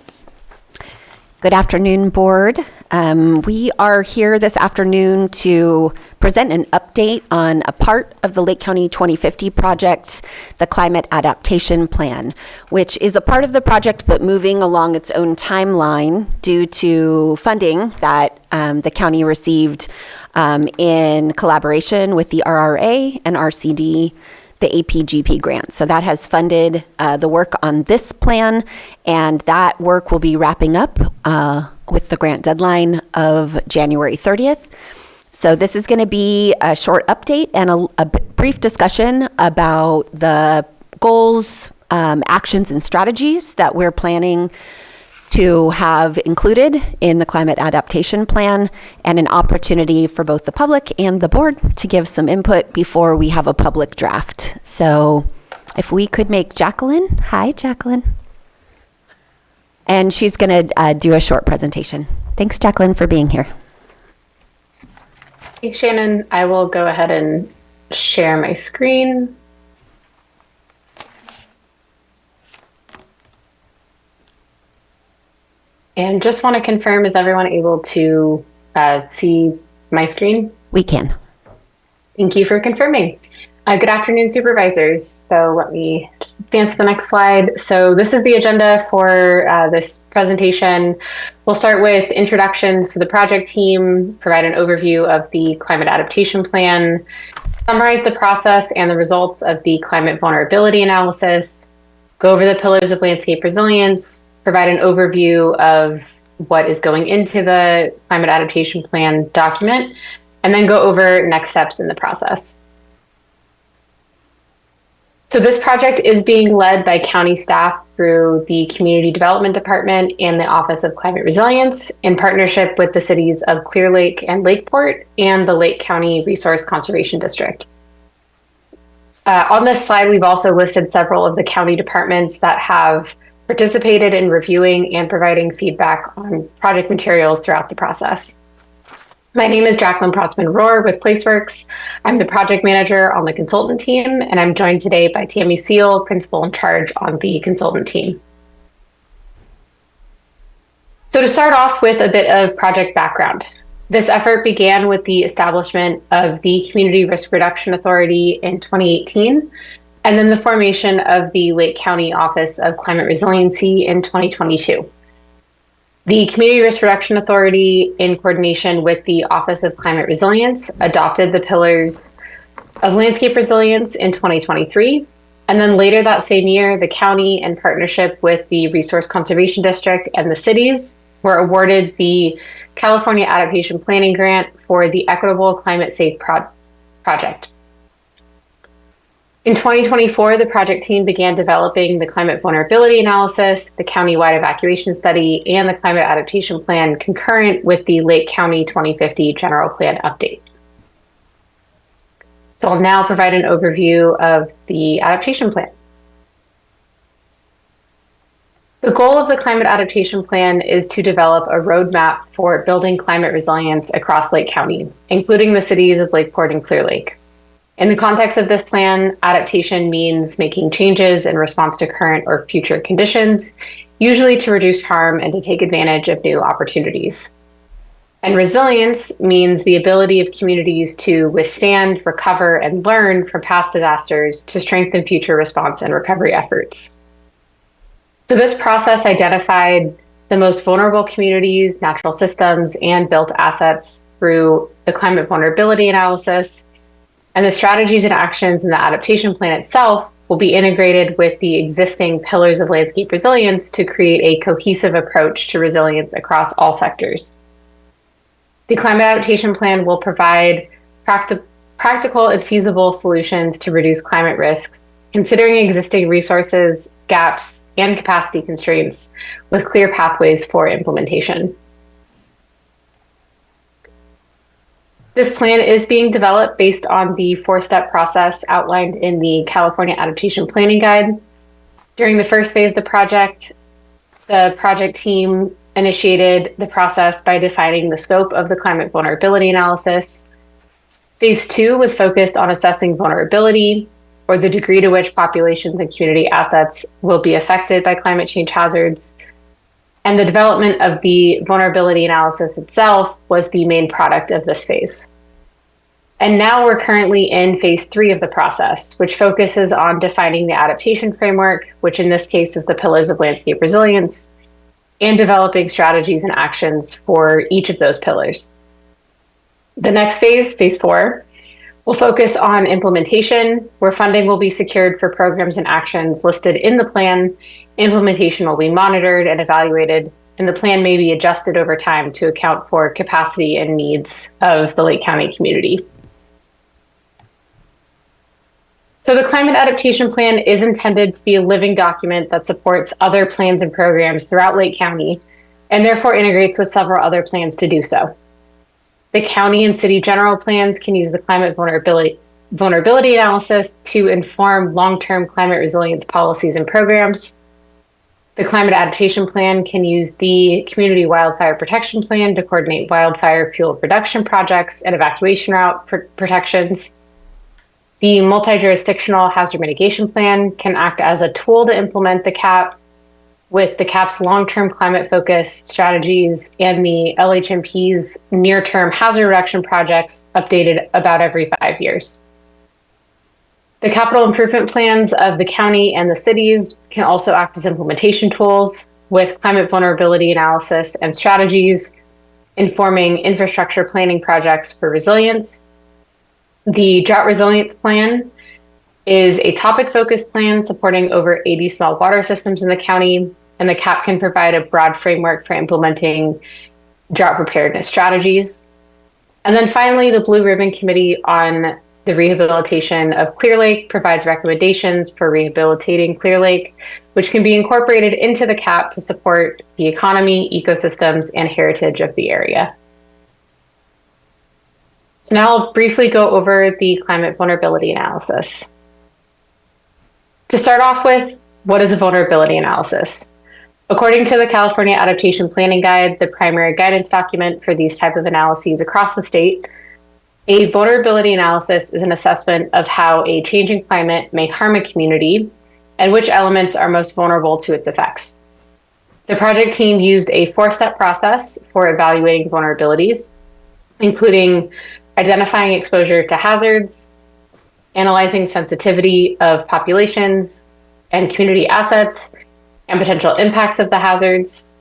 Good afternoon, Board. We are here this afternoon to present an update on a part of the Lake County 2050 project, the Climate Adaptation Plan, which is a part of the project but moving along its own timeline due to funding that the county received in collaboration with the RRA and RCD, the APGP grant. So that has funded the work on this plan, and that work will be wrapping up with the grant deadline of January 30th. So this is going to be a short update and a brief discussion about the goals, actions, and strategies that we're planning to have included in the climate adaptation plan, and an opportunity for both the public and the board to give some input before we have a public draft. So if we could make Jacqueline, hi Jacqueline, and she's going to do a short presentation. Thanks, Jacqueline, for being here. Thanks, Shannon. I will go ahead and share my screen. And just want to confirm, is everyone able to see my screen? We can. Thank you for confirming. Good afternoon, supervisors. So let me just advance to the next slide. So this is the agenda for this presentation. We'll start with introductions to the project team, provide an overview of the climate adaptation plan, summarize the process and the results of the climate vulnerability analysis, go over the pillars of landscape resilience, provide an overview of what is going into the climate adaptation plan document, and then go over next steps in the process. So this project is being led by county staff through the Community Development Department and the Office of Climate Resilience in partnership with the cities of Clear Lake and Lakeport and the Lake County Resource Conservation District. On this slide, we've also listed several of the county departments that have participated in reviewing and providing feedback on project materials throughout the process. My name is Jacqueline Protzman-Rohr with Placeworks. I'm the project manager on the consultant team, and I'm joined today by Tammy Seal, principal in charge on the consultant team. So to start off with a bit of project background, this effort began with the establishment of the Community Risk Reduction Authority in 2018, and then the formation of the Lake County Office of Climate Resiliency in 2022. The Community Risk Reduction Authority, in coordination with the Office of Climate Resilience, adopted the pillars of landscape resilience in 2023. And then later that same year, the county, in partnership with the Resource Conservation District and the cities, were awarded the California Adaptation Planning Grant for the Equitable Climate Safe Project. In 2024, the project team began developing the climate vulnerability analysis, the county-wide evacuation study, and the climate adaptation plan concurrent with the Lake County 2050 general plan update. So I'll now provide an overview of the adaptation plan. The goal of the climate adaptation plan is to develop a roadmap for building climate resilience across Lake County, including the cities of Lakeport and Clear Lake. In the context of this plan, adaptation means making changes in response to current or future conditions, usually to reduce harm and to take advantage of new opportunities. And resilience means the ability of communities to withstand, recover, and learn from past disasters to strengthen future response and recovery efforts. So this process identified the most vulnerable communities, natural systems, and built assets through the climate vulnerability analysis. And the strategies and actions in the adaptation plan itself will be integrated with the existing pillars of landscape resilience to create a cohesive approach to resilience across all sectors. The climate adaptation plan will provide practical and feasible solutions to reduce climate risks, considering existing resources, gaps, and capacity constraints with clear pathways for implementation. This plan is being developed based on the four-step process outlined in the California Adaptation Planning Guide. During the first phase of the project team initiated the process by defining the scope of the climate vulnerability analysis. Phase 2 was focused on assessing vulnerability, or the degree to which populations and community assets will be affected by climate change hazards. And the development of the vulnerability analysis itself was the main product of this phase. And now we're currently in phase 3 of the process, which focuses on defining the adaptation framework, which in this case is the pillars of landscape resilience, and developing strategies and actions for each of those pillars. The next phase, phase 4, will focus on implementation, where funding will be secured for programs and actions listed in the plan. Implementation will be monitored and evaluated, and the plan may be adjusted over time to account for capacity and needs of the Lake County community. So the Climate Adaptation Plan is intended to be a living document that supports other plans and programs throughout Lake County, and therefore integrates with several other plans to do so. The county and city general plans can use the climate vulnerability analysis to inform long-term climate resilience policies and programs. The Climate Adaptation Plan can use the Community Wildfire Protection Plan to coordinate wildfire fuel reduction projects and evacuation route protections. The Multi-Jurisdictional Hazard Mitigation Plan can act as a tool to implement the CAP, with the CAP's long-term climate-focused strategies and the LHMP's near-term hazard reduction projects updated about every 5 years. The capital improvement plans of the county and the cities can also act as implementation tools, with climate vulnerability analysis and strategies informing infrastructure planning projects for resilience. The Drought Resilience Plan is a topic-focused plan supporting over 80 small water systems in the county, and the CAP can provide a broad framework for implementing drought preparedness strategies. And then finally, the Blue Ribbon Committee on the Rehabilitation of Clear Lake provides recommendations for rehabilitating Clear Lake, which can be incorporated into the CAP to support the economy, ecosystems, and heritage of the area. So now I'll briefly go over the climate vulnerability analysis. To start off with, what is a vulnerability analysis? According to the California Adaptation Planning Guide, the primary guidance document for these type of analyses across the state, a vulnerability analysis is an assessment of how a changing climate may harm a community and which elements are most vulnerable to its effects. The project team used a 4-step process for evaluating vulnerabilities, including identifying exposure to hazards, analyzing sensitivity of populations and community assets and potential impacts of the hazards,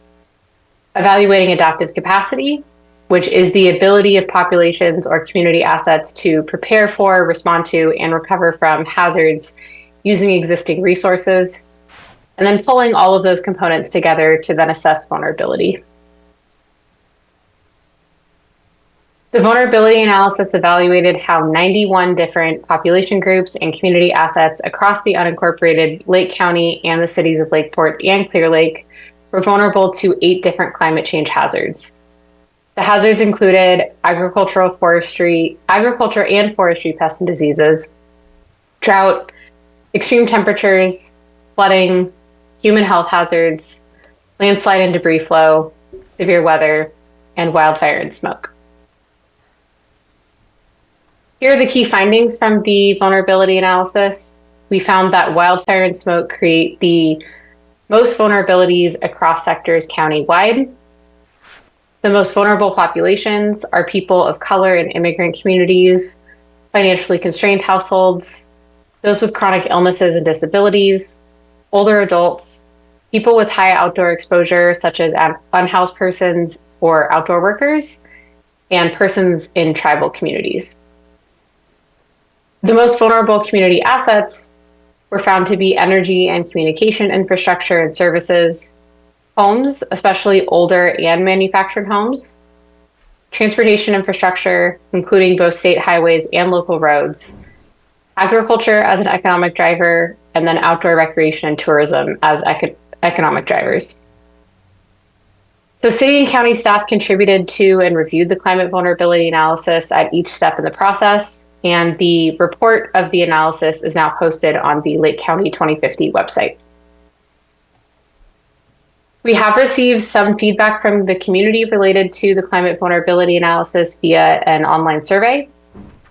evaluating adaptive capacity, which is the ability of populations or community assets to prepare for, respond to, and recover from hazards using existing resources, and then pulling all of those components together to then assess vulnerability. The vulnerability analysis evaluated how 91 different population groups and community assets across the unincorporated Lake County and the cities of Lakeport and Clear Lake were vulnerable to 8 different climate change hazards. The hazards included agriculture and forestry pests and diseases, drought, extreme temperatures, flooding, human health hazards, landslide and debris flow, severe weather, and wildfire and smoke. Here are the key findings from the vulnerability analysis. We found that wildfire and smoke create the most vulnerabilities across sectors county-wide. The most vulnerable populations are people of color and immigrant communities, financially constrained households, those with chronic illnesses and disabilities, older adults, people with high outdoor exposure, such as unhoused persons or outdoor workers, and persons in tribal communities. The most vulnerable community assets were found to be energy and communication infrastructure and services, homes, especially older and manufactured homes, transportation infrastructure, including both state highways and local roads, agriculture as an economic driver, and then outdoor recreation and tourism as economic drivers. So city and county staff contributed to and reviewed the climate vulnerability analysis at each step in the process, and the report of the analysis is now posted on the Lake County 2050 website. We have received some feedback from the community related to the climate vulnerability analysis via an online survey.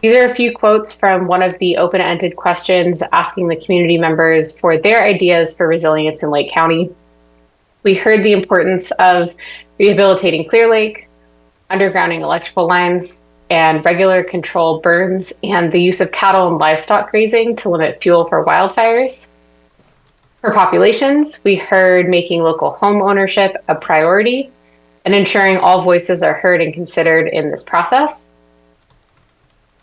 These are a few quotes from one of the open-ended questions asking the community members for their ideas for resilience in Lake County. We heard the importance of rehabilitating Clear Lake, undergrounding electrical lines, and regular control burns, and the use of cattle and livestock grazing to limit fuel for wildfires. For populations, we heard making local home ownership a priority and ensuring all voices are heard and considered in this process.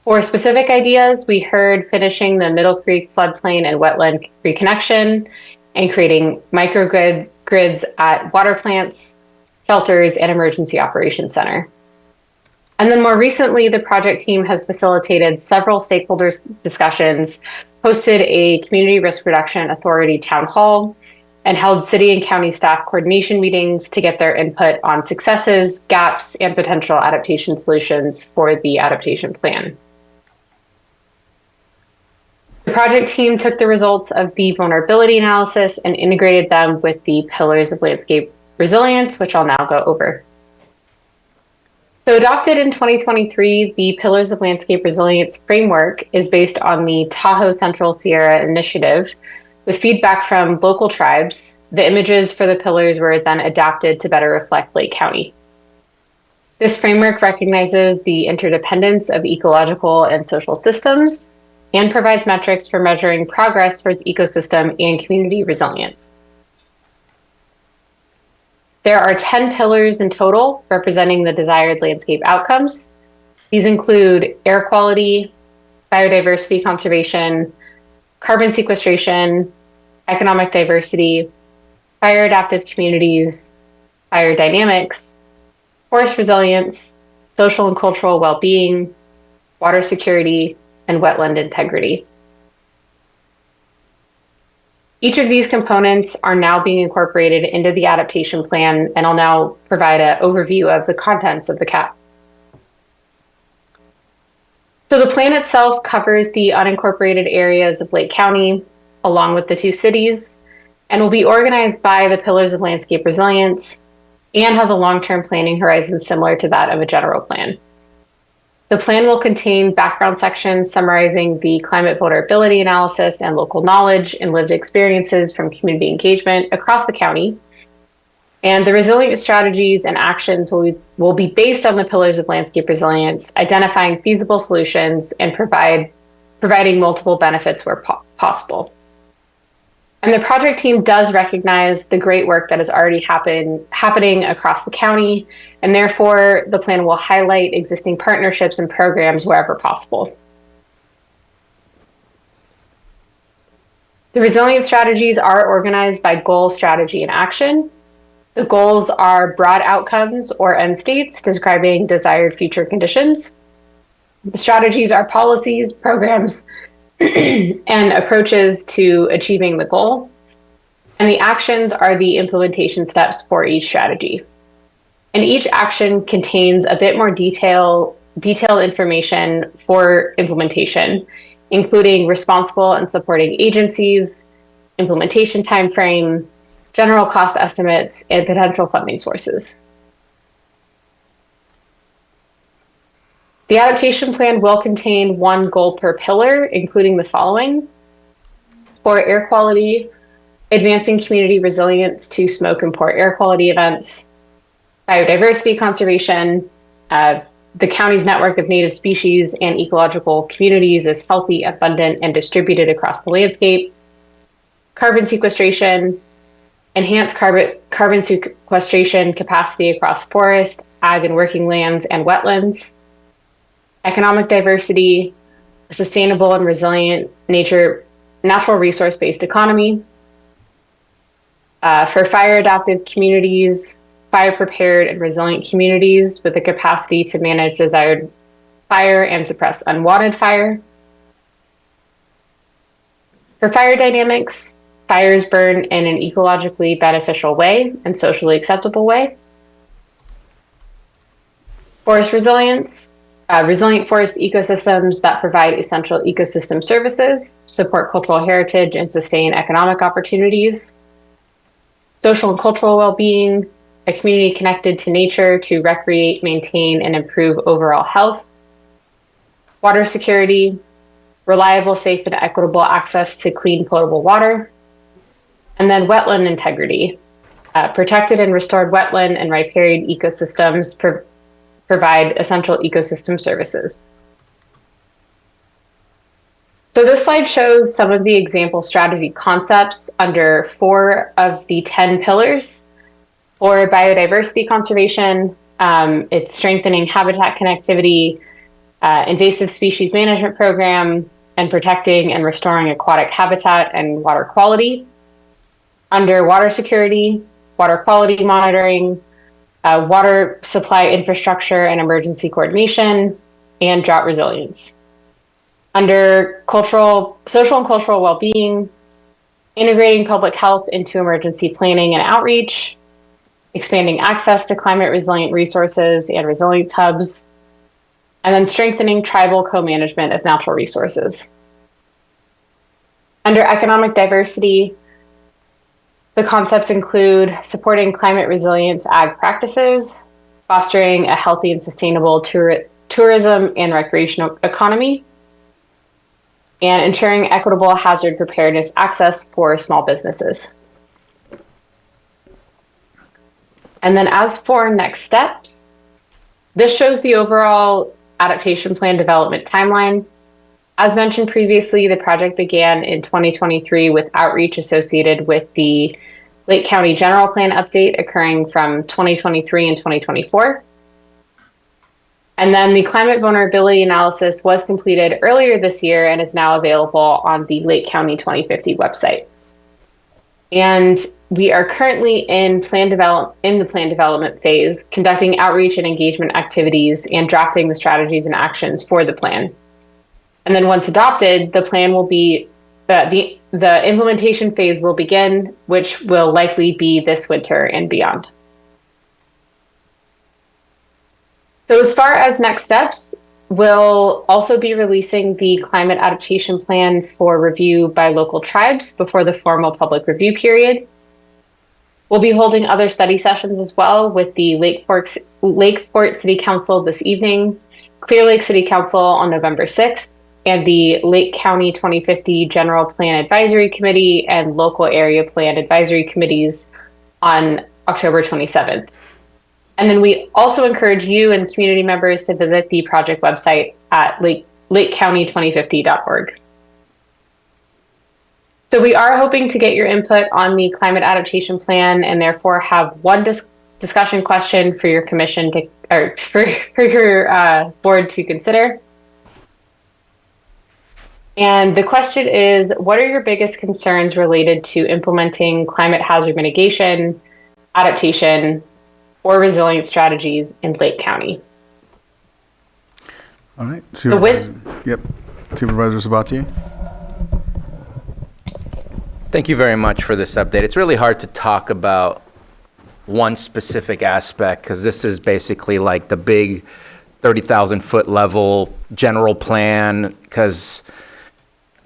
For specific ideas, we heard finishing the Middle Creek floodplain and wetland reconnection and creating microgrids at water plants, shelters, and emergency operations center. And then more recently, the project team has facilitated several stakeholders discussions, hosted a Community Risk Reduction Authority town hall, and held city and county staff coordination meetings to get their input on successes, gaps, and potential adaptation solutions for the adaptation plan. The project team took the results of the vulnerability analysis and integrated them with the pillars of landscape resilience, which I'll now go over. So adopted in 2023, the Pillars of Landscape Resilience framework is based on the Tahoe Central Sierra Initiative. With feedback from local tribes, the images for the pillars were then adapted to better reflect Lake County. This framework recognizes the interdependence of ecological and social systems and provides metrics for measuring progress towards ecosystem and community resilience. There are 10 pillars in total representing the desired landscape outcomes. These include air quality, biodiversity conservation, carbon sequestration, economic diversity, fire adaptive communities, fire dynamics, forest resilience, social and cultural well-being, water security, and wetland integrity. Each of these components are now being incorporated into the adaptation plan, and I'll now provide an overview of the contents of the CAP. So the plan itself covers the unincorporated areas of Lake County, along with the two cities, and will be organized by the Pillars of Landscape Resilience and has a long-term planning horizon similar to that of a general plan. The plan will contain background sections summarizing the climate vulnerability analysis and local knowledge and lived experiences from community engagement across the county. And the resilient strategies and actions will be based on the Pillars of Landscape Resilience, identifying feasible solutions and providing multiple benefits where possible. And the project team does recognize the great work that is already happening across the county, and therefore the plan will highlight existing partnerships and programs wherever possible. The resilient strategies are organized by goal, strategy, and action. The goals are broad outcomes or end states describing desired future conditions. The strategies are policies, programs, and approaches to achieving the goal. And the actions are the implementation steps for each strategy. And each action contains a bit more detailed information for implementation, including responsible and supporting agencies, implementation timeframe, general cost estimates, and potential funding sources. The adaptation plan will contain one goal per pillar, including the following. For air quality, advancing community resilience to smoke and poor air quality events. Biodiversity conservation, the county's network of native species and ecological communities is healthy, abundant, and distributed across the landscape. Carbon sequestration, enhance carbon sequestration capacity across forest, ag and working lands, and wetlands. Economic diversity, a sustainable and resilient natural resource-based economy. For fire adaptive communities, fire prepared and resilient communities with the capacity to manage desired fire and suppress unwanted fire. For fire dynamics, fires burn in an ecologically beneficial way and socially acceptable way. Forest resilience, resilient forest ecosystems that provide essential ecosystem services, support cultural heritage, and sustain economic opportunities. Social and cultural well-being, a community connected to nature to recreate, maintain, and improve overall health. Water security, reliable, safe, and equitable access to clean, potable water. And then wetland integrity, protected and restored wetland and riparian ecosystems provide essential ecosystem services. So this slide shows some of the example strategy concepts under 4 of the 10 pillars. For biodiversity conservation, it's strengthening habitat connectivity, invasive species management program, and protecting and restoring aquatic habitat and water quality. Under water security, water quality monitoring, water supply infrastructure and emergency coordination, and drought resilience. Under social and cultural well-being, integrating public health into emergency planning and outreach, expanding access to climate resilient resources and resilience hubs, and then strengthening tribal co-management of natural resources. Under economic diversity, the concepts include supporting climate resilience ag practices, fostering a healthy and sustainable tourism and recreational economy, and ensuring equitable hazard preparedness access for small businesses. And then as for next steps, this shows the overall adaptation plan development timeline. As mentioned previously, the project began in 2023 with outreach associated with the Lake County General Plan update occurring from 2023 and 2024. And then the climate vulnerability analysis was completed earlier this year and is now available on the Lake County 2050 website. And we are currently in the plan development phase, conducting outreach and engagement activities and drafting the strategies and actions for the plan. And then once adopted, the plan will be, the implementation phase will begin, which will likely be this winter and beyond. So as far as next steps, we'll also be releasing the climate adaptation plan for review by local tribes before the formal public review period. We'll be holding other study sessions as well with the Lakeport City Council this evening, Clear Lake City Council on November 6th, and the Lake County 2050 General Plan Advisory Committee and Local Area Plan Advisory Committees on October 27th. And then we also encourage you and community members to visit the project website at lakecounty2050.org. So we are hoping to get your input on the climate adaptation plan and therefore have one discussion question for your commission to, or for your board to consider. And the question is, what are your biggest concerns related to implementing climate hazard mitigation, adaptation, or resilience strategies in Lake County? All right. Supervisor Sabatier. Thank you very much for this update. It's really hard to talk about one specific aspect because this is basically like the big 30,000 foot level general plan, because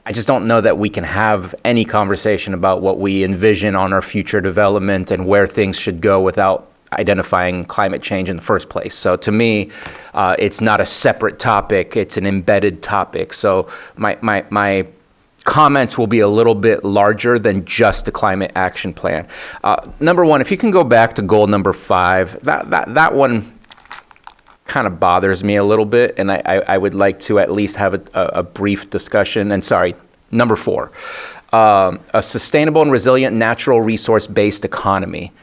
I just don't know that we can have any conversation about what we envision on our future development and where things should go without identifying climate change in the first place. So to me, it's not a separate topic, it's an embedded topic. So my comments will be a little bit larger than just the climate action plan. Number one, if you can go back to goal number 5, that one kind of bothers me a little bit, and I would like to at least have a brief discussion. And sorry, number 4, a sustainable and resilient natural resource-based economy.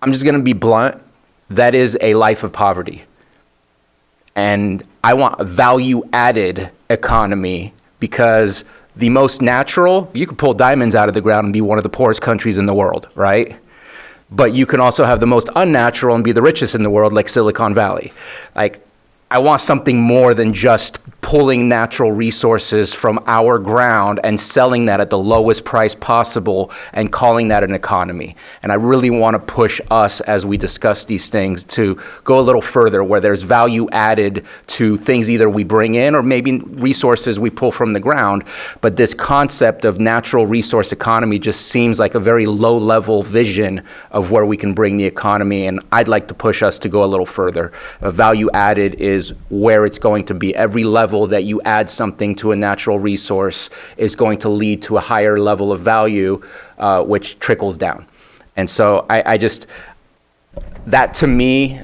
I'm just going to be blunt. That is a life of poverty. And I want a value-added economy, because the most natural, you could pull diamonds out of the ground and be one of the poorest countries in the world, right? But you can also have the most unnatural and be the richest in the world, like Silicon Valley. Like, I want something more than just pulling natural resources from our ground and selling that at the lowest price possible and calling that an economy. And I really want to push us as we discuss these things to go a little further, where there's value added to things either we bring in or maybe resources we pull from the ground. But this concept of natural resource economy just seems like a very low level vision of where we can bring the economy. And I'd like to push us to go a little further. Value added is where it's going to be. Every level that you add something to a natural resource is going to lead to a higher level of value, which trickles down. And so I just, that to me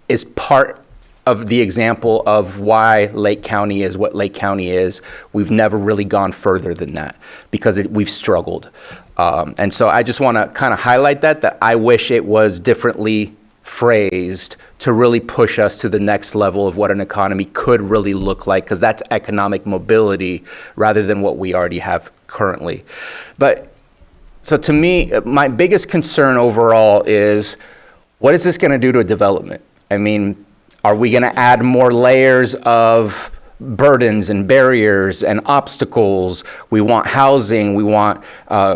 is part of the example of why Lake County is what Lake County is. We've never really gone further than that because we've struggled. And so I just want to kind of highlight that I wish it was differently phrased to really push us to the next level of what an economy could really look like, because that's economic mobility rather than what we already have currently. But so to me, my biggest concern overall is, what is this going to do to development? I mean, are we going to add more layers of burdens and barriers and obstacles? We want housing, we want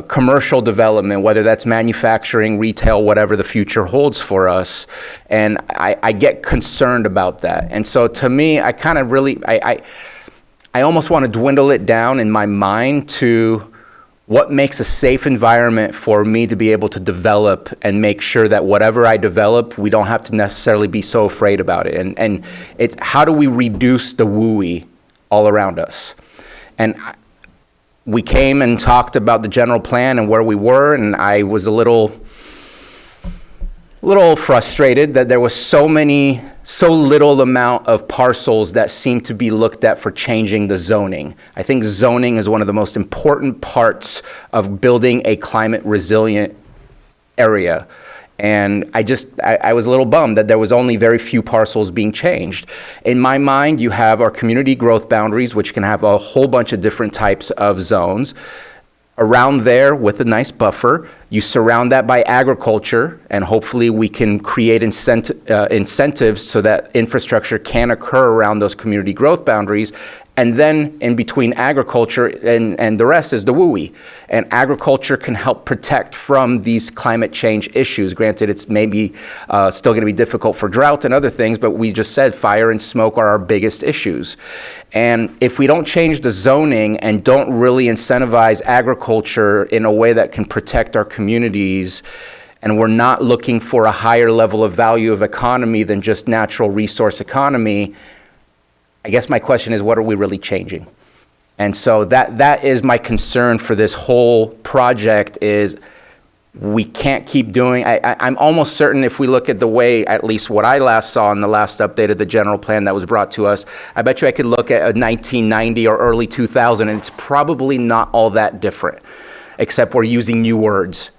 commercial development, whether that's manufacturing, retail, whatever the future holds for us. And I get concerned about that. And so to me, I kind of really, I almost want to dwindle it down in my mind to what makes a safe environment for me to be able to develop and make sure that whatever I develop, we don't have to necessarily be so afraid about it. And it's how do we reduce the wooey all around us? And we came and talked about the general plan and where we were, and I was a little frustrated that there was so little amount of parcels that seem to be looked at for changing the zoning. I think zoning is one of the most important parts of building a climate resilient area. And I was a little bummed that there was only very few parcels being changed. In my mind, you have our community growth boundaries, which can have a whole bunch of different types of zones. Around there, with a nice buffer, you surround that by agriculture, and hopefully we can create incentives so that infrastructure can occur around those community growth boundaries. And then in between agriculture and the rest is the WUI. And agriculture can help protect from these climate change issues. Granted, it's maybe still going to be difficult for drought and other things, but we just said fire and smoke are our biggest issues. And if we don't change the zoning and don't really incentivize agriculture in a way that can protect our communities, and we're not looking for a higher level of value of economy than just natural resource economy, I guess my question is, what are we really changing? And so that is my concern for this whole project is we can't keep doing, I'm almost certain if we look at the way, at least what I last saw in the last update of the general plan that was brought to us, I bet you I could look at a 1990 or early 2000 and it's probably not all that different, except we're using new words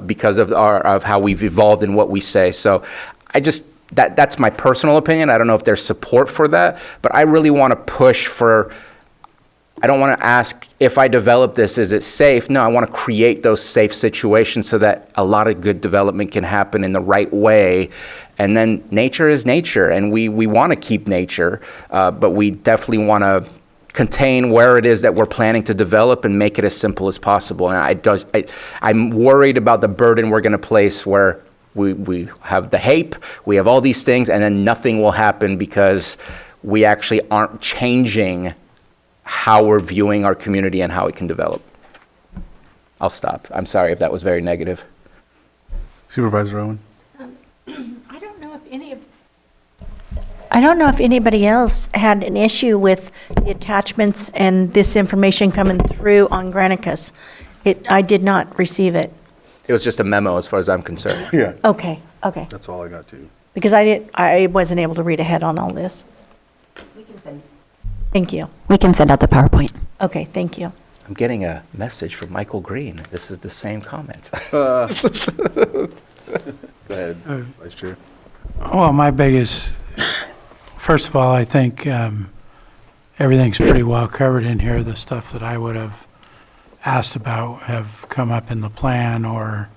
because of how we've evolved in what we say. So that's my personal opinion. I don't know if there's support for that, but I really want to push for, I don't want to ask if I develop this, is it safe? No, I want to create those safe situations so that a lot of good development can happen in the right way. And then nature is nature, and we want to keep nature, but we definitely want to contain where it is that we're planning to develop and make it as simple as possible. And I'm worried about the burden we're going to place where we have the HAPE, we have all these things, and then nothing will happen because we actually aren't changing how we're viewing our community and how it can develop. I'll stop. I'm sorry if that was very negative. Supervisor Owen? I don't know if anybody else had an issue with the attachments and this information coming through on Granicus. I did not receive it. It was just a memo as far as I'm concerned. Yeah. Okay. That's all I got too. Because I wasn't able to read ahead on all this. Thank you. We can send out the PowerPoint. Okay, thank you. I'm getting a message from Michael Green. This is the same comment. Go ahead, Vice Chair. Well, first of all, I think everything's pretty well covered in here. The stuff that I would have asked about have come up in the plan or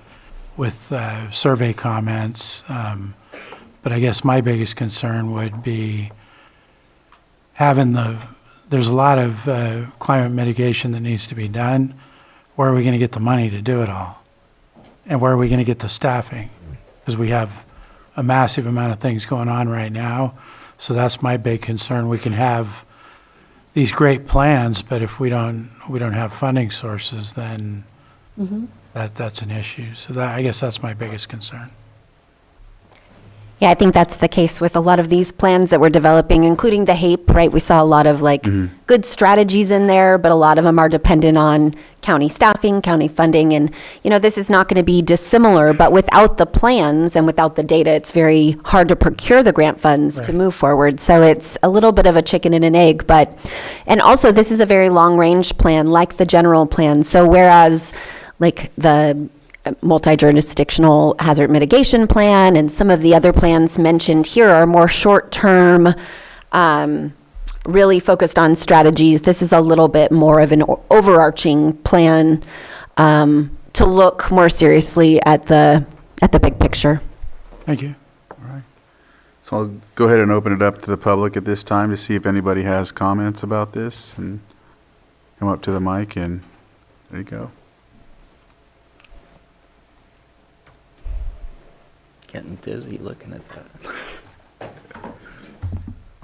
with survey comments. But I guess my biggest concern would be there's a lot of climate mitigation that needs to be done. Where are we going to get the money to do it all? And where are we going to get the staffing? Because we have a massive amount of things going on right now. So that's my big concern. We can have these great plans, but if we don't have funding sources, then that's an issue. So I guess that's my biggest concern. Yeah, I think that's the case with a lot of these plans that we're developing, including the HAPE, right? We saw a lot of good strategies in there, but a lot of them are dependent on county staffing, county funding. And, this is not going to be dissimilar, but without the plans and without the data, it's very hard to procure the grant funds to move forward. So it's a little bit of a chicken and an egg, and also this is a very long range plan, like the general plan. So whereas like the multi-jurisdictional hazard mitigation plan, and some of the other plans mentioned here are more short-term, really focused on strategies. This is a little bit more of an overarching plan to look more seriously at the big picture. Thank you. So I'll go ahead and open it up to the public at this time to see if anybody has comments about this, and come up to the mic, and there you go. Getting dizzy looking at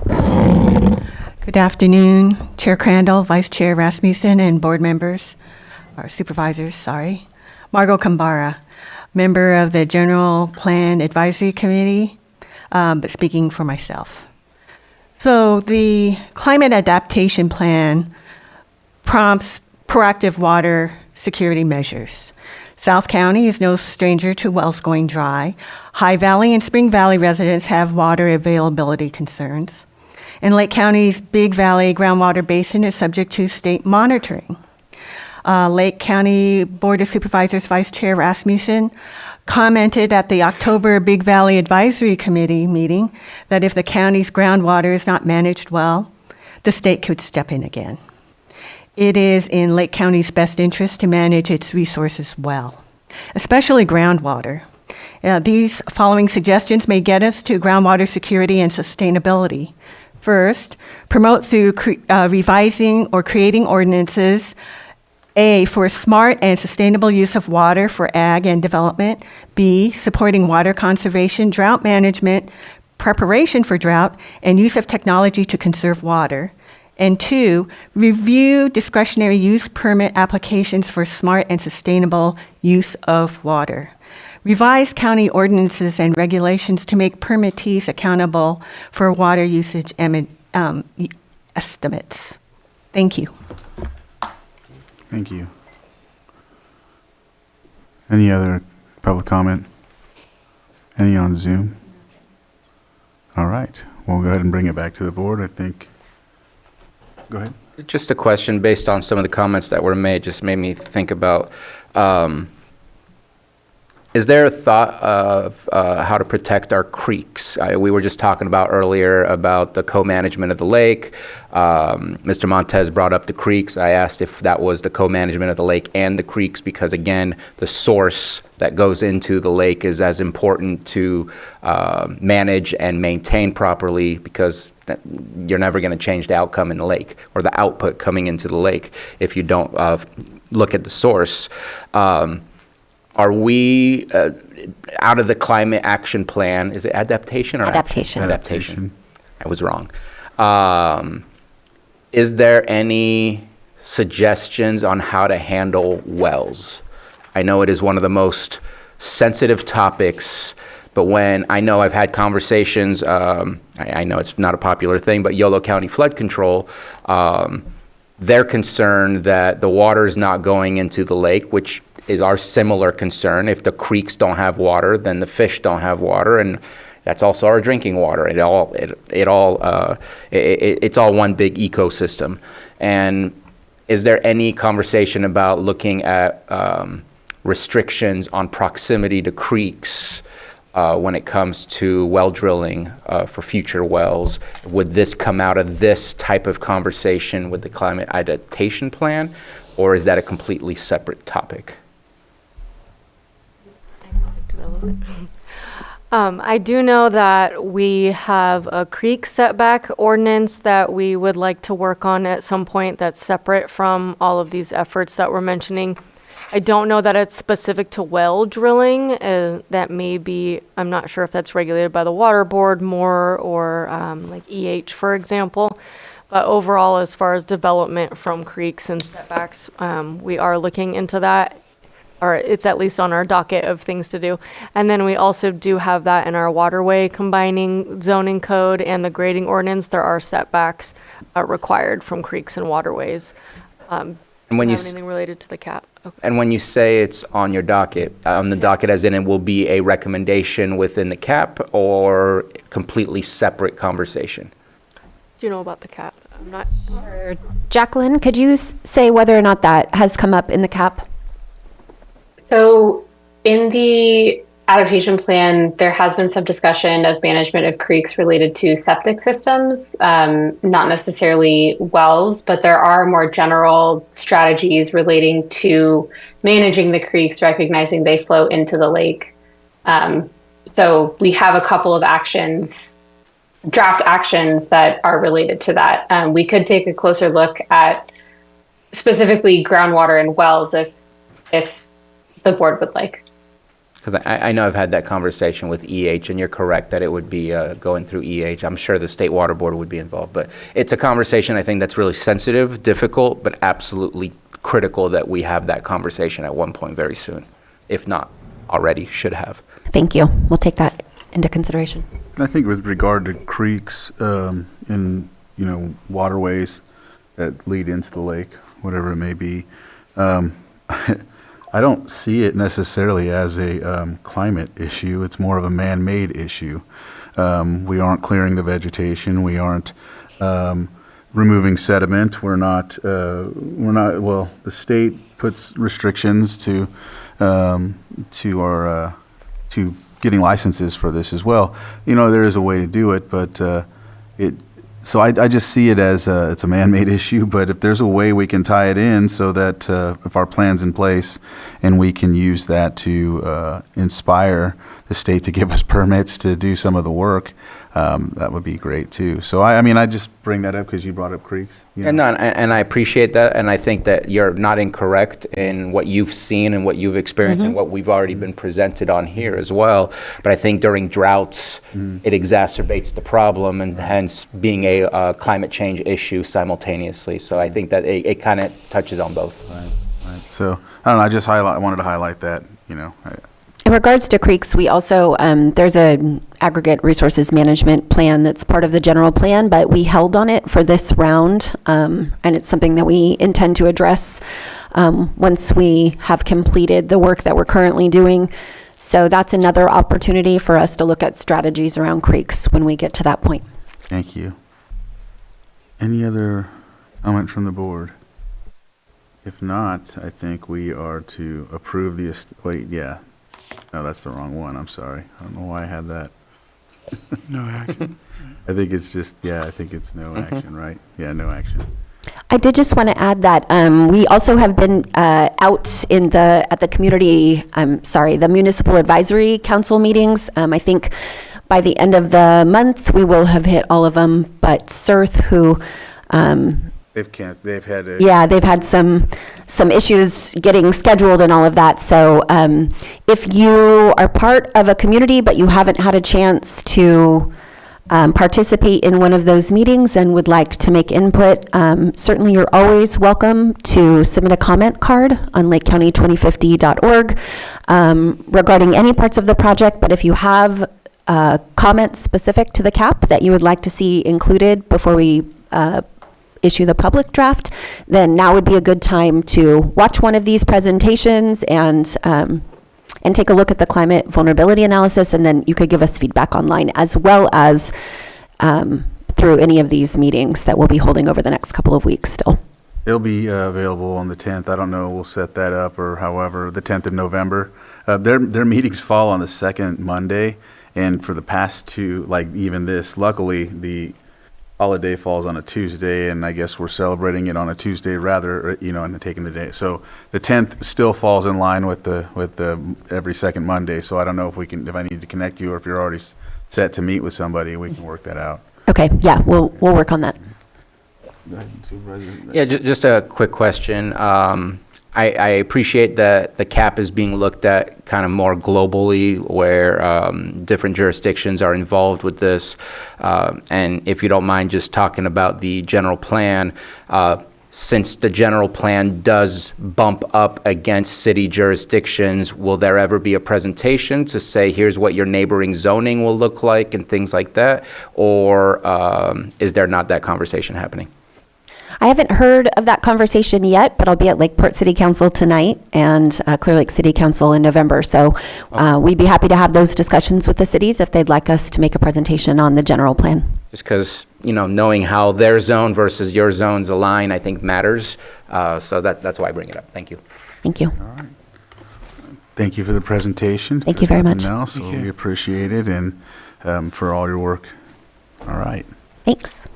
that. Good afternoon, Chair Crandall, Vice Chair Rasmussen, and board members, or supervisors, sorry. Margot Kambara, member of the General Plan Advisory Committee, but speaking for myself. So the Climate Adaptation Plan prompts proactive water security measures. South County is no stranger to wells going dry. High Valley and Spring Valley residents have water availability concerns. And Lake County's Big Valley groundwater basin is subject to state monitoring. Lake County Board of Supervisors Vice Chair Rasmussen commented at the October Big Valley Advisory Committee meeting that if the county's groundwater is not managed well, the state could step in again. It is in Lake County's best interest to manage its resources well, especially groundwater. These following suggestions may get us to groundwater security and sustainability. First, promote through revising or creating ordinances, A, for smart and sustainable use of water for ag and development. B, supporting water conservation, drought management, preparation for drought, and use of technology to conserve water. And 2, review discretionary use permit applications for smart and sustainable use of water. Revise county ordinances and regulations to make permittees accountable for water usage estimates. Thank you. Thank you. Any other public comment? Any on Zoom? All right, we'll go ahead and bring it back to the board, I think. Go ahead. Just a question based on some of the comments that were made, just made me think about, is there a thought of how to protect our creeks? We were just talking about earlier about the co-management of the lake. Mr. Montez brought up the creeks. I asked if that was the co-management of the lake and the creeks because, again, the source that goes into the lake is as important to manage and maintain properly because you're never going to change the outcome in the lake or the output coming into the lake if you don't look at the source. Are we out of the climate action plan? Is it adaptation or Adaptation. action? Adaptation. I was wrong. Is there any suggestions on how to handle wells? I know it is one of the most sensitive topics, but when I know I've had conversations, I know it's not a popular thing, but Yolo County Flood Control, they're concerned that the water is not going into the lake, which is our similar concern. If the creeks don't have water, then the fish don't have water, and that's also our drinking water. It's all one big ecosystem. And is there any conversation about looking at restrictions on proximity to creeks when it comes to well drilling for future wells? Would this come out of this type of conversation with the climate adaptation plan, or is that a completely separate topic? I do know that we have a creek setback ordinance that we would like to work on at some point that's separate from all of these efforts that we're mentioning. I don't know that it's specific to well drilling. That may be, I'm not sure if that's regulated by the water board more or like EH, for example. But overall, as far as development from creeks and setbacks, we are looking into that. Or it's at least on our docket of things to do. And then we also do have that in our waterway combining zoning code and the grading ordinance. There are setbacks required from creeks and waterways. And when you anything related to the cap? Okay. And when you say it's on your docket, on the docket as in it will be a recommendation within the cap or completely separate conversation? Do you know about the cap? I'm not sure. Jacqueline, could you say whether or not that has come up in the cap? So In the adaptation plan, there has been some discussion of management of creeks related to septic systems, not necessarily wells, but there are more general strategies relating to managing the creeks, recognizing they flow into the lake. So we have a couple of actions, draft actions that are related to that. We could take a closer look at specifically groundwater and wells if the board would like. Because I know I've had that conversation with EH, and you're correct that it would be going through EH. I'm sure the State Water Board would be involved, but it's a conversation I think that's really sensitive, difficult, but absolutely critical that we have that conversation at one point very soon. If not already, should have. Thank you. We'll take that into consideration. I think with regard to creeks and, waterways that lead into the lake, whatever it may be, I don't see it necessarily as a climate issue. It's more of a man-made issue. We aren't clearing the vegetation. We aren't removing sediment. We're not, well, the state puts restrictions to getting licenses for this as well. There is a way to do it, but so I just see it as it's a man-made issue, but if there's a way we can tie it in so that if our plan's in place and we can use that to inspire the state to give us permits to do some of the work, that would be great too. So I just bring that up because you brought up creeks. And I appreciate that, and I think that you're not incorrect in what you've seen and what you've experienced and what we've already been presented on here as well. But I think during droughts, it exacerbates the problem, and hence being a climate change issue simultaneously. So I think that it kind of touches on both. Right. So I don't know. I wanted to highlight that. In regards to creeks, we also, there's an aggregate resources management plan that's part of the general plan, but we held on it for this round, and it's something that we intend to address once we have completed the work that we're currently doing. So that's another opportunity for us to look at strategies around creeks when we get to that point. Thank you. Any other comment from the board? If not, I think we are to approve the, no, that's the wrong one. I'm sorry. I don't know why I had that. No action. I think it's just, I think it's no action, right? Yeah, no action. I did just want to add that we also have been out at the community, the Municipal Advisory Council meetings. I think by the end of the month, we will have hit all of them, but CERT, who They've had they've had some issues getting scheduled and all of that. So if you are part of a community but you haven't had a chance to participate in one of those meetings and would like to make input, certainly you're always welcome to submit a comment card on lakecounty2050.org regarding any parts of the project. But if you have comments specific to the CAP that you would like to see included before we issue the public draft, then now would be a good time to watch one of these presentations and take a look at the climate vulnerability analysis, and then you could give us feedback online as well as through any of these meetings that we'll be holding over the next couple of weeks still. It'll be available on the 10th. I don't know, we'll set that up or however, the 10th of November. Their meetings fall on the second Monday, and for the past two, even this, luckily the holiday falls on a Tuesday, and I guess we're celebrating it on a Tuesday rather, and taking the day. So the 10th still falls in line with the every second Monday. So I don't know if I need to connect you, or if you're already set to meet with somebody, we can work that out. Okay, yeah, we'll work on that. Go ahead, Supervisor. Yeah, just a quick question. I appreciate that the CAP is being looked at kind of more globally, where different jurisdictions are involved with this. And if you don't mind just talking about the general plan, since the general plan does bump up against city jurisdictions, will there ever be a presentation to say, here's what your neighboring zoning will look like and things like that? Or is there not that conversation happening? I haven't heard of that conversation yet, but I'll be at Lakeport City Council tonight and Clear Lake City Council in November. So we'd be happy to have those discussions with the cities if they'd like us to make a presentation on the general plan. Just because, knowing how their zone versus your zones align, I think matters. So that's why I bring it up. Thank you. Thank you. All right. Thank you for the presentation. Thank you very much. Nothing else, so we appreciate it, and for all your work. All right. Thanks.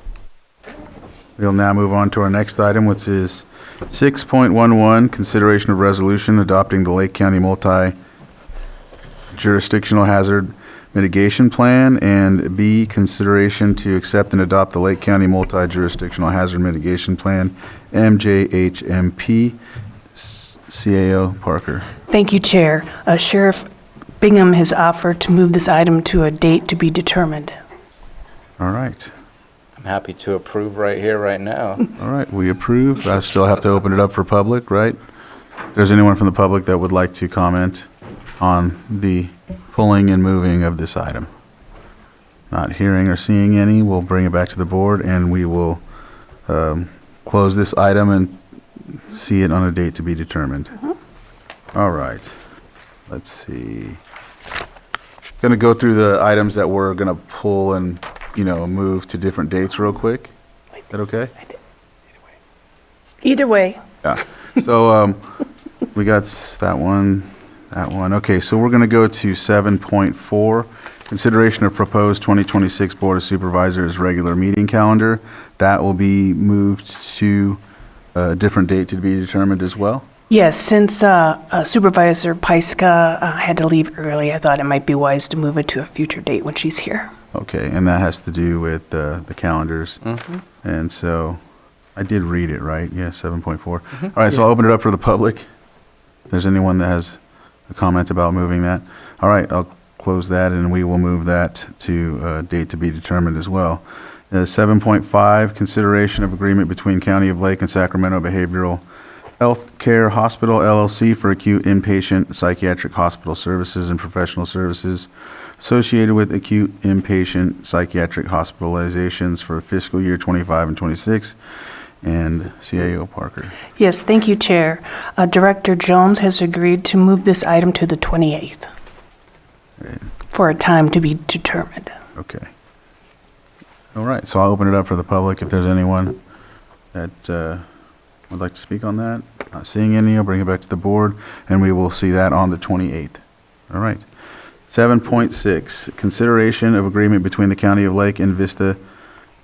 We'll now move on to our next item, which is 6.11, consideration of resolution adopting the Lake County Multi-Jurisdictional Hazard Mitigation Plan, and B, consideration to accept and adopt the Lake County Multi-Jurisdictional Hazard Mitigation Plan, MJHMP. CAO Parker. Thank you, Chair. Sheriff Bingham has offered to move this item to a date to be determined. All right. I'm happy to approve right here, right now. All right, we approve. I still have to open it up for public, right? If there's anyone from the public that would like to comment on the pulling and moving of this item. Not hearing or seeing any, we'll bring it back to the board, and we will close this item and see it on a date to be determined. All right. Let's see. Going to go through the items that we're going to pull and, move to different dates real quick. Is that okay? Either way. Yeah. So we got that one. Okay, so we're going to go to 7.4, consideration of proposed 2026 Board of Supervisors regular meeting calendar. That will be moved to a different date to be determined as well. Yes, since Supervisor Pyska had to leave early, I thought it might be wise to move it to a future date when she's here. Okay, and that has to do with the calendars. Mm-hmm. And so I did read it, right? Yeah, 7.4. All right, so I'll open it up for the public. If there's anyone that has a comment about moving that. All right, I'll close that, and we will move that to a date to be determined as well. 7.5, consideration of agreement between County of Lake and Sacramento Behavioral Health Care Hospital LLC for acute inpatient psychiatric hospital services and professional services associated with acute inpatient psychiatric hospitalizations for fiscal year 25 and 26. And CAO Parker. Yes, thank you, Chair. Director Jones has agreed to move this item to the 28th for a time to be determined. Okay. All right, so I'll open it up for the public if there's anyone that would like to speak on that. Not seeing any, I'll bring it back to the board, and we will see that on the 28th. All right. 7.6, consideration of agreement between the County of Lake and Vista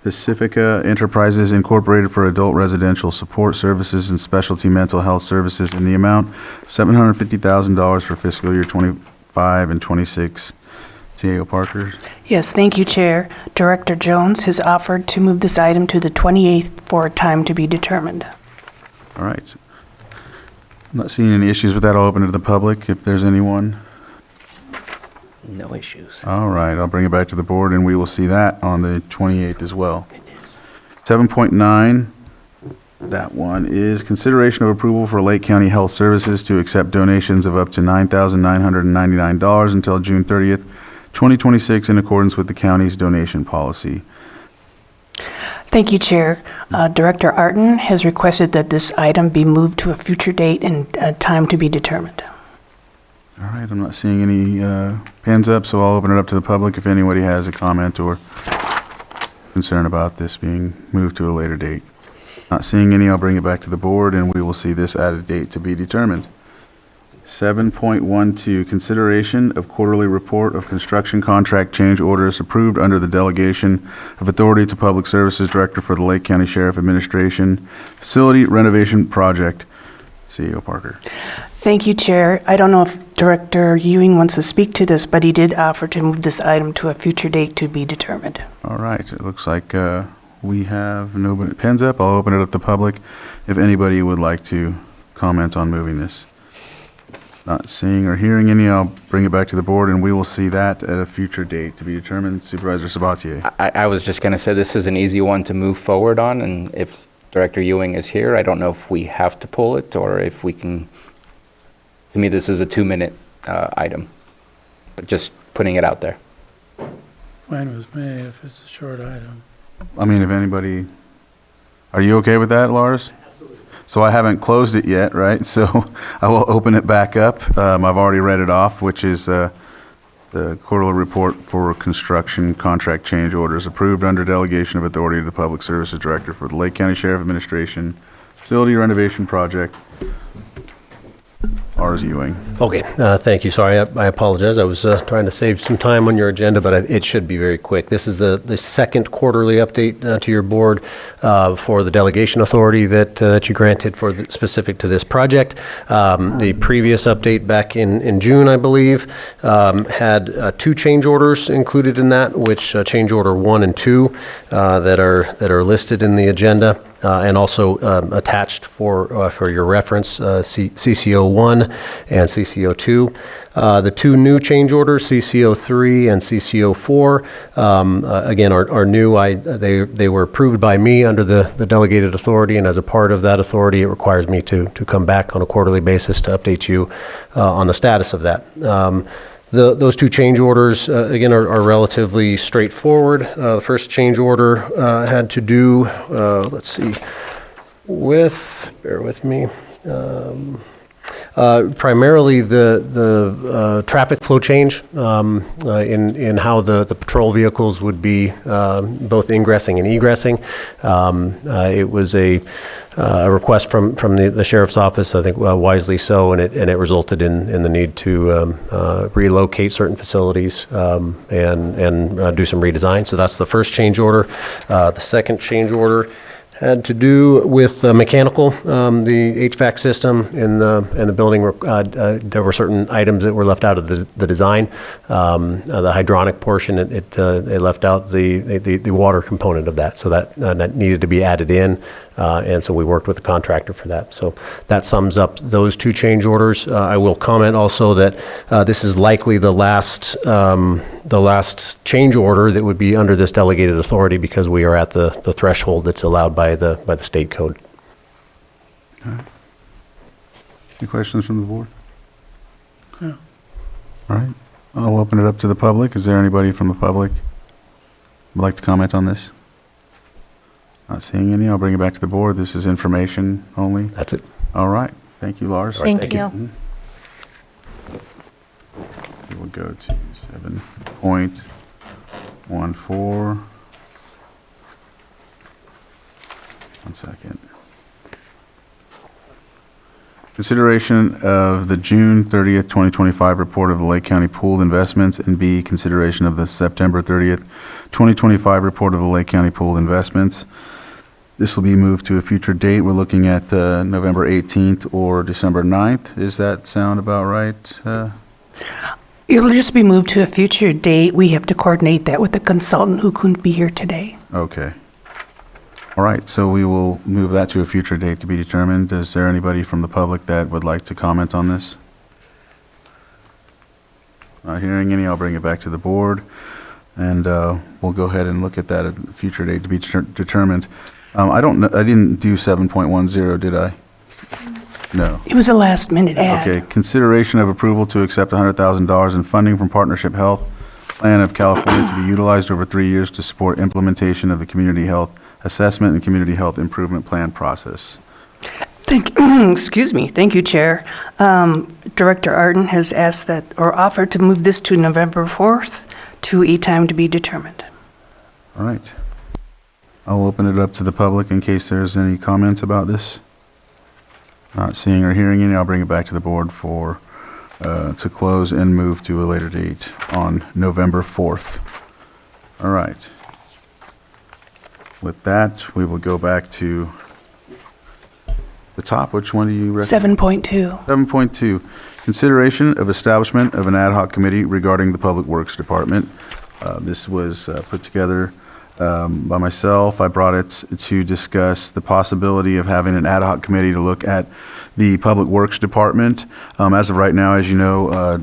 Pacifica Enterprises Incorporated for adult residential support services and specialty mental health services in the amount of $750,000 for fiscal year 25 and 26. CAO Parker. Yes, thank you, Chair. Director Jones has offered to move this item to the 28th for a time to be determined. All right. I'm not seeing any issues with that. I'll open it to the public if there's anyone. No issues. All right, I'll bring it back to the board, and we will see that on the 28th as well. 7.9, that one is consideration of approval for Lake County Health Services to accept donations of up to $9,999 until June 30th, 2026, in accordance with the county's donation policy. Thank you, Chair. Director Arden has requested that this item be moved to a future date and a time to be determined. All right, I'm not seeing any hands up, so I'll open it up to the public if anybody has a comment or concern about this being moved to a later date. Not seeing any, I'll bring it back to the board, and we will see this at a date to be determined. 7.12, consideration of quarterly report of construction contract change orders approved under the delegation of authority to Public Services Director for the Lake County Sheriff Administration Facility Renovation Project. CEO Parker. Thank you, Chair. I don't know if Director Ewing wants to speak to this, but he did offer to move this item to a future date to be determined. All right, it looks like we have nobody. Pens up. I'll open it up to public if anybody would like to comment on moving this. Not seeing or hearing any, I'll bring it back to the board, and we will see that at a future date to be determined. Supervisor Sabatier. I was just going to say this is an easy one to move forward on, and if Director Ewing is here, I don't know if we have to pull it or if we can. To me, this is a 2-minute item, but just putting it out there. Fine with me if it's a short item. I mean, if anybody, are you okay with that, Lars? So I haven't closed it yet, right? So I will open it back up. I've already read it off, which is the quarterly report for construction contract change orders approved under delegation of authority to the Public Services Director for the Lake County Sheriff Administration Facility Renovation Project. Lars Ewing. Okay, thank you. Sorry, I apologize. I was trying to save some time on your agenda, but it should be very quick. This is the second quarterly update to your board for the delegation authority that you granted specific to this project. The previous update back in June, I believe, had 2 change orders included in that, which change order 1 and 2 that are listed in the agenda. And also attached for your reference, CCO1 and CCO2. The 2 new change orders, CCO3 and CCO4, again, are new. They were approved by me under the delegated authority, and as a part of that authority, it requires me to come back on a quarterly basis to update you on the status of that. Those 2 change orders, again, are relatively straightforward. The first change order had to do, let's see, bear with me, primarily the traffic flow change in how the patrol vehicles would be both ingressing and egressing. It was a request from the sheriff's office, I think wisely so, and it resulted in the need to relocate certain facilities and do some redesign. So that's the first change order. The second change order had to do with mechanical, the HVAC system in the building. There were certain items that were left out of the design. The hydronic portion, it left out the water component of that, so that needed to be added in, and so we worked with the contractor for that. So that sums up those 2 change orders. I will comment also that this is likely the last change order that would be under this delegated authority, because we are at the threshold that's allowed by the state code. Okay. Any questions from the board? No. All right. I'll open it up to the public. Is there anybody from the public who would like to comment on this? Not seeing any. I'll bring it back to the board. This is information only. That's it. All right. Thank you, Lars. Thank you. Mhm. We will go to 7.14. One second. Consideration of the June 30th, 2025 report of the Lake County Pooled Investments, and B, consideration of the September 30th, 2025 report of the Lake County Pooled Investments. This will be moved to a future date. We're looking at November 18th or December 9th. Does that sound about right? It'll just be moved to a future date. We have to coordinate that with the consultant who couldn't be here today. Okay. All right, so we will move that to a future date to be determined. Is there anybody from the public that would like to comment on this? Not hearing any, I'll bring it back to the board, and we'll go ahead and look at that at a future date to be determined. I didn't do 7.10, did I? No. It was a last minute ad. Okay, consideration of approval to accept $100,000 in funding from Partnership Health Plan of California to be utilized over 3 years to support implementation of the Community Health Assessment and Community Health Improvement Plan process. Excuse me. Thank you, Chair. Director Arden has asked that, or offered to move this to November 4th to a time to be determined. All right. I'll open it up to the public in case there's any comments about this. Not seeing or hearing any, I'll bring it back to the board for to close and move to a later date on November 4th. All right. With that, we will go back to the top. Which one do you recommend? 7.2. 7.2, consideration of establishment of an ad hoc committee regarding the Public Works Department. This was put together by myself. I brought it to discuss the possibility of having an ad hoc committee to look at the Public Works Department. As of right now, as you know,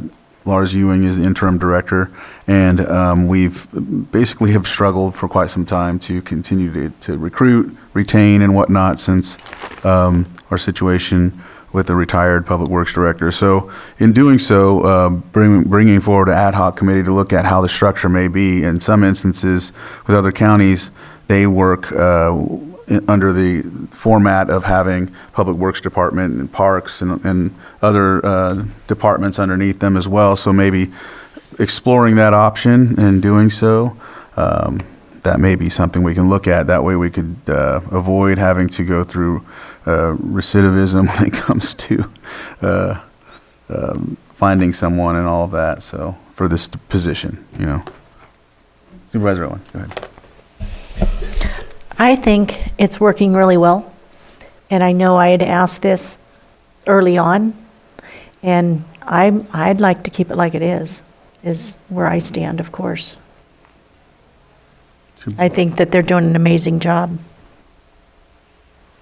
Lars Ewing is the interim director, and we've basically have struggled for quite some time to continue to recruit, retain, and whatnot since our situation with the retired Public Works Director. So in doing so, bringing forward an ad hoc committee to look at how the structure may be. In some instances, with other counties, they work under the format of having Public Works Department and Parks and other departments underneath them as well. So maybe exploring that option and doing so, that may be something we can look at. That way we could avoid having to go through recidivism when it comes to finding someone and all of that, so, for this position, you know. Supervisor Owen, go ahead. I think it's working really well, and I know I had asked this early on, and I'd like to keep it like it is where I stand, of course. I think that they're doing an amazing job.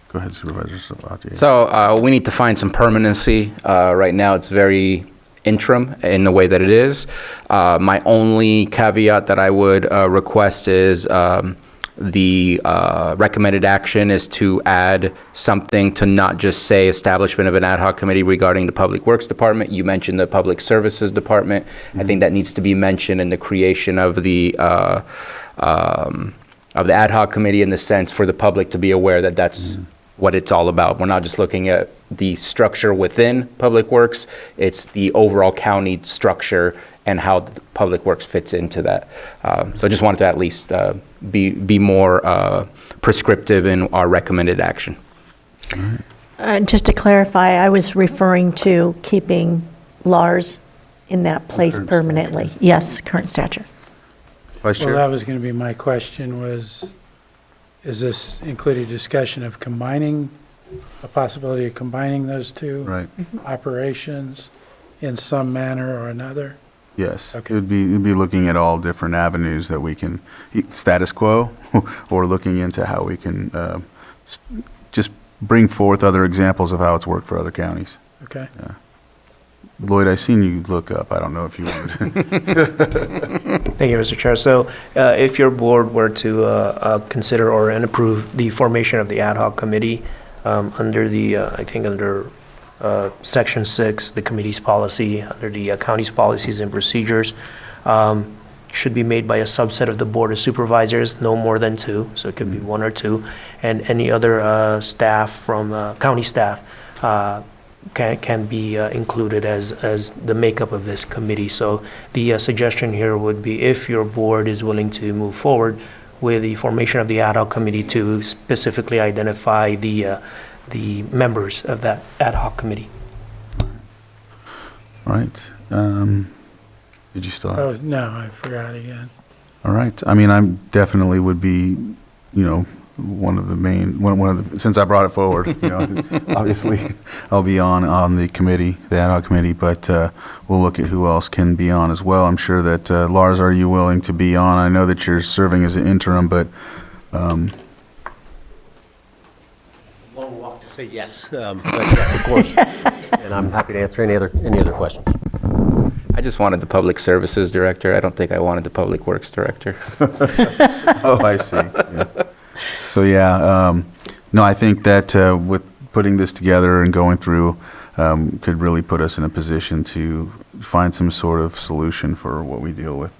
Go ahead, Supervisor Sabatier. So we need to find some permanency. Right now, it's very interim in the way that it is. My only caveat that I would request is the recommended action is to add something to not just say establishment of an ad hoc committee regarding the Public Works Department. You mentioned the Public Services Department. I think that needs to be mentioned in the creation of the ad hoc committee, in the sense for the public to be aware that that's what it's all about. We're not just looking at the structure within Public Works, it's the overall county structure and how the Public Works fits into that. So I just wanted to at least be more prescriptive in our recommended action. Just to clarify, I was referring to keeping Lars in that place permanently. Yes, current stature. Vice Chair? Well, that was going to be my question was, is this including discussion of combining, a possibility of combining those two operations in some manner or another? Yes, Okay. it'd be looking at all different avenues that we can, status quo, or looking into how we can just bring forth other examples of how it's worked for other counties. Okay. Yeah. Lloyd, I seen you look up. I don't know if you wanted to. Thank you, Mr. Chair. So if your board were to consider or approve the formation of the ad hoc committee under the, I think under Section 6, the committee's policy, under the county's policies and procedures, should be made by a subset of the Board of Supervisors, no more than 2, so it could be 1 or 2, and any other staff from county staff can be included as the makeup of this committee. So the suggestion here would be, if your board is willing to move forward with the formation of the ad hoc committee, to specifically identify the members of that ad hoc committee. All right. Did you still have? Oh, no, I forgot again. All right. I mean, I definitely would be, you know, one of the, since I brought it forward, you know, obviously I'll be on the committee, the ad hoc committee, but we'll look at who else can be on as well. I'm sure that, Lars, are you willing to be on? I know that you're serving as an interim, but, Long walk to say yes, but yes, of course. And I'm happy to answer any other questions. I just wanted the Public Services Director. I don't think I wanted the Public Works Director. Oh, I see. Yeah. So, yeah, no, I think that with putting this together and going through could really put us in a position to find some sort of solution for what we deal with.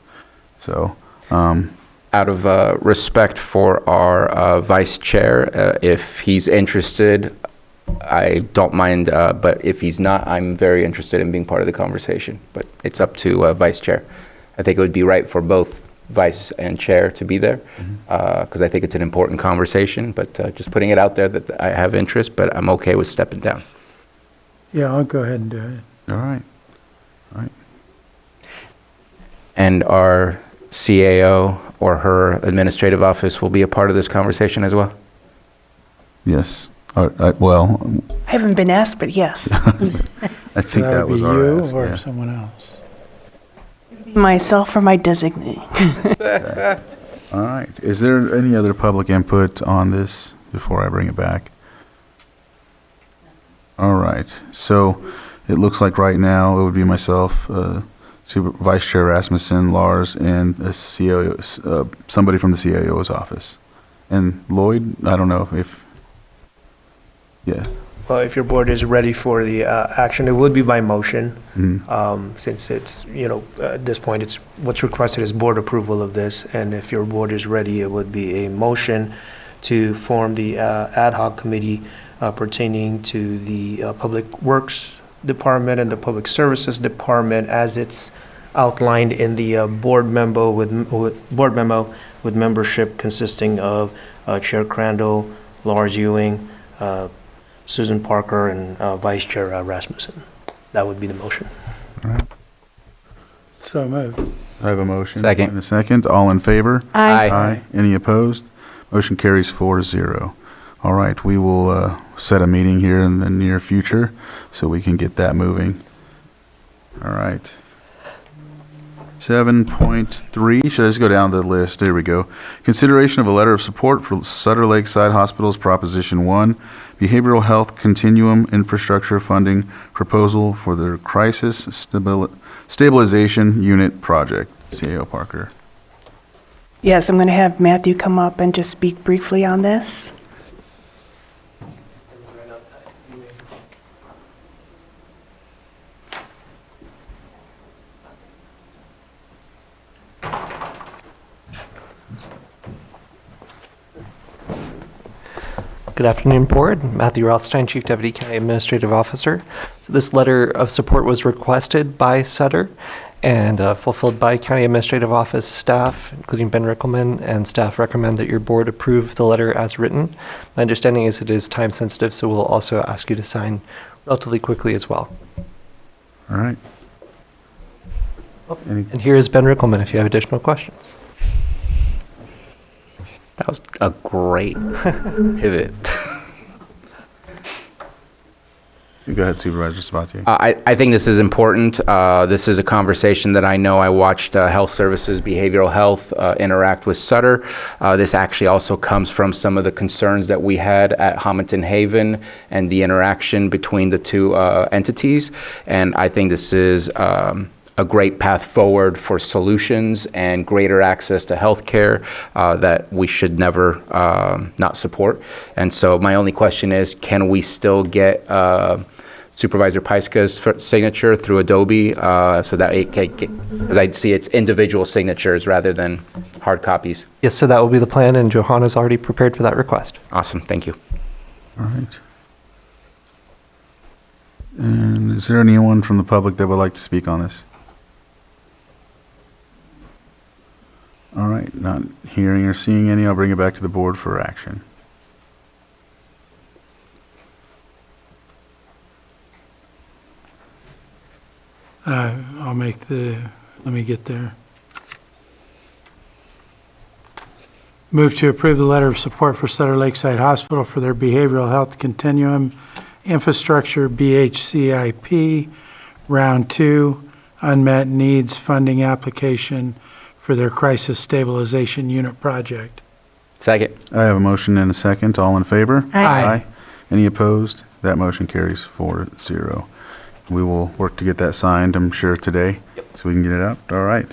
So, out of respect for our Vice Chair, if he's interested, I don't mind, but if he's not, I'm very interested in being part of the conversation. But it's up to Vice Chair. I think it would be right for both Vice and Chair to be there, because I think it's an important conversation, but just putting it out there that I have interest, but I'm okay with stepping down. Yeah, I'll go ahead and do it. all right. All right. And our CAO or her administrative office will be a part of this conversation as well? Yes. Well, I haven't been asked, but yes. I think that was our you ask, or yeah. someone else. Myself or my designee. All right. Is there any other public input on this before I bring it back? All right. So it looks like right now it would be myself, Vice Chair Rasmussen, Lars, and a CAO, somebody from the CAO's office. And Lloyd, I don't know if yeah. Well, if your board is ready for the action, it would be by motion. Mhm. Since it's, you know, at this point, it's what's requested is board approval of this. And if your board is ready, it would be a motion to form the ad hoc committee pertaining to the Public Works Department and the Public Services Department, as it's outlined in the board memo with membership consisting of Chair Crandall, Lars Ewing, Susan Parker, and Vice Chair Rasmussen. That would be the motion. So moved. I have a motion. Second. And a second. All in favor? Aye. Aye. Any opposed? Motion carries 4-0. All right, we will set a meeting here in the near future so we can get that moving. All right. 7.3, should I just go down the list? There we go. Consideration of a letter of support for Sutter Lakeside Hospital's Proposition 1, Behavioral Health Continuum Infrastructure Funding Proposal for their Crisis Stabilization Unit Project. CAO Parker. Yes, I'm going to have Matthew come up and just speak briefly on this. Good afternoon, Board. Matthew Rothstein, Chief Deputy County Administrative Officer. So this letter of support was requested by Sutter and fulfilled by County Administrative Office staff, including Ben Rickelman, and staff recommend that your board approve the letter as written. My understanding is it is time sensitive, so we'll also ask you to sign relatively quickly as well. All right. And here is Ben Rickelman if you have additional questions. That was a great pivot. Go ahead, Supervisor Sabatier. I think this is important. This is a conversation that I know I watched Health Services Behavioral Health interact with Sutter. This actually also comes from some of the concerns that we had at Homerton Haven and the interaction between the two entities. And I think this is a great path forward for solutions and greater access to healthcare that we should never not support. And so my only question is, can we still get Supervisor Pyska's signature through Adobe so that it can, because I'd see its individual signatures rather than hard copies? Yes, so that will be the plan, and Johanna's already prepared for that request. Awesome, thank you. All right. And is there anyone from the public that would like to speak on this? All right, not hearing or seeing any, I'll bring it back to the board for action. I'll make let me get there. Move to approve the letter of support for Sutter Lakeside Hospital for their Behavioral Health Continuum Infrastructure BHCIP Round 2 Unmet Needs Funding Application for their Crisis Stabilization Unit Project. Second. I have a motion and a second. All in favor? Aye. Any opposed? That motion carries 4-0. We will work to get that signed, I'm sure, today, so we can get it out. All right.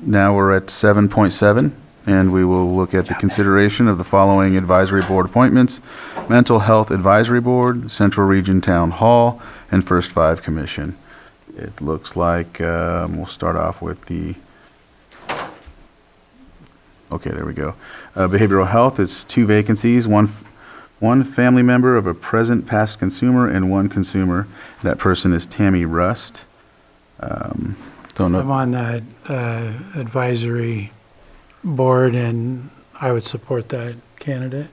Now we're at 7.7, and we will look at the consideration of the following advisory board appointments: Mental Health Advisory Board, Central Region Town Hall, and First Five Commission. It looks like we'll start off with the okay, there we go. Behavioral Health, it's 2 vacancies, one family member of a present past consumer and 1 consumer. That person is Tammy Rust. Don't know. I'm on that advisory board, and I would support that candidate.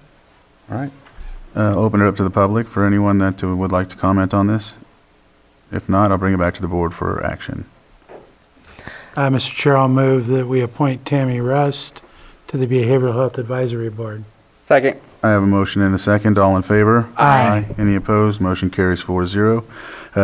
All right. Open it up to the public for anyone that would like to comment on this. If not, I'll bring it back to the board for action. Mr. Chair, I'll move that we appoint Tammy Rust to the Behavioral Health Advisory Board. Second. I have a motion and a second. All in favor? Aye. Any opposed? Motion carries 4-0.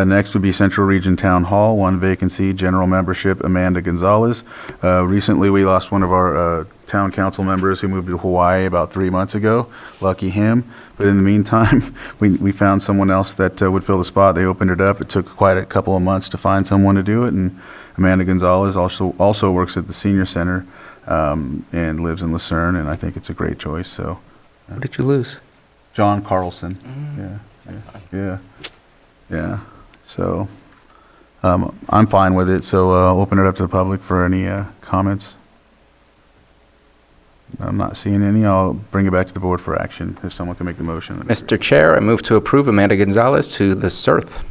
Next would be Central Region Town Hall, 1 vacancy, general membership, Amanda Gonzalez. Recently, we lost one of our town council members who moved to Hawaii about 3 months ago. Lucky him. But in the meantime, we found someone else that would fill the spot. They opened it up. It took quite a couple of months to find someone to do it, and Amanda Gonzalez also works at the senior center and lives in Lucerne, and I think it's a great choice. So. Who did you lose? John Carlson. Yeah. So I'm fine with it. So open it up to the public for any comments. I'm not seeing any. I'll bring it back to the board for action if someone can make the motion. Mr. Chair, I move to approve Amanda Gonzalez to the CERT.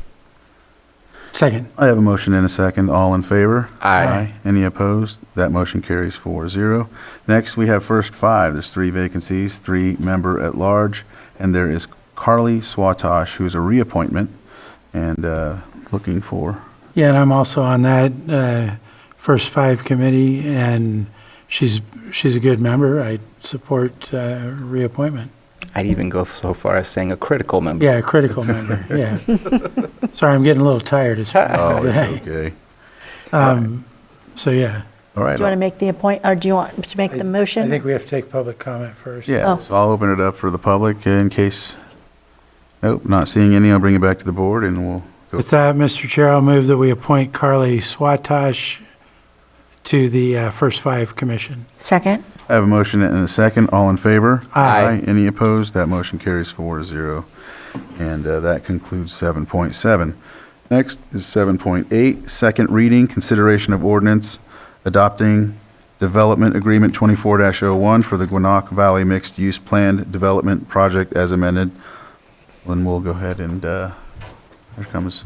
Second. I have a motion and a second. All in favor? Aye. Any opposed? That motion carries 4-0. Next, we have First Five. There's 3 vacancies, 3 member at large, and there is Carly Swatosh, who's a reappointment, and looking for. Yeah, and I'm also on that first 5 committee, and she's a good member. I support reappointment. I'd even go so far as saying a critical member. Yeah, a critical member, yeah. Sorry, I'm getting a little tired. It's Oh, it's okay. So, yeah. All right. Do you want to make the or do you want to make the motion? I think we have to take public comment first. Yeah, so I'll open it up for the public in case, nope, not seeing any, I'll bring it back to the board and we'll go. With that, Mr. Chair, I'll move that we appoint Carly Swatosh to the first 5 commission. Second. I have a motion and a second. All in favor? Aye. Any opposed? That motion carries 4-0. And that concludes 7.7. Next is 7.8, second reading, consideration of ordinance adopting Development Agreement 24-01 for the Gwinnett Valley Mixed Use Planned Development Project as amended. Then we'll go ahead and, here comes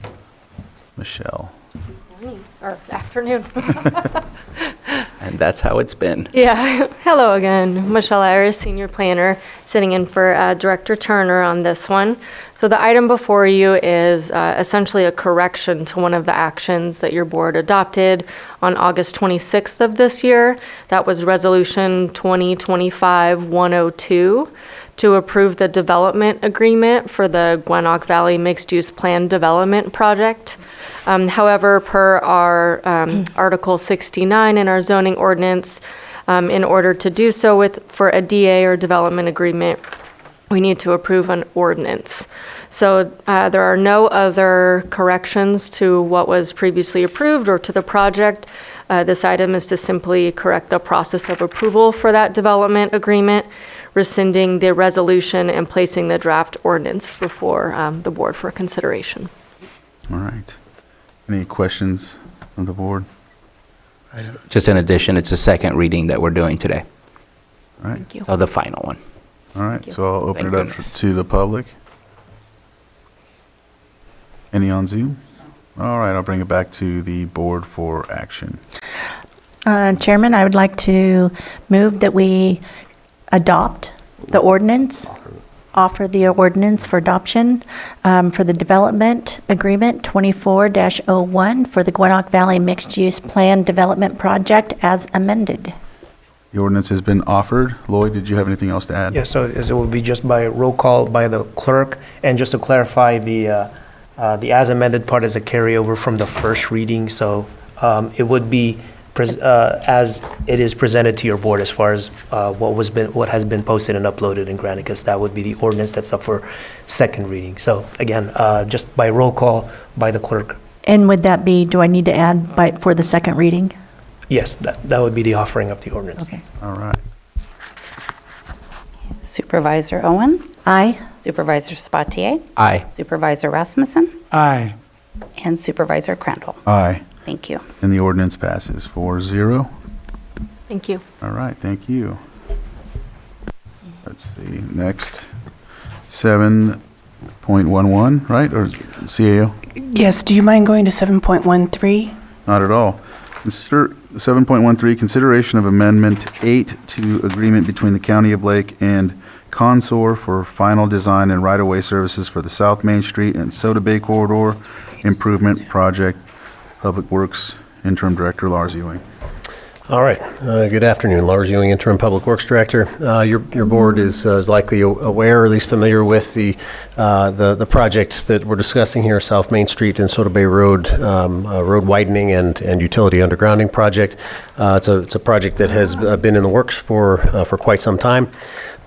Michelle. Morning, or afternoon. And that's how it's been. Yeah, hello again. Michelle Iris, Senior Planner, sitting in for Director Turner on this one. So the item before you is essentially a correction to one of the actions that your board adopted on August 26th of this year. That was Resolution 2025-102 to approve the development agreement for the Gwinnett Valley Mixed Use Plan Development Project. However, per our Article 69 in our zoning ordinance, in order to do so for a DA or development agreement, we need to approve an ordinance. So there are no other corrections to what was previously approved or to the project. This item is to simply correct the process of approval for that development agreement, rescinding the resolution and placing the draft ordinance before the board for consideration. All right. Any questions from the board? Just in addition, it's a second reading that we're doing today. All right. Thank you. So the final one. All right, so I'll open Thank it up goodness. to the public. Any on Zoom? All right, I'll bring it back to the board for action. Chairman, I would like to move that we adopt the ordinance, offer the ordinance for adoption for the development agreement 24-01 for the Gwinnett Valley Mixed Use Plan Development Project as amended. The ordinance has been offered. Lloyd, did you have anything else to add? Yeah, so it will be just by roll call by the clerk. And just to clarify, the as amended part is a carryover from the first reading. So it would be as it is presented to your board as far as what has been posted and uploaded in Granicus. That would be the ordinance that's up for second reading. So again, just by roll call by the clerk. And would that be, do I need to add for the second reading? Yes, that would be the offering of the ordinance. Okay. All right. Supervisor Owen? Aye. Supervisor Spatier? Aye. Supervisor Rasmussen? Aye. And Supervisor Crandall? Aye. Thank you. And the ordinance passes 4-0. Thank you. All right, thank you. Let's see, next, 7.11, right, or CAO? Yes, do you mind going to 7.13? Not at all. Consider 7.13, consideration of Amendment 8 to agreement between the County of Lake and Consor for final design and right-of-way services for the South Main Street and Soda Bay Corridor Improvement Project. Public Works Interim Director Lars Ewing. All right. Good afternoon. Lars Ewing, Interim Public Works Director. Your board is likely aware, or at least familiar with the project that we're discussing here, South Main Street and Soda Bay Road, road widening and utility undergrounding project. It's a project that has been in the works for quite some time.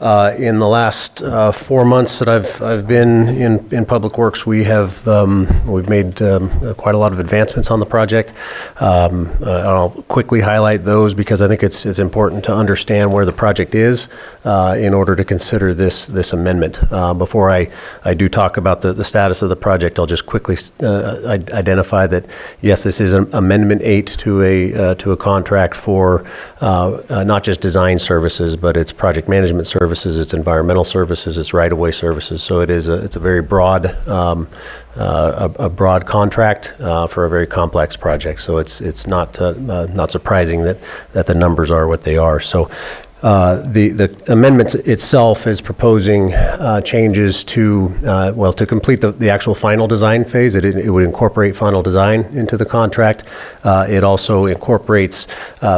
In the last 4 months that I've been in Public Works, we've made quite a lot of advancements on the project. I'll quickly highlight those because I think it's important to understand where the project is in order to consider this amendment. Before I do talk about the status of the project, I'll just quickly identify that yes, this is an Amendment 8 to a contract for not just design services, but it's project management services, it's environmental services, it's right-of-way services. So it's a very broad a broad contract for a very complex project. So it's not surprising that the numbers are what they are. So The amendment itself is proposing changes to, to complete the actual final design phase. It would incorporate final design into the contract. It also incorporates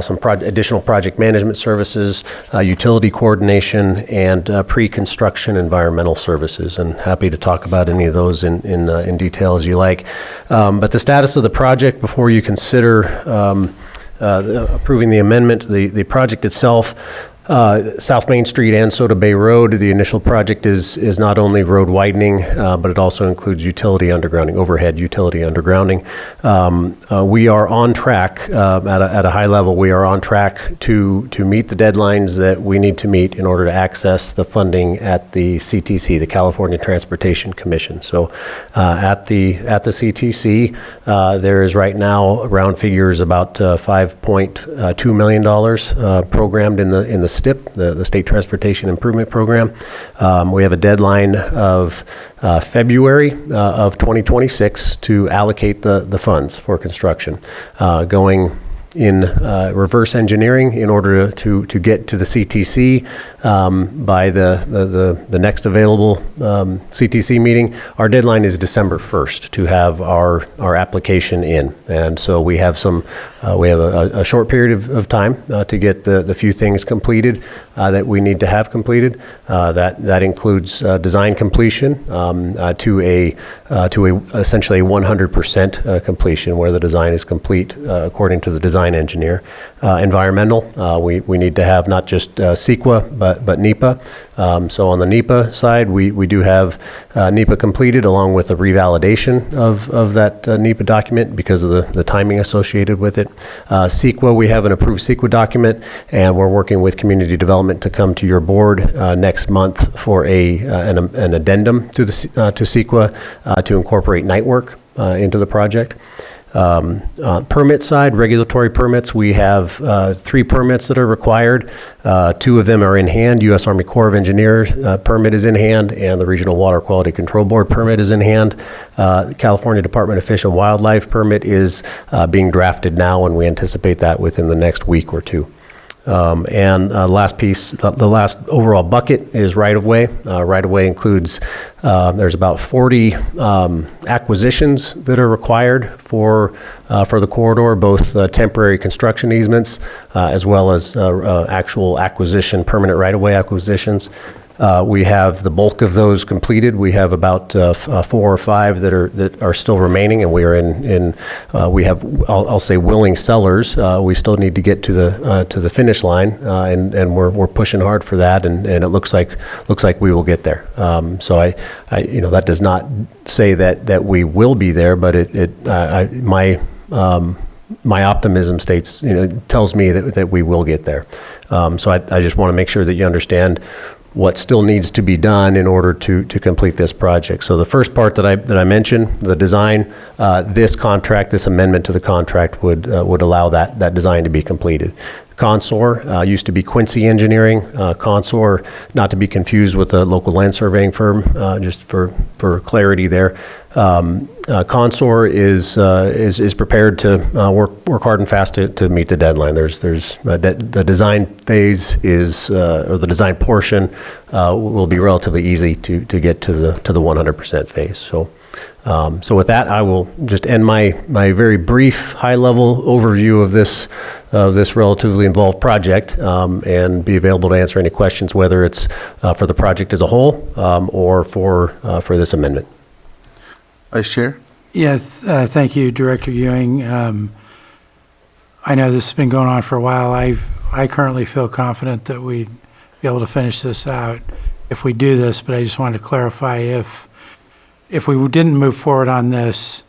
some additional project management services, utility coordination, and pre-construction environmental services. And happy to talk about any of those in detail as you like. But the status of the project before you consider approving the amendment, the project itself, South Main Street and Soda Bay Road, the initial project is not only road widening, but it also includes utility undergrounding, overhead utility undergrounding. We are on track, at a high level, we are on track to meet the deadlines that we need to meet in order to access the funding at the CTC, the California Transportation Commission. So at the CTC, there is right now, round figures, about $5.2 million programmed in the STIP, the State Transportation Improvement Program. We have a deadline of February of 2026 to allocate the funds for construction, going in reverse engineering in order to get to the CTC by the next available CTC meeting. Our deadline is December 1st to have our application in, and so we have a short period of time to get the few things completed that we need to have completed. That includes design completion to essentially 100% completion, where the design is complete according to the design engineer. Environmental, we need to have not just CEQA but NEPA. So on the NEPA side, we do have NEPA completed along with a revalidation of that NEPA document because of the timing associated with it. CEQA, we have an approved CEQA document, and we're working with community development to come to your board next month for an addendum to CEQA to incorporate night work into the project. Permit side, regulatory permits, we have 3 permits that are required. 2 of them are in hand. U.S. Army Corps of Engineers permit is in hand, and the Regional Water Quality Control Board permit is in hand. California Department of Fish and Wildlife permit is being drafted now, and we anticipate that within the next week or 2. And last piece, the last overall bucket is right-of-way. Right-of-way includes, there's about 40 acquisitions that are required for the corridor, both temporary construction easements as well as actual acquisition, permanent right-of-way acquisitions. We have the bulk of those completed. We have about 4 or 5 that are still remaining, and we are we have, I'll say, willing sellers. We still need to get to the finish line, and we're pushing hard for that, and it looks like we will get there. So I that does not say that we will be there, but my optimism states, tells me that we will get there. So I just want to make sure that you understand what still needs to be done in order to complete this project. So the first part that I mentioned, the design, this amendment to the contract would allow that design to be completed. Consor used to be Quincy Engineering. Consor, not to be confused with a local land surveying firm, just for clarity there. Consor is prepared to work hard and fast to meet the deadline. The design phase or the design portion will be relatively easy to get to the 100% phase. So with that, I will just end my very brief, high-level overview of this relatively involved project, and be available to answer any questions, whether it's for the project as a whole or for this amendment. Vice Chair? Yes, thank you, Director Ewing. I know this has been going on for a while. I currently feel confident that we'd be able to finish this out if we do this, but I just wanted to clarify if we didn't move forward on this,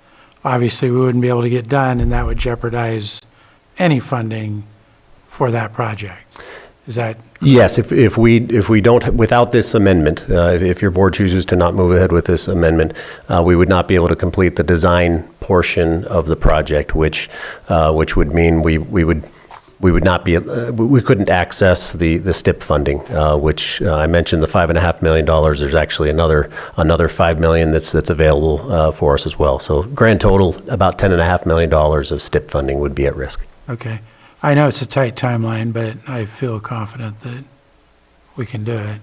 obviously we wouldn't be able to get done, and that would jeopardize any funding for that project. Is that correct? Yes, if we don't, without this amendment, if your board chooses to not move ahead with this amendment, we would not be able to complete the design portion of the project, which would mean we would not be, we couldn't access the STIP funding, which I mentioned the $5.5 million. There's actually another $5 million that's available for us as well. So grand total, about $10.5 million of STIP funding would be at risk. Okay. I know it's a tight timeline, but I feel confident that we can do it.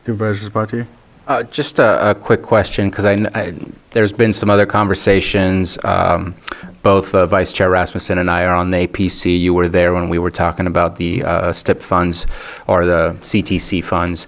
Supervisor Sabatier? Just a quick question, because there's been some other conversations. Both Vice Chair Rasmussen and I are on the APC. You were there when we were talking about the STIP funds or the CTC funds.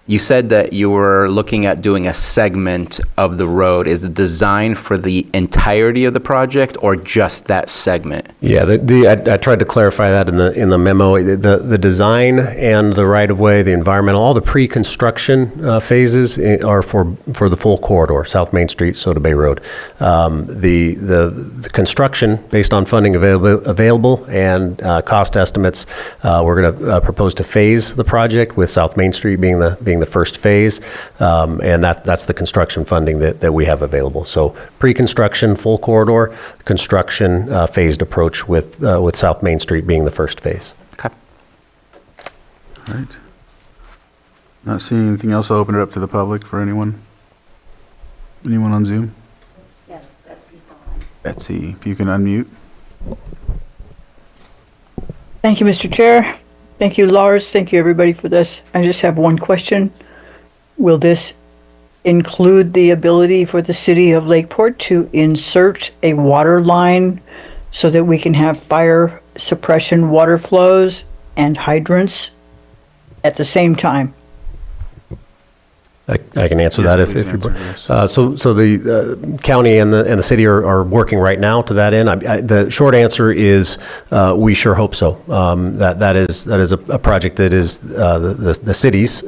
You said that you were looking at doing a segment of the road. Is the design for the entirety of the project or just that segment? Yeah, I tried to clarify that in the memo. The design and the right-of-way, the environmental, all the pre-construction phases are for the full corridor, South Main Street, Soda Bay Road. The construction, based on funding available and cost estimates, we're going to propose to phase the project, with South Main Street being the first phase, and that's the construction funding that we have available. So pre-construction, full corridor, construction, phased approach with South Main Street being the first phase. Okay. All right. Not seeing anything else, I'll open it up to the public for anyone. Anyone on Zoom? Yes, Betsy. Betsy, if you can unmute. Thank you, Mr. Chair. Thank you, Lars. Thank you, everybody, for this. I just have one question. Will this include the ability for the city of Lakeport to insert a water line so that we can have fire suppression water flows and hydrants at the same time? I can answer Yes, that if please you. answer, yes. So the county and the city are working right now to that end. The short answer is we sure hope so. That is a project that is the city's.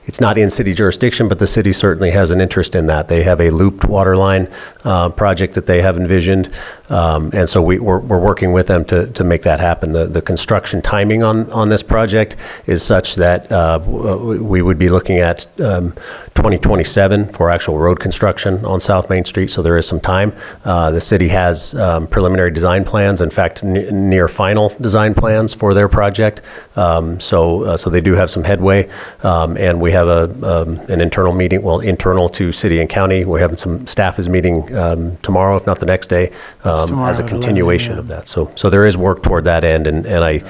It's not in city jurisdiction, but the city certainly has an interest in that. They have a looped water line project that they have envisioned, and so we're working with them to make that happen. The construction timing on this project is such that we would be looking at 2027 for actual road construction on South Main Street, so there is some time. The city has preliminary design plans, in fact, near final design plans for their project, so they do have some headway, and we have an internal meeting, internal to city and county. We're having some staff is meeting tomorrow, if not the next day, as a continuation of that. So there is work toward that end, and I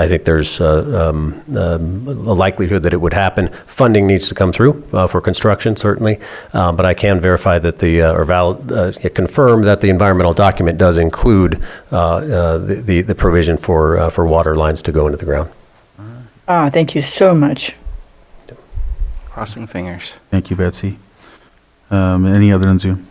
think there's a likelihood that it would happen. Funding needs to come through for construction, certainly, but I can verify that confirm that the environmental document does include the provision for water lines to go into the ground. Thank you so much. Crossing fingers. Thank you, Betsy. Any other on Zoom?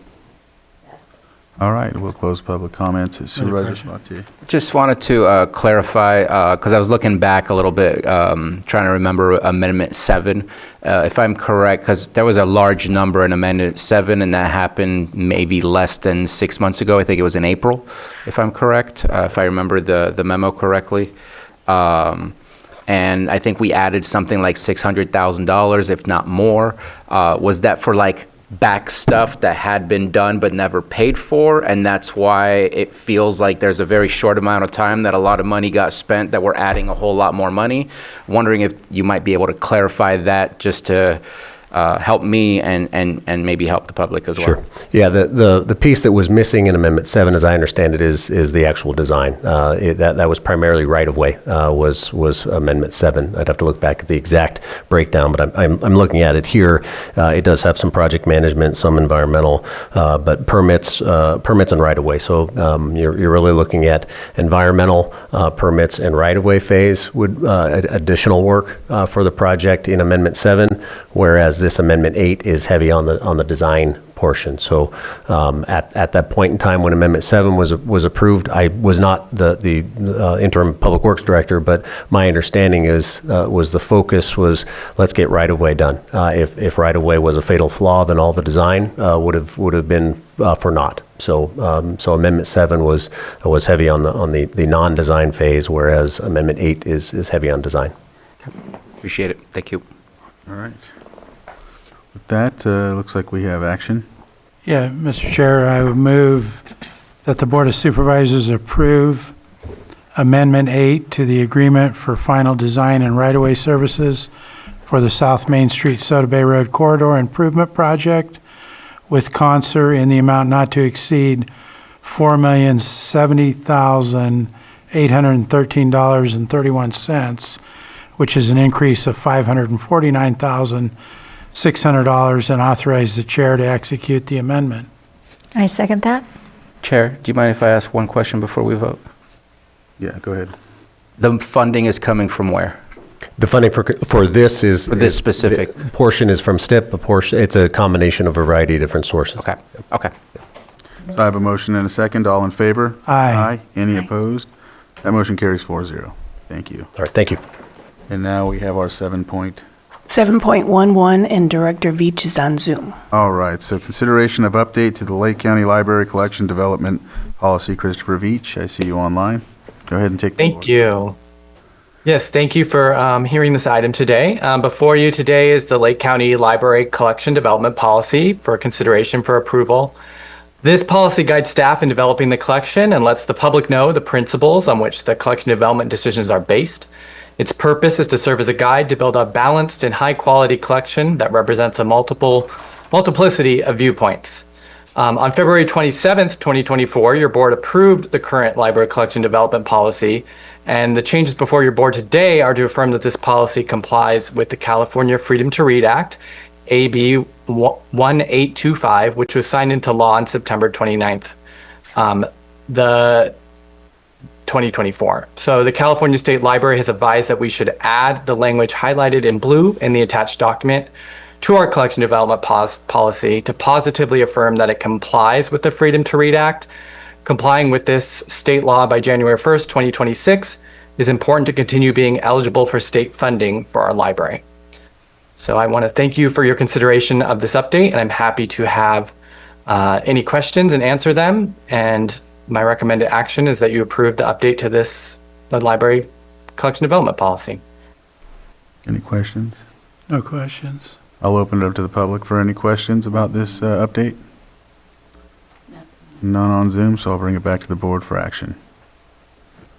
All right, we'll close public comments. Supervisor Sabatier. Just wanted to clarify, because I was looking back a little bit, trying to remember Amendment 7. If I'm correct, because there was a large number in Amendment 7, and that happened maybe less than 6 months ago. I think it was in April, if I'm correct, if I remember the memo correctly. And I think we added something like $600,000, if not more. Was that for like back stuff that had been done but never paid for? And that's why it feels like there's a very short amount of time that a lot of money got spent, that we're adding a whole lot more money. Wondering if you might be able to clarify that, just to help me and maybe help the public as well. Sure. Yeah, the piece that was missing in Amendment 7, as I understand it, is the actual design. That was primarily right-of-way, was Amendment 7. I'd have to look back at the exact breakdown, but I'm looking at it here. It does have some project management, some environmental, but permits and right-of-way. So you're really looking at environmental permits and right-of-way phase would additional work for the project in Amendment 7, whereas this Amendment 8 is heavy on the design portion. So at that point in time when Amendment 7 was approved, I was not the interim Public Works Director, but my understanding was the focus was, let's get right-of-way done. If right-of-way was a fatal flaw, then all the design would have been for naught. So Amendment 7 was heavy on the non-design phase, whereas Amendment 8 is heavy on design. Appreciate it. Thank you. All right. With that, looks like we have action. Yeah, Mr. Chair, I would move that the Board of Supervisors approve Amendment 8 to the agreement for final design and right-of-way services for the South Main Street Soda Bay Road Corridor Improvement Project with Concert in the amount not to exceed $4,070,813.31, which is an increase of $549,600, and authorize the chair to execute the amendment. I second that. Chair, do you mind if I ask one question before we vote? Yeah, go ahead. The funding is coming from where? The funding for this is... For this specific. A portion is from STIP, a portion, it's a combination of a variety of different sources. Okay, okay. So I have a motion and a second. All in favor? Aye. Any opposed? That motion carries 4-0. Thank you. All right, thank you. And now we have our 7-point. 7.11, and Director Veach is on Zoom. All right, so consideration of update to the Lake County Library Collection Development Policy. Christopher Veach, I see you online. Go ahead and take the floor. Thank you. Yes, thank you for hearing this item today. Before you today is the Lake County Library Collection Development Policy for consideration for approval. This policy guides staff in developing the collection and lets the public know the principles on which the collection development decisions are based. Its purpose is to serve as a guide to build a balanced and high-quality collection that represents a multiplicity of viewpoints. On February 27th, 2024, your board approved the current library collection development policy, and the changes before your board today are to affirm that this policy complies with the California Freedom to Read Act, AB 1825, which was signed into law on September 29th, 2024. So the California State Library has advised that we should add the language highlighted in blue in the attached document to our collection development policy to positively affirm that it complies with the Freedom to Read Act. Complying with this state law by January 1st, 2026 is important to continue being eligible for state funding for our library. So I want to thank you for your consideration of this update, and I'm happy to have any questions and answer them. And my recommended action is that you approve the update to the library collection development policy. Any questions? No questions. I'll open it up to the public for any questions about this update. None on Zoom, so I'll bring it back to the board for action.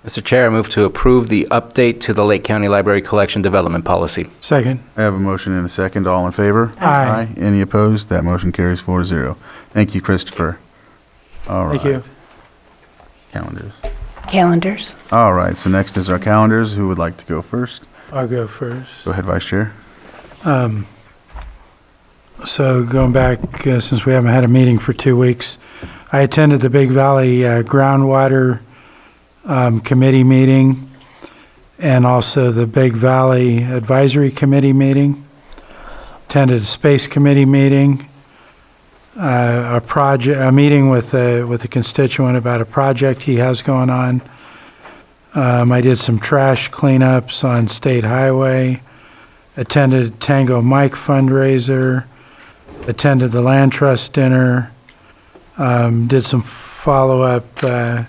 Mr. Chair, I move to approve the update to the Lake County Library Collection Development Policy. Second. I have a motion and a second. All in favor? Aye. Any opposed? That motion carries 4-0. Thank you, Christopher. All right. Thank you. Calendars. Calendars. All right, so next is our calendars. Who would like to go first? I'll go first. Go ahead, Vice Chair. So going back, since we haven't had a meeting for 2 weeks, I attended the Big Valley Groundwater Committee meeting and also the Big Valley Advisory Committee meeting. Attended a Space Committee meeting, a meeting with a constituent about a project he has going on. I did some trash cleanups on State Highway. Attended Tango Mike fundraiser. Attended the Land Trust dinner. Did some follow-up to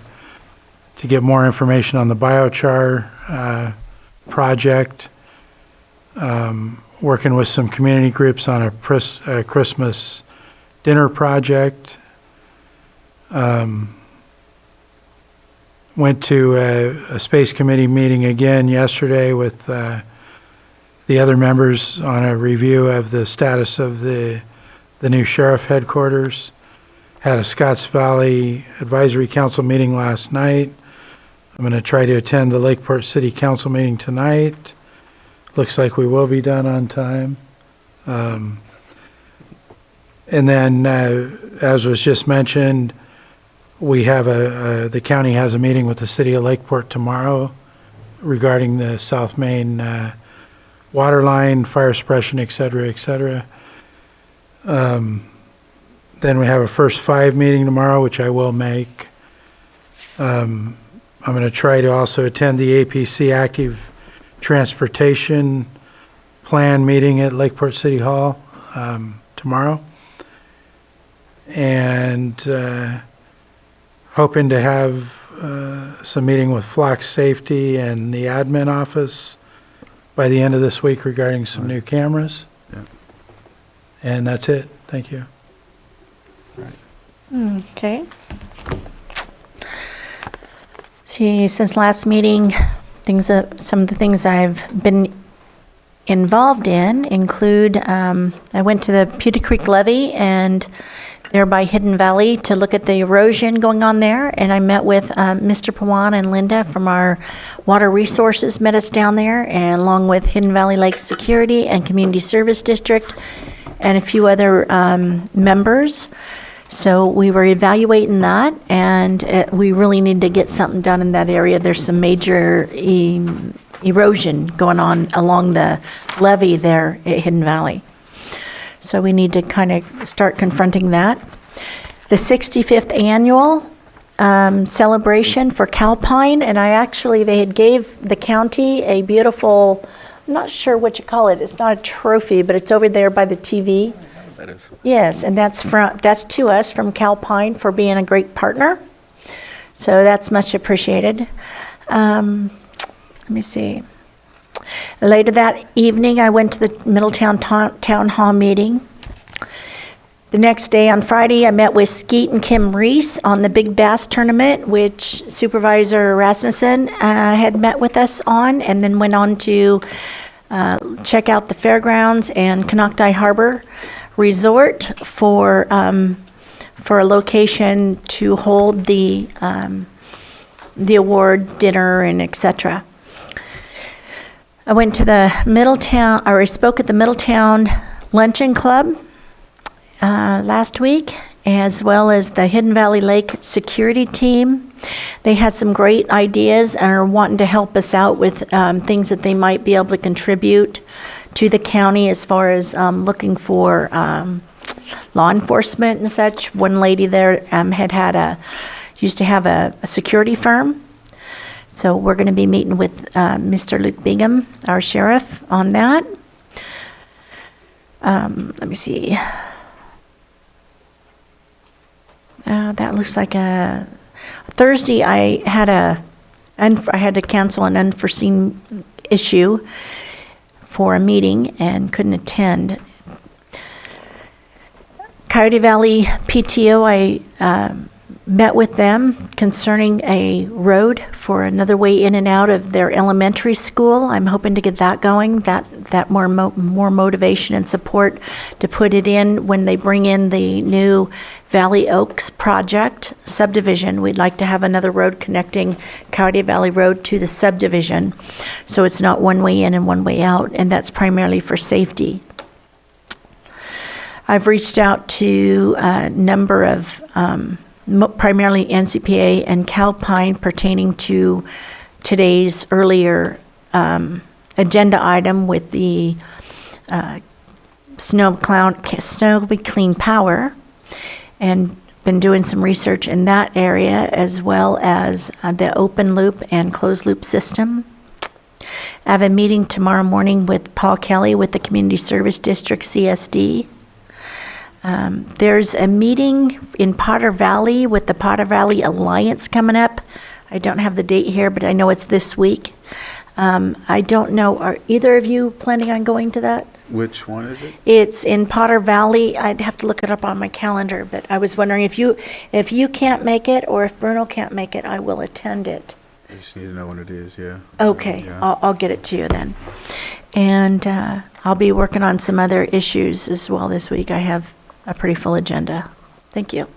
get more information on the biochar project. Working with some community groups on a Christmas dinner project. Went to a Space Committee meeting again yesterday with the other members on a review of the status of the new sheriff headquarters. Had a Scotts Valley Advisory Council meeting last night. I'm going to try to attend the Lakeport City Council meeting tonight. Looks like we will be done on time. And then, as was just mentioned, we have the county has a meeting with the city of Lakeport tomorrow regarding the South Main water line, fire suppression, et cetera, et cetera. Then we have a First Five meeting tomorrow, which I will make. I'm going to try to also attend the APC Active Transportation Plan meeting at Lakeport City Hall tomorrow. And hoping to have some meeting with Flock Safety and the admin office by the end of this week regarding some new cameras. Yeah. And that's it. Thank you. Okay. See, since last meeting, some of the things I've been involved in include, I went to the Pewter Creek Levee and there by Hidden Valley to look at the erosion going on there. And I met with Mr. Pawan and Linda from our Water Resources, met us down there, and along with Hidden Valley Lake Security and Community Service District and a few other members. So we were evaluating that, and we really need to get something done in that area. There's some major erosion going on along the levee there at Hidden Valley. So we need to kind of start confronting that. The 65th annual celebration for Calpine, and they had gave the county a beautiful, I'm not sure what you call it. It's not a trophy, but it's over there by the TV. That is. Yes, and that's to us from Calpine for being a great partner. So that's much appreciated. Let me see. Later that evening, I went to the Middletown Town Hall meeting. The next day on Friday, I met with Skeet and Kim Reese on the Big Bass Tournament, which Supervisor Rasmussen had met with us on, and then went on to check out the fairgrounds and Canocti Harbor Resort for a location to hold the award dinner and etc. I went to the I spoke at the Middletown Luncheon Club last week, as well as the Hidden Valley Lake Security Team. They had some great ideas and are wanting to help us out with things that they might be able to contribute to the county as far as looking for law enforcement and such. One lady there used to have a security firm. So we're going to be meeting with Mr. Luke Bingham, our sheriff, on that. Let me see. That looks like a Thursday. I had to cancel an unforeseen issue for a meeting and couldn't attend. Coyote Valley PTO, I met with them concerning a road for another way in and out of their elementary school. I'm hoping to get that going, that more motivation and support to put it in when they bring in the new Valley Oaks project subdivision. We'd like to have another road connecting Coyote Valley Road to the subdivision, so it's not one way in and one way out, and that's primarily for safety. I've reached out to a number of primarily NCPA and Calpine pertaining to today's earlier agenda item with the Snow Clean Power, and been doing some research in that area, as well as the open loop and closed loop system. I have a meeting tomorrow morning with Paul Kelly with the Community Service District CSD. There's a meeting in Potter Valley with the Potter Valley Alliance coming up. I don't have the date here, but I know it's this week. I don't know, are either of you planning on going to that? Which one is it? It's in Potter Valley. I'd have to look it up on my calendar, but I was wondering if you can't make it, or if Bruno can't make it, I will attend it. I just need to know when it is, yeah. Okay, Yeah. I'll get it to you then. And I'll be working on some other issues as well this week. I have a pretty full agenda. Thank you.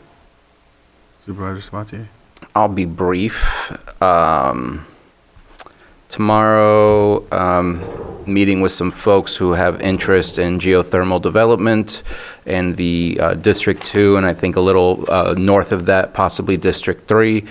Supervisor Sabatier? I'll be brief. Tomorrow, meeting with some folks who have interest in geothermal development in the District 2, and I think a little north of that, possibly District 3.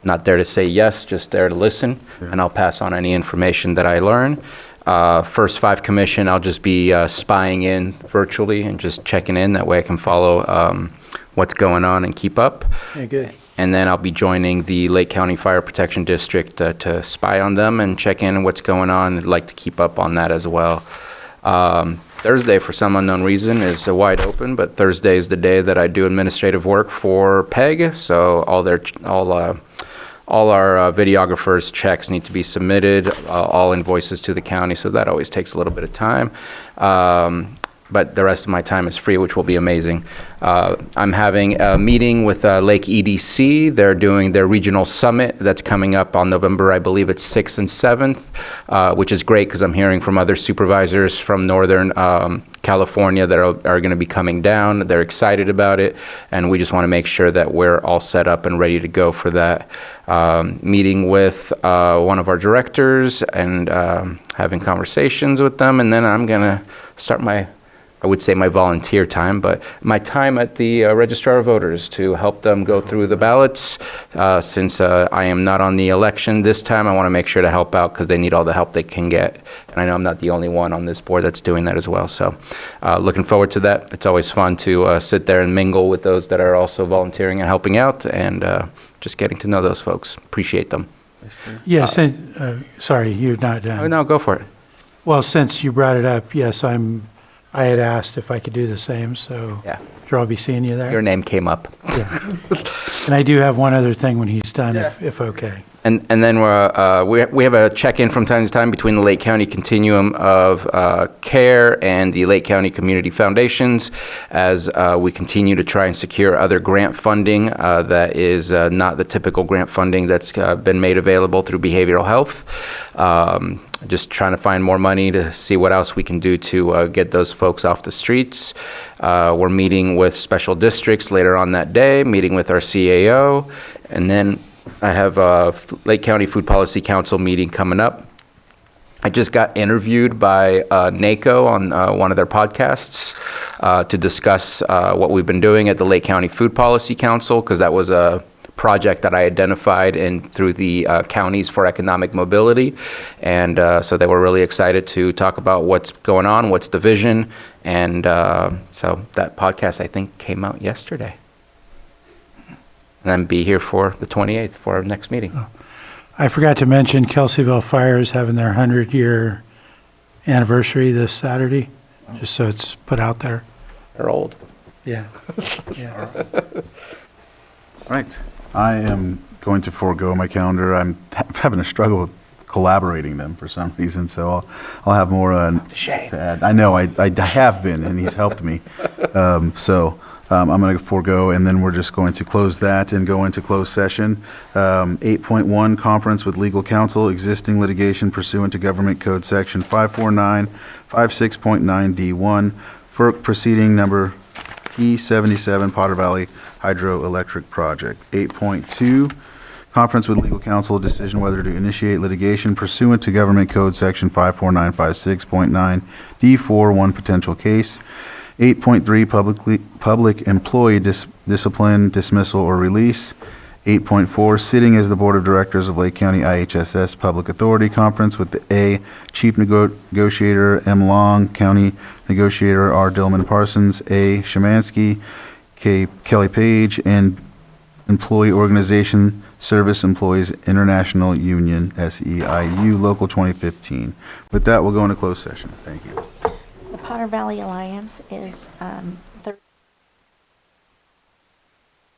Not there to say yes, just there to listen, and I'll pass on any information that I learn. First 5 Commission, I'll just be spying in virtually and just checking in. That way I can follow what's going on and keep up. Yeah, good. And then I'll be joining the Lake County Fire Protection District to spy on them and check in on what's going on. I'd like to keep up on that as well. Thursday, for some unknown reason, is wide open, but Thursday is the day that I do administrative work for PEG. So all our videographers' checks need to be submitted, all invoices to the county, so that always takes a little bit of time. But the rest of my time is free, which will be amazing. I'm having a meeting with Lake EDC. They're doing their regional summit that's coming up on November, I believe it's 6th and 7th, which is great because I'm hearing from other supervisors from northern California that are going to be coming down. They're excited about it, and we just want to make sure that we're all set up and ready to go for that. Meeting with one of our directors and having conversations with them, and then I'm going to start my volunteer time, but my time at the Registrar of Voters to help them go through the ballots. Since I am not on the election this time, I want to make sure to help out because they need all the help they can get. And I know I'm not the only one on this board that's doing that as well. So looking forward to that. It's always fun to sit there and mingle with those that are also volunteering and helping out, and just getting to know those folks. Appreciate them. Yes, and, sorry, you're not done. Oh, no, go for it. Well, since you brought it up, yes, I had asked if I could do the same, so yeah. Sure, I'll be seeing you there. Your name came up. Yeah. And I do have one other thing when he's done, if okay. And then we have a check-in from time to time between the Lake County Continuum of Care and the Lake County Community Foundations as we continue to try and secure other grant funding that is not the typical grant funding that's been made available through behavioral health. Just trying to find more money to see what else we can do to get those folks off the streets. We're meeting with special districts later on that day, meeting with our CAO, and then I have a Lake County Food Policy Council meeting coming up. I just got interviewed by NACO on one of their podcasts to discuss what we've been doing at the Lake County Food Policy Council, because that was a project that I identified through the counties for economic mobility. And so they were really excited to talk about what's going on, what's the vision. And so that podcast, I think, came out yesterday. And then be here for the 28th for our next meeting. Oh. I forgot to mention Kelseyville Fire is having their 100-year anniversary this Saturday, just so it's put out there. They're old. Yeah. Yeah. Right. I am going to forego my calendar. I'm having a struggle with collaborating them for some reason, so I'll have more to add. I know, I have been, and he's helped me. I'm going to forego, and then we're just going to close that and go into closed session. 8.1, conference with legal counsel, existing litigation pursuant to Government Code Section 54956.9D1, FERC proceeding number E77, Potter Valley Hydroelectric Project. 8.2, conference with legal counsel, decision whether to initiate litigation pursuant to Government Code Section 54956.9D4, one potential case. 8.3, public employee discipline, dismissal, or release. 8.4, sitting as the Board of Directors of Lake County IHSS Public Authority Conference with the A, Chief Negotiator M. Long, County Negotiator R. Dillman Parsons, A. Shemansky, K. Kelly Page, and Employee Organization Service Employees International Union, SEIU, Local 2015. With that, we'll go into closed session. Thank you. The Potter Valley Alliance is